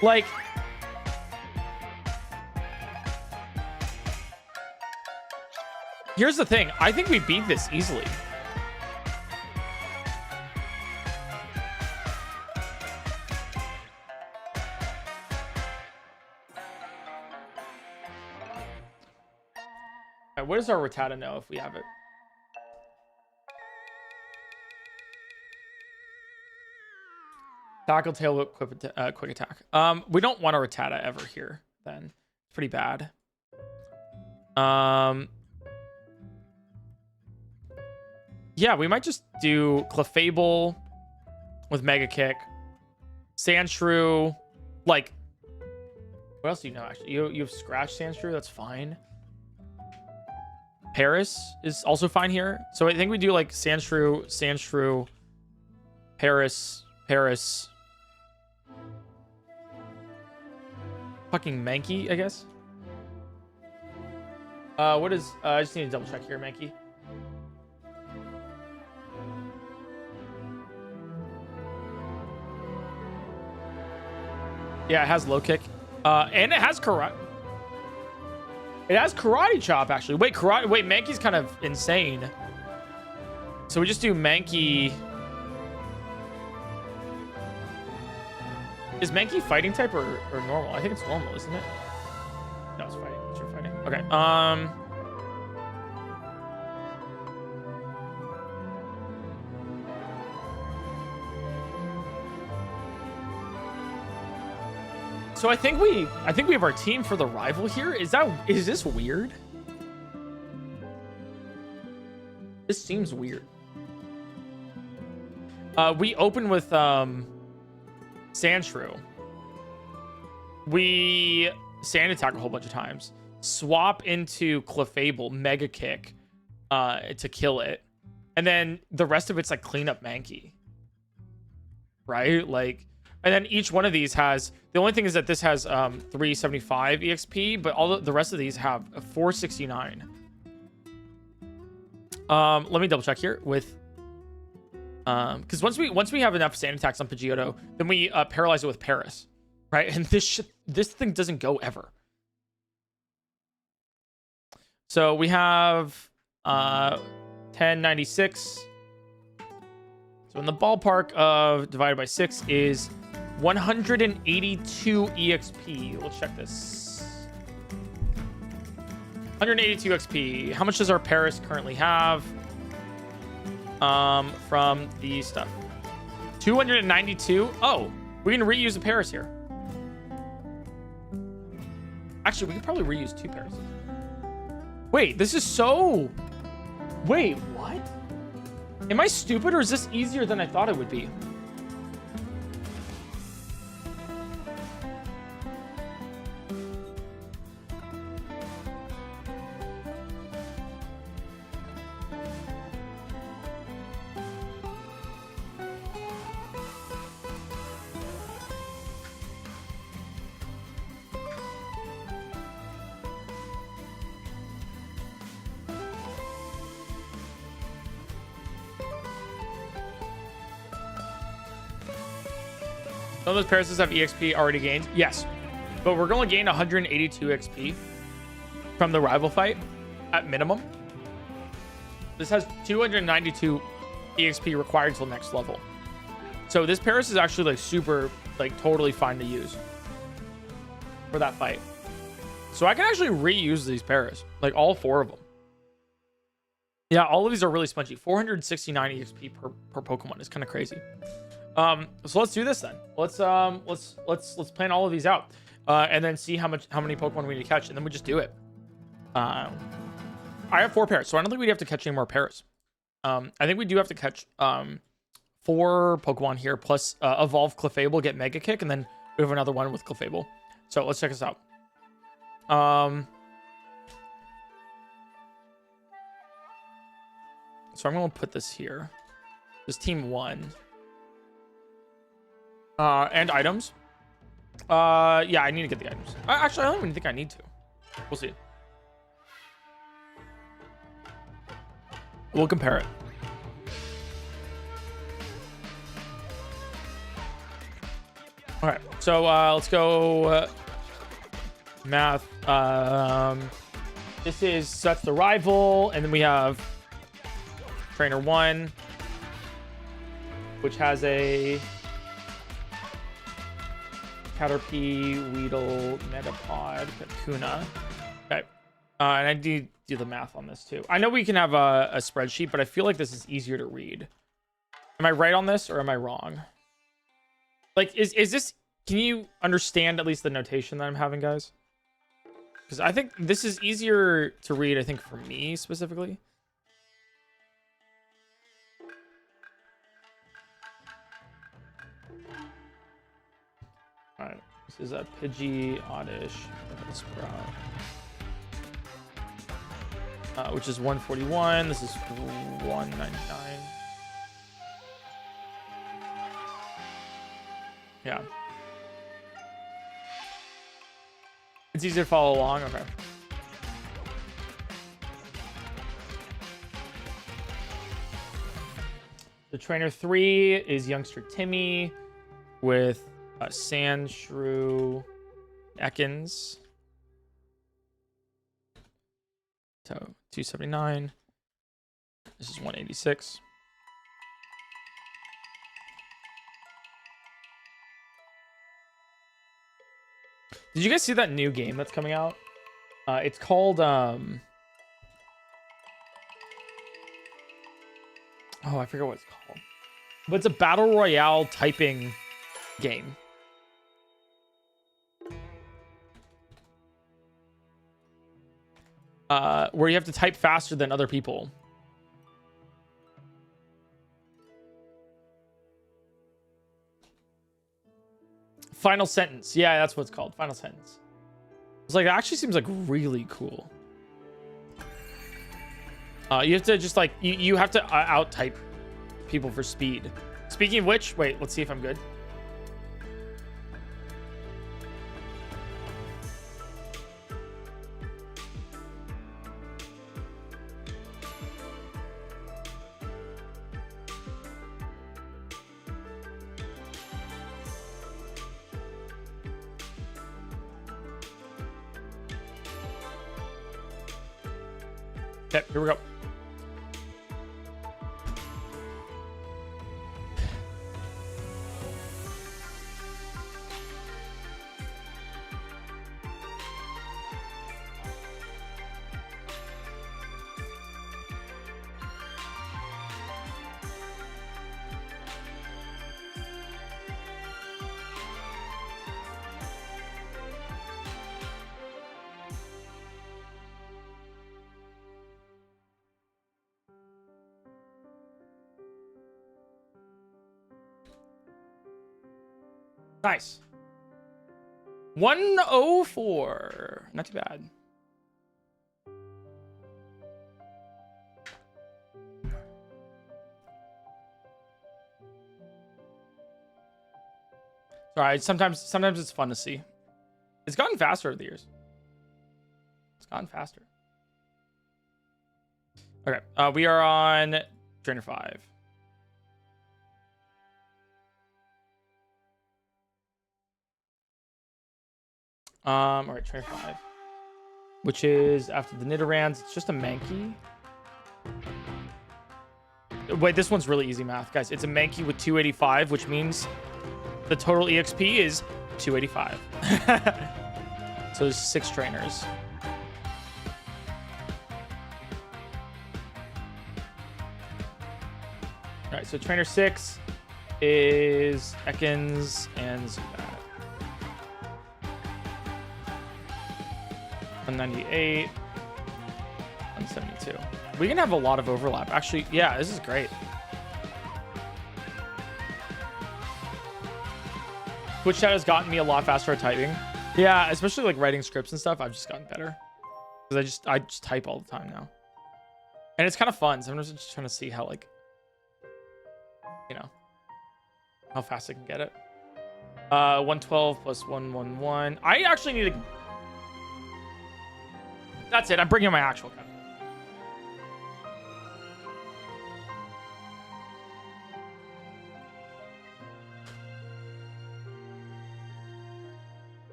Like, here's the thing. I think we beat this easily. All right, what does our Rattata know if we have it? Tackle, tail whip, quick attack. We don't want a Rattata ever here, then. It's pretty bad. Yeah, we might just do Clefable with Mega Kick. Sandshrew. Like, what else do you know, actually? You have Scratch Sandshrew. That's fine. Paris is also fine here. So I think we do, like, Sandshrew, Paris. Fucking Mankey, I guess. What is... I just need to double check here, Mankey. Yeah, it has low kick. And it has karate. It has karate chop, actually. Wait, Mankey's kind of insane. So we just do Mankey. Is Mankey fighting type or normal? I think it's normal, isn't it? No, it's fighting. It's your fighting. Okay. So I think we have our team for the rival here. Is this weird? This seems weird. We open with Sandshrew. We Sand Attack a whole bunch of times. Swap into Clefable, Mega Kick to kill it. And then the rest of it's like clean up Mankey. Right? Like, and then each one of these has, the only thing is that this has 375 EXP, but all the rest of these have 469. Let me double check here with, because once we have enough Sand Attacks on Pidgeotto, then we paralyze it with Paris, right? And this thing doesn't go ever. So we have 1096. So in the ballpark of divided by 6 is 182 EXP. Let's check this. 182 XP. How much does our Paris currently have? From the stuff. 292. Oh, we can reuse a Paris here. Actually, we could probably reuse 2 Paris. Wait, this is so... Wait, what? Am I stupid or is this easier than I thought it would be? Some of those Parises have EXP already gained. Yes. But we're going to gain 182 XP from the rival fight at minimum. This has 292 EXP required until next level. So this Paris is actually like super like totally fine to use for that fight. So I can actually reuse these pairs, like all 4 of them. Yeah, all of these are really spongy. 469 EXP per Pokemon is kind of crazy. So let's do this then. Let's plan all of these out, and then see how many Pokemon we need to catch, and then we just do it. I have 4 pairs, so I don't think we have to catch any more pairs. I think we do have to catch 4 Pokemon here, plus evolve Clefable, get Mega Kick, and then we have another one with Clefable. So let's check this out. So I'm going to put this here. This team 1. And items. Yeah, I need to get the items. Actually, I don't even think I need to. We'll see. We'll compare it. All right, so let's go math. This is Such the Rival, and then we have Trainer 1, which has a Caterpie, Weedle, Metapod, Kakuna. Okay. And I do the math on this too. I know we can have a spreadsheet, but I feel like this is easier to read. Am I right on this or am I wrong? Like, is this... Can you understand at least the notation that I'm having, guys? Because I think this is easier to read, I think, for me specifically. All right, this is a Pidgey, Oddish, Sprout, which is 141. This is 199. Yeah. It's easier to follow along. Okay. The Trainer 3 is Youngster Timmy with Sandshrew, Ekans. So 279. This is 186. Did you guys see that new game that's coming out? It's called oh, I forget what it's called. But it's a battle royale typing game. Where you have to type faster than other people. Final Sentence. Yeah, that's what it's called. Final Sentence. It's like, it actually seems like really cool. You have to just like, you have to out type people for speed. Speaking of which, wait, let's see if I'm good. Okay, here we go. Nice. 104. Not too bad. Alright, sometimes it's fun to see. It's gotten faster over the years. It's gotten faster. Okay, we are on Trainer 5. All right, Trainer 5, which is after the Nidorans. It's just a Mankey. Wait, this one's really easy math, guys. It's a Mankey with 285, which means the total EXP is 285. So there's 6 trainers. All right, so trainer 6 is Ekans and Zubat. 198, 172. We can have a lot of overlap. Actually, yeah, this is great. Twitch chat has gotten me a lot faster at typing. Yeah, especially like writing scripts and stuff. I've just gotten better because I just type all the time now, and it's kind of fun. So I'm just trying to see how, like, you know, how fast I can get it. 112 plus 111. I actually need to. That's it. I'm bringing my actual calculator.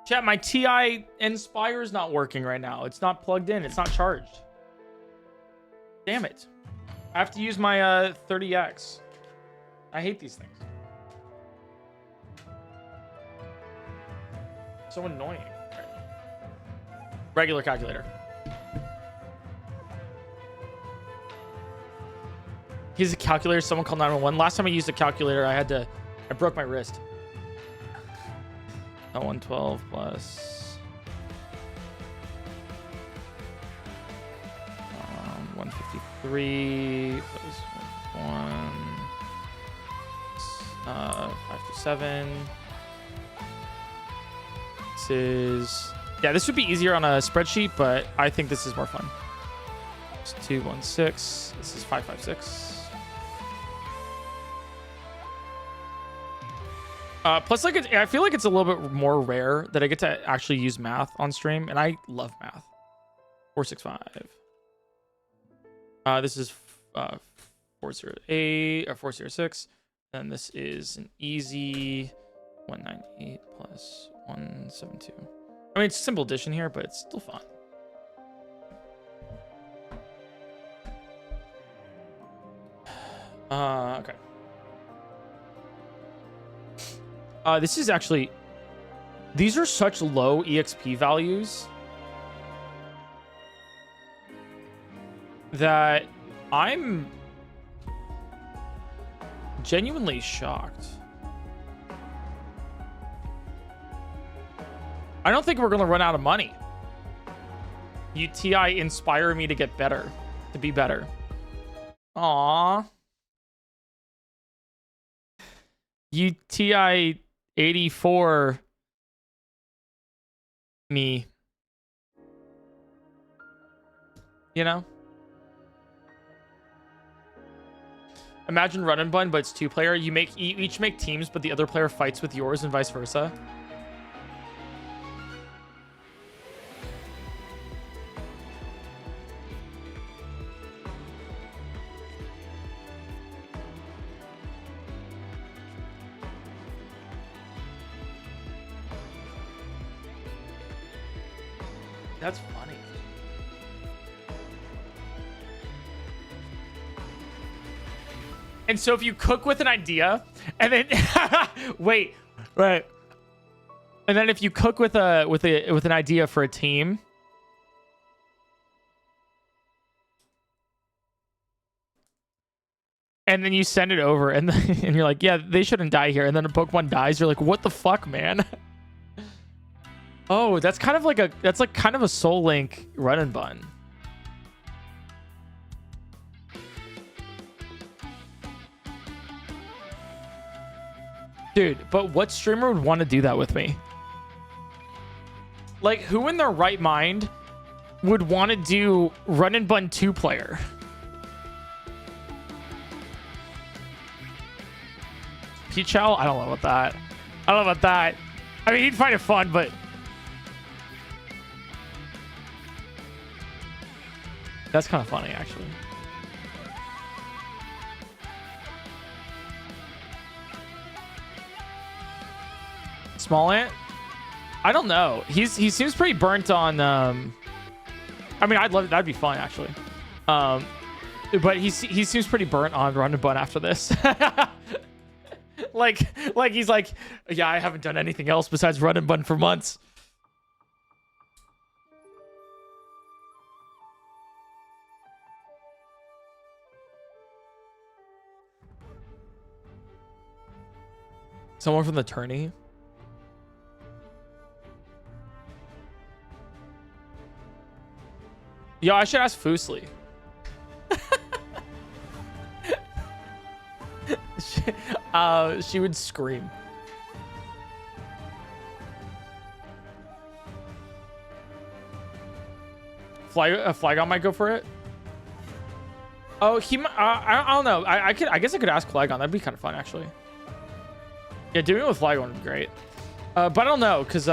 Chat, my TI Inspire is not working right now. It's not plugged in. It's not charged. Damn it. I have to use my 30X. I hate these things. So annoying. Right. Regular calculator. He's a calculator. Someone called 911. Last time I used a calculator, I broke my wrist. 112 plus 153 plus 1 527. This is, yeah, this would be easier on a spreadsheet, but I think this is more fun. It's 216. This is 556. Plus, like, I feel like it's a little bit more rare that I get to actually use math on stream, and I love math. 465. This is 408 or 406, and this is an easy 198 plus 172. I mean, it's simple addition here, but it's still fun. Okay. This is actually, these are such low EXP values that I'm genuinely shocked. I don't think we're going to run out of money. UTI inspire me to get better, to be better. Aww. UTI 84 me, you know? Imagine run and bun, but it's 2-player. You each make teams, but the other player fights with yours and vice versa. That's funny. And so if you cook with an idea and then wait, right. And then if you cook with an idea for a team, and then you send it over and and you're like, yeah, they shouldn't die here, and then a Pokemon dies, you're like, what the fuck, man? Oh, that's kind of like a Soul Link run and bun. Dude, but what streamer would want to do that with me? Like, who in their right mind would want to do run and bun 2-player? Peachow? I don't know about that. I don't know about that. I mean, he'd find it fun, but That's kind of funny, actually. Small Ant? I don't know. He seems pretty burnt on. I mean, I'd love it. That'd be fun, actually. But he seems pretty burnt on Run and Bun after this. like he's like, yeah, I haven't done anything else besides Run and Bun for months. Someone from the tourney. Yo, I should ask Foosly. She would scream. Flygon might go for it. Oh, I don't know. I guess I could ask Flygon. That'd be kind of fun, actually. Yeah, doing it with Flygon would be great. But I don't know, because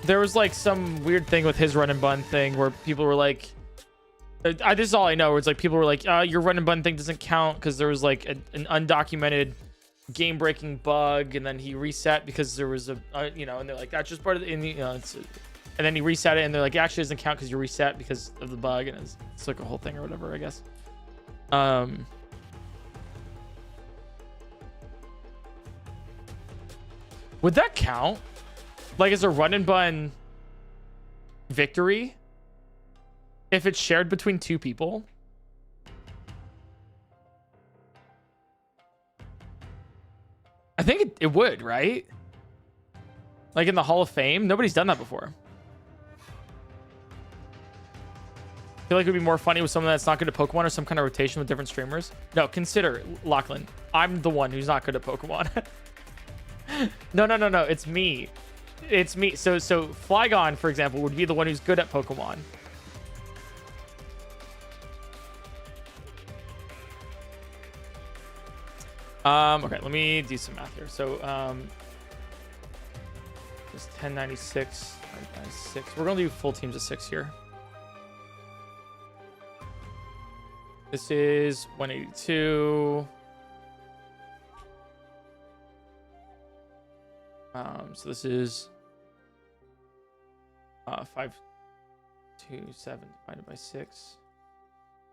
there was like some weird thing with his Run and Bun thing where people were like, this is all I know, where it's like people were like, your Run and Bun thing doesn't count because there was like an undocumented game-breaking bug, and then he reset because there was a and they're like, that's just part of the, and then he reset it, and they're like, it actually doesn't count because you reset because of the bug, and it's like a whole thing or whatever, I guess. Would that count? Like, as a Run and Bun victory? If it's shared between two people? I think it would, right? Like in the Hall of Fame? Nobody's done that before. I feel like it would be more funny with someone that's not good at Pokemon or some kind of rotation with different streamers. No, consider, Lachlan, I'm the one who's not good at Pokemon. No. It's me. It's me. So Flygon, for example, would be the one who's good at Pokemon. Okay, let me do some math here. So, just 1096, 996. We're gonna do full teams of 6 here. This is 182. So this is 527 divided by 6,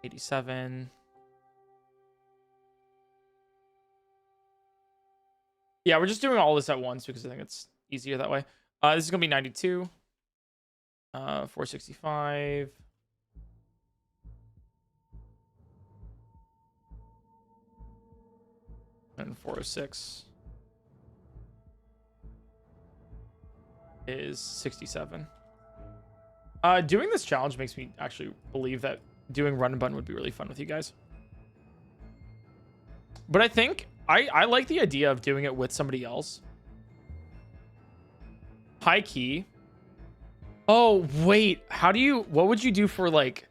87. Yeah, we're just doing all this at once because I think it's easier that way. This is gonna be 92, 465, and 406 is 67. Doing this challenge makes me actually believe that doing Run and Bun would be really fun with you guys. But I think I like the idea of doing it with somebody else. High key. Oh, wait. What would you do for like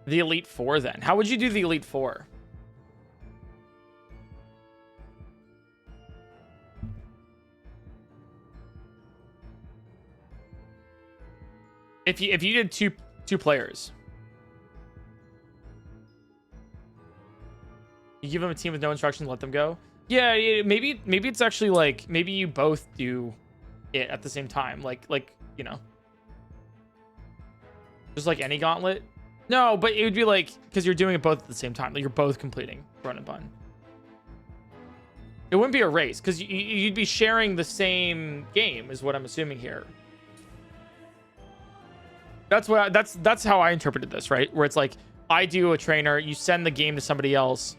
the Elite Four then? How would you do the Elite Four? If you did two players, you give them a team with no instructions, let them go. Yeah, maybe it's actually like maybe you both do it at the same time, like just like any gauntlet. No, but it would be like because you're doing it both at the same time, like you're both completing Run and Bun. It wouldn't be a race because you'd be sharing the same game, is what I'm assuming here. That's how I interpreted this, right? Where it's like I do a trainer, you send the game to somebody else,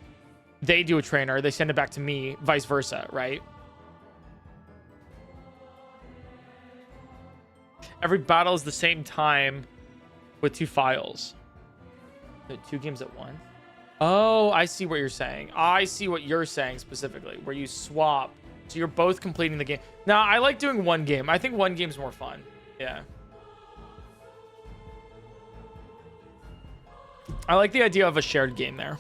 they do a trainer, they send it back to me, vice versa, right? Every battle is the same time with 2 files. 2 games at once. Oh, I see what you're saying. I see what you're saying specifically, where you swap, so you're both completing the game. Now, I like doing 1 game. I think 1 game's more fun. Yeah. I like the idea of a shared game there.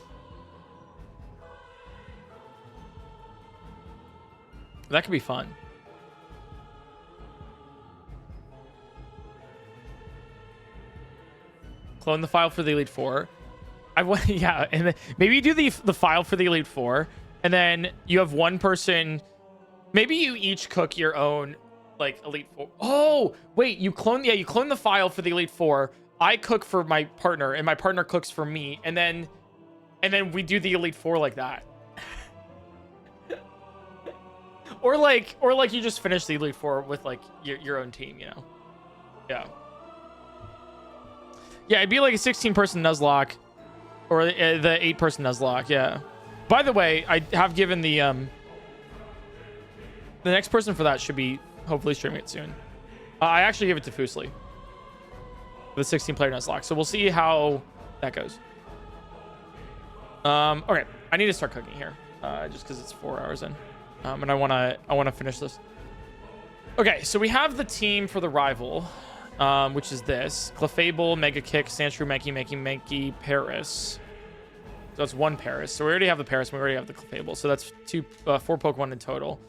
That could be fun. Clone the file for the Elite Four. I want, yeah, and then maybe you do the file for the Elite Four, and then you have one person. Maybe you each cook your own like Elite Four. Oh, wait, you clone the file for the Elite Four. I cook for my partner, and my partner cooks for me, and then we do the Elite Four like that. or like you just finish the Elite Four with like your own team, you know? Yeah. Yeah, it'd be like a 16-person Nuzlocke, or the 8-person Nuzlocke. Yeah. By the way, I have given the next person for that should be hopefully streaming it soon. I actually gave it to Fusely, the 16-player Nuzlocke. So we'll see how that goes. Okay, I need to start cooking here, just because it's 4 hours in, and I wanna finish this. Okay, so we have the team for the rival, which is this: Clefable, Mega Kick, Sandshrew, Mankey, Paris. So that's 1 Paris. So we already have the Paris. We already have the Clefable. So that's 4 Pokemon in total.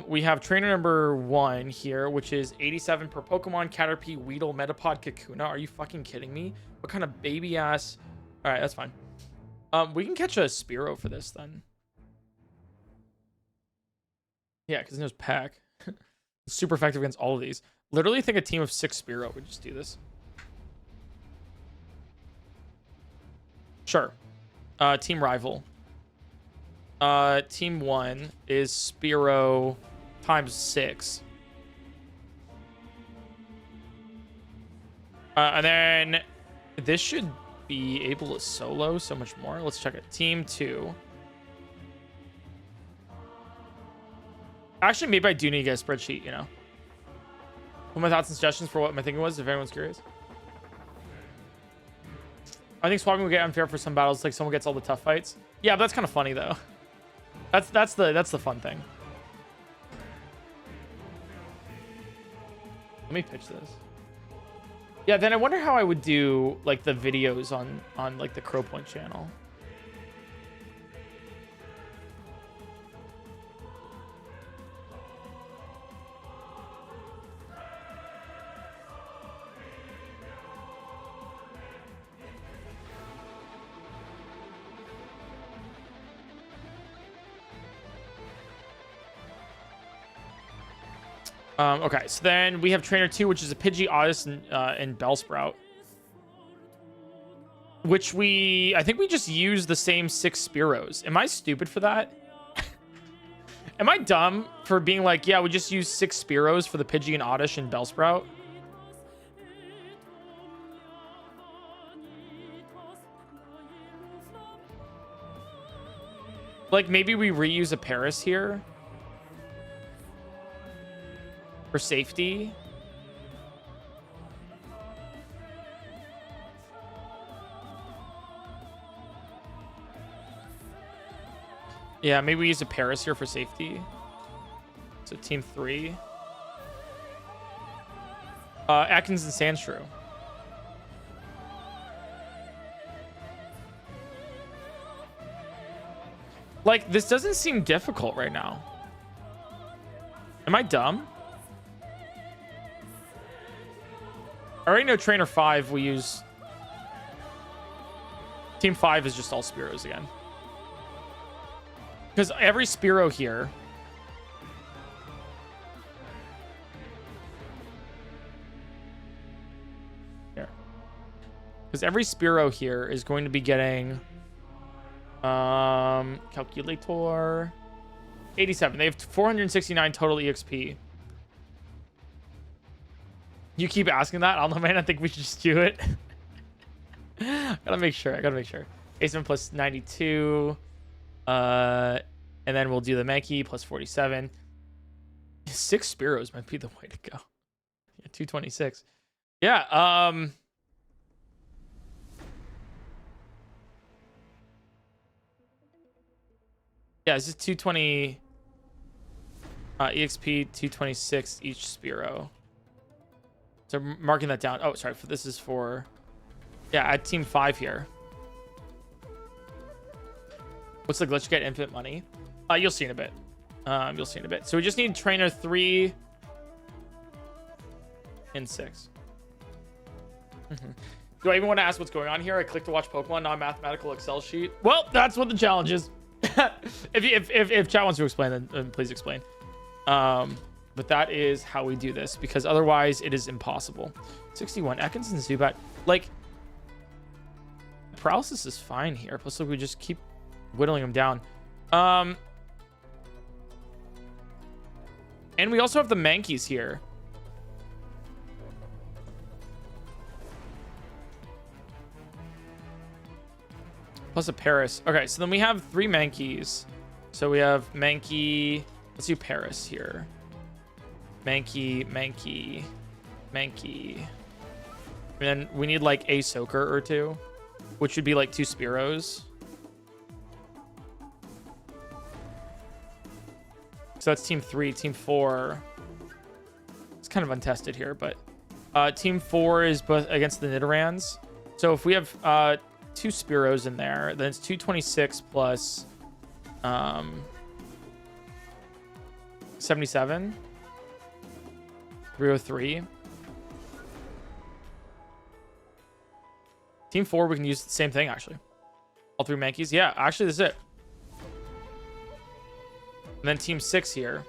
We have trainer number 1 here, which is 87 per Pokemon. Caterpie, Weedle, Metapod, Kakuna. Are you fucking kidding me? What kind of baby ass? All right, that's fine. We can catch a Spearow for this then. Yeah, because it knows Pack. It's super effective against all of these. Literally think a team of 6 Spearow would just do this. Sure. Team rival. Team 1 is Spearow times 6. And then this should be able to solo so much more. Let's check it. Team 2. Actually, maybe I do need to get a spreadsheet, you know. What my thoughts and suggestions for what my thinking was, if anyone's curious. I think swapping will get unfair for some battles, like someone gets all the tough fights. Yeah, but that's kind of funny though. That's the fun thing. Let me pitch this. Yeah, then I wonder how I would do like the videos on like the Crowpoint channel. Okay, so then we have trainer 2, which is a Pidgey, Otis, and Bellsprout. Which I think we just use the same 6 Spearows. Am I stupid for that? Am I dumb for being like, yeah, we just use 6 Spearows for the Pidgey and Oddish and Bellsprout? Like, maybe we reuse a Paris here for safety. Yeah, maybe we use a Paris here for safety. So team 3. Atkins and Sandshrew. Like, this doesn't seem difficult right now. Am I dumb? I already know trainer 5 we use. Team 5 is just all Spearows again. Because every Spearow here because every Spearow here is going to be getting calculator 87. They have 469 total EXP. You keep asking that? I don't know, man. I think we should just do it. Gotta make sure. I gotta make sure. A7 plus 92. And then we'll do the Mankey plus 47. 6 Spearows might be the way to go. Yeah, 226. Yeah, yeah, it's just 220 EXP, 226 each Spearow. So marking that down. Oh, sorry. This is for, yeah, at team 5 here. What's the glitch? Get infinite money. You'll see in a bit. You'll see in a bit. So we just need trainer 3 and 6. Do I even want to ask what's going on here? I click to watch Pokemon, not mathematical Excel sheet. Well, that's what the challenge is. if chat wants to explain, then please explain. But that is how we do this, because otherwise it is impossible. 61 Ekans and Zubat. Like, paralysis is fine here. Plus, like, we just keep whittling them down. And we also have the Mankeys here. Plus a Paris. Okay, so then we have 3 Mankeys. So we have Mankey. Let's do Paris here. Mankey. And then we need like a Soaker or 2, which would be like 2 Spearows. So that's team 3. Team 4. It's kind of untested here, but team 4 is both against the Nidorans. So if we have 2 Spearows in there, then it's 226 plus 77. 303. Team 4, we can use the same thing, actually. All 3 Mankeys. Yeah, actually, this is it. And then team 6 here.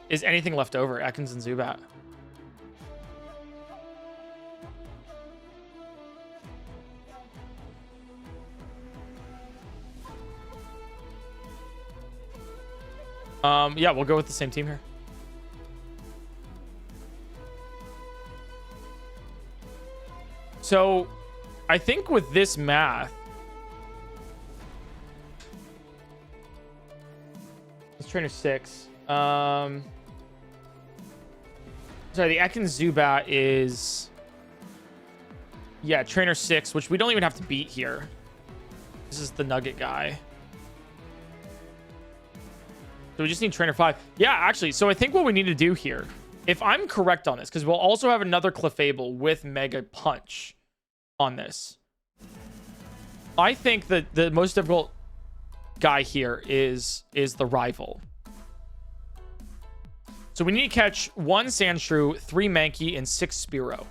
Is anything left over? Ekans and Zubat. Yeah, we'll go with the same team here. So, I think with this math, it's trainer 6. Sorry, the Ekans Zubat is, yeah, trainer 6, which we don't even have to beat here. This is the Nugget guy. So we just need trainer 5. Yeah, actually, so I think what we need to do here, if I'm correct on this, because we'll also have another Clefable with Mega Punch on this. I think that the most difficult guy here is the rival. So we need to catch 1 Sandshrew, 3 Mankey, and 6 Spearow.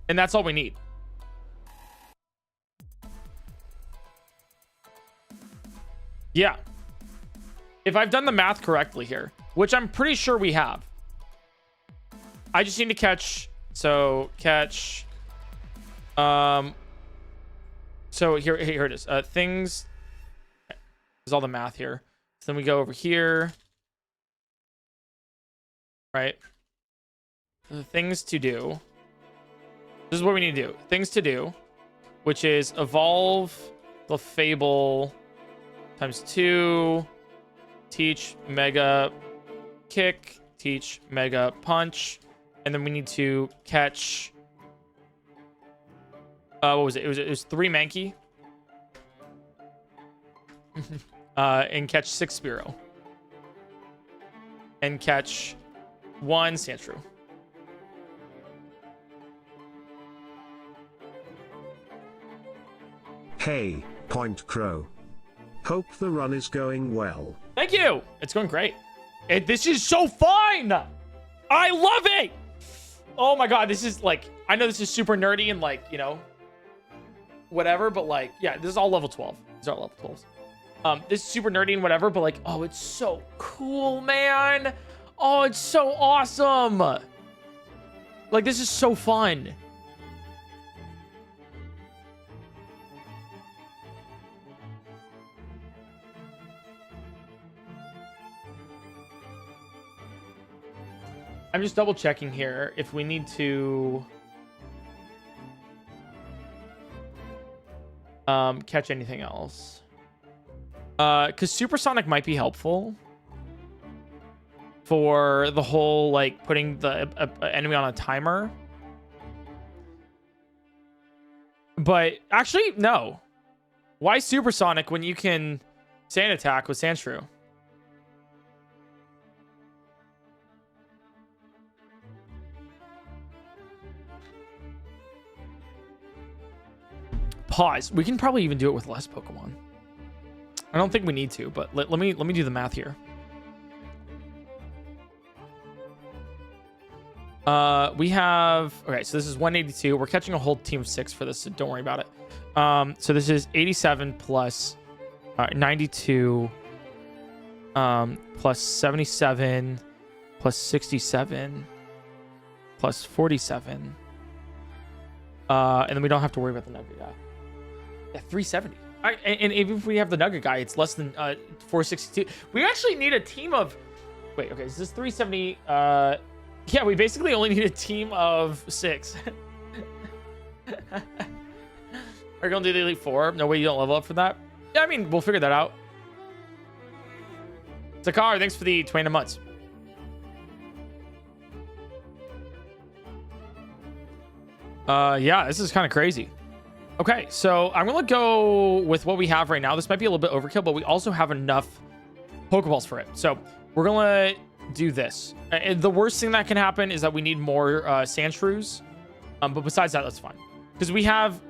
And that's all we need. Yeah. If I've done the math correctly here, which I'm pretty sure we have, I just need to catch, so catch, so here it is. Things, there's all the math here. So then we go over here, right? The things to do. This is what we need to do. Things to do, which is evolve Clefable times 2. Teach Mega Kick, teach Mega Punch, and then we need to catch, what was it? It was 3 Mankey. And catch 6 Spearow. And catch 1 Sandshrew. Hey, PointCrow. Hope the run is going well. Thank you. It's going great. This is so fun. I love it. Oh my God. This is like, I know this is super nerdy and like, you know, whatever, but like, yeah, this is all level 12. These are all level 12s. This is super nerdy and whatever, but like, oh, it's so cool, man. Oh, it's so awesome. Like, this is so fun. I'm just double checking here if we need to catch anything else. Because Supersonic might be helpful for the whole, like, putting the enemy on a timer. But actually, no. Why Supersonic when you can Sand Attack with Sandshrew? Pause. We can probably even do it with less Pokemon. I don't think we need to, but let me do the math here. We have, okay, so this is 182. We're catching a whole team of 6 for this, so don't worry about it. So this is 87 plus 92 plus 77 plus 67 plus 47. And then we don't have to worry about the nugget guy. Yeah, 370. And even if we have the nugget guy, it's less than 462. We actually need a team of, wait, okay, is this 370? Yeah, we basically only need a team of 6. Are you gonna do the Elite 4? No way you don't level up for that? Yeah, I mean, we'll figure that out. Sakar, thanks for the 20 months. Yeah, this is kind of crazy. Okay, so I'm gonna go with what we have right now. This might be a little bit overkill, but we also have enough Pokeballs for it. So we're gonna do this. And the worst thing that can happen is that we need more Sandshrews. But besides that, that's fine. Because we have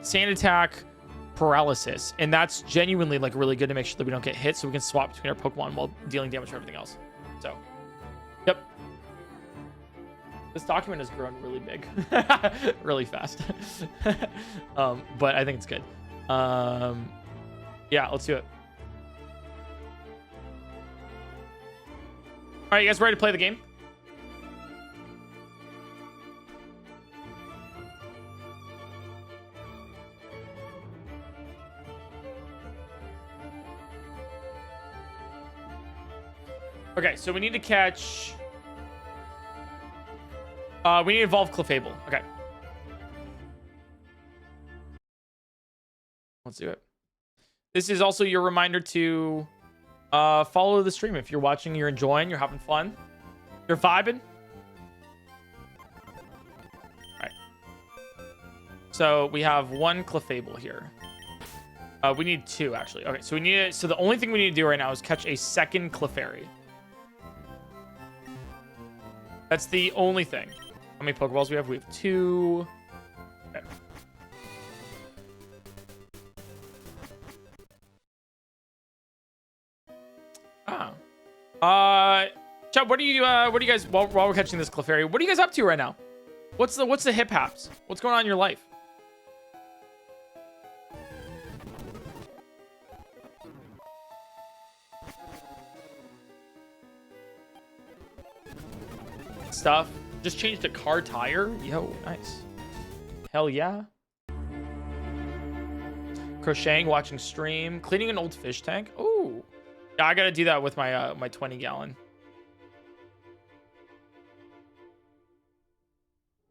Sand Attack, Paralysis, and that's genuinely like really good to make sure that we don't get hit, so we can swap between our Pokemon while dealing damage for everything else. So, yep. This document has grown really big, really fast. But I think it's good. Yeah, let's do it. All right, you guys ready to play the game? Okay, so we need to catch... we need to evolve Clefable. Okay. Let's do it. This is also your reminder to follow the stream. If you're watching, you're enjoying, you're having fun, you're vibing. All right. So we have 1 Clefable here. We need 2, actually. Okay, so we need it. So the only thing we need to do right now is catch a second Clefairy. That's the only thing. How many Pokeballs we have? We have 2. Okay. Chad, what do you guys, while we're catching this Clefairy, what are you guys up to right now? What's the hip haps? What's going on in your life? Stuff. Just changed a car tire. Yo, nice. Hell yeah. Crocheting, watching stream, cleaning an old fish tank. Ooh. Yeah, I gotta do that with my my 20 gallon.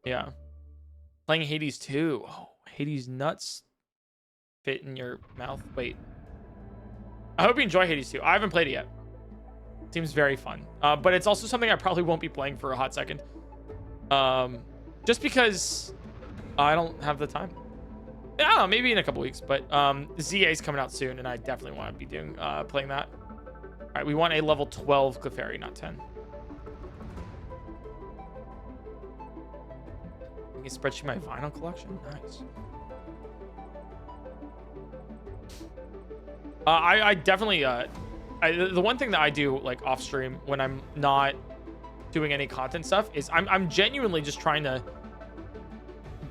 Yeah. Playing Hades 2. Oh, Hades nuts fit in your mouth. Wait. I hope you enjoy Hades 2. I haven't played it yet. Seems very fun. But it's also something I probably won't be playing for a hot second. Just because I don't have the time. I don't know, maybe in a couple weeks. But ZA is coming out soon, and I definitely want to be doing playing that. All right, we want a level 12 Clefairy, not 10. I can spreadsheet my vinyl collection. Nice. I definitely the one thing that I do like off stream when I'm not doing any content stuff is I'm genuinely just trying to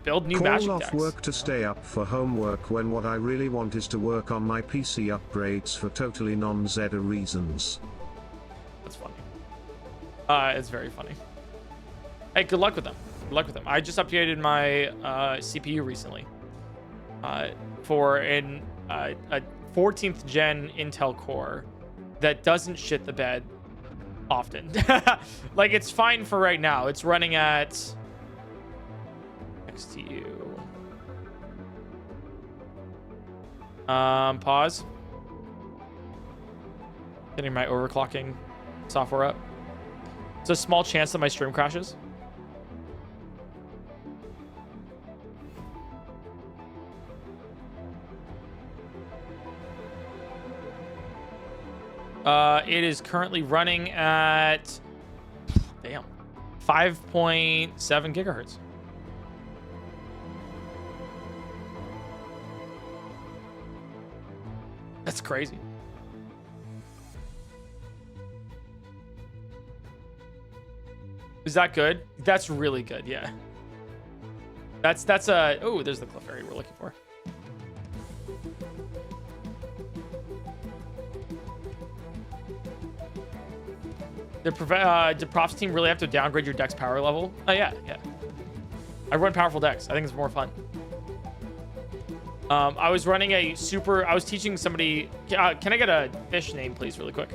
build new magic decks. Call off work to stay up for homework when what I really want is to work on my PC upgrades for totally non-Zeta reasons. That's funny. It's very funny. Hey, good luck with them. Good luck with them. I just updated my CPU recently for a 14th gen Intel Core that doesn't shit the bed often. Like, it's fine for right now. It's running at XTU. Pause. Getting my overclocking software up. It's a small chance that my stream crashes. It is currently running at, damn, 5.7 gigahertz. That's crazy. Is that good? That's really good. Yeah. That's a... Oh, there's the Clefairy we're looking for. Did Prof's team really have to downgrade your deck's power level? Oh, yeah. I run powerful decks. I think it's more fun. I was running a super... I was teaching somebody... can I get a fish name, please, really quick?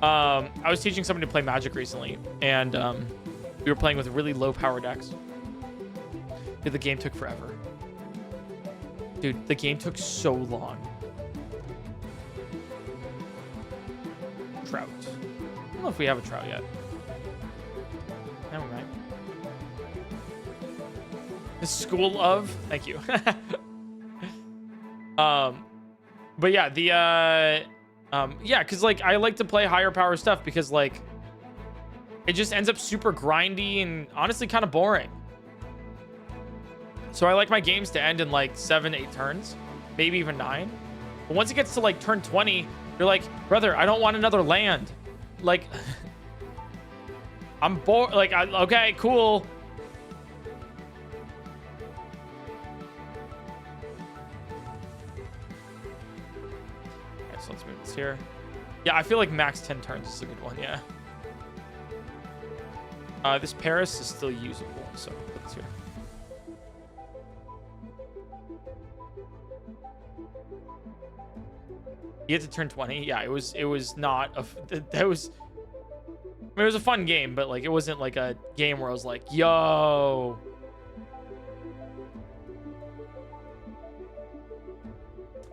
I was teaching somebody to play Magic recently, and we were playing with really low power decks. Dude, the game took forever. Dude, the game took so long. Trout. I don't know if we have a trout yet. Never mind. The School of... Thank you. But yeah, the yeah, because like I like to play higher power stuff because like it just ends up super grindy and honestly kind of boring. So I like my games to end in like 7-8 turns, maybe even 9. But once it gets to like turn 20, you're like, brother, I don't want another land. Like I'm bored. Like okay, cool. So let's move this here. Yeah, I feel like max 10 turns is a good one. Yeah. This Paris is still usable, so put this here. You get to turn 20. Yeah, it was not a... That was... I mean, it was a fun game, but like it wasn't like a game where I was like, yo...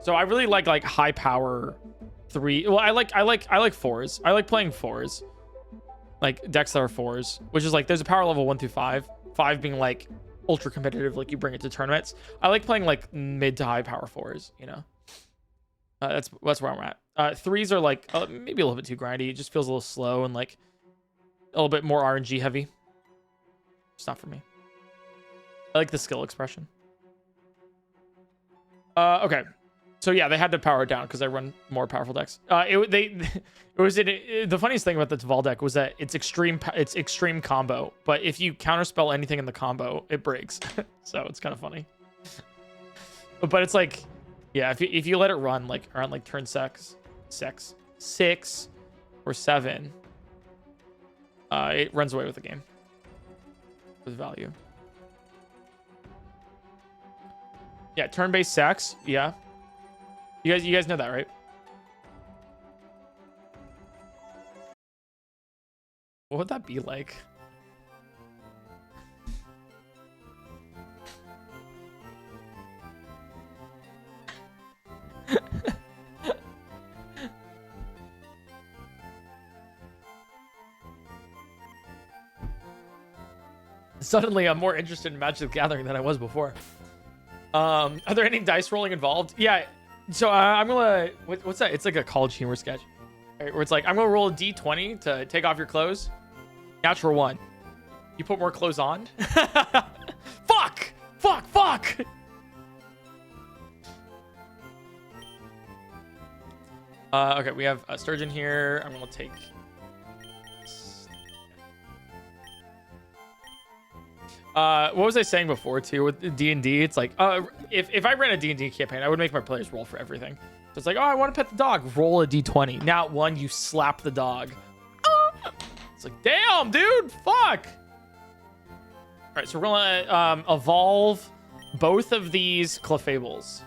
So I really like high power 3. Well, I like 4s. I like playing 4s. Like decks that are 4s, which is like there's a power level 1 through 5. 5 being like ultra competitive, like you bring it to tournaments. I like playing like mid to high power 4s, you know. That's where I'm at. 3s are like maybe a little bit too grindy. It just feels a little slow and like a little bit more RNG heavy. It's not for me. I like the skill expression. Okay. So yeah, they had to power it down because I run more powerful decks. The funniest thing about the Tval deck was that it's extreme combo, but if you counterspell anything in the combo, it breaks. So it's kind of funny. But it's like, yeah, if you let it run like around like turn 6 or 7, it runs away with the game with value. Yeah, turn-based sacks. Yeah. You guys know that, right? What would that be like? Suddenly, I'm more interested in Magic the Gathering than I was before. Are there any dice rolling involved? Yeah. So I'm gonna what's that? It's like a college humor sketch, right? Where it's like I'm gonna roll a d20 to take off your clothes. Natural 1. You put more clothes on. Fuck! Okay, we have a Sturgeon here. I'm gonna take. What was I saying before too with D&D? It's like, if I ran a D&D campaign, I would make my players roll for everything. So it's like, oh, I want to pet the dog. Roll a D20. Not 1, you slap the dog. It's like, damn, dude, fuck. All right, so we're gonna evolve both of these Clefables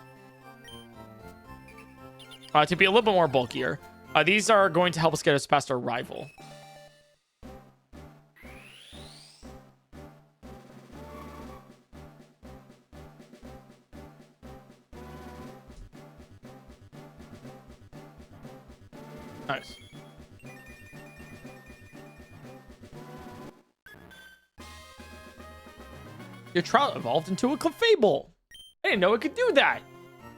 to be a little bit more bulkier. These are going to help us get us past our rival. Nice. Your trout evolved into a Clefable. I didn't know it could do that.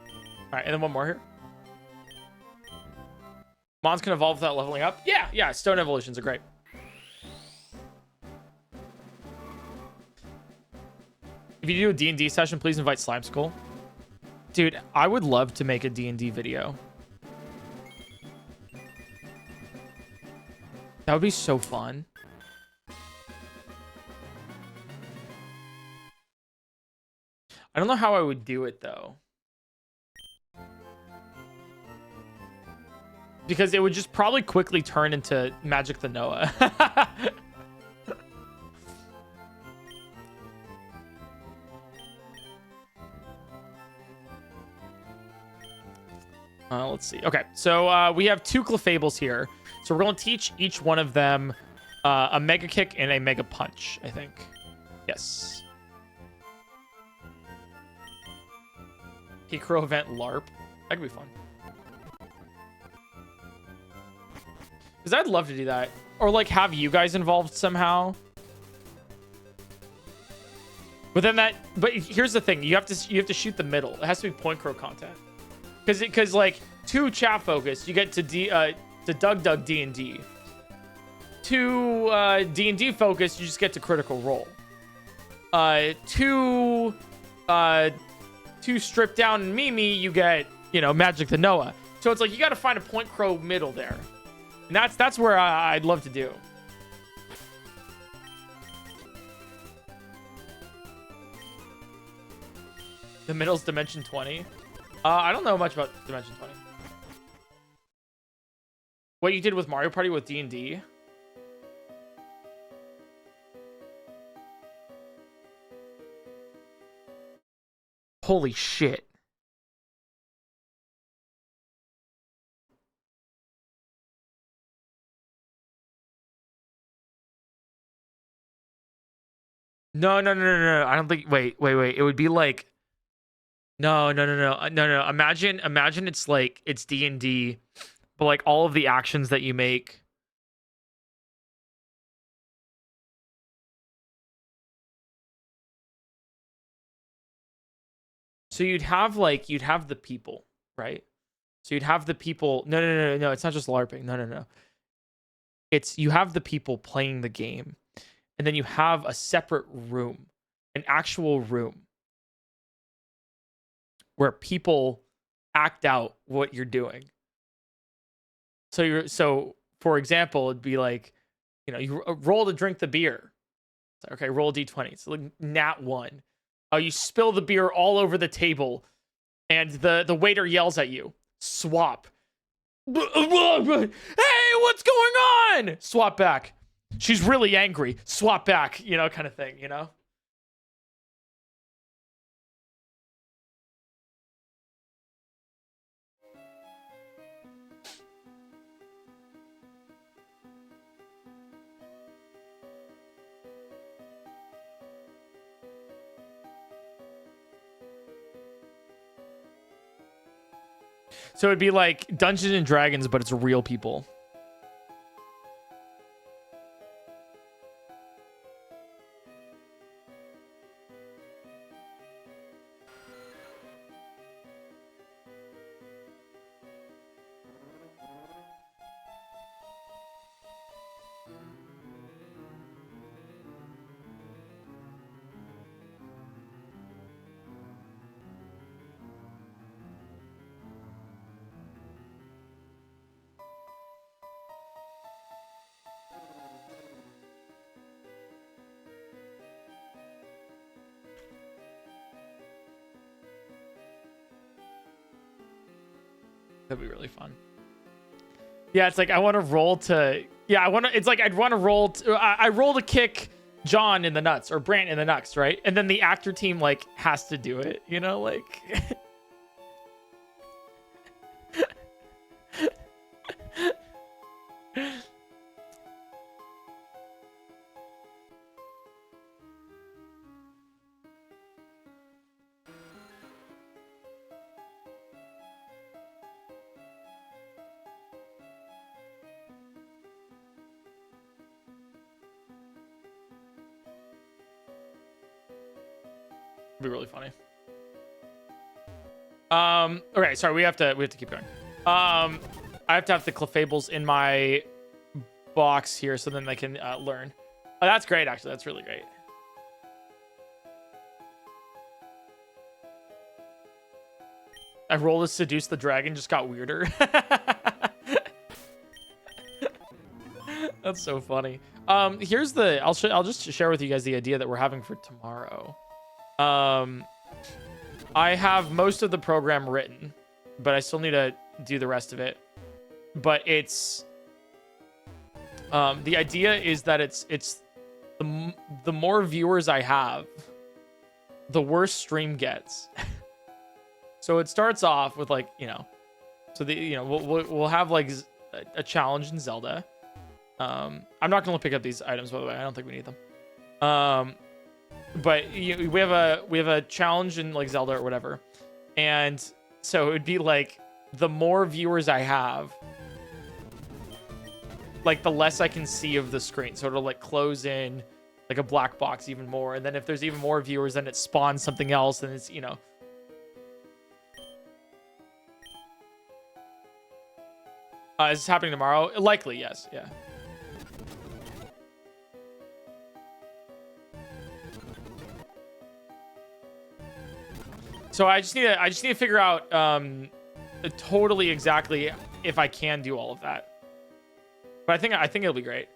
All right, and then one more here. Mons can evolve without leveling up. Yeah, stone evolutions are great. If you do a D&D session, please invite Slime Skull. Dude, I would love to make a D&D video. That would be so fun. I don't know how I would do it though. Because it would just probably quickly turn into Magic the Noah. Let's see. Okay, so we have 2 Clefables here. So we're going to teach each one of them a Mega Kick and a Mega Punch, I think. Yes. PointCrow event LARP. That could be fun. Because I'd love to do that. Or, like, have you guys involved somehow. But then that... But here's the thing. You have to shoot the middle. It has to be PointCrow content. Because like, 2 chat focus, you get to Doug D&D. 2 D&D focus, you just get to Critical Role. 2 stripped down and Mimi, you get, you know, Magic the Noah. So it's like, you got to find a PointCrow middle there. And that's where I'd love to do. The middle's Dimension 20. I don't know much about Dimension 20. What you did with Mario Party with D&D? Holy shit. No. I don't think... Wait. It would be like... No. Imagine it's like... It's D&D, but like all of the actions that you make... So you'd have the people, right? So you'd have the people... No. It's not just LARPing. No. It's... You have the people playing the game. And then you have a separate room. An actual room. Where people act out what you're doing. So for example, it'd be like, you know, you roll to drink the beer. Okay, roll a d20. It's like nat 1. You spill the beer all over the table, and the waiter yells at you. Swap. Hey, what's going on? Swap back. She's really angry. Swap back, you know, kind of thing, you know? So it'd be like Dungeons and Dragons, but it's real people. That'd be really fun. Yeah, it's like I want to roll to... Yeah, I want to... It's like I'd want to roll... I roll to kick John in the nuts or Brant in the nuts, right? And then the actor team, like, has to do it, you know? Like... It'd be really funny. Okay, sorry, we have to keep going. I have to have the Clefables in my box here so then they can learn. Oh, that's great, actually. That's really great. I rolled to seduce the dragon, just got weirder. That's so funny. Here's the... I'll just share with you guys the idea that we're having for tomorrow. I have most of the program written, but I still need to do the rest of it. But it's the idea is that it's the more viewers I have, the worse stream gets. So it starts off with like, you know, so we'll have like a challenge in Zelda. I'm not gonna pick up these items, by the way. I don't think we need them. But we have a challenge in like Zelda or whatever, and so it would be like the more viewers I have, like the less I can see of the screen, so it'll like close in like a black box even more, and then if there's even more viewers, then it spawns something else, and it's, you know. Is this happening tomorrow? Likely, yes. Yeah. So I just need to figure out totally exactly if I can do all of that. But I think it'll be great.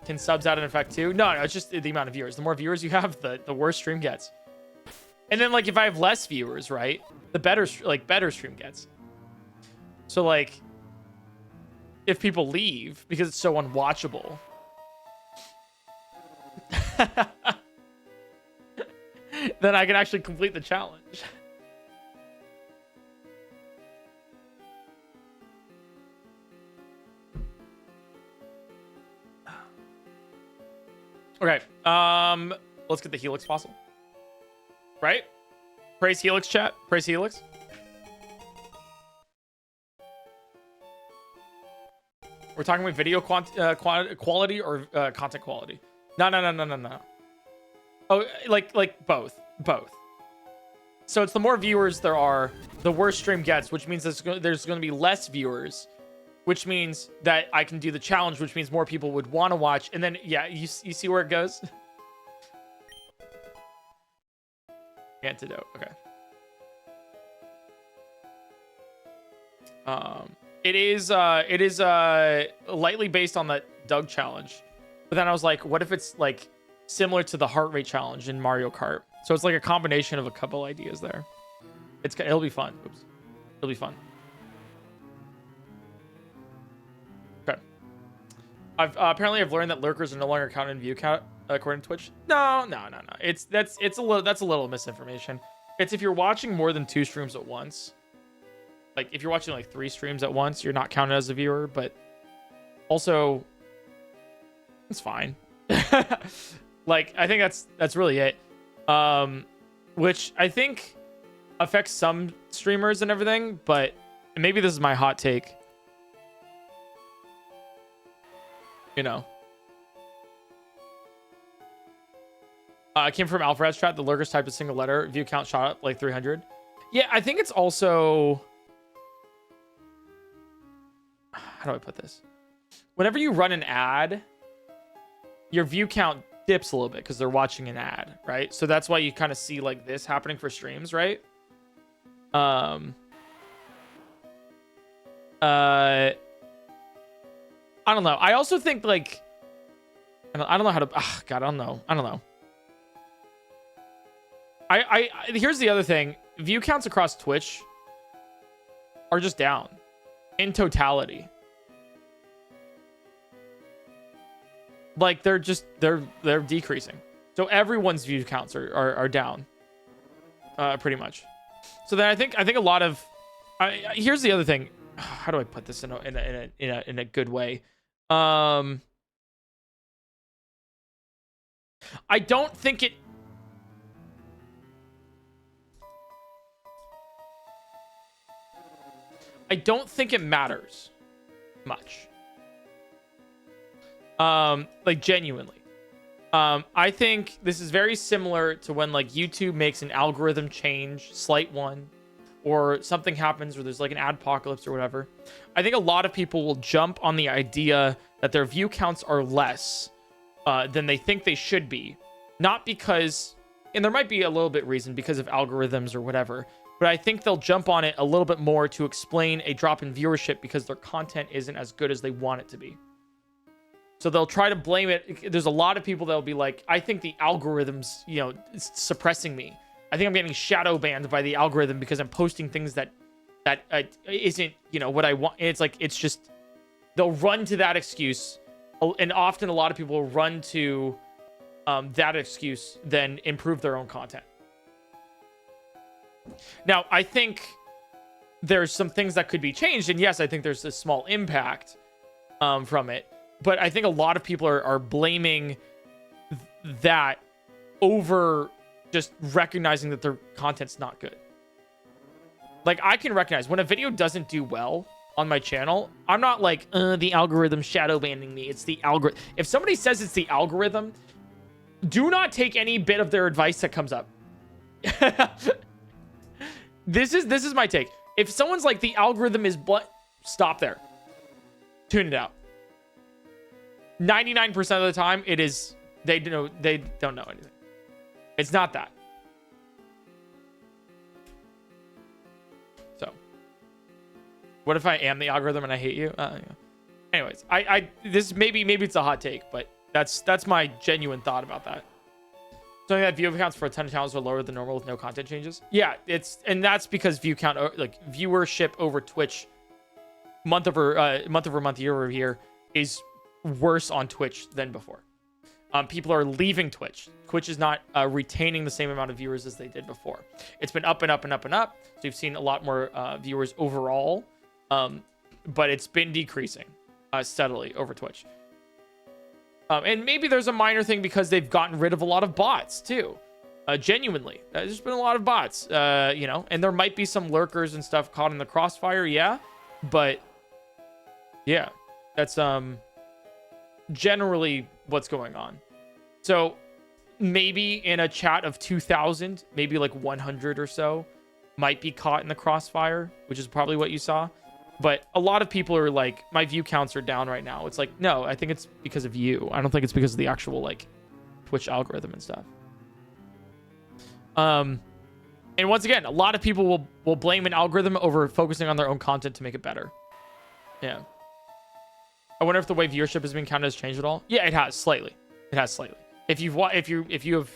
Can subs add an effect too? No, it's just the amount of viewers. The more viewers you have, the worse stream gets. And then like if I have less viewers, right, the better stream gets. So like if people leave because it's so unwatchable. Then I can actually complete the challenge. Okay. Let's get the Helix fossil. Right? Praise Helix, chat. Praise Helix. We're talking about video quality or content quality? No. Oh, like both. So it's the more viewers there are, the worse stream gets, which means there's going to be less viewers, which means that I can do the challenge, which means more people would want to watch. And then, yeah, you see where it goes? Antidote. Okay. It is lightly based on the Doug challenge, but then I was like, what if it's like similar to the heart rate challenge in Mario Kart? So it's like a combination of a couple ideas there. It'll be fun. Oops. It'll be fun. Okay. Apparently I've learned that lurkers are no longer counted in view count according to Twitch. No. That's a little misinformation. It's if you're watching more than 2 streams at once. Like if you're watching like 3 streams at once, you're not counted as a viewer, but also it's fine. Like I think that's really it. Which I think affects some streamers and everything, but maybe this is my hot take. You know. I came from Alfred's chat. The lurkers typed a single letter. View count shot up like 300. Yeah, I think it's also... How do I put this? Whenever you run an ad, your view count dips a little bit because they're watching an ad, right? So that's why you kind of see like this happening for streams, right? I don't know. I also think like I don't know how to. Oh, God, I don't know. I here's the other thing. View counts across Twitch are just down in totality. Like they're decreasing. So everyone's view counts are down, pretty much. So then I think a lot of here's the other thing. How do I put this in a good way? I don't think it. I don't think it matters much. Like genuinely. I think this is very similar to when like YouTube makes an algorithm change, slight one, or something happens where there's like an adpocalypse or whatever. I think a lot of people will jump on the idea that their view counts are less than they think they should be. Not because, and there might be a little bit reason because of algorithms or whatever, but I think they'll jump on it a little bit more to explain a drop in viewership because their content isn't as good as they want it to be. So they'll try to blame it. There's a lot of people that'll be like, I think the algorithm's, suppressing me. I think I'm getting shadow banned by the algorithm because I'm posting things that isn't, you know, what I want. It's like, it's just, they'll run to that excuse. And often a lot of people will run to that excuse, then improve their own content. Now, I think there's some things that could be changed. And yes, I think there's a small impact from it. But I think a lot of people are blaming that over just recognizing that their content's not good. Like, I can recognize when a video doesn't do well on my channel, I'm not like, the algorithm shadow banning me. It's the algorithm. If somebody says it's the algorithm, do not take any bit of their advice that comes up. This is my take. If someone's like, the algorithm is stop there. Tune it out. 99% of the time, it is, they don't know anything. It's not that. So, what if I am the algorithm and I hate you? Yeah. Anyways, this maybe it's a hot take, but that's my genuine thought about that. So that view counts for a ton of channels are lower than normal with no content changes. Yeah, and that's because view count, like viewership over Twitch, month over month, year over year, is worse on Twitch than before. People are leaving Twitch. Twitch is not retaining the same amount of viewers as they did before. It's been up and up and up and up. So you've seen a lot more viewers overall, but it's been decreasing steadily over Twitch. And maybe there's a minor thing because they've gotten rid of a lot of bots too. Genuinely, there's been a lot of bots, you know, and there might be some lurkers and stuff caught in the crossfire. Yeah, but yeah, that's generally what's going on. So maybe in a chat of 2,000, maybe like 100 or so might be caught in the crossfire, which is probably what you saw. But a lot of people are like, my view counts are down right now. It's like, no, I think it's because of you. I don't think it's because of the actual like Twitch algorithm and stuff. And once again, a lot of people will blame an algorithm over focusing on their own content to make it better. Yeah. I wonder if the way viewership has been counted has changed at all. Yeah, it has slightly. It has slightly. If you have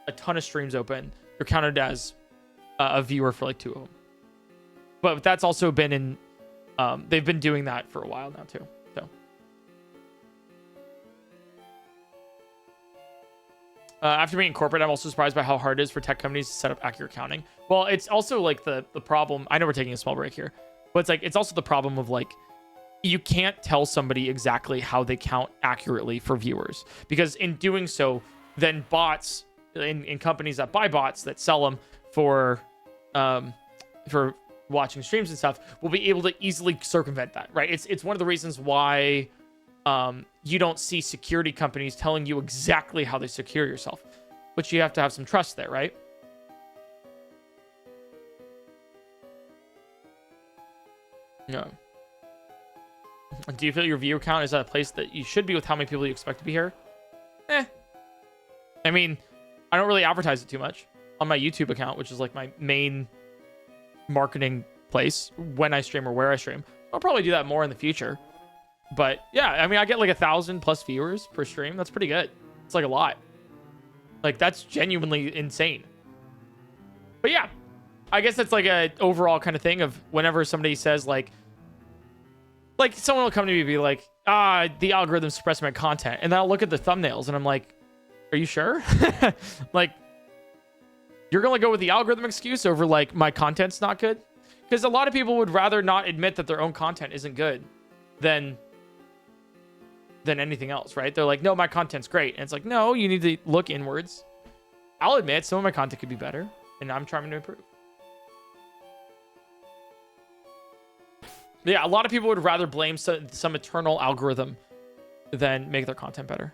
a ton of streams open, you're counted as a viewer for like 2 of them. But that's also been in, they've been doing that for a while now too. So, after being corporate, I'm also surprised by how hard it is for tech companies to set up accurate counting. Well, it's also like the problem. I know we're taking a small break here, but it's like, it's also the problem of like, you can't tell somebody exactly how they count accurately for viewers, because in doing so, then bots in companies that buy bots that sell them for watching streams and stuff will be able to easily circumvent that, right? It's one of the reasons why you don't see security companies telling you exactly how they secure yourself, but you have to have some trust there, right? No. Do you feel your viewer count is at a place that you should be with how many people you expect to be here? I mean, I don't really advertise it too much on my YouTube account, which is like my main marketing place when I stream or where I stream. I'll probably do that more in the future. But yeah, I mean, I get like 1,000+ viewers per stream. That's pretty good. It's like a lot. Like, that's genuinely insane. But yeah, I guess that's like a overall kind of thing of whenever somebody says like someone will come to me and be like, the algorithm suppressed my content. And then I'll look at the thumbnails and I'm like, are you sure? Like, you're going to go with the algorithm excuse over like my content's not good? Because a lot of people would rather not admit that their own content isn't good than anything else, right? They're like, no, my content's great. And it's like, no, you need to look inwards. I'll admit some of my content could be better, and I'm trying to improve. Yeah, a lot of people would rather blame some eternal algorithm than make their content better.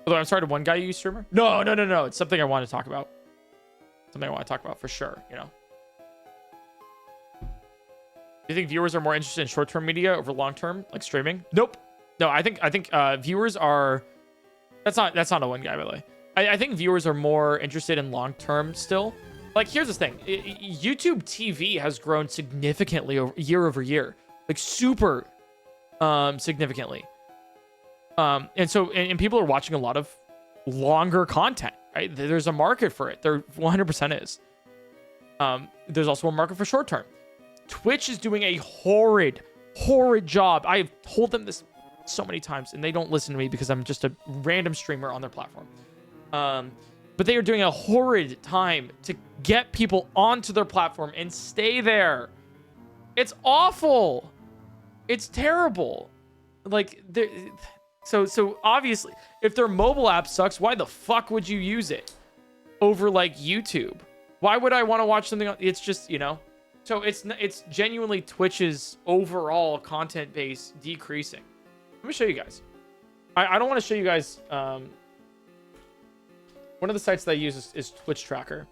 Although I'm sorry to one guy you streamer. No. It's something I want to talk about. Something I want to talk about for sure, you know. Do you think viewers are more interested in short-term media over long-term, like streaming? Nope. No, I think viewers are. That's not a one guy, by the way. I think viewers are more interested in long-term still. Like, here's the thing. YouTube TV has grown significantly year over year. Like, super significantly. And so, and people are watching a lot of longer content. right? There's a market for it. There 100% is. There's also a market for short term. Twitch is doing a horrid job. I've told them this so many times, and they don't listen to me because I'm just a random streamer on their platform. But they are doing a horrid time to get people onto their platform and stay there. It's awful. It's terrible. Like, so obviously, if their mobile app sucks, why the fuck would you use it over like YouTube? Why would I want to watch something? It's just, you know. So it's genuinely Twitch's overall content base decreasing. Let me show you guys. I don't want to show you guys. One of the sites that I use is Twitch Tracker,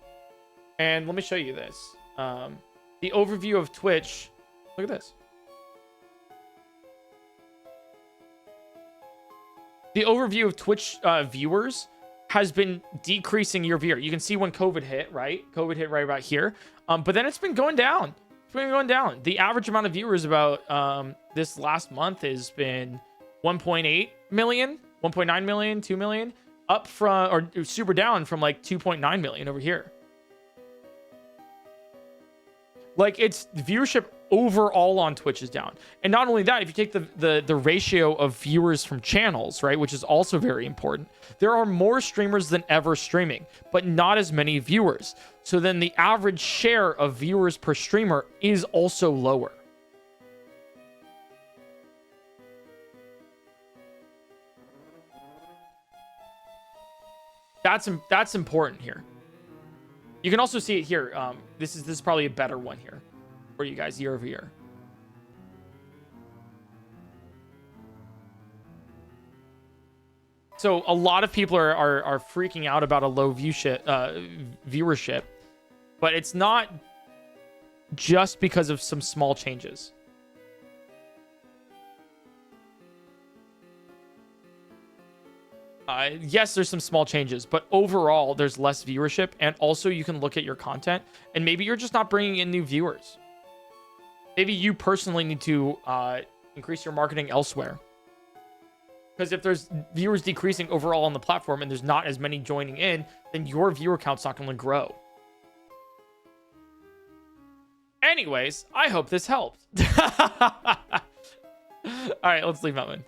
and let me show you this. The overview of Twitch. Look at this. The overview of Twitch viewers has been decreasing year over year. You can see when COVID hit, right? COVID hit right about here. But then it's been going down. It's been going down. The average amount of viewers about this last month has been 1.8 million, 1.9 million, 2 million, up from, or super down from like 2.9 million over here. Like, it's viewership overall on Twitch is down. And not only that, if you take the ratio of viewers from channels, right, which is also very important, there are more streamers than ever streaming, but not as many viewers. So then the average share of viewers per streamer is also lower. That's important here. You can also see it here. This is probably a better one here for you guys year over year. So a lot of people are freaking out about a low viewership, but it's not just because of some small changes. Yes, there's some small changes, but overall there's less viewership, and also you can look at your content and maybe you're just not bringing in new viewers. Maybe you personally need to increase your marketing elsewhere. Because if there's viewers decreasing overall on the platform and there's not as many joining in, then your viewer count's not going to grow. Anyways, I hope this helped. All right, let's leave Mountain.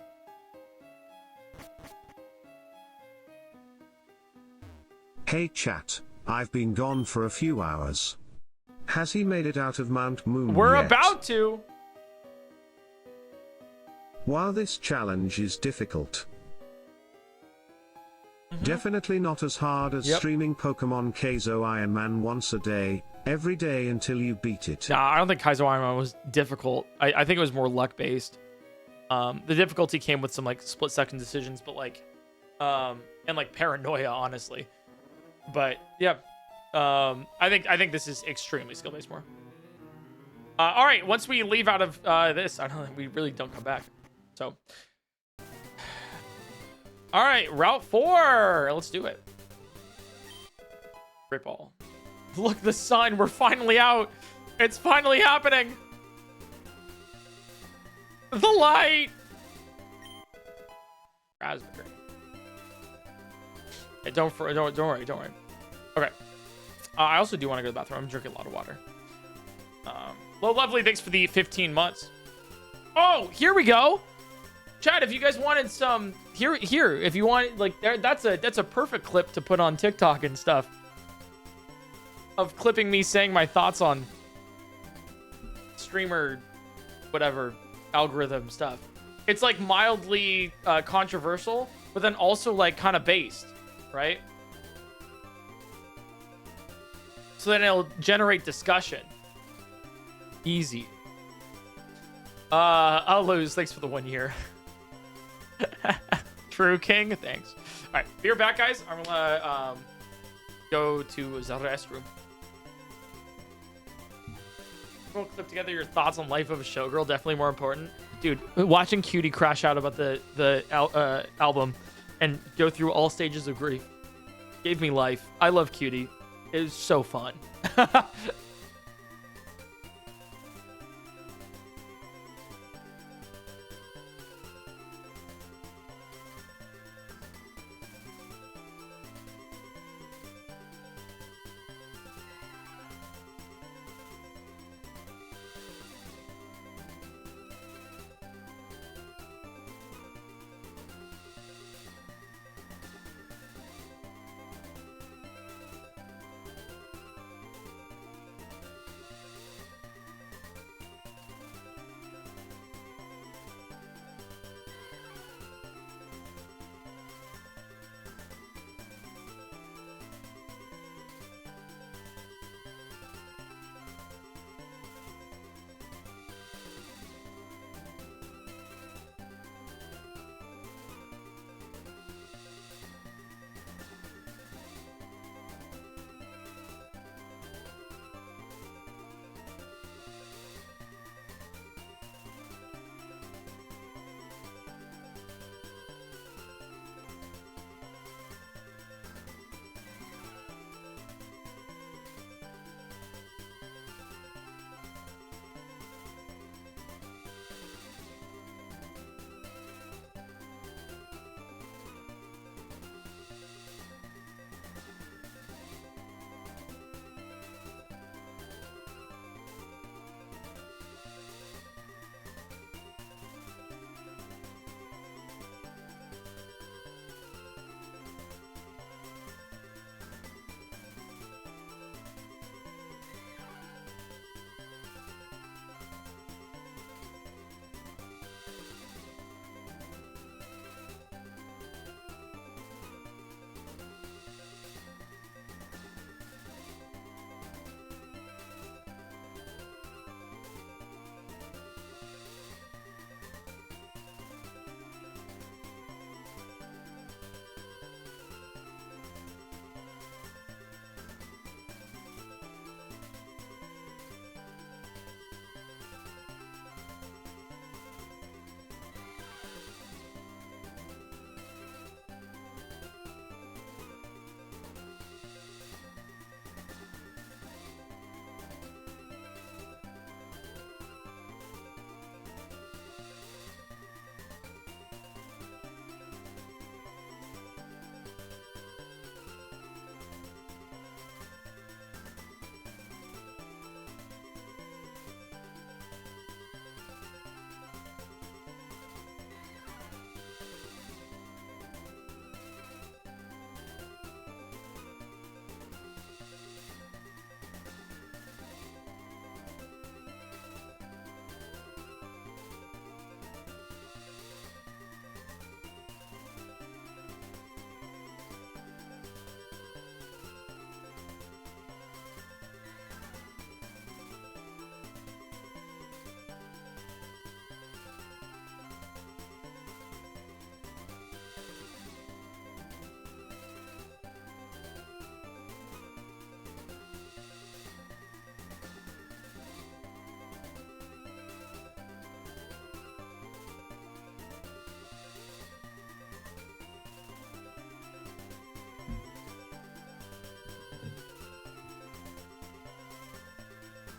Hey chat, I've been gone for a few hours. Has he made it out of Mount Moon We're yet? about to. While this challenge is difficult, definitely not as hard as streaming Pokemon Kaizo Iron Man once a day, every day until you beat it. Nah, I don't think Kaizo Iron Man was difficult. I think it was more luck based. The difficulty came with some like split second decisions, but like, and like paranoia, honestly. But yeah, I think this is extremely skill based more. All right, once we leave out of this, I don't think we really don't come back. So, all right, Route 4. Let's do it. Great ball. Look, the sun. We're finally out. It's finally happening. The light. Raspberry. Hey, don't worry. Okay. I also do want to go to the bathroom. I'm drinking a lot of water. Low Lovely, thanks for the 15 months. Oh, here we go. Chat, if you guys wanted some here, if you want, like, that's a perfect clip to put on TikTok and stuff. Of clipping me saying my thoughts on streamer, whatever, algorithm stuff. It's like mildly controversial, but then also like kind of based, right? So then it'll generate discussion. Easy. I'll lose. Thanks for the 1 year. True King, thanks. All right, be right back, guys. I'm gonna go to the restroom. We'll clip together your thoughts on Life of a Showgirl. Definitely more important, dude. Watching Cutie crash out about the album and go through all stages of grief gave me life. I love Cutie. It was so fun.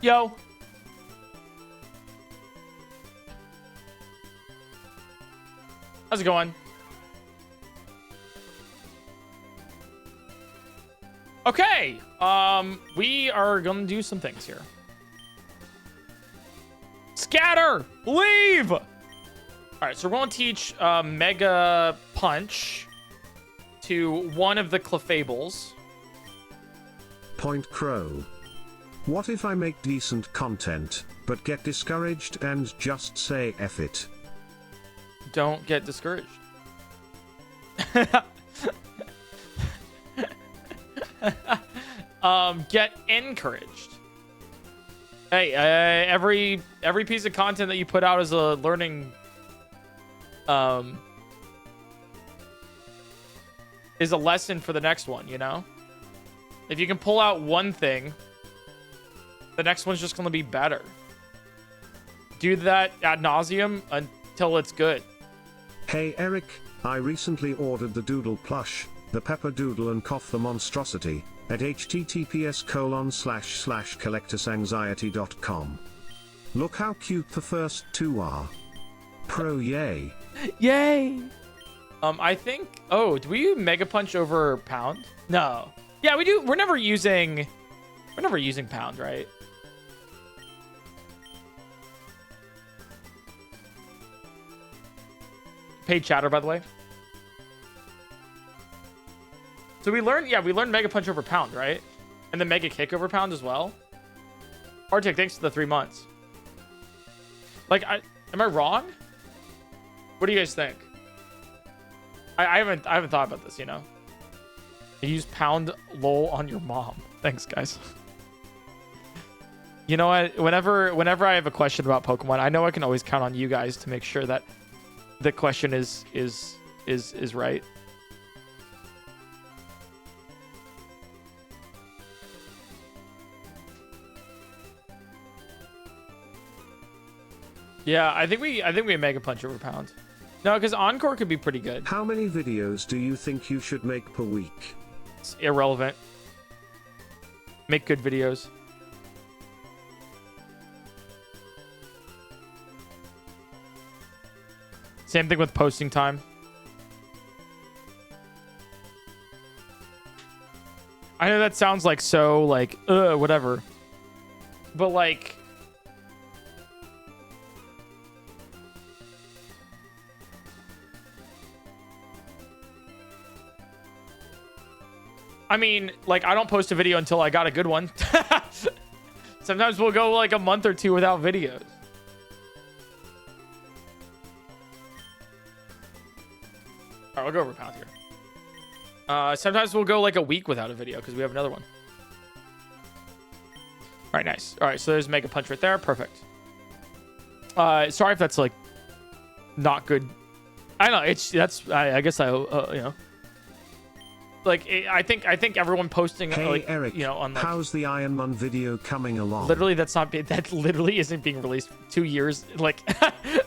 Yo. How's it going? Okay. We are gonna do some things here. Scatter! Leave! Alright, so we're gonna teach Mega Punch to one of the Clefables. PointCrow. What if I make decent content, but get discouraged and just say F it? Don't get discouraged. Get encouraged. Hey, every piece of content that you put out is a learning, is a lesson for the next one, you know? If you can pull out one thing, the next one's just gonna be better. Do that ad nauseum until it's good. Hey Eric, I recently ordered the Doodle plush, the Pepper Doodle and Cough the Monstrosity, at https://collectorsanxiety.com. Look how cute the first two are. Pro yay. Yay! I think... Oh, do we Mega Punch over Pound? No. Yeah, we do. We're never using Pound, right? Paid chatter, by the way. So we learned Mega Punch over Pound, right? And then Mega Kick over Pound as well. Arctic, thanks for the 3 months. Like, am I wrong? What do you guys think? I haven't thought about this, you know. I use Pound lol on your mom. Thanks, guys. You know what? Whenever I have a question about Pokemon, I know I can always count on you guys to make sure that the question is right. Yeah, I think we Mega Punch over Pound. No, because Encore could be pretty good. How many videos do you think you should make per week? It's irrelevant. Make good videos. Same thing with posting time. I know that sounds like so like whatever. But like I mean, like, I don't post a video until I got a good one. Sometimes we'll go like a month or two without videos. All right, we'll go over Pound here. Sometimes we'll go like a week without a video because we have another one. All right, nice. All right, so there's Mega Punch right there. Perfect. Sorry if that's like not good. I know I guess you know. Like I think everyone posting hey, like Eric, you know on like, how's the Iron Man video coming along? Literally that literally isn't being released for 2 years. Like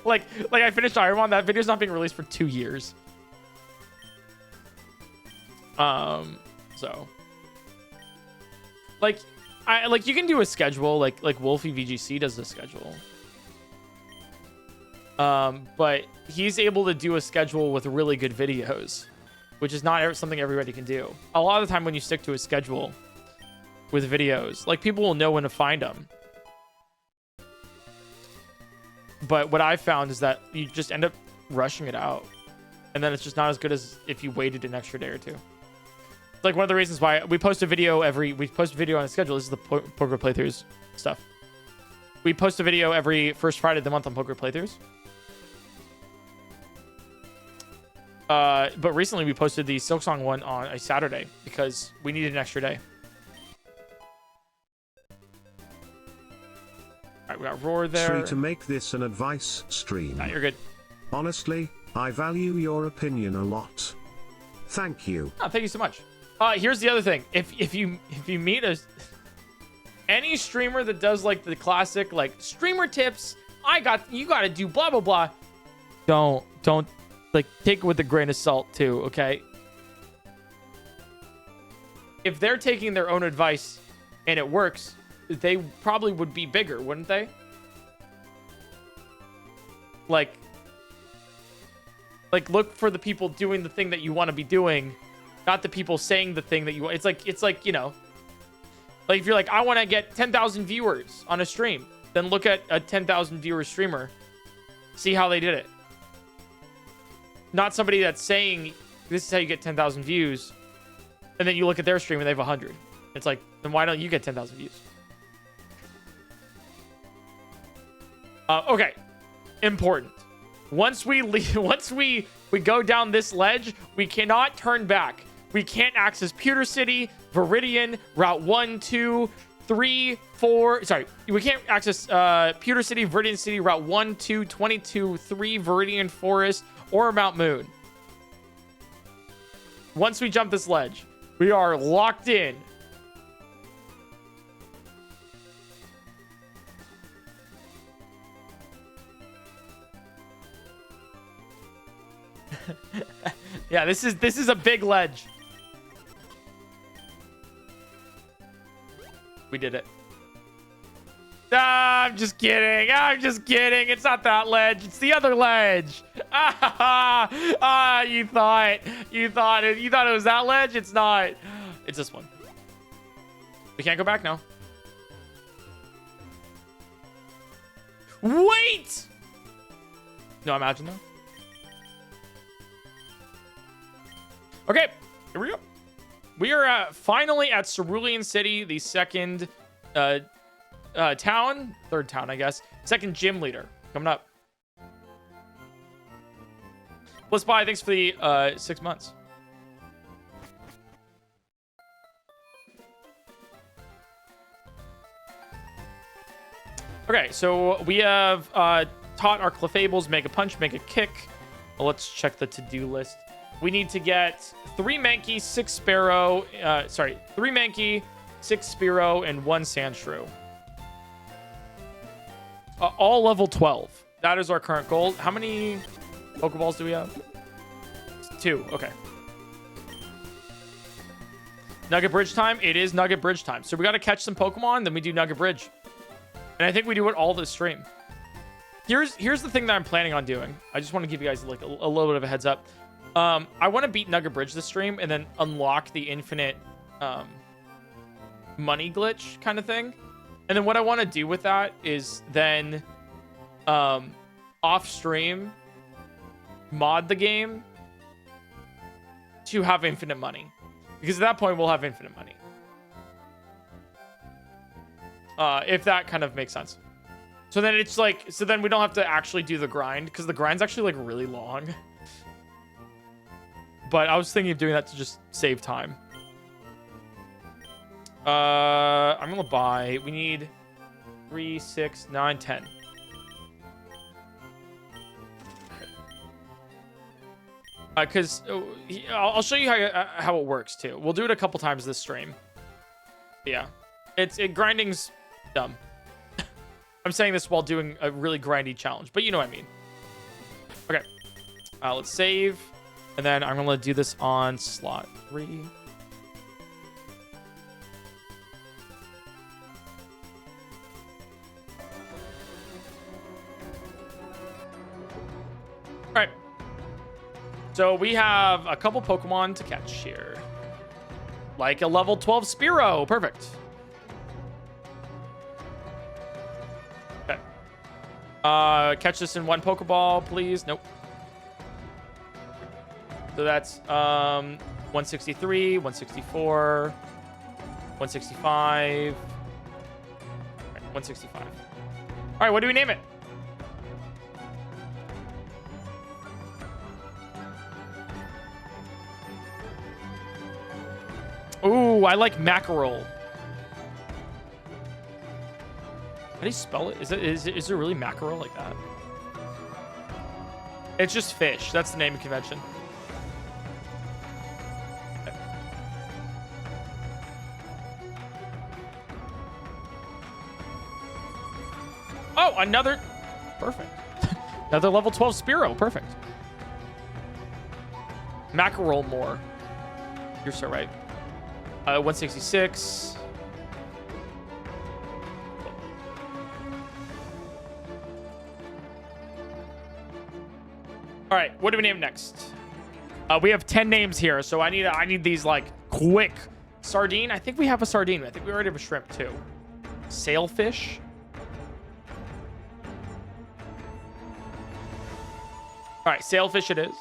like I finished Iron Man, that video's not being released for 2 years. So like you can do a schedule like Wolfie VGC does the schedule. But he's able to do a schedule with really good videos, which is not something everybody can do. A lot of the time when you stick to a schedule with videos, like people will know when to find them. But what I've found is that you just end up rushing it out. And then it's just not as good as if you waited an extra day or two. It's like one of the reasons why we post a video on a schedule. This is the poker playthroughs stuff. We post a video every first Friday of the month on poker playthroughs. But recently we posted the Silksong one on a Saturday because we needed an extra day. All right, we got Roar there. Free to make this an advice stream. Nah, you're good. Honestly, I value your opinion a lot. Thank you. Oh, thank you so much. Here's the other thing. If you meet any streamer that does like the classic like streamer tips, you got to do blah blah blah. Don't like take it with a grain of salt too, okay? If they're taking their own advice and it works, they probably would be bigger, wouldn't they? Like look for the people doing the thing that you want to be doing, not the people saying the thing that you want. It's like, you know, like if you're like, I want to get 10,000 viewers on a stream, then look at a 10,000 viewer streamer, see how they did it. Not somebody that's saying this is how you get 10,000 views, and then you look at their stream and they have 100. It's like, then why don't you get 10,000 views? Okay, important. Once we leave, once we go down this ledge, we cannot turn back. We can't access Pewter City, Viridian, Route 1, 2, 3, 4. Sorry, we can't access Pewter City, Viridian City, Route 1, 2, 22, 3, Viridian Forest, or Mount Moon. Once we jump this ledge, we are locked in. Yeah, this is a big ledge. We did it. Ah, I'm just kidding. I'm just kidding. It's not that ledge. It's the other ledge. You thought it was that ledge. It's not. It's this one. We can't go back now. Wait. No, imagine though. Okay, here we go. We are finally at Cerulean City, the second town, third town, I guess. Second gym leader coming up. Let's buy. Thanks for the 6 months. Okay, so we have taught our Clefables Mega Punch, Mega Kick. Well, let's check the to-do list. We need to get 3 Mankey, 6 Sparrow. 3 Mankey, 6 Spearow, and 1 Sandshrew. All level 12. That is our current goal. How many Pokeballs do we have? 2. Okay. Nugget Bridge time. It is Nugget Bridge time. So we got to catch some Pokemon, then we do Nugget Bridge. And I think we do it all this stream. Here's the thing that I'm planning on doing. I just want to give you guys like a little bit of a heads up. I want to beat Nugget Bridge this stream and then unlock the infinite money glitch kind of thing. And then what I want to do with that is then off stream mod the game to have infinite money, because at that point we'll have infinite money. If that kind of makes sense. So then it's like, so then we don't have to actually do the grind, because the grind's actually like really long. But I was thinking of doing that to just save time. I'm gonna buy. We need 3, 6, 9, 10. Because I'll show you how it works too. We'll do it a couple times this stream. Yeah, grinding's dumb. I'm saying this while doing a really grindy challenge, but you know what I mean. Okay, let's save. And then I'm going to do this on slot 3. All right. So we have a couple Pokemon to catch here. Like a level 12 Spearow. Perfect. Okay. Catch this in 1 Pokeball, please. Nope. So that's 163, 164, 165, 165. All right, what do we name it? Ooh, I like mackerel. How do you spell it? Is it really mackerel like that? It's just fish. That's the naming convention. Oh, another. Perfect. Another level 12 Spearow. Perfect. Mackerel more. You're so right. 166. All right, what do we name next? We have 10 names here, so I need these like quick. Sardine. I think we have a sardine. I think we already have a shrimp too. Sailfish. All right, sailfish it is.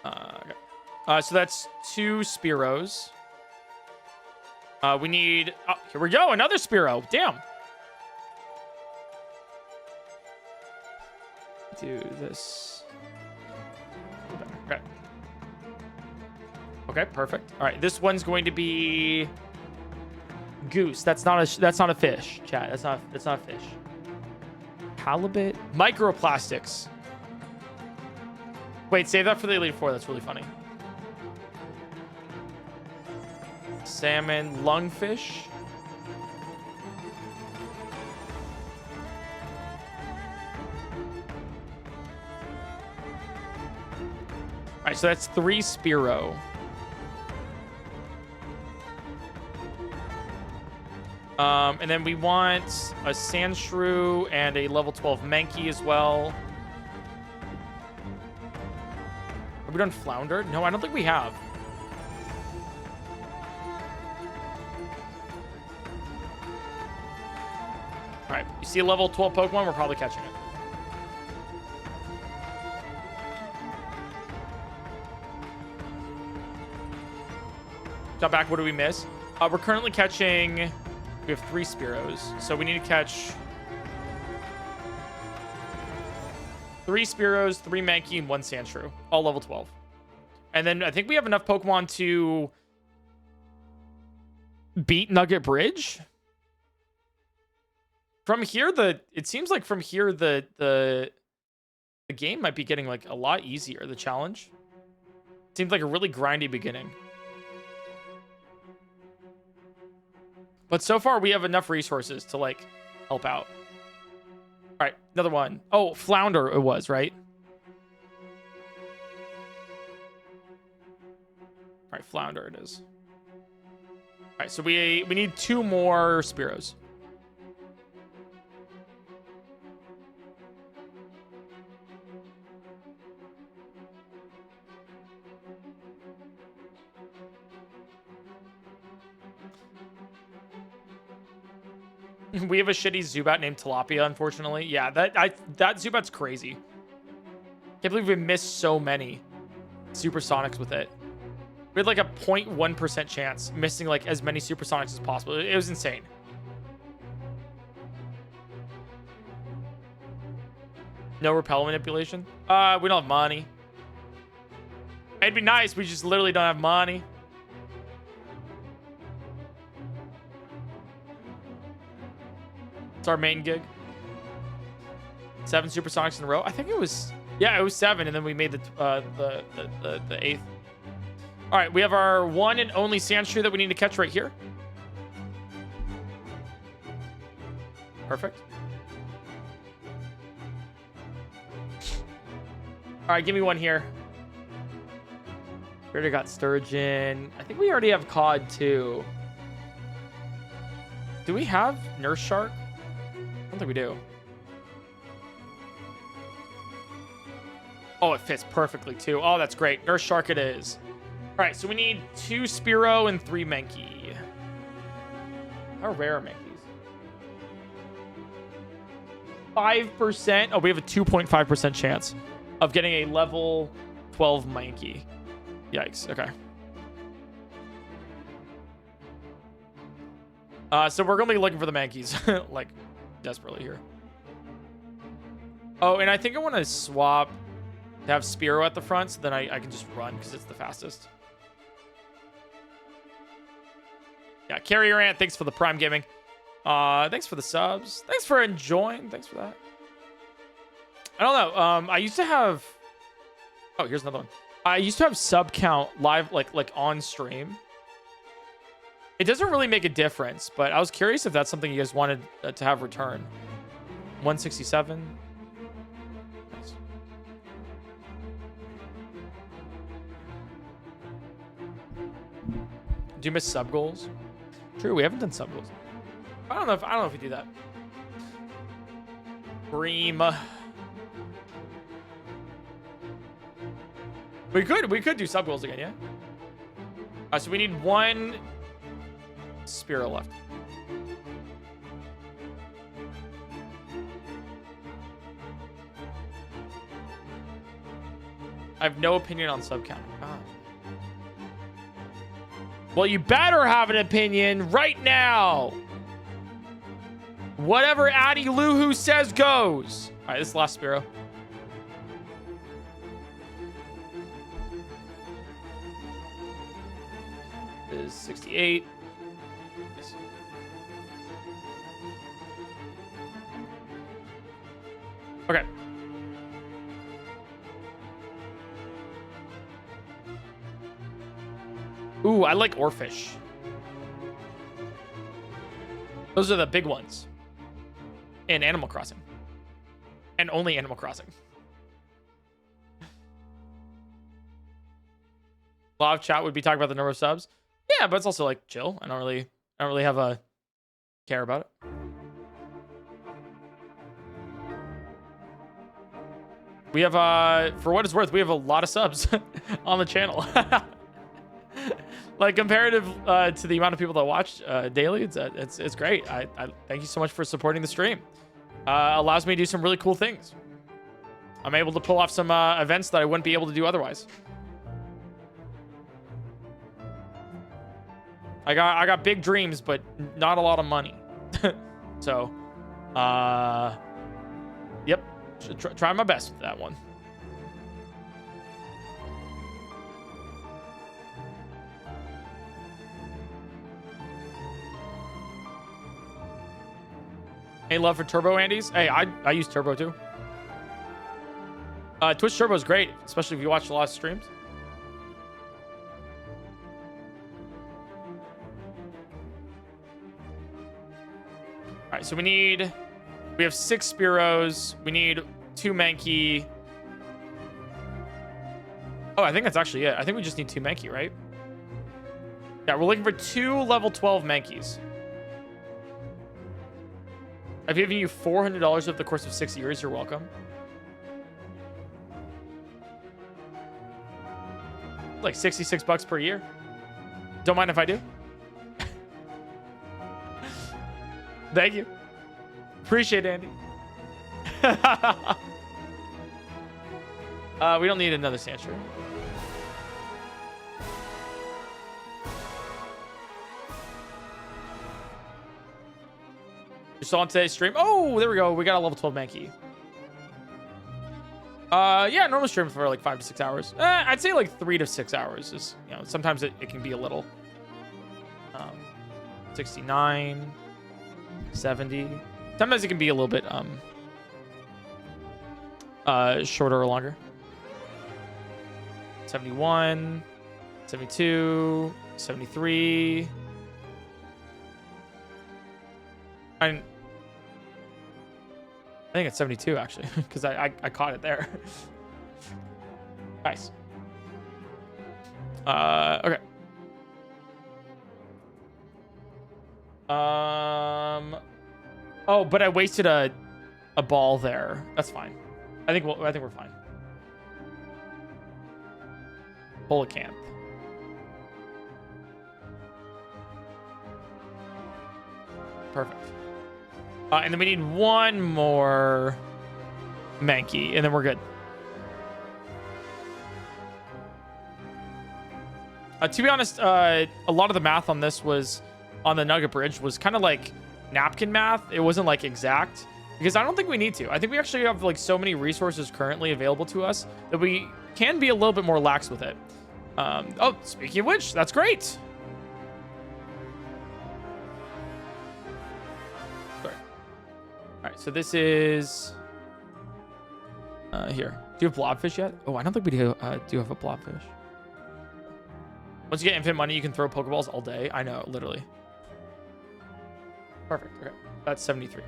Okay. So that's 2 Spearows. We need... Oh, here we go. Another Spearow. Damn. Do this. Okay. Okay, perfect. All right, this one's going to be... Goose. That's not a fish, chat. That's not a fish. Halibut. Microplastics. Wait, save that for the Elite Four. That's really funny. Salmon. Lungfish. All right, so that's 3 Spearow. And then we want a sand shrew and a level 12 Mankey as well. Have we done flounder? No, I don't think we have. All right, you see a level 12 Pokemon, we're probably catching it. Jump back, what do we miss? We're currently catching... We have 3 Spearows, so we need to catch 3 Spearows, 3 Mankey, and 1 Sandshrew, all level 12. And then I think we have enough Pokemon to beat Nugget Bridge. From here, it seems like from here the game might be getting like a lot easier. The challenge seems like a really grindy beginning. But so far, we have enough resources to, like, help out. All right, another one. Oh, flounder it was, right? All right, flounder it is. All right, so we need 2 more Spearows. We have a shitty Zubat named Tilapia, unfortunately. Yeah, that Zubat's crazy. Can't believe we missed so many Supersonics with it. We had like a 0.1% chance missing like as many Supersonics as possible. It was insane. No repel manipulation. We don't have money. It'd be nice. We just literally don't have money. It's our main gig. 7 Supersonics in a row. I think it was... Yeah, it was 7, and then we made the 8th. All right, we have our one and only Sandshrew that we need to catch right here. Perfect. All right, give me one here. We already got Sturgeon. I think we already have Cod, too. Do we have Nurse Shark? I don't think we do. Oh, it fits perfectly, too. Oh, that's great. Nurse Shark it is. All right, so we need 2 Spearow and 3 Mankey. How rare are Mankeys? 5%. Oh, we have a 2.5% chance of getting a level 12 Mankey. Yikes. Okay. So we're going to be looking for the Mankeys, like, desperately here. Oh, and I think I want to swap to have Spearow at the front, so then I can just run because it's the fastest. Yeah, Carrier Ant, thanks for the Prime Gaming. Thanks for the subs. Thanks for enjoying. Thanks for that. I don't know. I used to have... Oh, here's another one. I used to have sub count live, like on stream. It doesn't really make a difference, but I was curious if that's something you guys wanted to have return. 167. Nice. Do you miss sub goals? True, we haven't done sub goals. I don't know if we do that. Bream. We could do sub goals again, yeah. So we need one Spearow left. I have no opinion on sub count. God. Well, you better have an opinion right now. Whatever Addy Luhu says goes. All right, this is the last Spearow. Is 68. Okay. Ooh, I like Oarfish. Those are the big ones in Animal Crossing. And only Animal Crossing. Live chat would be talking about the number of subs. Yeah, but it's also like chill. I don't really have a care about it. We have for what it's worth, we have a lot of subs on the channel. Like comparative to the amount of people that watch daily, it's great. I thank you so much for supporting the stream. Allows me to do some really cool things. I'm able to pull off some events that I wouldn't be able to do otherwise. I got big dreams, but not a lot of money. So, yep, try my best with that one. Any love for Turbo Andes? Hey, I use Turbo too. Twitch Turbo is great, especially if you watch a lot of streams. All right, so we have 6 Spearows. We need 2 Mankey. Oh, I think that's actually it. I think we just need 2 Mankey, right? Yeah, we're looking for 2 level 12 Mankeys. I've given you $400 over the course of 6 years. You're welcome. Like 66 bucks per year. Don't mind if I do. Thank you. Appreciate it, Andy. We don't need another Sandshrew. You're still on today's stream? Oh, there we go. We got a level 12 Mankey. Yeah, normal stream for like 5 to 6 hours. I'd say like 3 to 6 hours. Is, you know, sometimes it can be a little. 69, 70. Sometimes it can be a little bit shorter or longer. 71, 72, 73. I think it's 72 actually, because I caught it there. Nice. Okay. Oh, but I wasted a ball there. That's fine. I think we're fine. Bolacanth. Perfect. And then we need 1 more Mankey, and then we're good. To be honest, a lot of the math on this was on the Nugget Bridge was kind of like napkin math. It wasn't like exact, because I don't think we need to. I think we actually have like so many resources currently available to us that we can be a little bit more lax with it. Oh, speaking of which, that's great. All right, so this is here. Do you have blobfish yet? Oh, I don't think we do have a blobfish. Once you get infinite money, you can throw Pokeballs all day. I know, literally. Perfect. Okay, that's 73.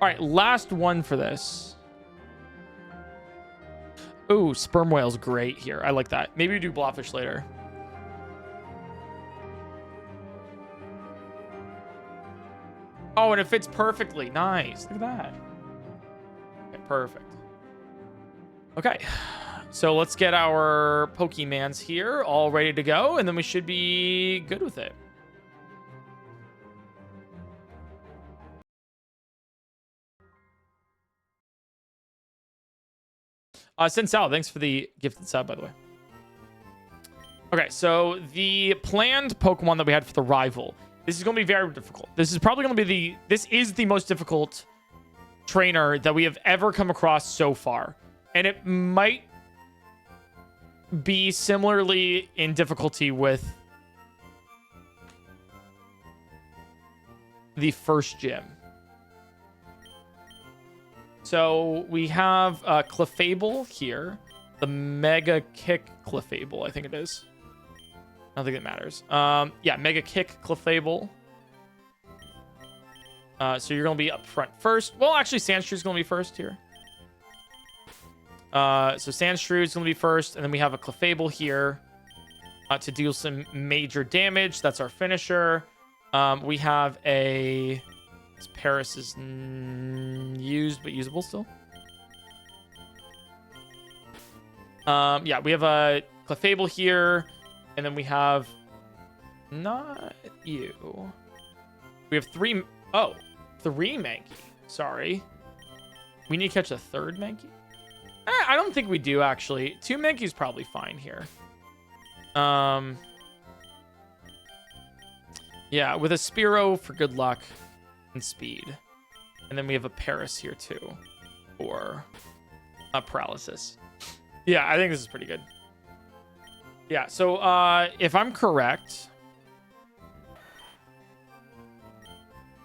All right, last one for this. Ooh, Sperm Whale's great here. I like that. Maybe we do blobfish later. Oh, and it fits perfectly. Nice. Look at that. Okay, perfect. Okay. So let's get our Pokemans here all ready to go, and then we should be good with it. Sinsal, thanks for the gifted sub, by the way. Okay, so the planned Pokemon that we had for the rival. This is going to be very difficult. This is probably going to be this is the most difficult trainer that we have ever come across so far. And it might be similarly in difficulty with the first gym. So we have Clefable here. The Mega Kick Clefable, I think it is. I don't think it matters. Yeah, Mega Kick Clefable. So you're going to be up front first. Well, actually, Sandstrew's going to be first here. So Sandstrew's going to be first. And then we have a Clefable here to deal some major damage. That's our finisher. We have a... Paris is used, but usable still. Yeah, we have a Clefable here. And then we have... Not you. We have three... Oh, three Mankey. Sorry. We need to catch a third Mankey? I don't think we do, actually. Two Mankey's probably fine here. Yeah, with a Spearow for good luck and speed. And then we have a Paris here, too. For a paralysis. Yeah, I think this is pretty good. Yeah, so if I'm correct...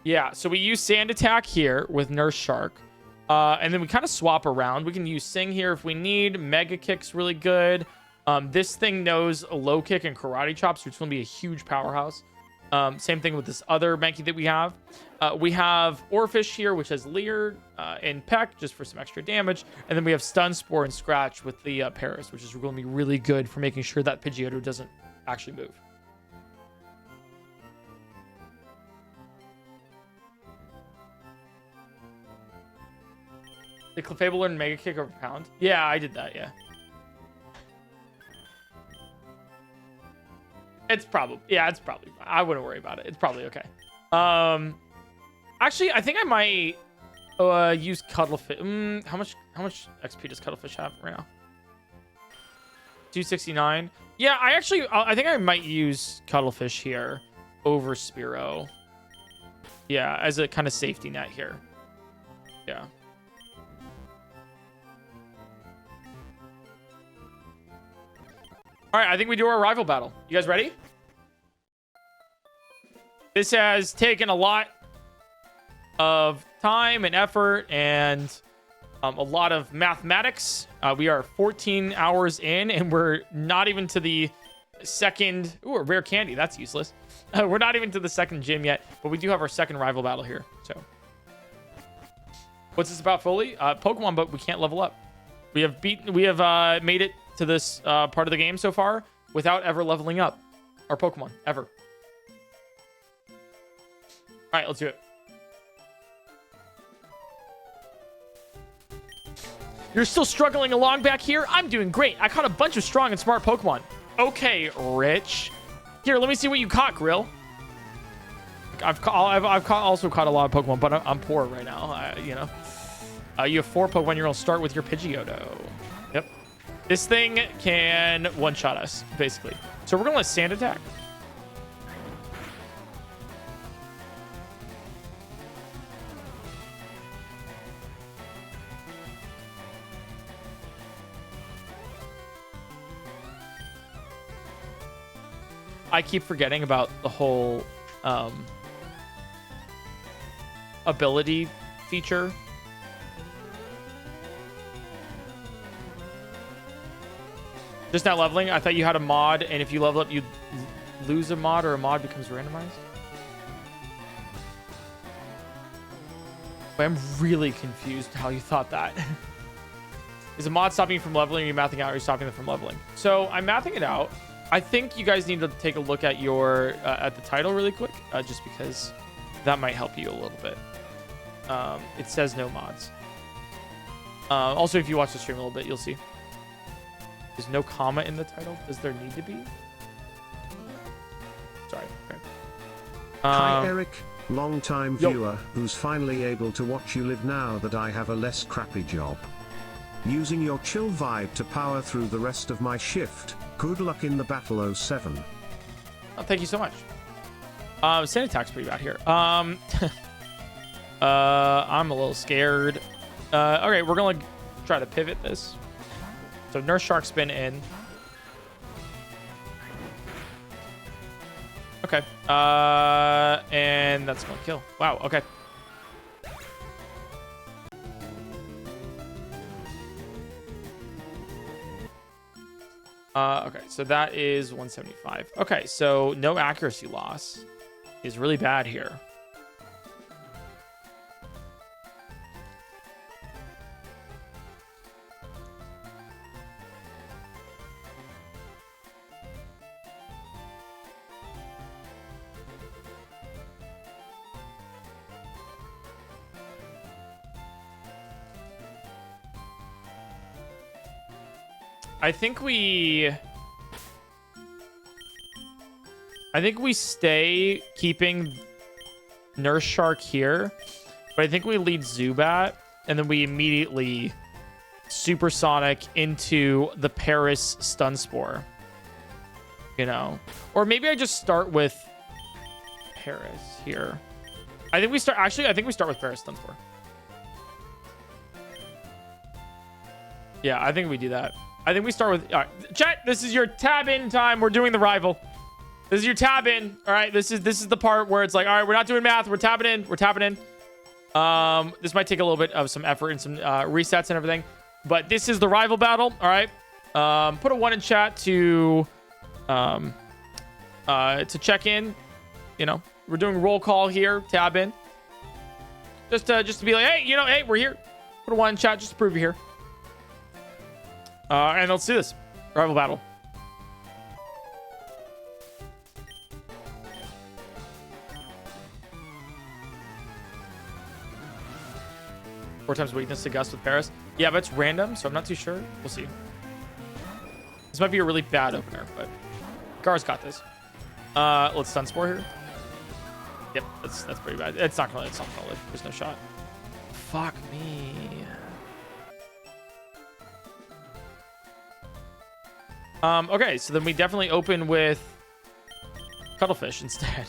Yeah, so we use Sand Attack here with Nurse Shark. And then we kind of swap around. We can use Sing here if we need. Mega Kick's really good. This thing knows a Low Kick and Karate Chops, which is going to be a huge powerhouse. Same thing with this other Mankey that we have. We have Orphish here, which has Leer and Peck, just for some extra damage. And then we have Stun, Spore, and Scratch with the Paris, which is going to be really good for making sure that Pidgeotto doesn't actually move. The Clefable and Mega Kick over Pound? Yeah, I did that, yeah. It's probably, yeah, it's probably, I wouldn't worry about it. It's probably okay. Actually, I think I might use Cuttlefish. How much XP does Cuttlefish have right now? 269. Yeah, I think I might use Cuttlefish here over Spearow. Yeah, as a kind of safety net here. Yeah. All right, I think we do our rival battle. You guys ready? This has taken a lot of time and effort and a lot of mathematics. We are 14 hours in, and we're not even to the second... Ooh, a rare candy. That's useless. We're not even to the second gym yet, but we do have our second rival battle here. So, what's this about fully? Pokemon, but we can't level up. We have made it to this part of the game so far without ever leveling up our Pokemon, ever. All right, let's do it. You're still struggling along back here? I'm doing great. I caught a bunch of strong and smart Pokemon. Okay, Rich. Here, let me see what you caught, Grill. I've also caught a lot of Pokemon, but I'm poor right now. You know. You have 4 Pokemon. You're going to start with your Pidgeotto. Yep. This thing can one-shot us, basically. So we're going to let Sand Attack. I keep forgetting about the whole ability feature. Just not leveling. I thought you had a mod, and if you level up, you lose a mod, or a mod becomes randomized. Wait, I'm really confused how you thought that. Is a mod stopping you from leveling, or are you mathing out, or are you stopping them from leveling? So I'm mathing it out. I think you guys need to take a look at your at the title really quick, just because That might help you a little bit. It says no mods. Also, if you watch the stream a little bit, you'll see. There's no comma in the title. Does there need to be? Sorry. Okay. Hi Eric, long-time viewer who's finally able to watch you live now that I have a less crappy job. Using your chill vibe to power through the rest of my shift. Good luck in the battle 07. Oh, thank you so much. Sand attack's pretty bad here. I'm a little scared. Okay, we're gonna try to pivot this. So Nurse Shark spin in. Okay. And that's gonna kill. Wow. Okay. Okay, so that is 175. Okay, so no accuracy loss is really bad here. I think we stay keeping Nurse Shark here, but I think we lead Zubat, and then we immediately Supersonic into the Paris Stun Spore. You know, or maybe I just start with Paris here. I think we start. Actually, I think we start with Paris Stun Spore. Yeah, I think we do that. I think we start with... All right, chat, this is your tab in time. We're doing the rival. This is your tab in. All right, this is the part where it's like, all right, we're not doing math. We're tapping in. We're tapping in. This might take a little bit of some effort and some resets and everything. But this is the rival battle. All right. Put a 1 in chat to check in. You know, we're doing roll call here. Tab in. Just to be like, hey, you know, hey, we're here. Put a 1 in chat just to prove you're here. And let's do this. Rival battle. Four times weakness to Gust with Paris. Yeah, but it's random, so I'm not too sure. We'll see. This might be a really bad opener, but Gar's got this. Let's Stun Spore here. Yep, that's pretty bad. It's not gonna live. There's no shot. Fuck me. Okay, so then we definitely open with Cuttlefish instead.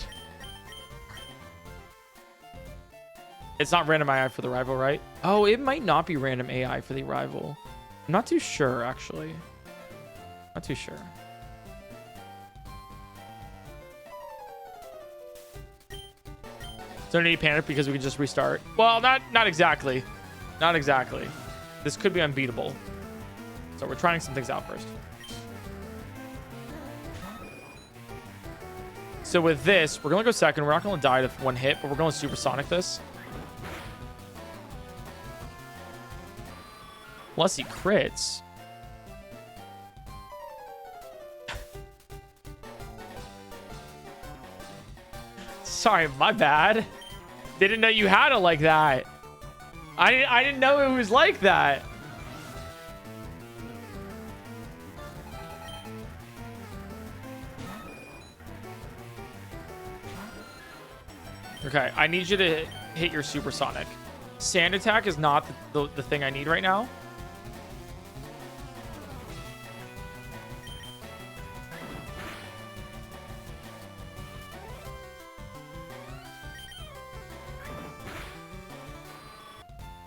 It's not random AI for the rival, right? Oh, it might not be random AI for the rival. I'm not too sure, actually. Not too sure. So no need to panic because we can just restart. Well, not exactly. Not exactly. This could be unbeatable. So we're trying some things out first. So with this, we're going to go second. We're not going to die to one hit, but we're going to Supersonic this. Unless he crits. Sorry, my bad. Didn't know you had it like that. I didn't know it was like that. Okay, I need you to hit your Supersonic. Sand Attack is not the thing I need right now.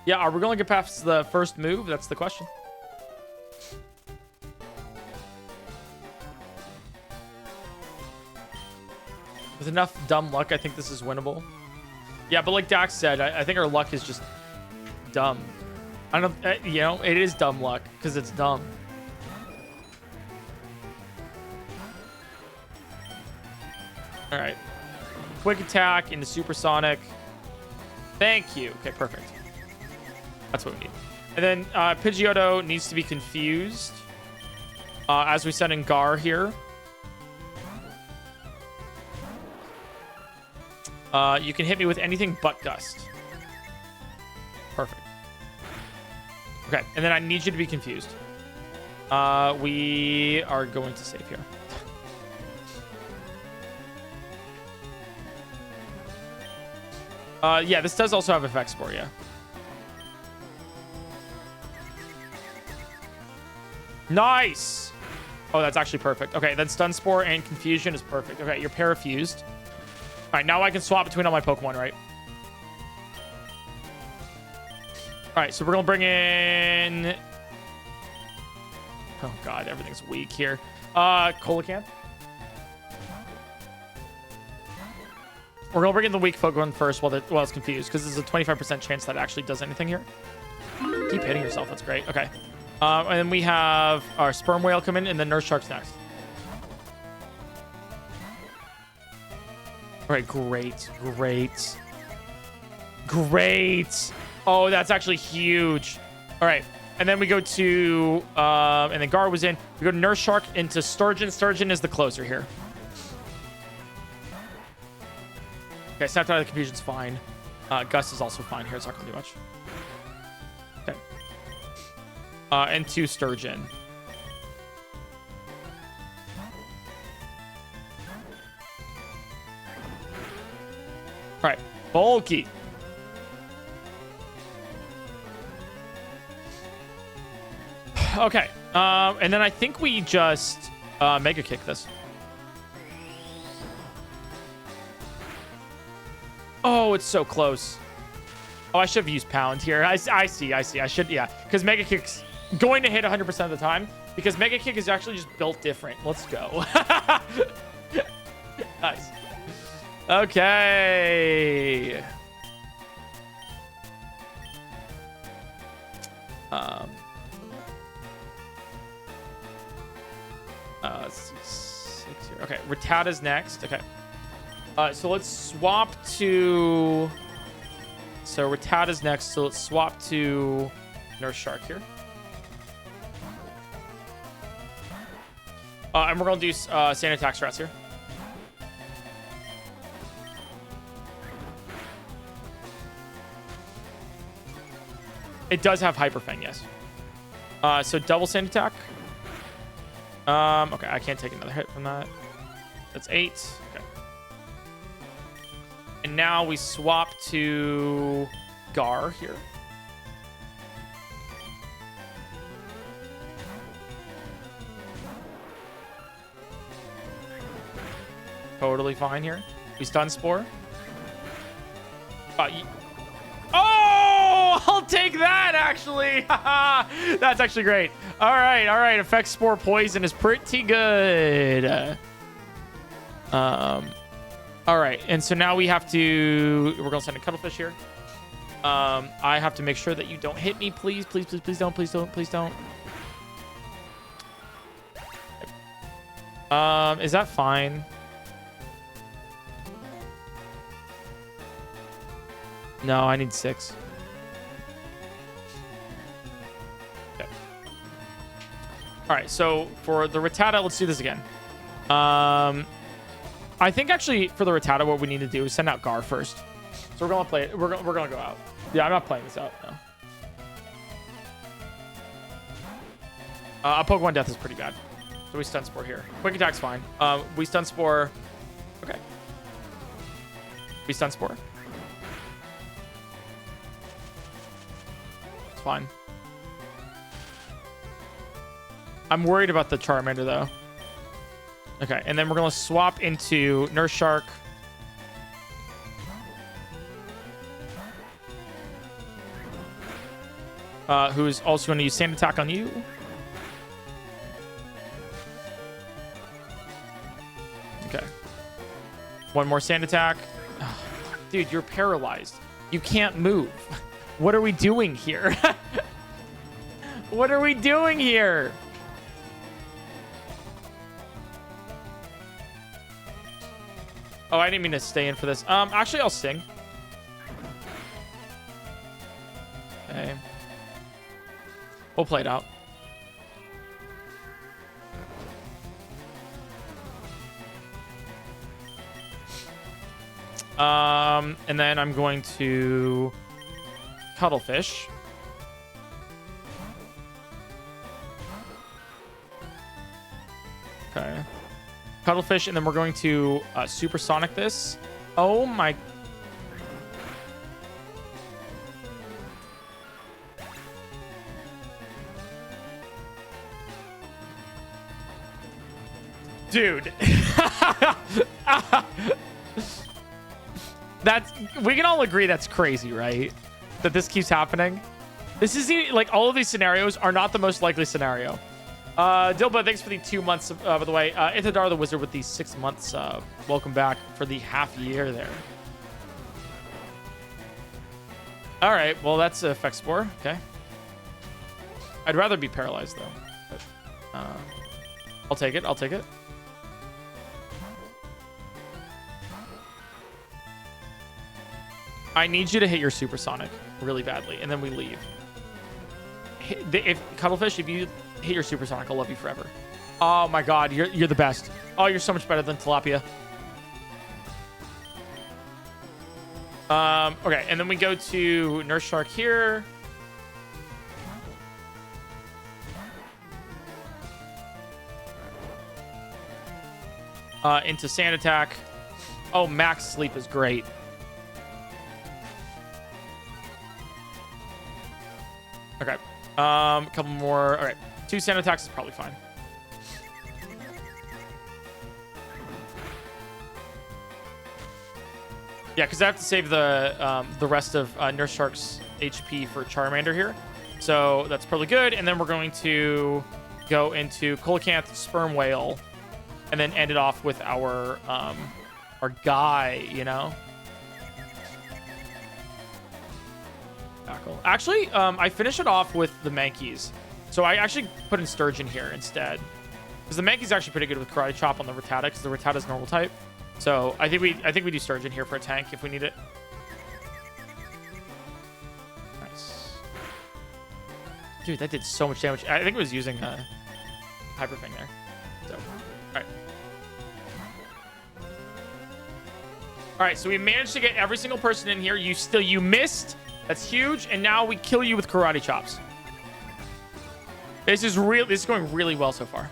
Yeah, are we going to get past the first move? That's the question. With enough dumb luck, I think this is winnable. Yeah, but like Dax said, I think our luck is just dumb. I don't, you know, it is dumb luck because it's dumb. All right. Quick attack into Supersonic. Thank you. Okay, perfect. That's what we need. And then Pidgeotto needs to be confused as we send in Gar here. You can hit me with anything but Gust. Perfect. Okay, and then I need you to be confused. We are going to save here. Yeah, this does also have effects for you. Nice! Oh, that's actually perfect. Okay, then Stun Spore and Confusion is perfect. Okay, you're parafused. All right, now I can swap between all my Pokemon, right? All right, so we're going to bring in... Oh, God, everything's weak here. Coelacanth. We're going to bring in the weak Pokemon first while it's confused, because there's a 25% chance that it actually does anything here. Keep hitting yourself. That's great. Okay. And then we have our Sperm Whale come in, and then Nurse Shark's next. All right, great. Oh, that's actually huge. All right. And then we go to, and then Gar was in. We go to Nurse Shark into Sturgeon. Sturgeon is the closer here. Okay, Snapped Out of the Confusion's fine. Gust is also fine here. It's not going to do much. Okay. Into Sturgeon. All right, Bulky. Okay, and then I think we just Mega Kick this. Oh, it's so close. Oh, I should have used Pound here. I see. I should, yeah, because Mega Kick's going to hit 100% of the time because Mega Kick is actually just built different. Let's go. Nice. Okay. Let's see, 6 here. Okay, Rattata's next. Okay. So let's swap to... So Rattata's next, so let's swap to Nurse Shark here. And we're going to do Sand Attack strats here. It does have Hyper Fang, yes. So double Sand Attack. Okay, I can't take another hit from that. That's 8. Okay. And now we swap to Gar here. Totally fine here. We Stun Spore. Oh, I'll take that, actually. That's actually great. All right. Effect Spore Poison is pretty good. All right, and so now we have to... We're going to send a Cuttlefish here. I have to make sure that you don't hit me. Please don't. Is that fine? No, I need 6. Okay. All right, so for the Rattata, let's do this again. I think actually for the Rattata, what we need to do is send out Gar first. So we're gonna play it. We're gonna go out. Yeah, I'm not playing this out. No. A Pokemon Death is pretty bad. So we Stun Spore here. Quick Attack's fine. We Stun Spore. Okay. We Stun Spore. It's fine. I'm worried about the Charmander though. Okay, and then we're going to swap into Nurse Shark. Who's also going to use Sand Attack on you. Okay. One more Sand Attack. Oh, dude, you're paralyzed. You can't move. What are we doing here? What are we doing here? Oh, I didn't mean to stay in for this. Actually, I'll Sting. Okay. We'll play it out. And then I'm going to Cuttlefish. Okay. Cuttlefish, and then we're going to Supersonic this. Oh my... Dude. That's... We can all agree that's crazy, right? That this keeps happening. This is like all of these scenarios are not the most likely scenario. Dilba, thanks for the 2 months, by the way. Ithadar the Wizard with the 6 months. Welcome back for the half year there. All right, well, that's a effect spore. Okay. I'd rather be paralyzed, though. But, I'll take it. I'll take it. I need you to hit your Supersonic really badly, and then we leave. If Cuttlefish, if you hit your Supersonic, I'll love you forever. Oh my god, you're the best. Oh, you're so much better than Tilapia. Okay, and then we go to Nurse Shark here. Into Sand Attack. Oh, Max Sleep is great. Okay. A couple more. All right. 2 Sand Attacks is probably fine. Yeah, because I have to save the rest of Nurse Shark's HP for Charmander here. So that's probably good. And then we're going to go into Coelacanth, Sperm Whale, and then end it off with our guy, you know? Actually, I finish it off with the Mankeys. So I actually put in Sturgeon here instead. Because the Mankey's actually pretty good with Karate Chop on the Rattata, because the Rattata's normal type. So I think we do Sturgeon here for a tank if we need it. Nice. Dude, that did so much damage. I think it was using a Hyper Fang there. So, alright. Alright, so we managed to get every single person in here. You missed. That's huge, and now we kill you with Karate Chops. This is going really well so far.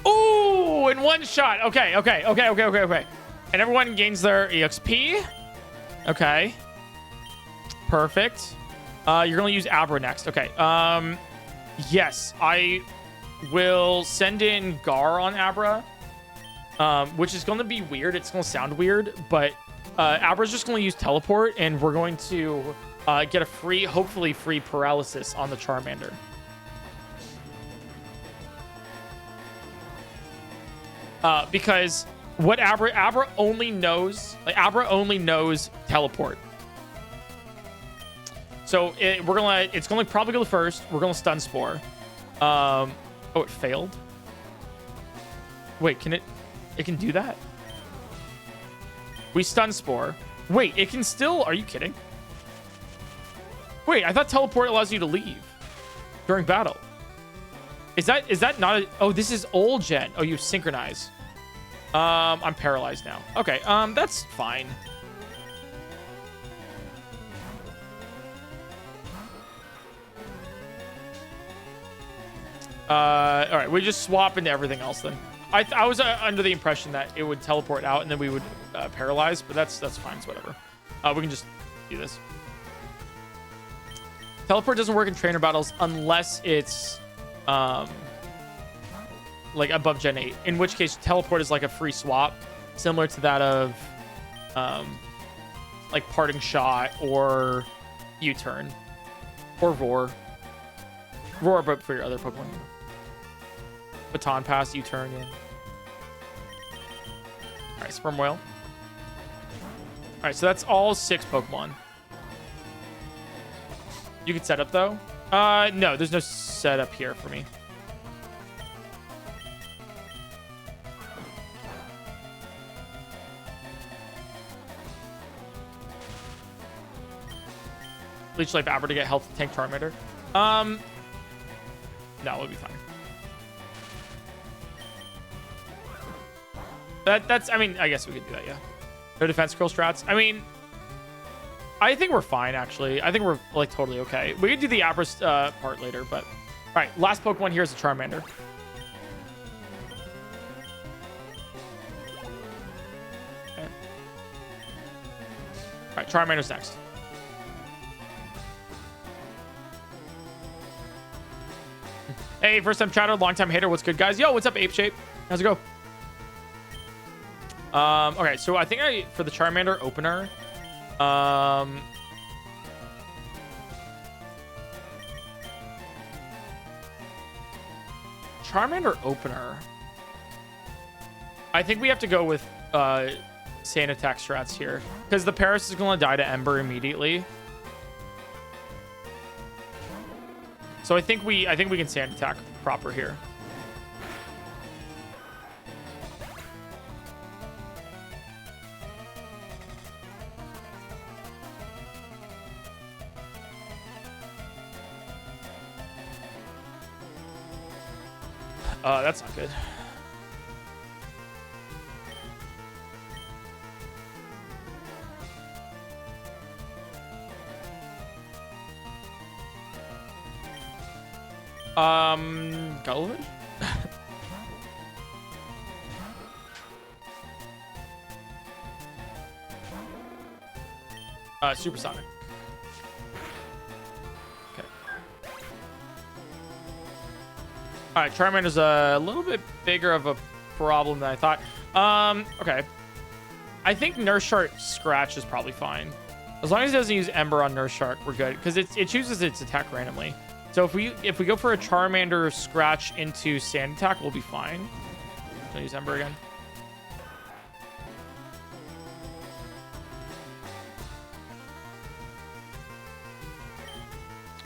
Ooh, in one shot. Okay. And everyone gains their EXP. Okay. Perfect. You're gonna use Abra next. Okay. Yes, I will send in Gar on Abra, which is gonna be weird. It's gonna sound weird, but Abra's just going to use Teleport, and we're going to get a hopefully free paralysis on the Charmander. Because what Abra only knows, Teleport. So it's going to probably go first. We're going to Stun Spore. Oh, it failed. Wait, it can do that? We Stun Spore. Wait, it can still... Are you kidding? Wait, I thought Teleport allows you to leave during battle. Is that not a... Oh, this is old gen. Oh, you synchronize. I'm paralyzed now. Okay, that's fine. All right, we just swap into everything else then. I was under the impression that it would teleport out and then we would paralyze, but that's fine. It's whatever. We can just do this. Teleport doesn't work in trainer battles unless it's like above Gen 8, in which case teleport is like a free swap, similar to that of like Parting Shot or U-Turn or Roar, but for your other Pokemon. Baton Pass, U-Turn, yeah. Alright, Sperm Whale. Alright, so that's all 6 Pokemon. You can set up, though? No, there's no setup here for me. Leech Life Abra to get health tank Charmander. No, we'll be fine. That's, I mean, I guess we could do that, yeah. No defense scroll strats. I mean, I think we're fine, actually. I think we're, like, totally okay. We could do the Abra part later, but... All right, last Pokemon here is a Charmander. Okay. All right, Charmander's next. Hey, first time chatter, long time hater. What's good, guys? Yo, what's up, Ape Shape? How's it go? Okay, so I think for the Charmander opener, Charmander opener, I think we have to go with Sand Attack strats here because the Paris is going to die to Ember immediately. So I think we can Sand Attack proper here. That's not good. Gulliver? Supersonic. Okay. All right, Charmander's a little bit bigger of a problem than I thought. Okay. I think Nurse Shark Scratch is probably fine. As long as it doesn't use Ember on Nurse Shark, we're good. Because it chooses its attack randomly. So if we go for a Charmander Scratch into Sand Attack, we'll be fine. Don't use Ember again.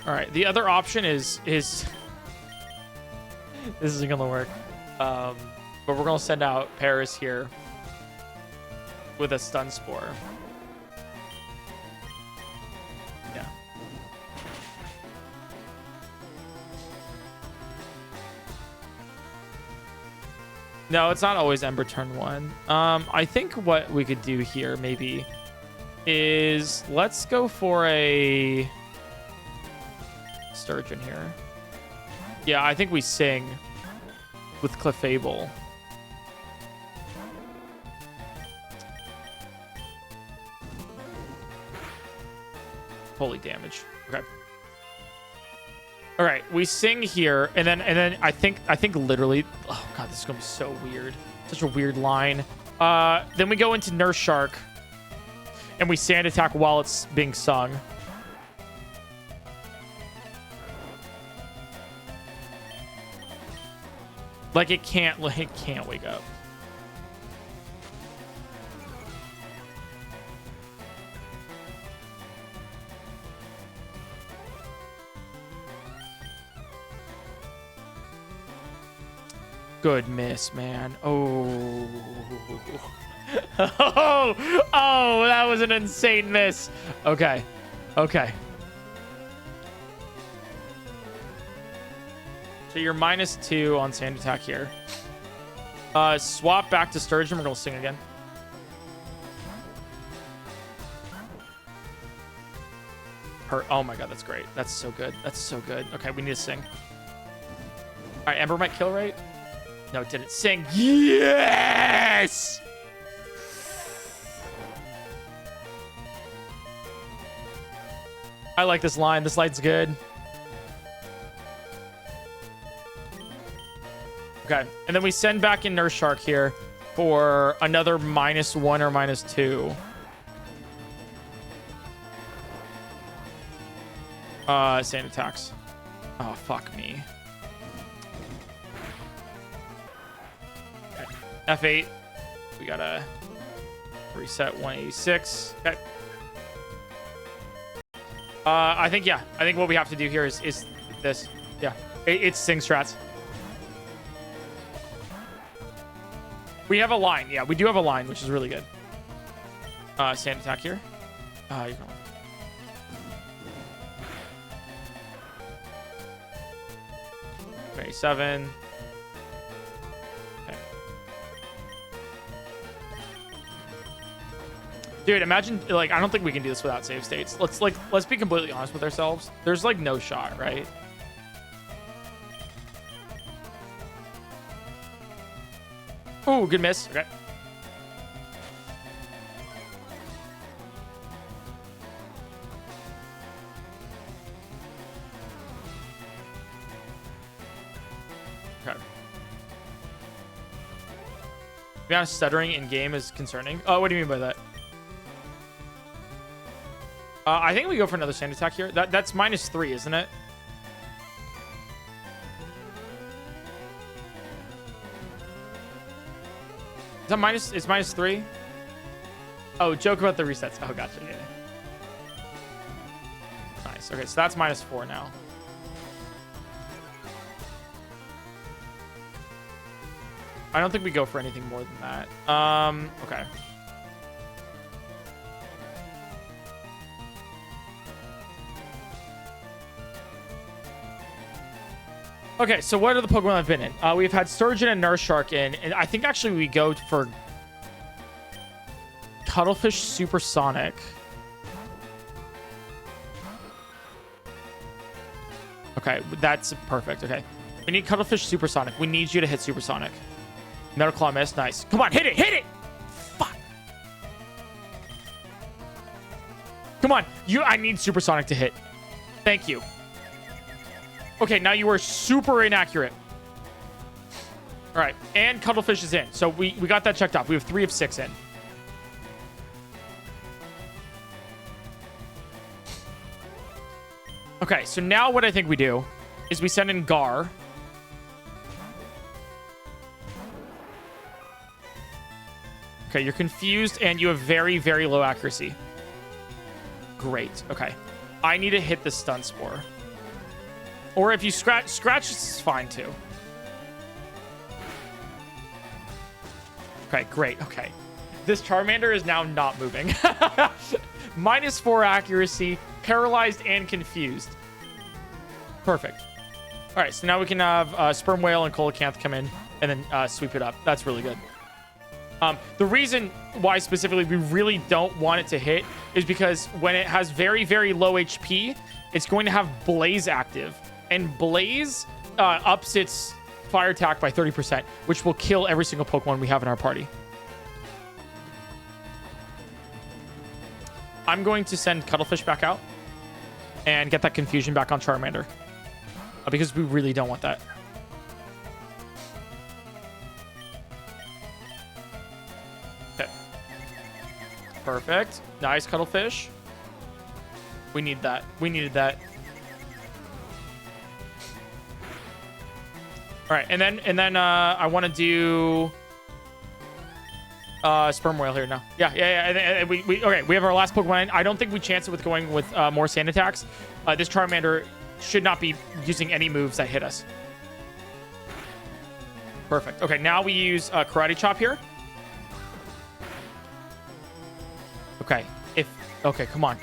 All right, the other option is this isn't gonna work, but we're gonna send out Paris here with a Stun Spore. Yeah. No, it's not always Ember turn 1. I think what we could do here maybe is let's go for a Sturgeon here. Yeah, I think we sing with Clefable. Holy damage. Okay. All right, we sing here, and then I think literally, oh god, this is gonna be so weird. Such a weird line. Then we go into Nurse Shark, and we Sand Attack while it's being sung. Like it can't wake up. Good miss, man. Oh. Oh, that was an insane miss. Okay. Okay. So you're -2 on Sand Attack here. Swap back to Sturgeon. We're going to sing again. Oh my god, that's great. That's so good. That's so good. Okay, we need to sing. All right, Ember might kill, right? No, it didn't. Sing. Yes! I like this line. This line's good. Okay, and then we send back in Nurse Shark here for another -1 or -2. Sand Attacks. Oh, fuck me. Okay. F8. We gotta reset 186. Okay. I think, yeah. I think what we have to do here is this. Yeah. It's Sing Strats. We have a line. Yeah, we do have a line, which is really good. Sand Attack here. You're going. 27. Okay. Dude, imagine, like, I don't think we can do this without save states. Let's be completely honest with ourselves. There's, like, no shot, right? Ooh, good miss. Okay. Okay. To be honest, stuttering in game is concerning. Oh, what do you mean by that? I think we go for another sand attack here. That's -3, isn't it? Is that minus? It's -3. Oh, joke about the resets. Oh, gotcha. Yeah. Nice. Okay, so that's -4 now. I don't think we go for anything more than that. Okay. Okay, so what are the Pokemon I've been in? We've had Sturgeon and Nurse Shark in, and I think actually we go for Cuttlefish Supersonic. Okay, that's perfect. Okay. We need Cuttlefish Supersonic. We need you to hit Supersonic. Metal Claw miss. Nice. Come on, hit it! Hit it! Fuck. Come on. I need Supersonic to hit. Thank you. Okay, now you are super inaccurate. All right, and Cuttlefish is in. So we got that checked off. We have 3 of 6 in. Okay, so now what I think we do is we send in Gar. Okay, you're confused and you have very, very low accuracy. Great. Okay. I need to hit the Stun Spore. Or if you scratch is fine too. Okay, great. Okay. This Charmander is now not moving. -4 accuracy, paralyzed and confused. Perfect. All right, so now we can have Sperm Whale and Coelacanth come in and then sweep it up. That's really good. The reason why specifically we really don't want it to hit is because when it has very, very low HP, it's going to have Blaze active. And Blaze ups its fire attack by 30%, which will kill every single Pokemon we have in our party. I'm going to send Cuttlefish back out and get that confusion back on Charmander. Because we really don't want that. Okay. Perfect. Nice, Cuttlefish. We need that. We needed that. All right, and then I want to do Sperm Whale here now. Yeah. And we have our last Pokemon. I don't think we chance it with going with more sand attacks. This Charmander should not be using any moves that hit us. Perfect. Okay, now we use Karate Chop here. Okay. Okay, come on.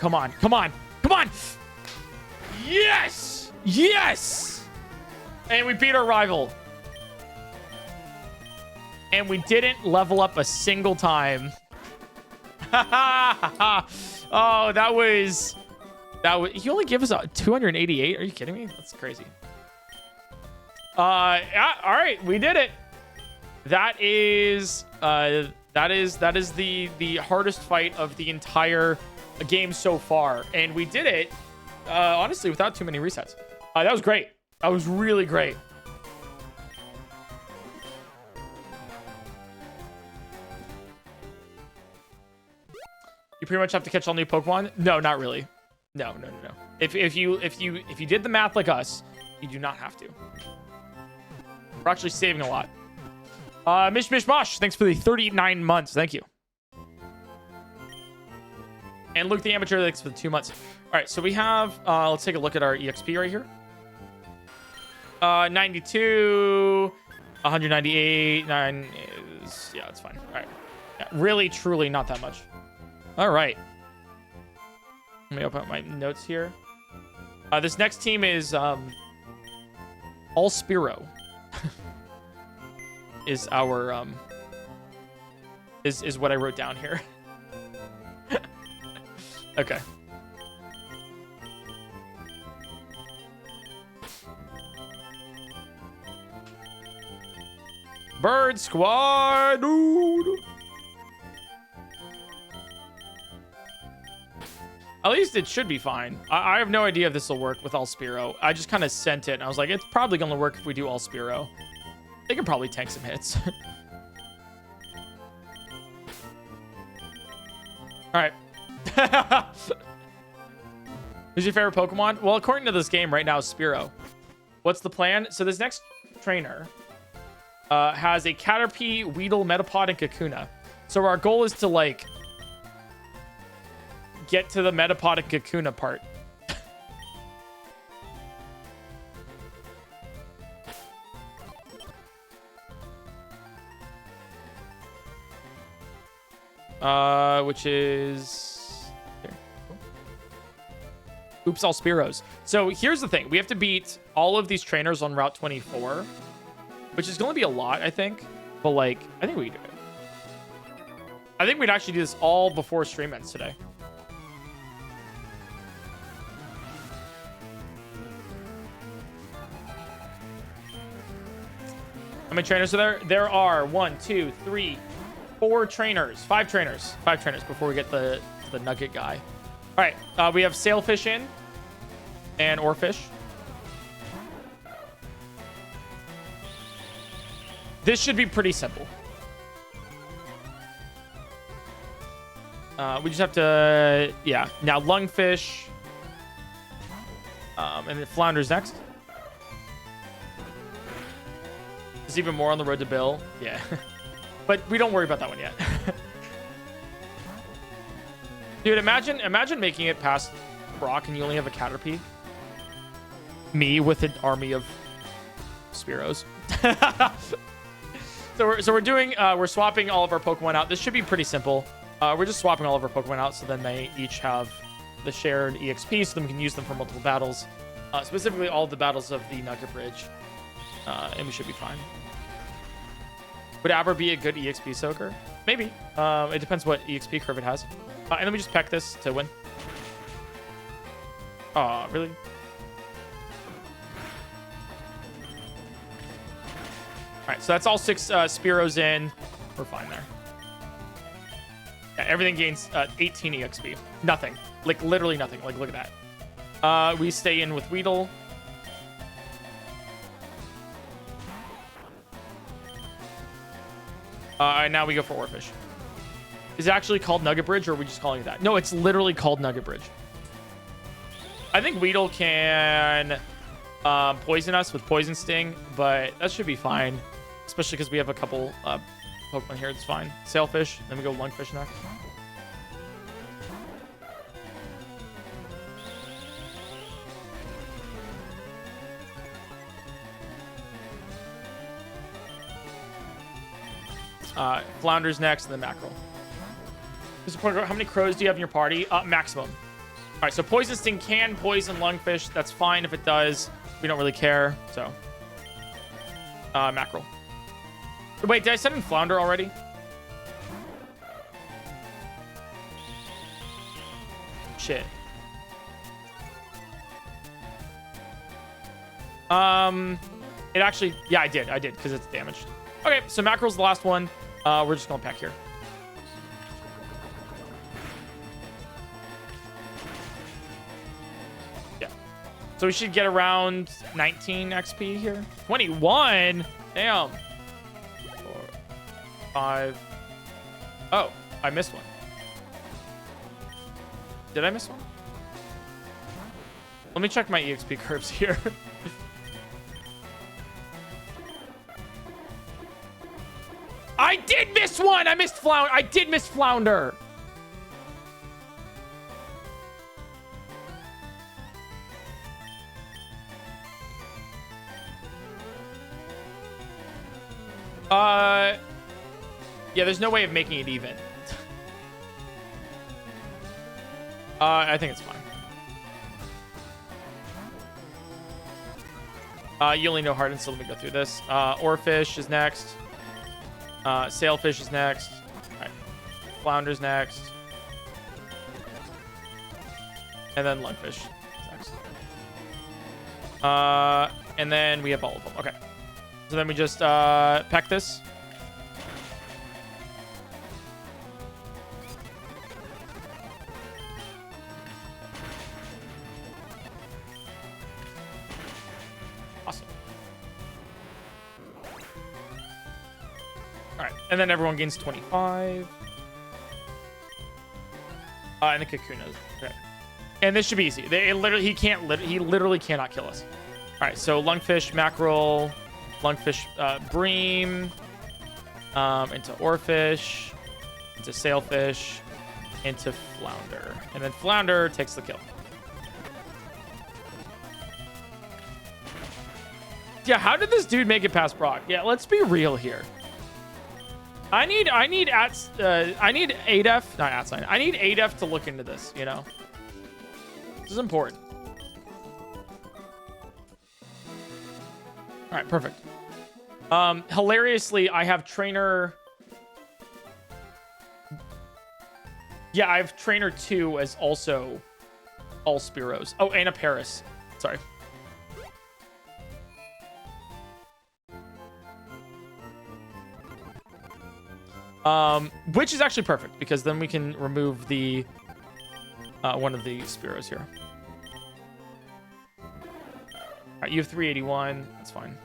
Yes. And we beat our rival. And we didn't level up a single time. Oh, that was... You only give us 288? Are you kidding me? That's crazy. Yeah, all right, we did it. That is the hardest fight of the entire game so far. And we did it, honestly, without too many resets. That was great. That was really great. You pretty much have to catch all new Pokemon? No, not really. No. If you did the math like us, you do not have to. We're actually saving a lot. Mish Mosh, thanks for the 39 months. Thank you. And Luke the Amateur, thanks for the 2 months. All right, so we have, let's take a look at our EXP right here. 92, 198, 9 is, yeah, it's fine. All right. Yeah, really, truly not that much. All right. Let me open up my notes here. This next team is Allspiro. is our is what I wrote down here. Okay. Bird squad, dude. At least it should be fine. I have no idea if this will work with all Spearow. I just kind of sent it, and I was like, it's probably going to work if we do all Spearow. They can probably tank some hits. All right. Who's your favorite Pokemon? Well, according to this game right now, Spearow. What's the plan? So this next trainer has a Caterpie, Weedle, Metapod, and Kakuna. So our goal is to, like, get to the Metapod and Kakuna part. Which is... Here. Oops, all Spearows. So here's the thing. We have to beat all of these trainers on Route 24, which is going to be a lot, I think. But, like, I think we can do it. I think we'd actually do this all before stream ends today. How many trainers are there? There are 1, 2, 3, 4 trainers. 5 trainers. 5 trainers before we get the nugget guy. All right. We have Sailfish in and Oarfish. This should be pretty simple. We just have to... Yeah. Now Lungfish. And then Flounder's next. There's even more on the road to Bill. Yeah. But we don't worry about that one yet. Dude, imagine making it past Brock and you only have a Caterpie. Me with an army of Spearows. So we're doing we're swapping all of our Pokemon out. This should be pretty simple. We're just swapping all of our Pokemon out so then they each have the shared EXP so then we can use them for multiple battles. Specifically all of the battles of the Nugget Bridge. And we should be fine. Would Aber be a good EXP soaker? Maybe. It depends what EXP curve it has. And then we just peck this to win. Aw, really? Alright, so that's all 6 Spearows in. We're fine there. Yeah, everything gains 18 EXP. Nothing. Like, literally nothing. Like, look at that. We stay in with Weedle. And now we go for Oarfish. Is it actually called Nugget Bridge, or are we just calling it that? No, it's literally called Nugget Bridge. I think Weedle can poison us with Poison Sting, but that should be fine. Especially because we have a couple Pokemon here. It's fine. Sailfish. Then we go Lungfish next. Flounder's next, and then Mackerel. How many crows do you have in your party? Maximum. All right, so Poison Sting can poison Lungfish. That's fine if it does. We don't really care. So, Mackerel. Wait, did I send in Flounder already? Shit. It actually, yeah, I did, because it's damaged. Okay, so Mackerel's the last one. We're just gonna pack here. Yeah. So we should get around 19 XP here. 21? Damn. 4, 5. Oh, I missed one. Did I miss one? Let me check my EXP curves here. I did miss one. I missed Flounder. I did miss Flounder. Yeah, there's no way of making it even. I think it's fine. You only know Harden, so let me go through this. Oarfish is next. Sailfish is next. All right. Flounder's next. And then Lungfish. Next. And then we have all of them. Okay. So then we just peck this. Awesome. All right. And then everyone gains 25. And the Kakunas. Okay. And this should be easy. He literally cannot kill us. All right, so Lungfish, Mackerel, Lungfish, Bream, into Oarfish, into Sailfish, into Flounder. And then Flounder takes the kill. Yeah, how did this dude make it past Brock? Yeah, let's be real here. I need ADEF, not AtSign. I need ADEF to look into this, you know? This is important. All right, perfect. Hilariously, I have trainer. Yeah, I have trainer 2 as also all Spearows. Oh, and a Paris. Sorry. Which is actually perfect because then we can remove the one of the Spearows here. All right, you have 381. That's fine.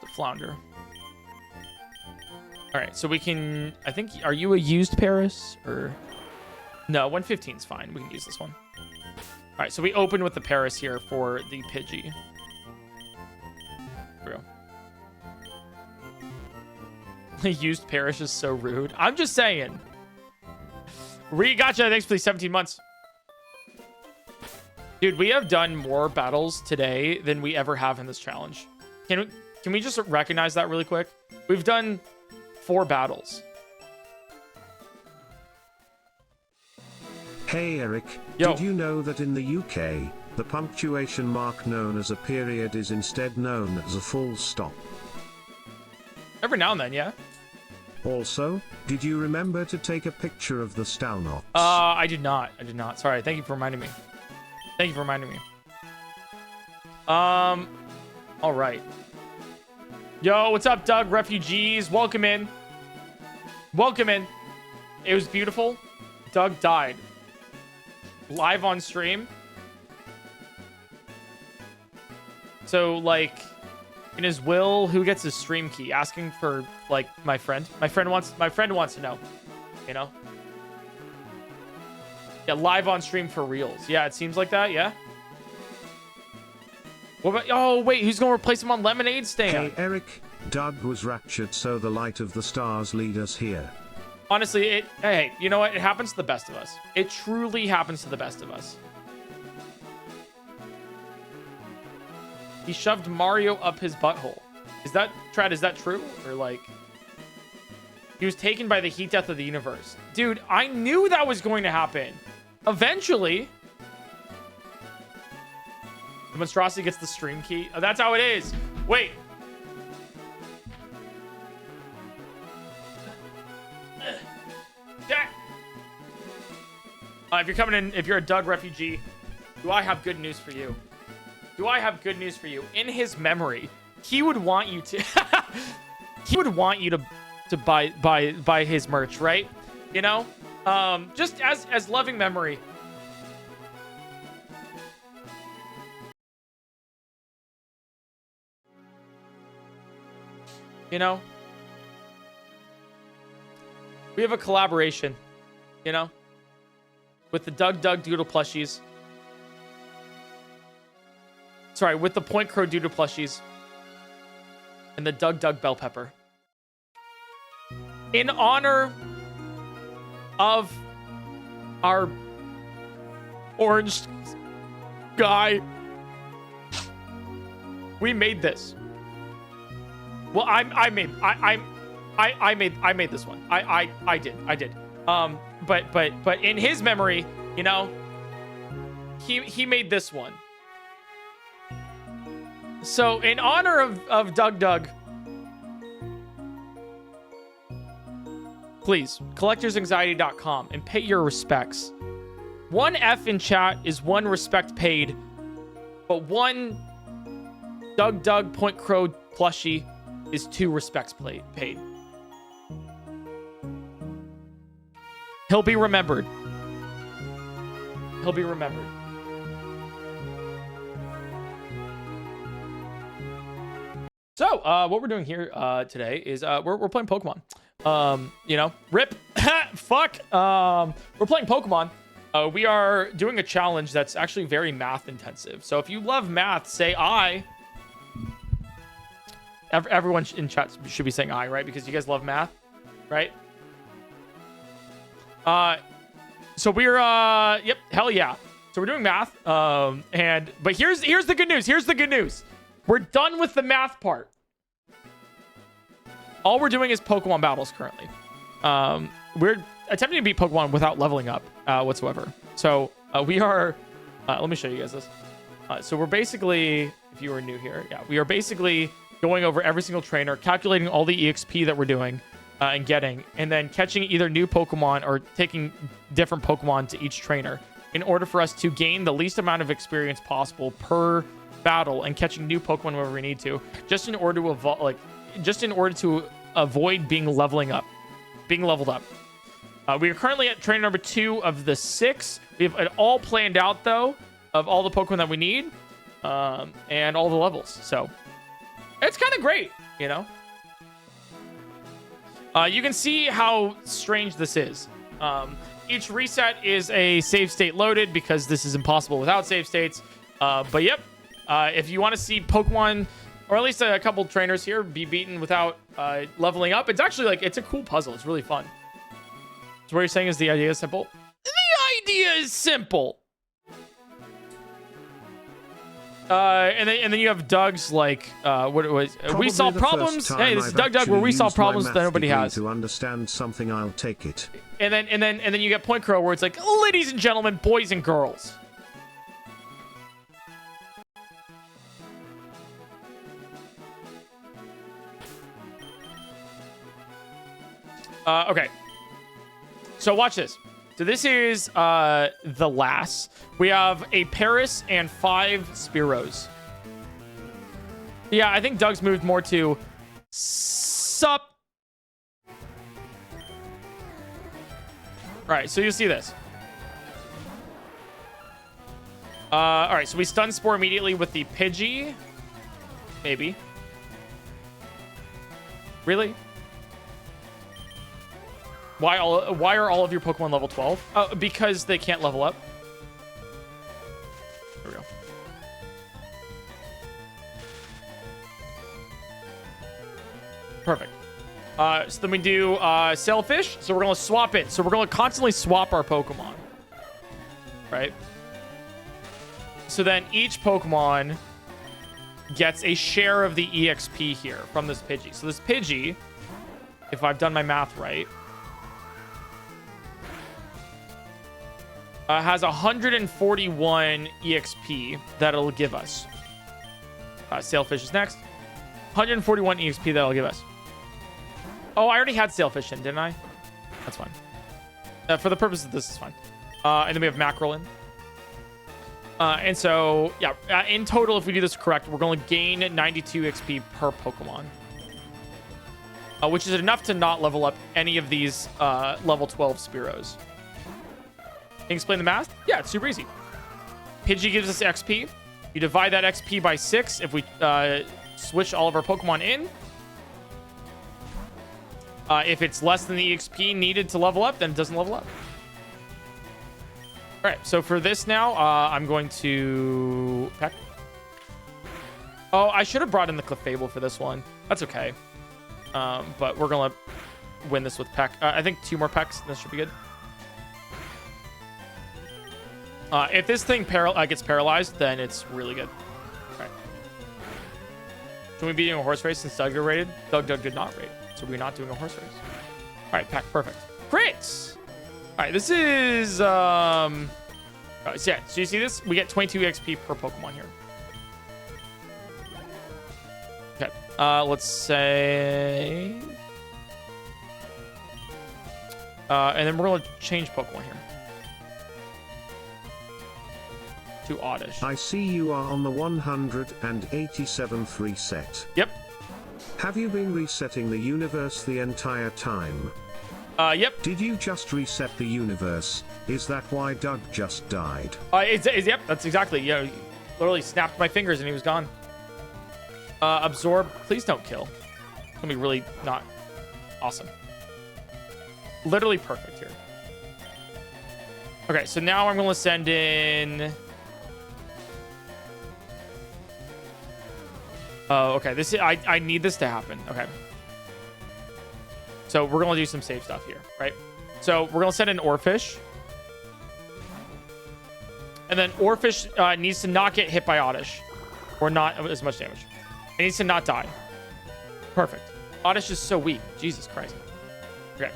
The Flounder. All right, so we can. I think. Are you a used Paris or? No, 115 is fine. We can use this one. All right, so we open with the Paris here for the Pidgey. Real. Used Paris is so rude. I'm just saying. Gotcha. Thanks for the 17 months. Dude, we have done more battles today than we ever have in this challenge. Can we just recognize that really quick? We've done 4 battles. Hey Eric, Yo. Did you know that in the UK, the punctuation mark known as a period is instead known as a full stop? Every now and then, yeah. Also, did you remember to take a picture of the Stalnox? I did not. Sorry, thank you for reminding me. All right. Yo, what's up, Doug? Refugees, welcome in. It was beautiful. Doug died. Live on stream. So, like, in his will, who gets his stream key? Asking for, like, my friend. My friend wants to know. You know? Yeah, live on stream for reals. Yeah, it seems like that, yeah? What about... Oh, wait, who's going to replace him on Lemonade Stand? Hey, Eric, Doug was raptured, so the light of the stars lead us here. Honestly, hey, you know what? It happens to the best of us. It truly happens to the best of us. He shoved Mario up his butthole. Is that true? Or, like... He was taken by the heat death of the universe. Dude, I knew that was going to happen. Eventually. The monstrosity gets the stream key. Oh, that's how it is. Wait. If you're coming in, if you're a Doug refugee, do I have good news for you? In his memory, he would want you to he would want you to buy his merch, right? You know? Just as loving memory. You know? We have a collaboration, you know? With the Doug Doodle plushies. Sorry, with the PointCrow Doodle plushies. And the Doug Bell Pepper. In honor of our orange guy, we made this. Well, I made this one. I did. But in his memory, you know, he made this one. So in honor of Doug, please, collectorsanxiety.com and pay your respects One F in chat is one respect paid, but one Doug PointCrow plushie is two respects paid. He'll be remembered. He'll be remembered. So, what we're doing here today is we're playing Pokemon. You know, rip, fuck. We're playing Pokemon. We are doing a challenge that's actually very math intensive. So if you love math, say I. Everyone in chat should be saying I, right? Because you guys love math, right? So we're yep, hell yeah. So we're doing math. But here's the good news. Here's the good news. We're done with the math part. All we're doing is Pokemon battles currently. We're attempting to beat Pokemon without leveling up whatsoever. So we are. Let me show you guys this. So we're basically, if you were new here, yeah, we are basically going over every single trainer, calculating all the EXP that we're doing and getting, and then catching either new Pokemon or taking different Pokemon to each trainer in order for us to gain the least amount of experience possible per battle and catching new Pokemon wherever we need to, just in order to avoid being leveled up. We are currently at trainer number 2 of the 6. We have it all planned out though, of all the Pokemon that we need, and all the levels. So it's kind of great, you know. You can see how strange this is. Each reset is a save state loaded because this is impossible without save states. But yep, if you want to see Pokemon, or at least a couple trainers here, be beaten without leveling up, it's actually like, it's a cool puzzle. It's really fun. So what you're saying is the idea is simple? The idea is simple. And then you have Doug's like what it was. We solve problems. Hey, this is Doug where we solve problems that nobody has. To understand something, I'll take it. And then you get PointCrow where it's like, ladies and gentlemen, boys and girls. Okay. So watch this. So this is the last. We have a Paris and 5 Spearows. Yeah, I think Doug's moved more to sup. All right, so you'll see this. All right, so we stun Spore immediately with the Pidgey. Maybe. Really? Why are all of your Pokemon level 12? Because they can't level up. There we go. Perfect. So then we do Sailfish. So we're going to swap it. So we're going to constantly swap our Pokemon. Right? So then each Pokemon gets a share of the EXP here from this Pidgey. So this Pidgey, if I've done my math right, has 141 EXP that it'll give us. Sailfish is next. 141 EXP that'll give us. Oh, I already had Sailfish in, didn't I? That's fine. For the purpose of this, is fine. And then we have Mackerel in. And so, yeah, in total, if we do this correct, we're going to gain 92 XP per Pokemon. Which is enough to not level up any of these level 12 Spearows. Can you explain the math? Yeah, it's super easy. Pidgey gives us XP. You divide that XP by 6 if we switch all of our Pokemon in. If it's less than the EXP needed to level up, then it doesn't level up. All right, so for this now, I'm going to Peck. Oh, I should have brought in the Clefable for this one. That's okay. But we're going to win this with Peck. I think 2 more Pecks. This should be good. If this thing gets paralyzed, then it's really good. All right. Should we be doing a horse race since Doug rated? Doug did not rate, so we're not doing a horse race. All right, Peck, perfect. Crits! All right, this is... so yeah, so you see this? We get 22 XP per Pokemon here. Okay, let's say... and then we're going to change Pokemon here. to Oddish. I see you are on the 187th reset. Yep. Have you been resetting the universe the entire time? Yep. Did you just reset the universe? Is that why Doug just died? Yep, that's exactly. Yeah, he literally snapped my fingers and he was gone. Absorb. Please don't kill. It's gonna be really not awesome. Literally perfect here. Okay, so now I'm gonna send in. Oh, okay. This is, I need this to happen. Okay. So we're gonna do some safe stuff here, right? So we're gonna send in Orphish. And then Orphish needs to not get hit by Oddish. Or not as much damage. It needs to not die. Perfect. Oddish is so weak. Jesus Christ. Okay.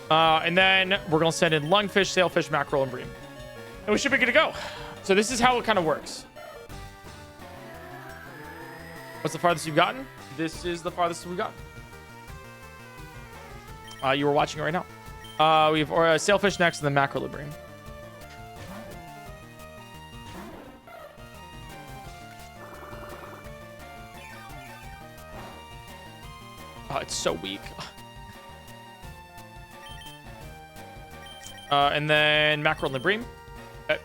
And then we're going to send in Lungfish, Sailfish, Mackerel, and Bream. And we should be good to go. So this is how it kind of works. What's the farthest you've gotten? This is the farthest we've gotten. You were watching it right now. We have Sailfish next and then Mackerel and Bream. Oh, it's so weak. And then Mackerel and Bream. Okay.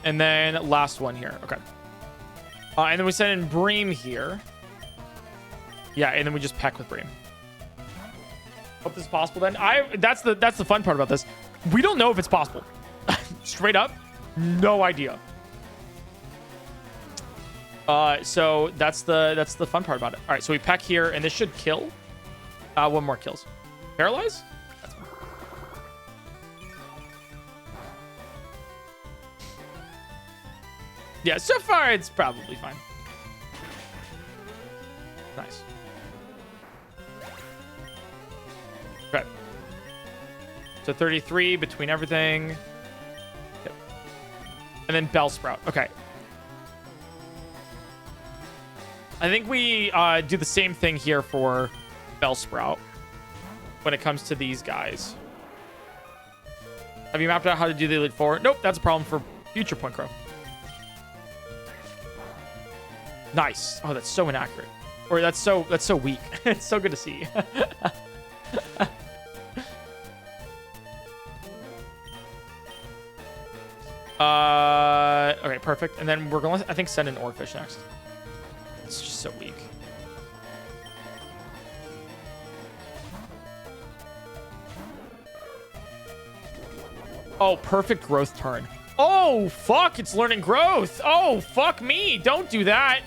And then last one here. Okay. And then we send in Bream here. Yeah, and then we just peck with Bream. Hope this is possible then. That's the fun part about this. We don't know if it's possible. Straight up, no idea. So that's the fun part about it. All right, so we peck here, and this should kill. One more kills. Paralyze? That's fine. Yeah, so far it's probably fine. Nice. Okay. So 33 between everything. Yep. And then Bellsprout. Okay. I think we do the same thing here for Bellsprout when it comes to these guys. Have you mapped out how to do the Elite Four? Nope, that's a problem for future PointCrow. Nice. Oh, that's so inaccurate. Or that's so weak. It's so good to see. Okay, perfect. And then we're gonna, I think, send in Orphish next. It's just so weak. Oh, perfect growth turn. Oh, fuck, it's learning growth. Oh, fuck me. Don't do that.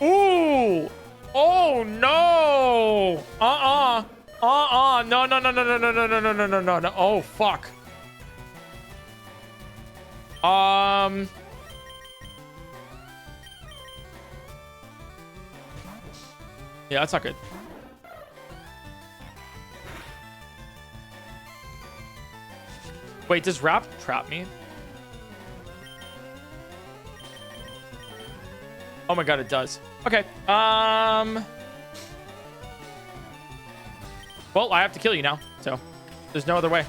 Ooh. Oh, no. No, no, no, no, no, no, no, no, no, no, no, no, no. Oh, fuck. Yeah, that's not good. Wait, does Rap trap me? Oh my god, it does. Okay. Well, I have to kill you now, so there's no other way.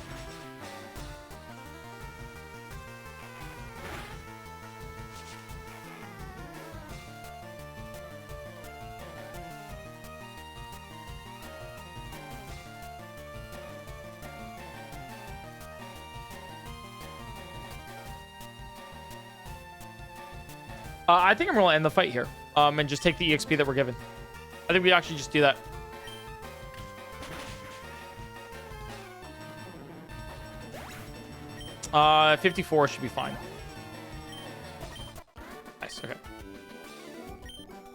I think I'm going to end the fight here and just take the EXP that we're given. I think we actually just do that. Uh, 54 should be fine. Nice, okay.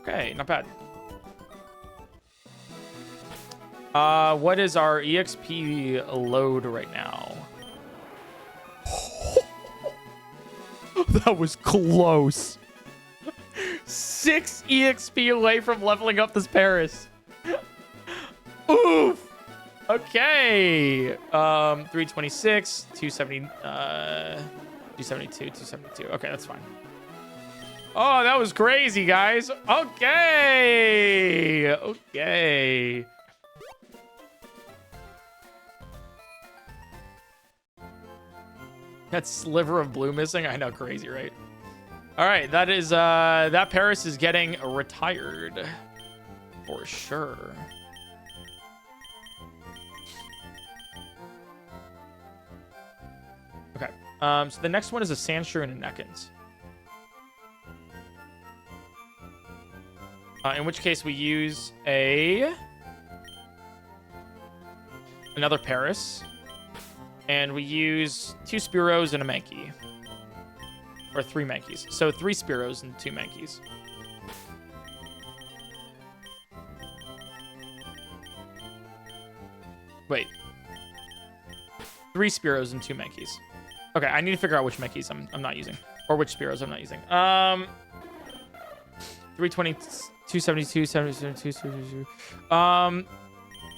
Okay, not bad. What is our EXP load right now? That was close. 6 EXP away from leveling up this Paris. Oof. Okay. 326, 270, 272, 272. Okay, that's fine. Oh, that was crazy, guys. Okay. Okay. That sliver of blue missing. I know, crazy, right? All right, that is that Paris is getting retired for sure. Okay. So the next one is a Sandshrew and a Nekins. In which case we use another Paris, and we use 2 Spearows and a Mankey, or 3 Mankeys. So 3 Spearows and 2 Mankeys. Wait, 3 Spearows and 2 Mankeys. Okay, I need to figure out which Mankeys I'm not using, or which Spearows I'm not using. 320, 272, 72, 72. And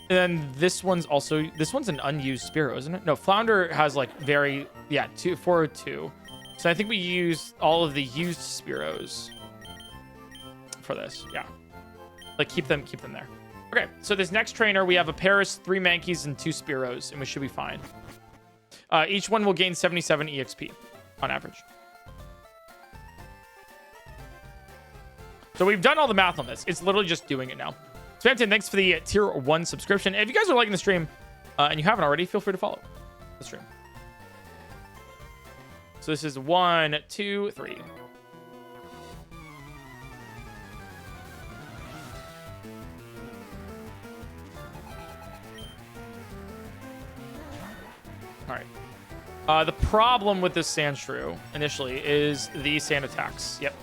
then this one's an unused Spearow, isn't it? No, Flounder has like 402. So I think we use all of the used Spearows for this. Yeah, like keep them there. Okay, so this next trainer, we have a Paris, 3 Mankeys, and 2 Spearows, and we should be fine. Each one will gain 77 EXP on average. So we've done all the math on this. It's literally just doing it now. Spamton, thanks for the tier 1 subscription. If you guys are liking the stream and you haven't already, feel free to follow the stream. So this is 1, 2, 3. All right. The problem with this Sandshrew initially is the sand attacks. Yep.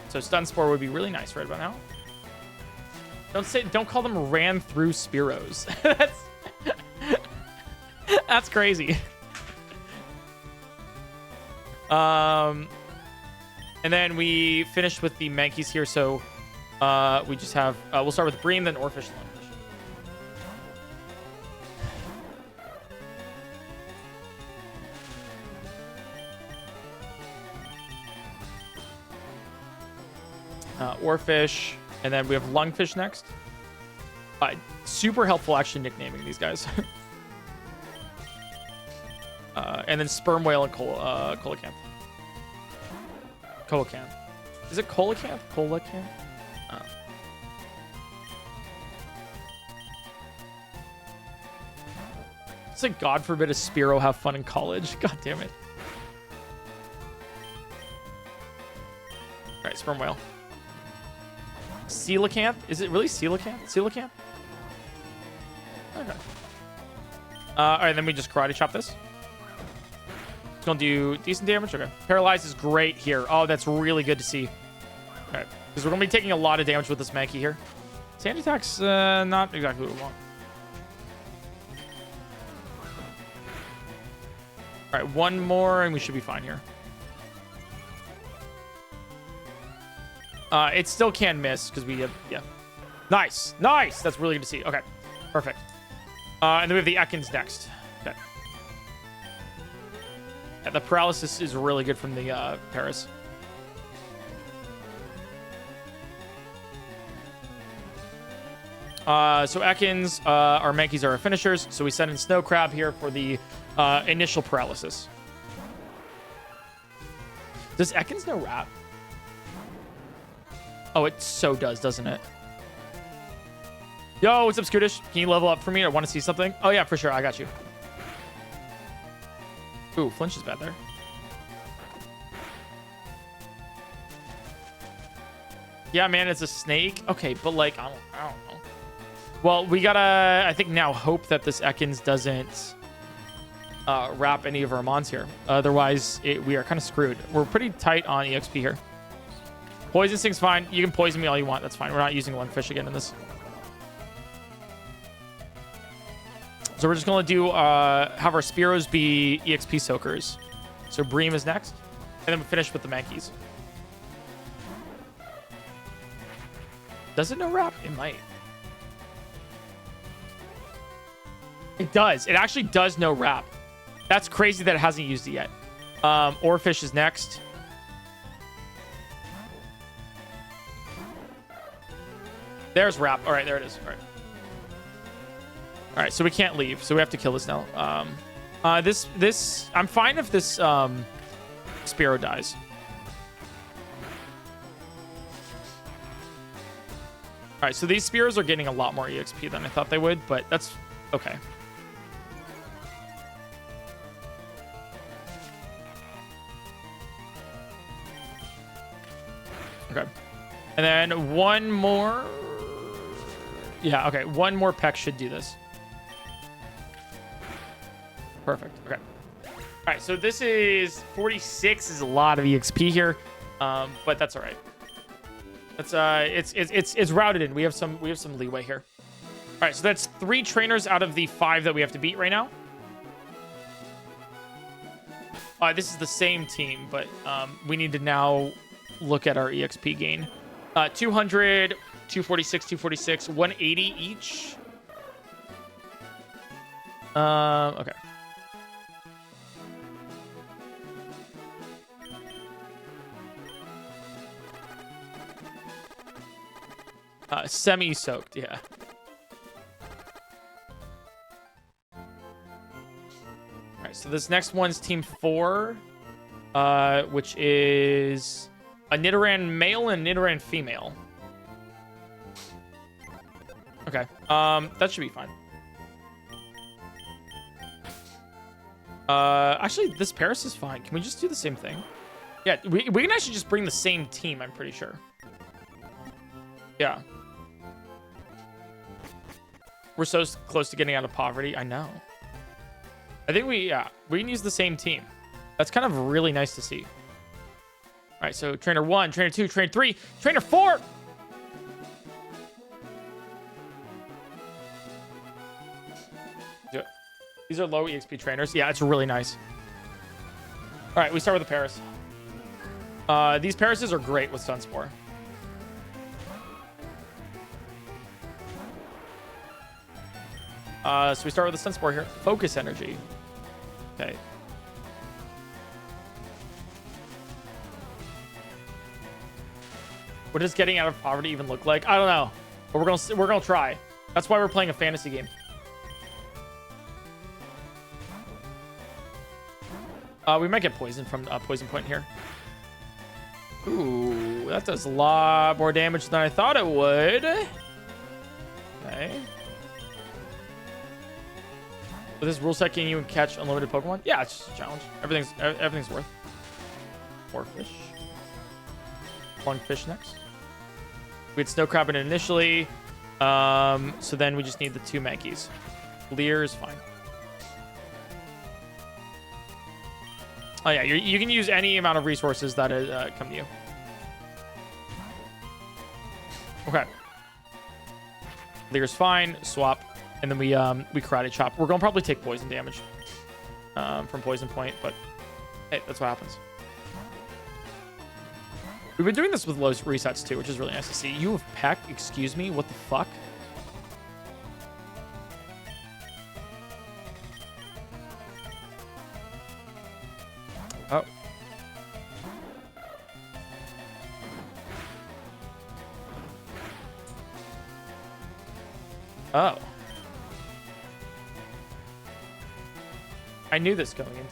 So Stun Spore would be really nice right about now. Don't call them ran through Spearows. That's crazy. And then we finished with the Mankeys here. So we just have we'll start with Bream, then Orphish, then Orphish, and then we have Lungfish next. Super helpful actually nicknaming these guys. And then Sperm Whale and Coelacanth. Coelacanth. Is it Coelacanth? Coelacanth? Oh. It's like, God forbid a Spearow have fun in college. God damn it. All right, Sperm Whale. Coelacanth? Is it really Coelacanth? Coelacanth? Okay. All right, then we just Karate Chop this. It's going to do decent damage. Okay. Paralyze is great here. Oh, that's really good to see. All right. Because we're going to be taking a lot of damage with this Mankey here. Sand attack's not exactly what we want. All right, one more, and we should be fine here. It still can miss because we have, yeah. Nice. Nice. That's really good to see. Okay. Perfect. And then we have the Ekans next. Okay. Yeah, the paralysis is really good from the Paris. So Ekans, our Mankeys are our finishers. So we send in Snow Crab here for the initial paralysis. Does Ekans know Wrap? Oh, it so does, doesn't it? Yo, what's up, Scootish? Can you level up for me? I want to see something. Oh, yeah, for sure. I got you. Ooh, Flinch is bad there. Yeah, man, it's a snake. Okay, but like, I don't know. Well, we gotta, I think now, hope that this Ekans doesn't wrap any of our mons here. Otherwise, we are kind of screwed. We're pretty tight on EXP here. Poison Sting's fine. You can poison me all you want. That's fine. We're not using Lungfish again in this. So we're just going to do have our Spearows be EXP soakers. So Bream is next. And then we finish with the Mankeys. Does it know Wrap? It might. It does. It actually does know Wrap. That's crazy that it hasn't used it yet. Oarfish is next. There's Wrap. All right, there it is. All right. All right, so we can't leave, so we have to kill this now. This I'm fine if this Spearow dies. All right, so these Spears are getting a lot more EXP than I thought they would, but that's okay. Okay. And then one more. Yeah, okay. One more peck should do this. Perfect. Okay. All right, so this is 46 is a lot of EXP here, but that's all right. That's it's routed in. We have some leeway here. All right, so that's 3 trainers out of the 5 that we have to beat right now. This is the same team, but we need to now look at our EXP gain. 200, 246, 246, 180 each. Okay. Semi-soaked, yeah. All right, so this next one's team 4, which is a Nidoran male and Nidoran female. Okay, that should be fine. Actually, this Paris is fine. Can we just do the same thing? Yeah, we can actually just bring the same team, I'm pretty sure. Yeah. We're so close to getting out of poverty. I know. I think we can use the same team. That's kind of really nice to see. All right, so trainer 1, trainer 2, trainer 3, trainer 4. These are low EXP trainers. Yeah, it's really nice. All right, we start with the Paris. These Parises are great with Sunspore. So we start with the Sunspore here. Focus Energy. Okay. What does getting out of poverty even look like? I don't know, but we're gonna try. That's why we're playing a fantasy game. We might get poisoned from Poison Point here. Ooh, that does a lot more damage than I thought it would. Okay. With this rule set, can you catch unlimited Pokemon? Yeah, it's just a challenge. Everything's worth. 4 fish. 1 fish next. We had Snow Crab in it initially. So then we just need the 2 Mankeys. Leer is fine. Oh yeah, you can use any amount of resources that come to you. Okay. Leer's fine. Swap. And then we Karate Chop. We're going to probably take poison damage from Poison Point, but hey, that's what happens. We've been doing this with low resets too, which is really nice to see. You have Peck? Excuse me? What the fuck? Oh. Oh. I knew this going into it.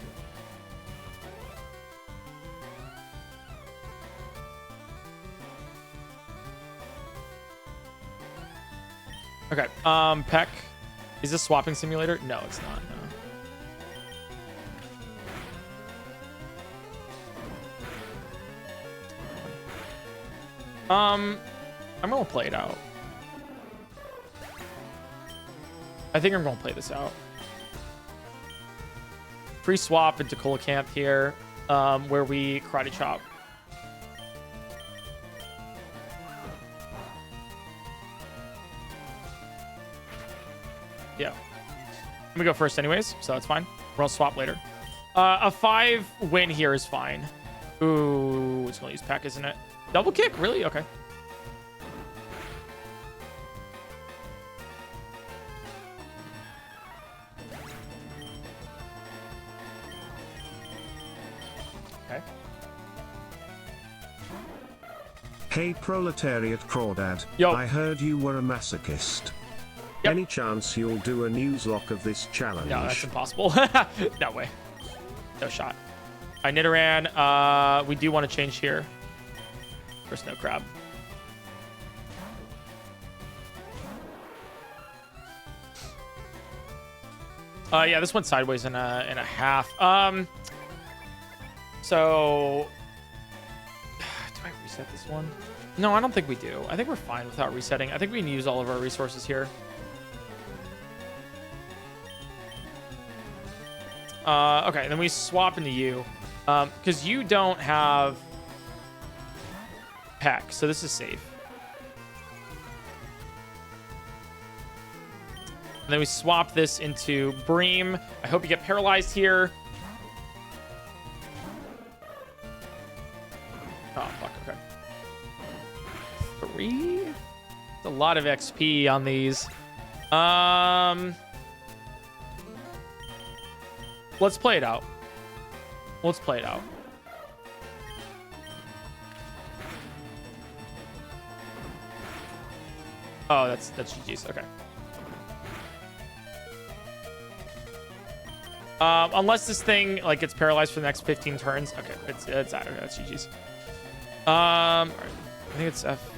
Okay, Peck. Is this swapping simulator? No, it's not, no. I'm gonna play it out. I think I'm gonna play this out. Free swap into Coelacanth here, where we Karate Chop. Yeah. Let me go first anyways, so that's fine. We'll swap later. A 5 win here is fine. Ooh, it's gonna use Peck, isn't it? Double kick? Really? Okay. Hey Proletariat Crawdad, Yo. I heard you were a masochist. Yep. Any chance you'll do a newslock of this challenge? No, that's impossible. No way. No shot. All right, Nidoran. We do want to change here for Snow Crab. Yeah, this went sideways in a half. So do I reset this one? No, I don't think we do. I think we're fine without resetting. I think we can use all of our resources here. Okay, then we swap into you. Because you don't have Peck, so this is safe. And then we swap this into Bream. I hope you get paralyzed here. Oh, fuck, okay. 3? It's a lot of XP on these. Let's play it out. Let's play it out. Oh, that's GG's. Okay. Unless this thing like gets paralyzed for the next 15 turns. Okay, it's okay, that's GG's. All right. I think it's F.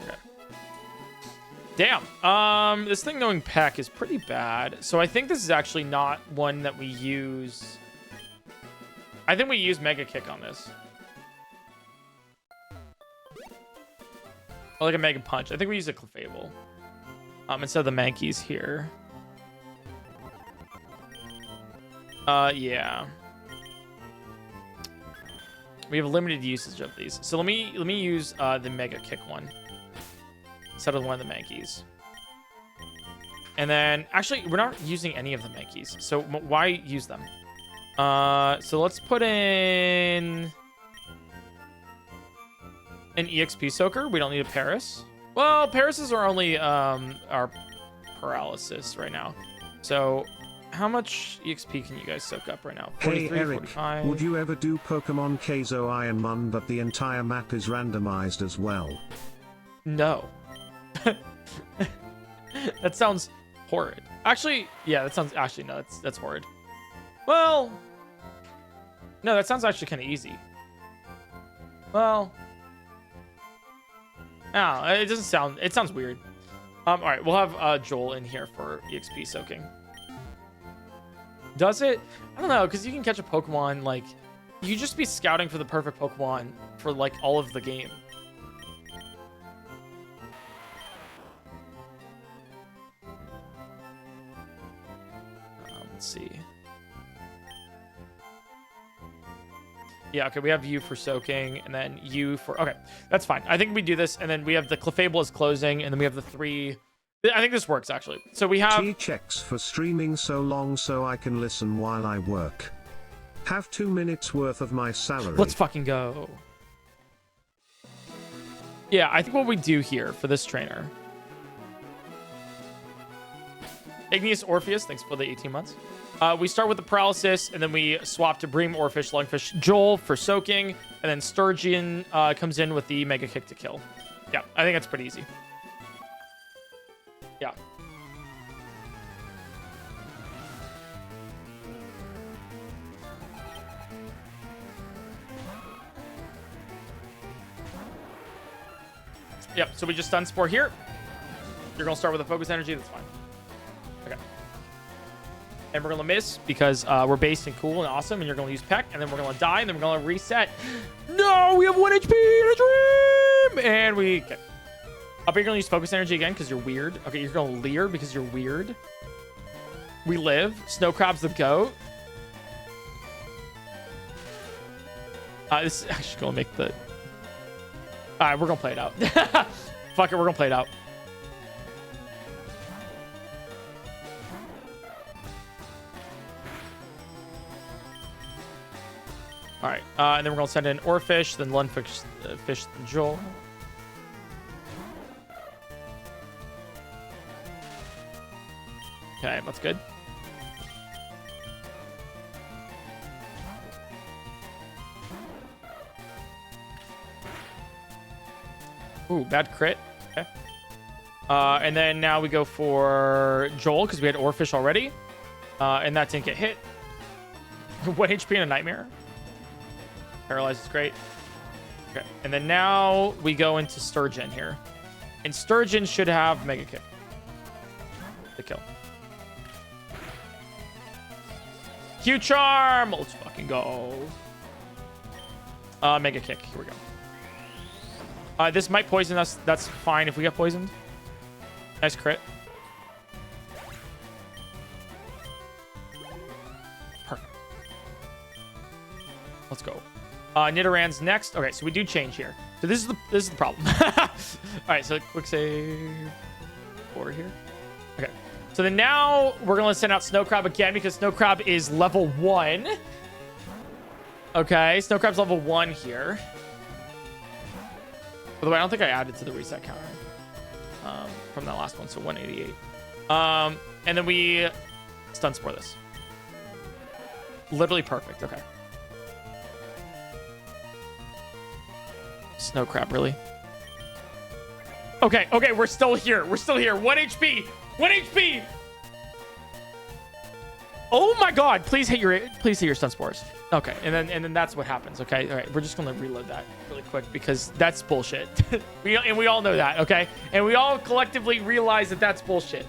Okay. Damn. This thing knowing Peck is pretty bad. So I think this is actually not one that we use. I think we use Mega Kick on this. Or like a Mega Punch. I think we use a Clefable. Instead of the Mankeys here. Yeah. We have limited usage of these. So let me use the Mega Kick one. Instead of one of the Mankeys. And then, actually, we're not using any of the Mankeys. So why use them? So let's put in an EXP Soaker. We don't need a Paris. Well, Parises are only our paralysis right now. So how much EXP can you guys soak up right now? 43, hey Eric, 45. Would you ever do Pokemon Keizo Ironmon but the entire map is randomized as well? No. That sounds horrid. Actually, yeah, that sounds actually no, that's horrid. Well, no, that sounds actually kind of easy. Well, no, it doesn't sound. It sounds weird. All right, we'll have Joel in here for EXP soaking. Does it? I don't know, because you can catch a Pokemon like you just be scouting for the perfect Pokemon for like all of the game. Let's see. Yeah, okay, we have you for soaking, and then you for... Okay, that's fine. I think we do this, and then we have the Clefable is closing, and then we have the 3... I think this works, actually. So we have... T-checks for streaming so long so I can listen while I work. Have 2 minutes worth of my salary. Let's fucking go. Yeah, I think what we do here for this trainer... Igneous Orpheus, thanks for the 18 months. We start with the paralysis, and then we swap to Bream, Orphish, Lungfish, Joel for soaking, and then Sturgeon comes in with the Mega Kick to kill. Yeah, I think that's pretty easy. Yeah. Yep, so we just stun Spore here. You're going to start with a Focus Energy, that's fine. Okay. And we're going to miss because we're based and cool and awesome, and you're going to use Peck, and then we're going to die, and then we're going to reset. No, we have 1 HP in a dream! And we... Okay. Up here, you're going to use Focus Energy again because you're weird. Okay, you're going to Leer because you're weird. We live. Snow Crab's the GOAT. This is actually going to make the... All right, we're going to play it out. Fuck it, we're going to play it out. All right, and then we're going to send in Orphish, then Lungfish, Fish, Joel. Okay, that's good. Ooh, bad crit. Okay. And then now we go for Joel because we had Oarfish already. And that didn't get hit. 1 HP and a Nightmare. Paralyzed is great. Okay. And then now we go into Sturgeon here. And Sturgeon should have Mega Kick. The kill. Q-Charm! Let's fucking go. Mega Kick. Here we go. This might poison us. That's fine if we get poisoned. Nice crit. Perfect. Let's go. Nidorann's next. Okay, so we do change here. So this is the problem. All right, so quick save 4 here. Okay. So then now we're gonna send out Snow Crab again because Snow Crab is level 1. Okay, Snow Crab's level 1 here. By the way, I don't think I added to the reset counter from that last one, so 188. And then we stun spore this. Literally perfect. Okay. Snow Crab, really? Okay, okay, we're still here. We're still here. 1 HP. 1 HP. Oh my God! Please hit your stun spores. Okay, and then that's what happens. Okay, all right, we're just gonna reload that really quick because that's bullshit. we all know that. Okay, and we all collectively realize that that's bullshit.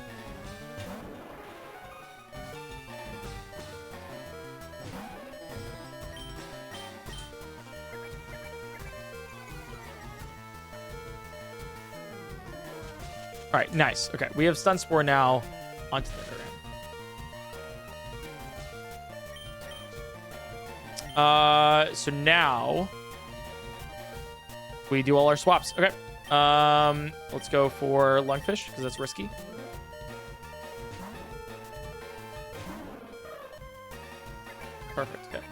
All right, nice. Okay, we have stun spore now onto the other end. So now we do all our swaps. Okay. Let's go for Lungfish because that's risky. Perfect. Okay.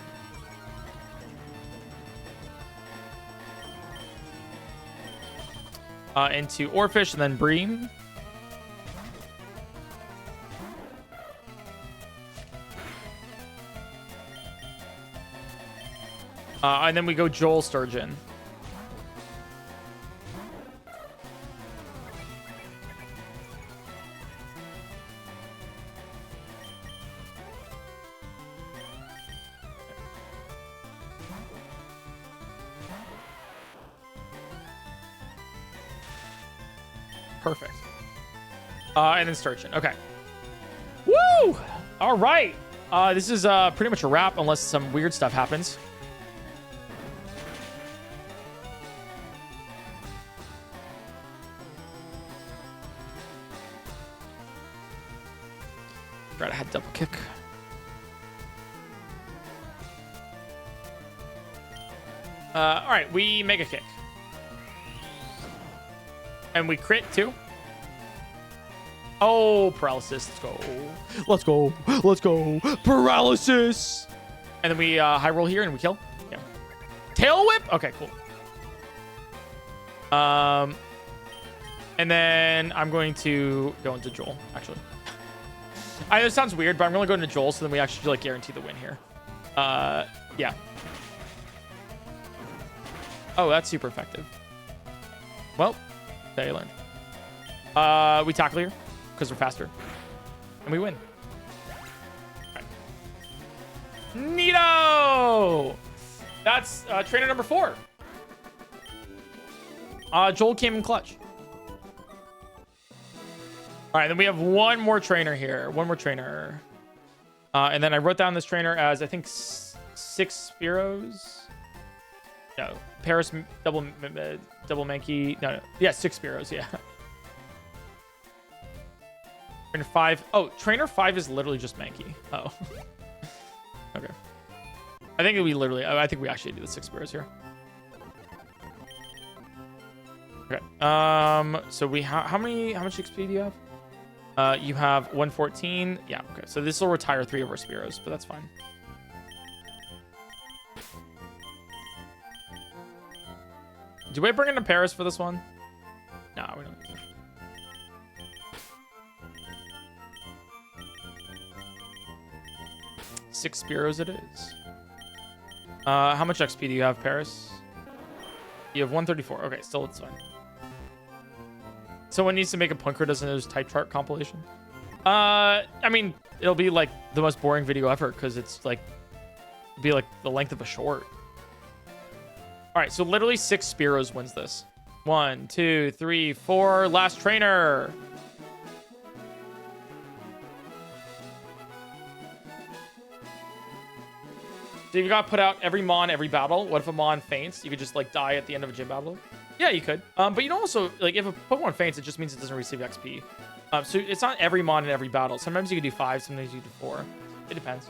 Into Oarfish and then Bream. And then we go Joel Sturgeon. Perfect. And then Sturgeon. Okay. Woo! All right. This is pretty much a wrap unless some weird stuff happens. Right, I had double kick. All right, we Mega Kick. And we crit too. Oh, paralysis. Let's go. Let's go. Let's go. Paralysis. And then we high roll here and we kill. Yeah. Tail whip. Okay, cool. And then I'm going to go into Joel, actually. I know it sounds weird, but I'm going to go into Joel so then we actually like guarantee the win here. Yeah. Oh, that's super effective. Well, there you learn. We tackle here because we're faster. And we win. All right. Neato! That's trainer number 4. Joel came in clutch. All right, then we have one more trainer here. One more trainer. And then I wrote down this trainer as, I think, 6 Spearows. No, Paris double Mankey. No. Yeah, 6 Spearows, yeah. Trainer 5. Oh, trainer 5 is literally just Mankey. Oh. Okay. I think we actually do the 6 Spearows here. Okay. So we how much XP do you have? You have 114. Yeah, okay. So this will retire 3 of our Spearows, but that's fine. Do we bring in a Paris for this one? No, we don't. 6 Spearows it is. How much XP do you have, Paris? You have 134. Okay, still it's fine. Someone needs to make a PointCrow doesn't know type chart compilation. I mean, it'll be like the most boring video ever because it's like, it'll be like the length of a short. All right, so literally 6 Spearows wins this. 1, 2, 3, 4. Last trainer. So you got to put out every Mon every battle. What if a Mon faints? You could just like die at the end of a gym battle. Yeah, you could. But you don't also like if a Pokemon faints, it just means it doesn't receive XP. So it's not every Mon in every battle. Sometimes you can do 5, sometimes you can do 4. It depends.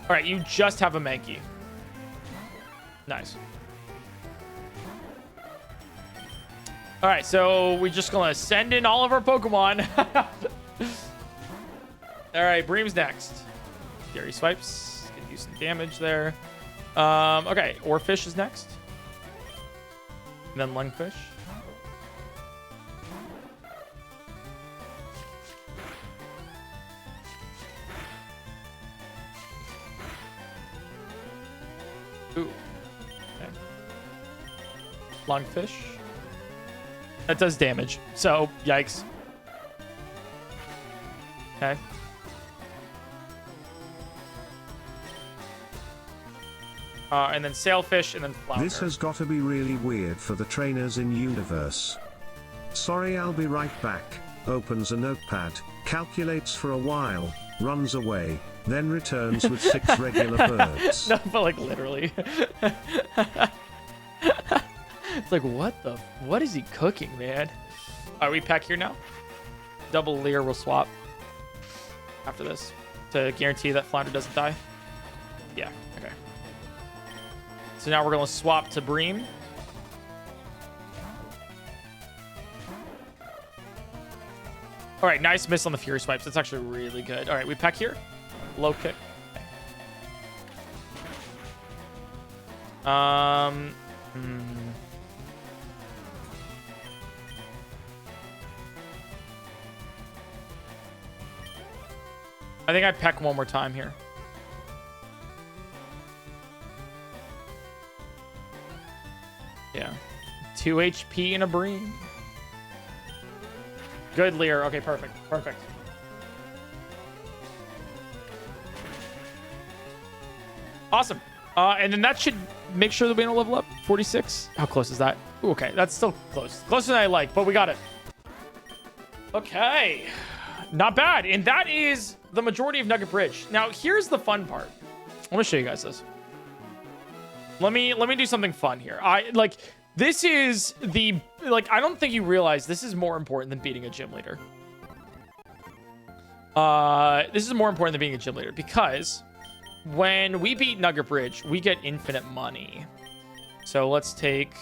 All right, you just have a Mankey. Nice. All right, so we're just gonna send in all of our Pokemon. All right, Bream's next. Gary swipes. Can do some damage there. Okay, Orfish is next. And then Lungfish. Ooh. Okay. Lungfish. That does damage. So, yikes. Okay. And then Sailfish, and then Flounder. This has got to be really weird for the trainers in universe. Sorry, I'll be right back. Opens a notepad, calculates for a while, runs away, then returns with 6 regular birds. No, but like literally. It's like, what is he cooking, man? Are we pack here now? Double Leer will swap after this to guarantee that Flounder doesn't die. Yeah, okay. So now we're going to swap to Bream. All right, nice miss on the Fury Swipes. That's actually really good. All right, we pack here. Low kick. I think I peck one more time here. Yeah. 2 HP in a Bream. Good, Leer. Okay, perfect. Perfect. Awesome. And then that should make sure that we don't level up. 46. How close is that? Ooh, okay, that's still close. Closer than I like, but we got it. Okay. Not bad. And that is the majority of Nugget Bridge. Now, here's the fun part. Let me show you guys this. Let me do something fun here. This is the, I don't think you realize this is more important than beating a gym leader. This is more important than being a gym leader because when we beat Nugget Bridge, we get infinite money. So let's take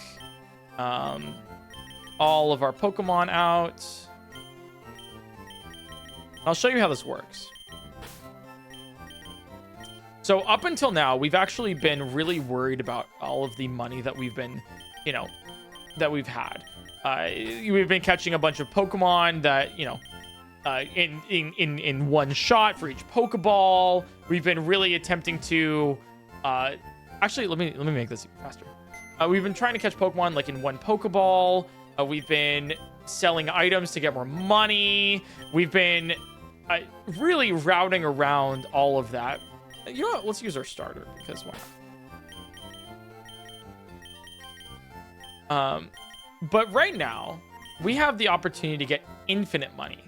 all of our Pokemon out. I'll show you how this works. So up until now, we've actually been really worried about all of the money that we've been, that we've had. We've been catching a bunch of Pokemon that, in one shot for each Pokeball. We've been really attempting to, actually, let me make this even faster. We've been trying to catch Pokemon like in one Pokeball. We've been selling items to get more money. We've been really routing around all of that. You know what? Let's use our starter because why not? But right now, we have the opportunity to get infinite money.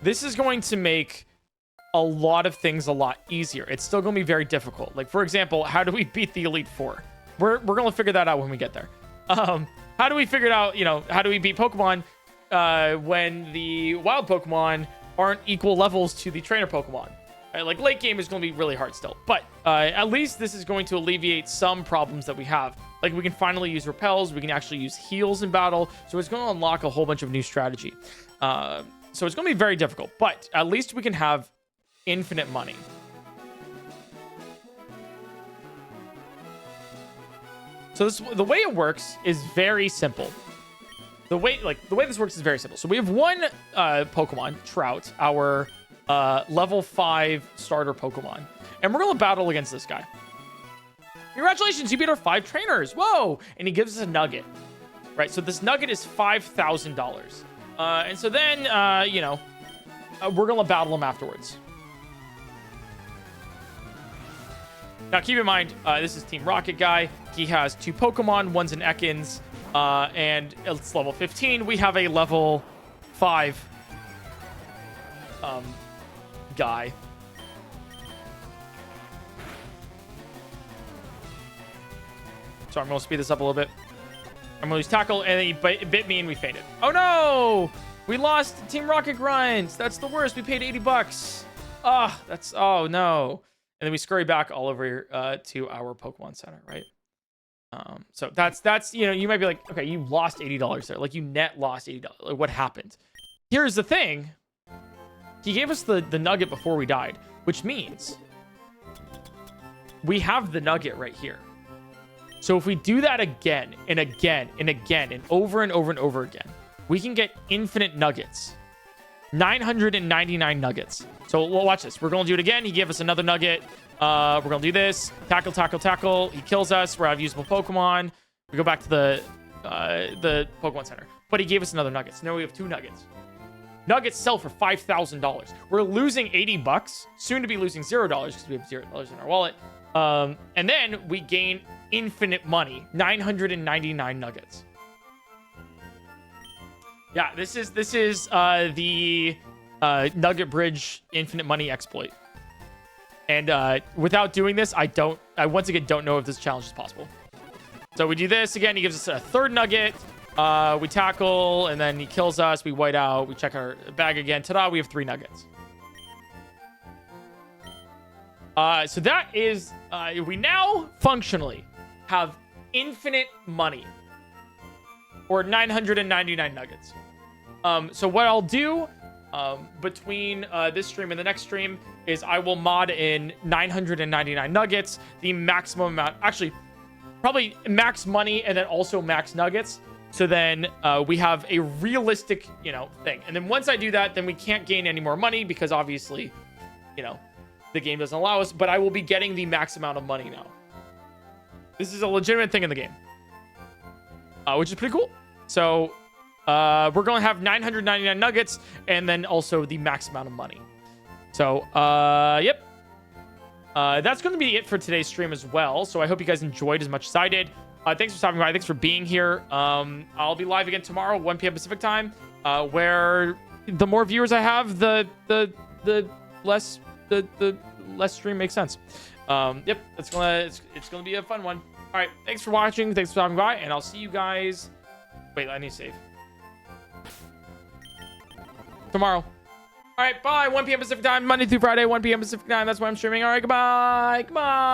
This is going to make a lot of things a lot easier. It's still going to be very difficult. Like, for example, how do we beat the Elite Four? We're going to figure that out when we get there. How do we figure it out? How do we beat Pokemon when the wild Pokemon aren't equal levels to the trainer Pokemon? Like, late game is going to be really hard still. But at least this is going to alleviate some problems that we have. Like, we can finally use repels. We can actually use heals in battle. So it's going to unlock a whole bunch of new strategy. So it's going to be very difficult. But at least we can have infinite money. So the way it works is very simple. The way this works is very simple. So we have one Pokemon, Trout, our level 5 starter Pokemon. And we're going to battle against this guy. Congratulations, you beat our 5 trainers. Whoa. And he gives us a nugget. Right, so this nugget is $5,000. And so then, you know, we're going to battle him afterwards. Now, keep in mind, this is Team Rocket guy. He has 2 Pokemon. One's an Ekans, and it's level 15. We have a level 5 guy. So I'm going to speed this up a little bit. I'm going to use Tackle, and then he bit me, and we fainted. Oh, no! We lost Team Rocket Grunt. That's the worst. We paid 80 bucks. Ah, oh, no. And then we scurry back all over to our Pokemon Center, right? So that's you know, you might be like, okay, you lost $80 there. Like, you net lost $80. Like, what happened? Here's the thing. He gave us the nugget before we died, which means we have the nugget right here. So if we do that again and again and again and over and over and over again, we can get infinite nuggets. 999 nuggets. So we'll watch this. We're going to do it again. He gave us another nugget. We're going to do this. Tackle, tackle, tackle. He kills us. We're out of usable Pokemon. We go back to the Pokemon Center. But he gave us another nugget. So now we have 2 nuggets. Nuggets sell for $5,000. We're losing 80 bucks. Soon to be losing $0 because we have $0 in our wallet. And then we gain infinite money. 999 nuggets. Yeah, this is the Nugget Bridge infinite money exploit. And without doing this, I once again don't know if this challenge is possible. So we do this again. He gives us a 3rd nugget. We tackle, and then he kills us. We white out. We check our bag again. Ta-da! We have 3 nuggets. So that is we now functionally have infinite money, or 999 nuggets. So what I'll do between this stream and the next stream is I will mod in 999 nuggets, the maximum amount, actually probably max money and then also max nuggets. So then we have a realistic, you know, thing. And then once I do that, then we can't gain any more money because obviously, you know, the game doesn't allow us, but I will be getting the max amount of money now. This is a legitimate thing in the game, which is pretty cool. So we're going to have 999 nuggets and then also the max amount of money. So, yep. That's going to be it for today's stream as well. So I hope you guys enjoyed as much as I did. Thanks for stopping by. Thanks for being here. I'll be live again tomorrow, 1 p.m. Pacific time, where the more viewers I have, the less stream makes sense. Yep, it's gonna be a fun one. All right, thanks for watching. Thanks for stopping by, and I'll see you guys. Wait, I need to save tomorrow. All right, bye. 1 p.m. Pacific time, Monday through Friday, 1 p.m. Pacific time. That's why I'm streaming. All right, goodbye. Goodbye.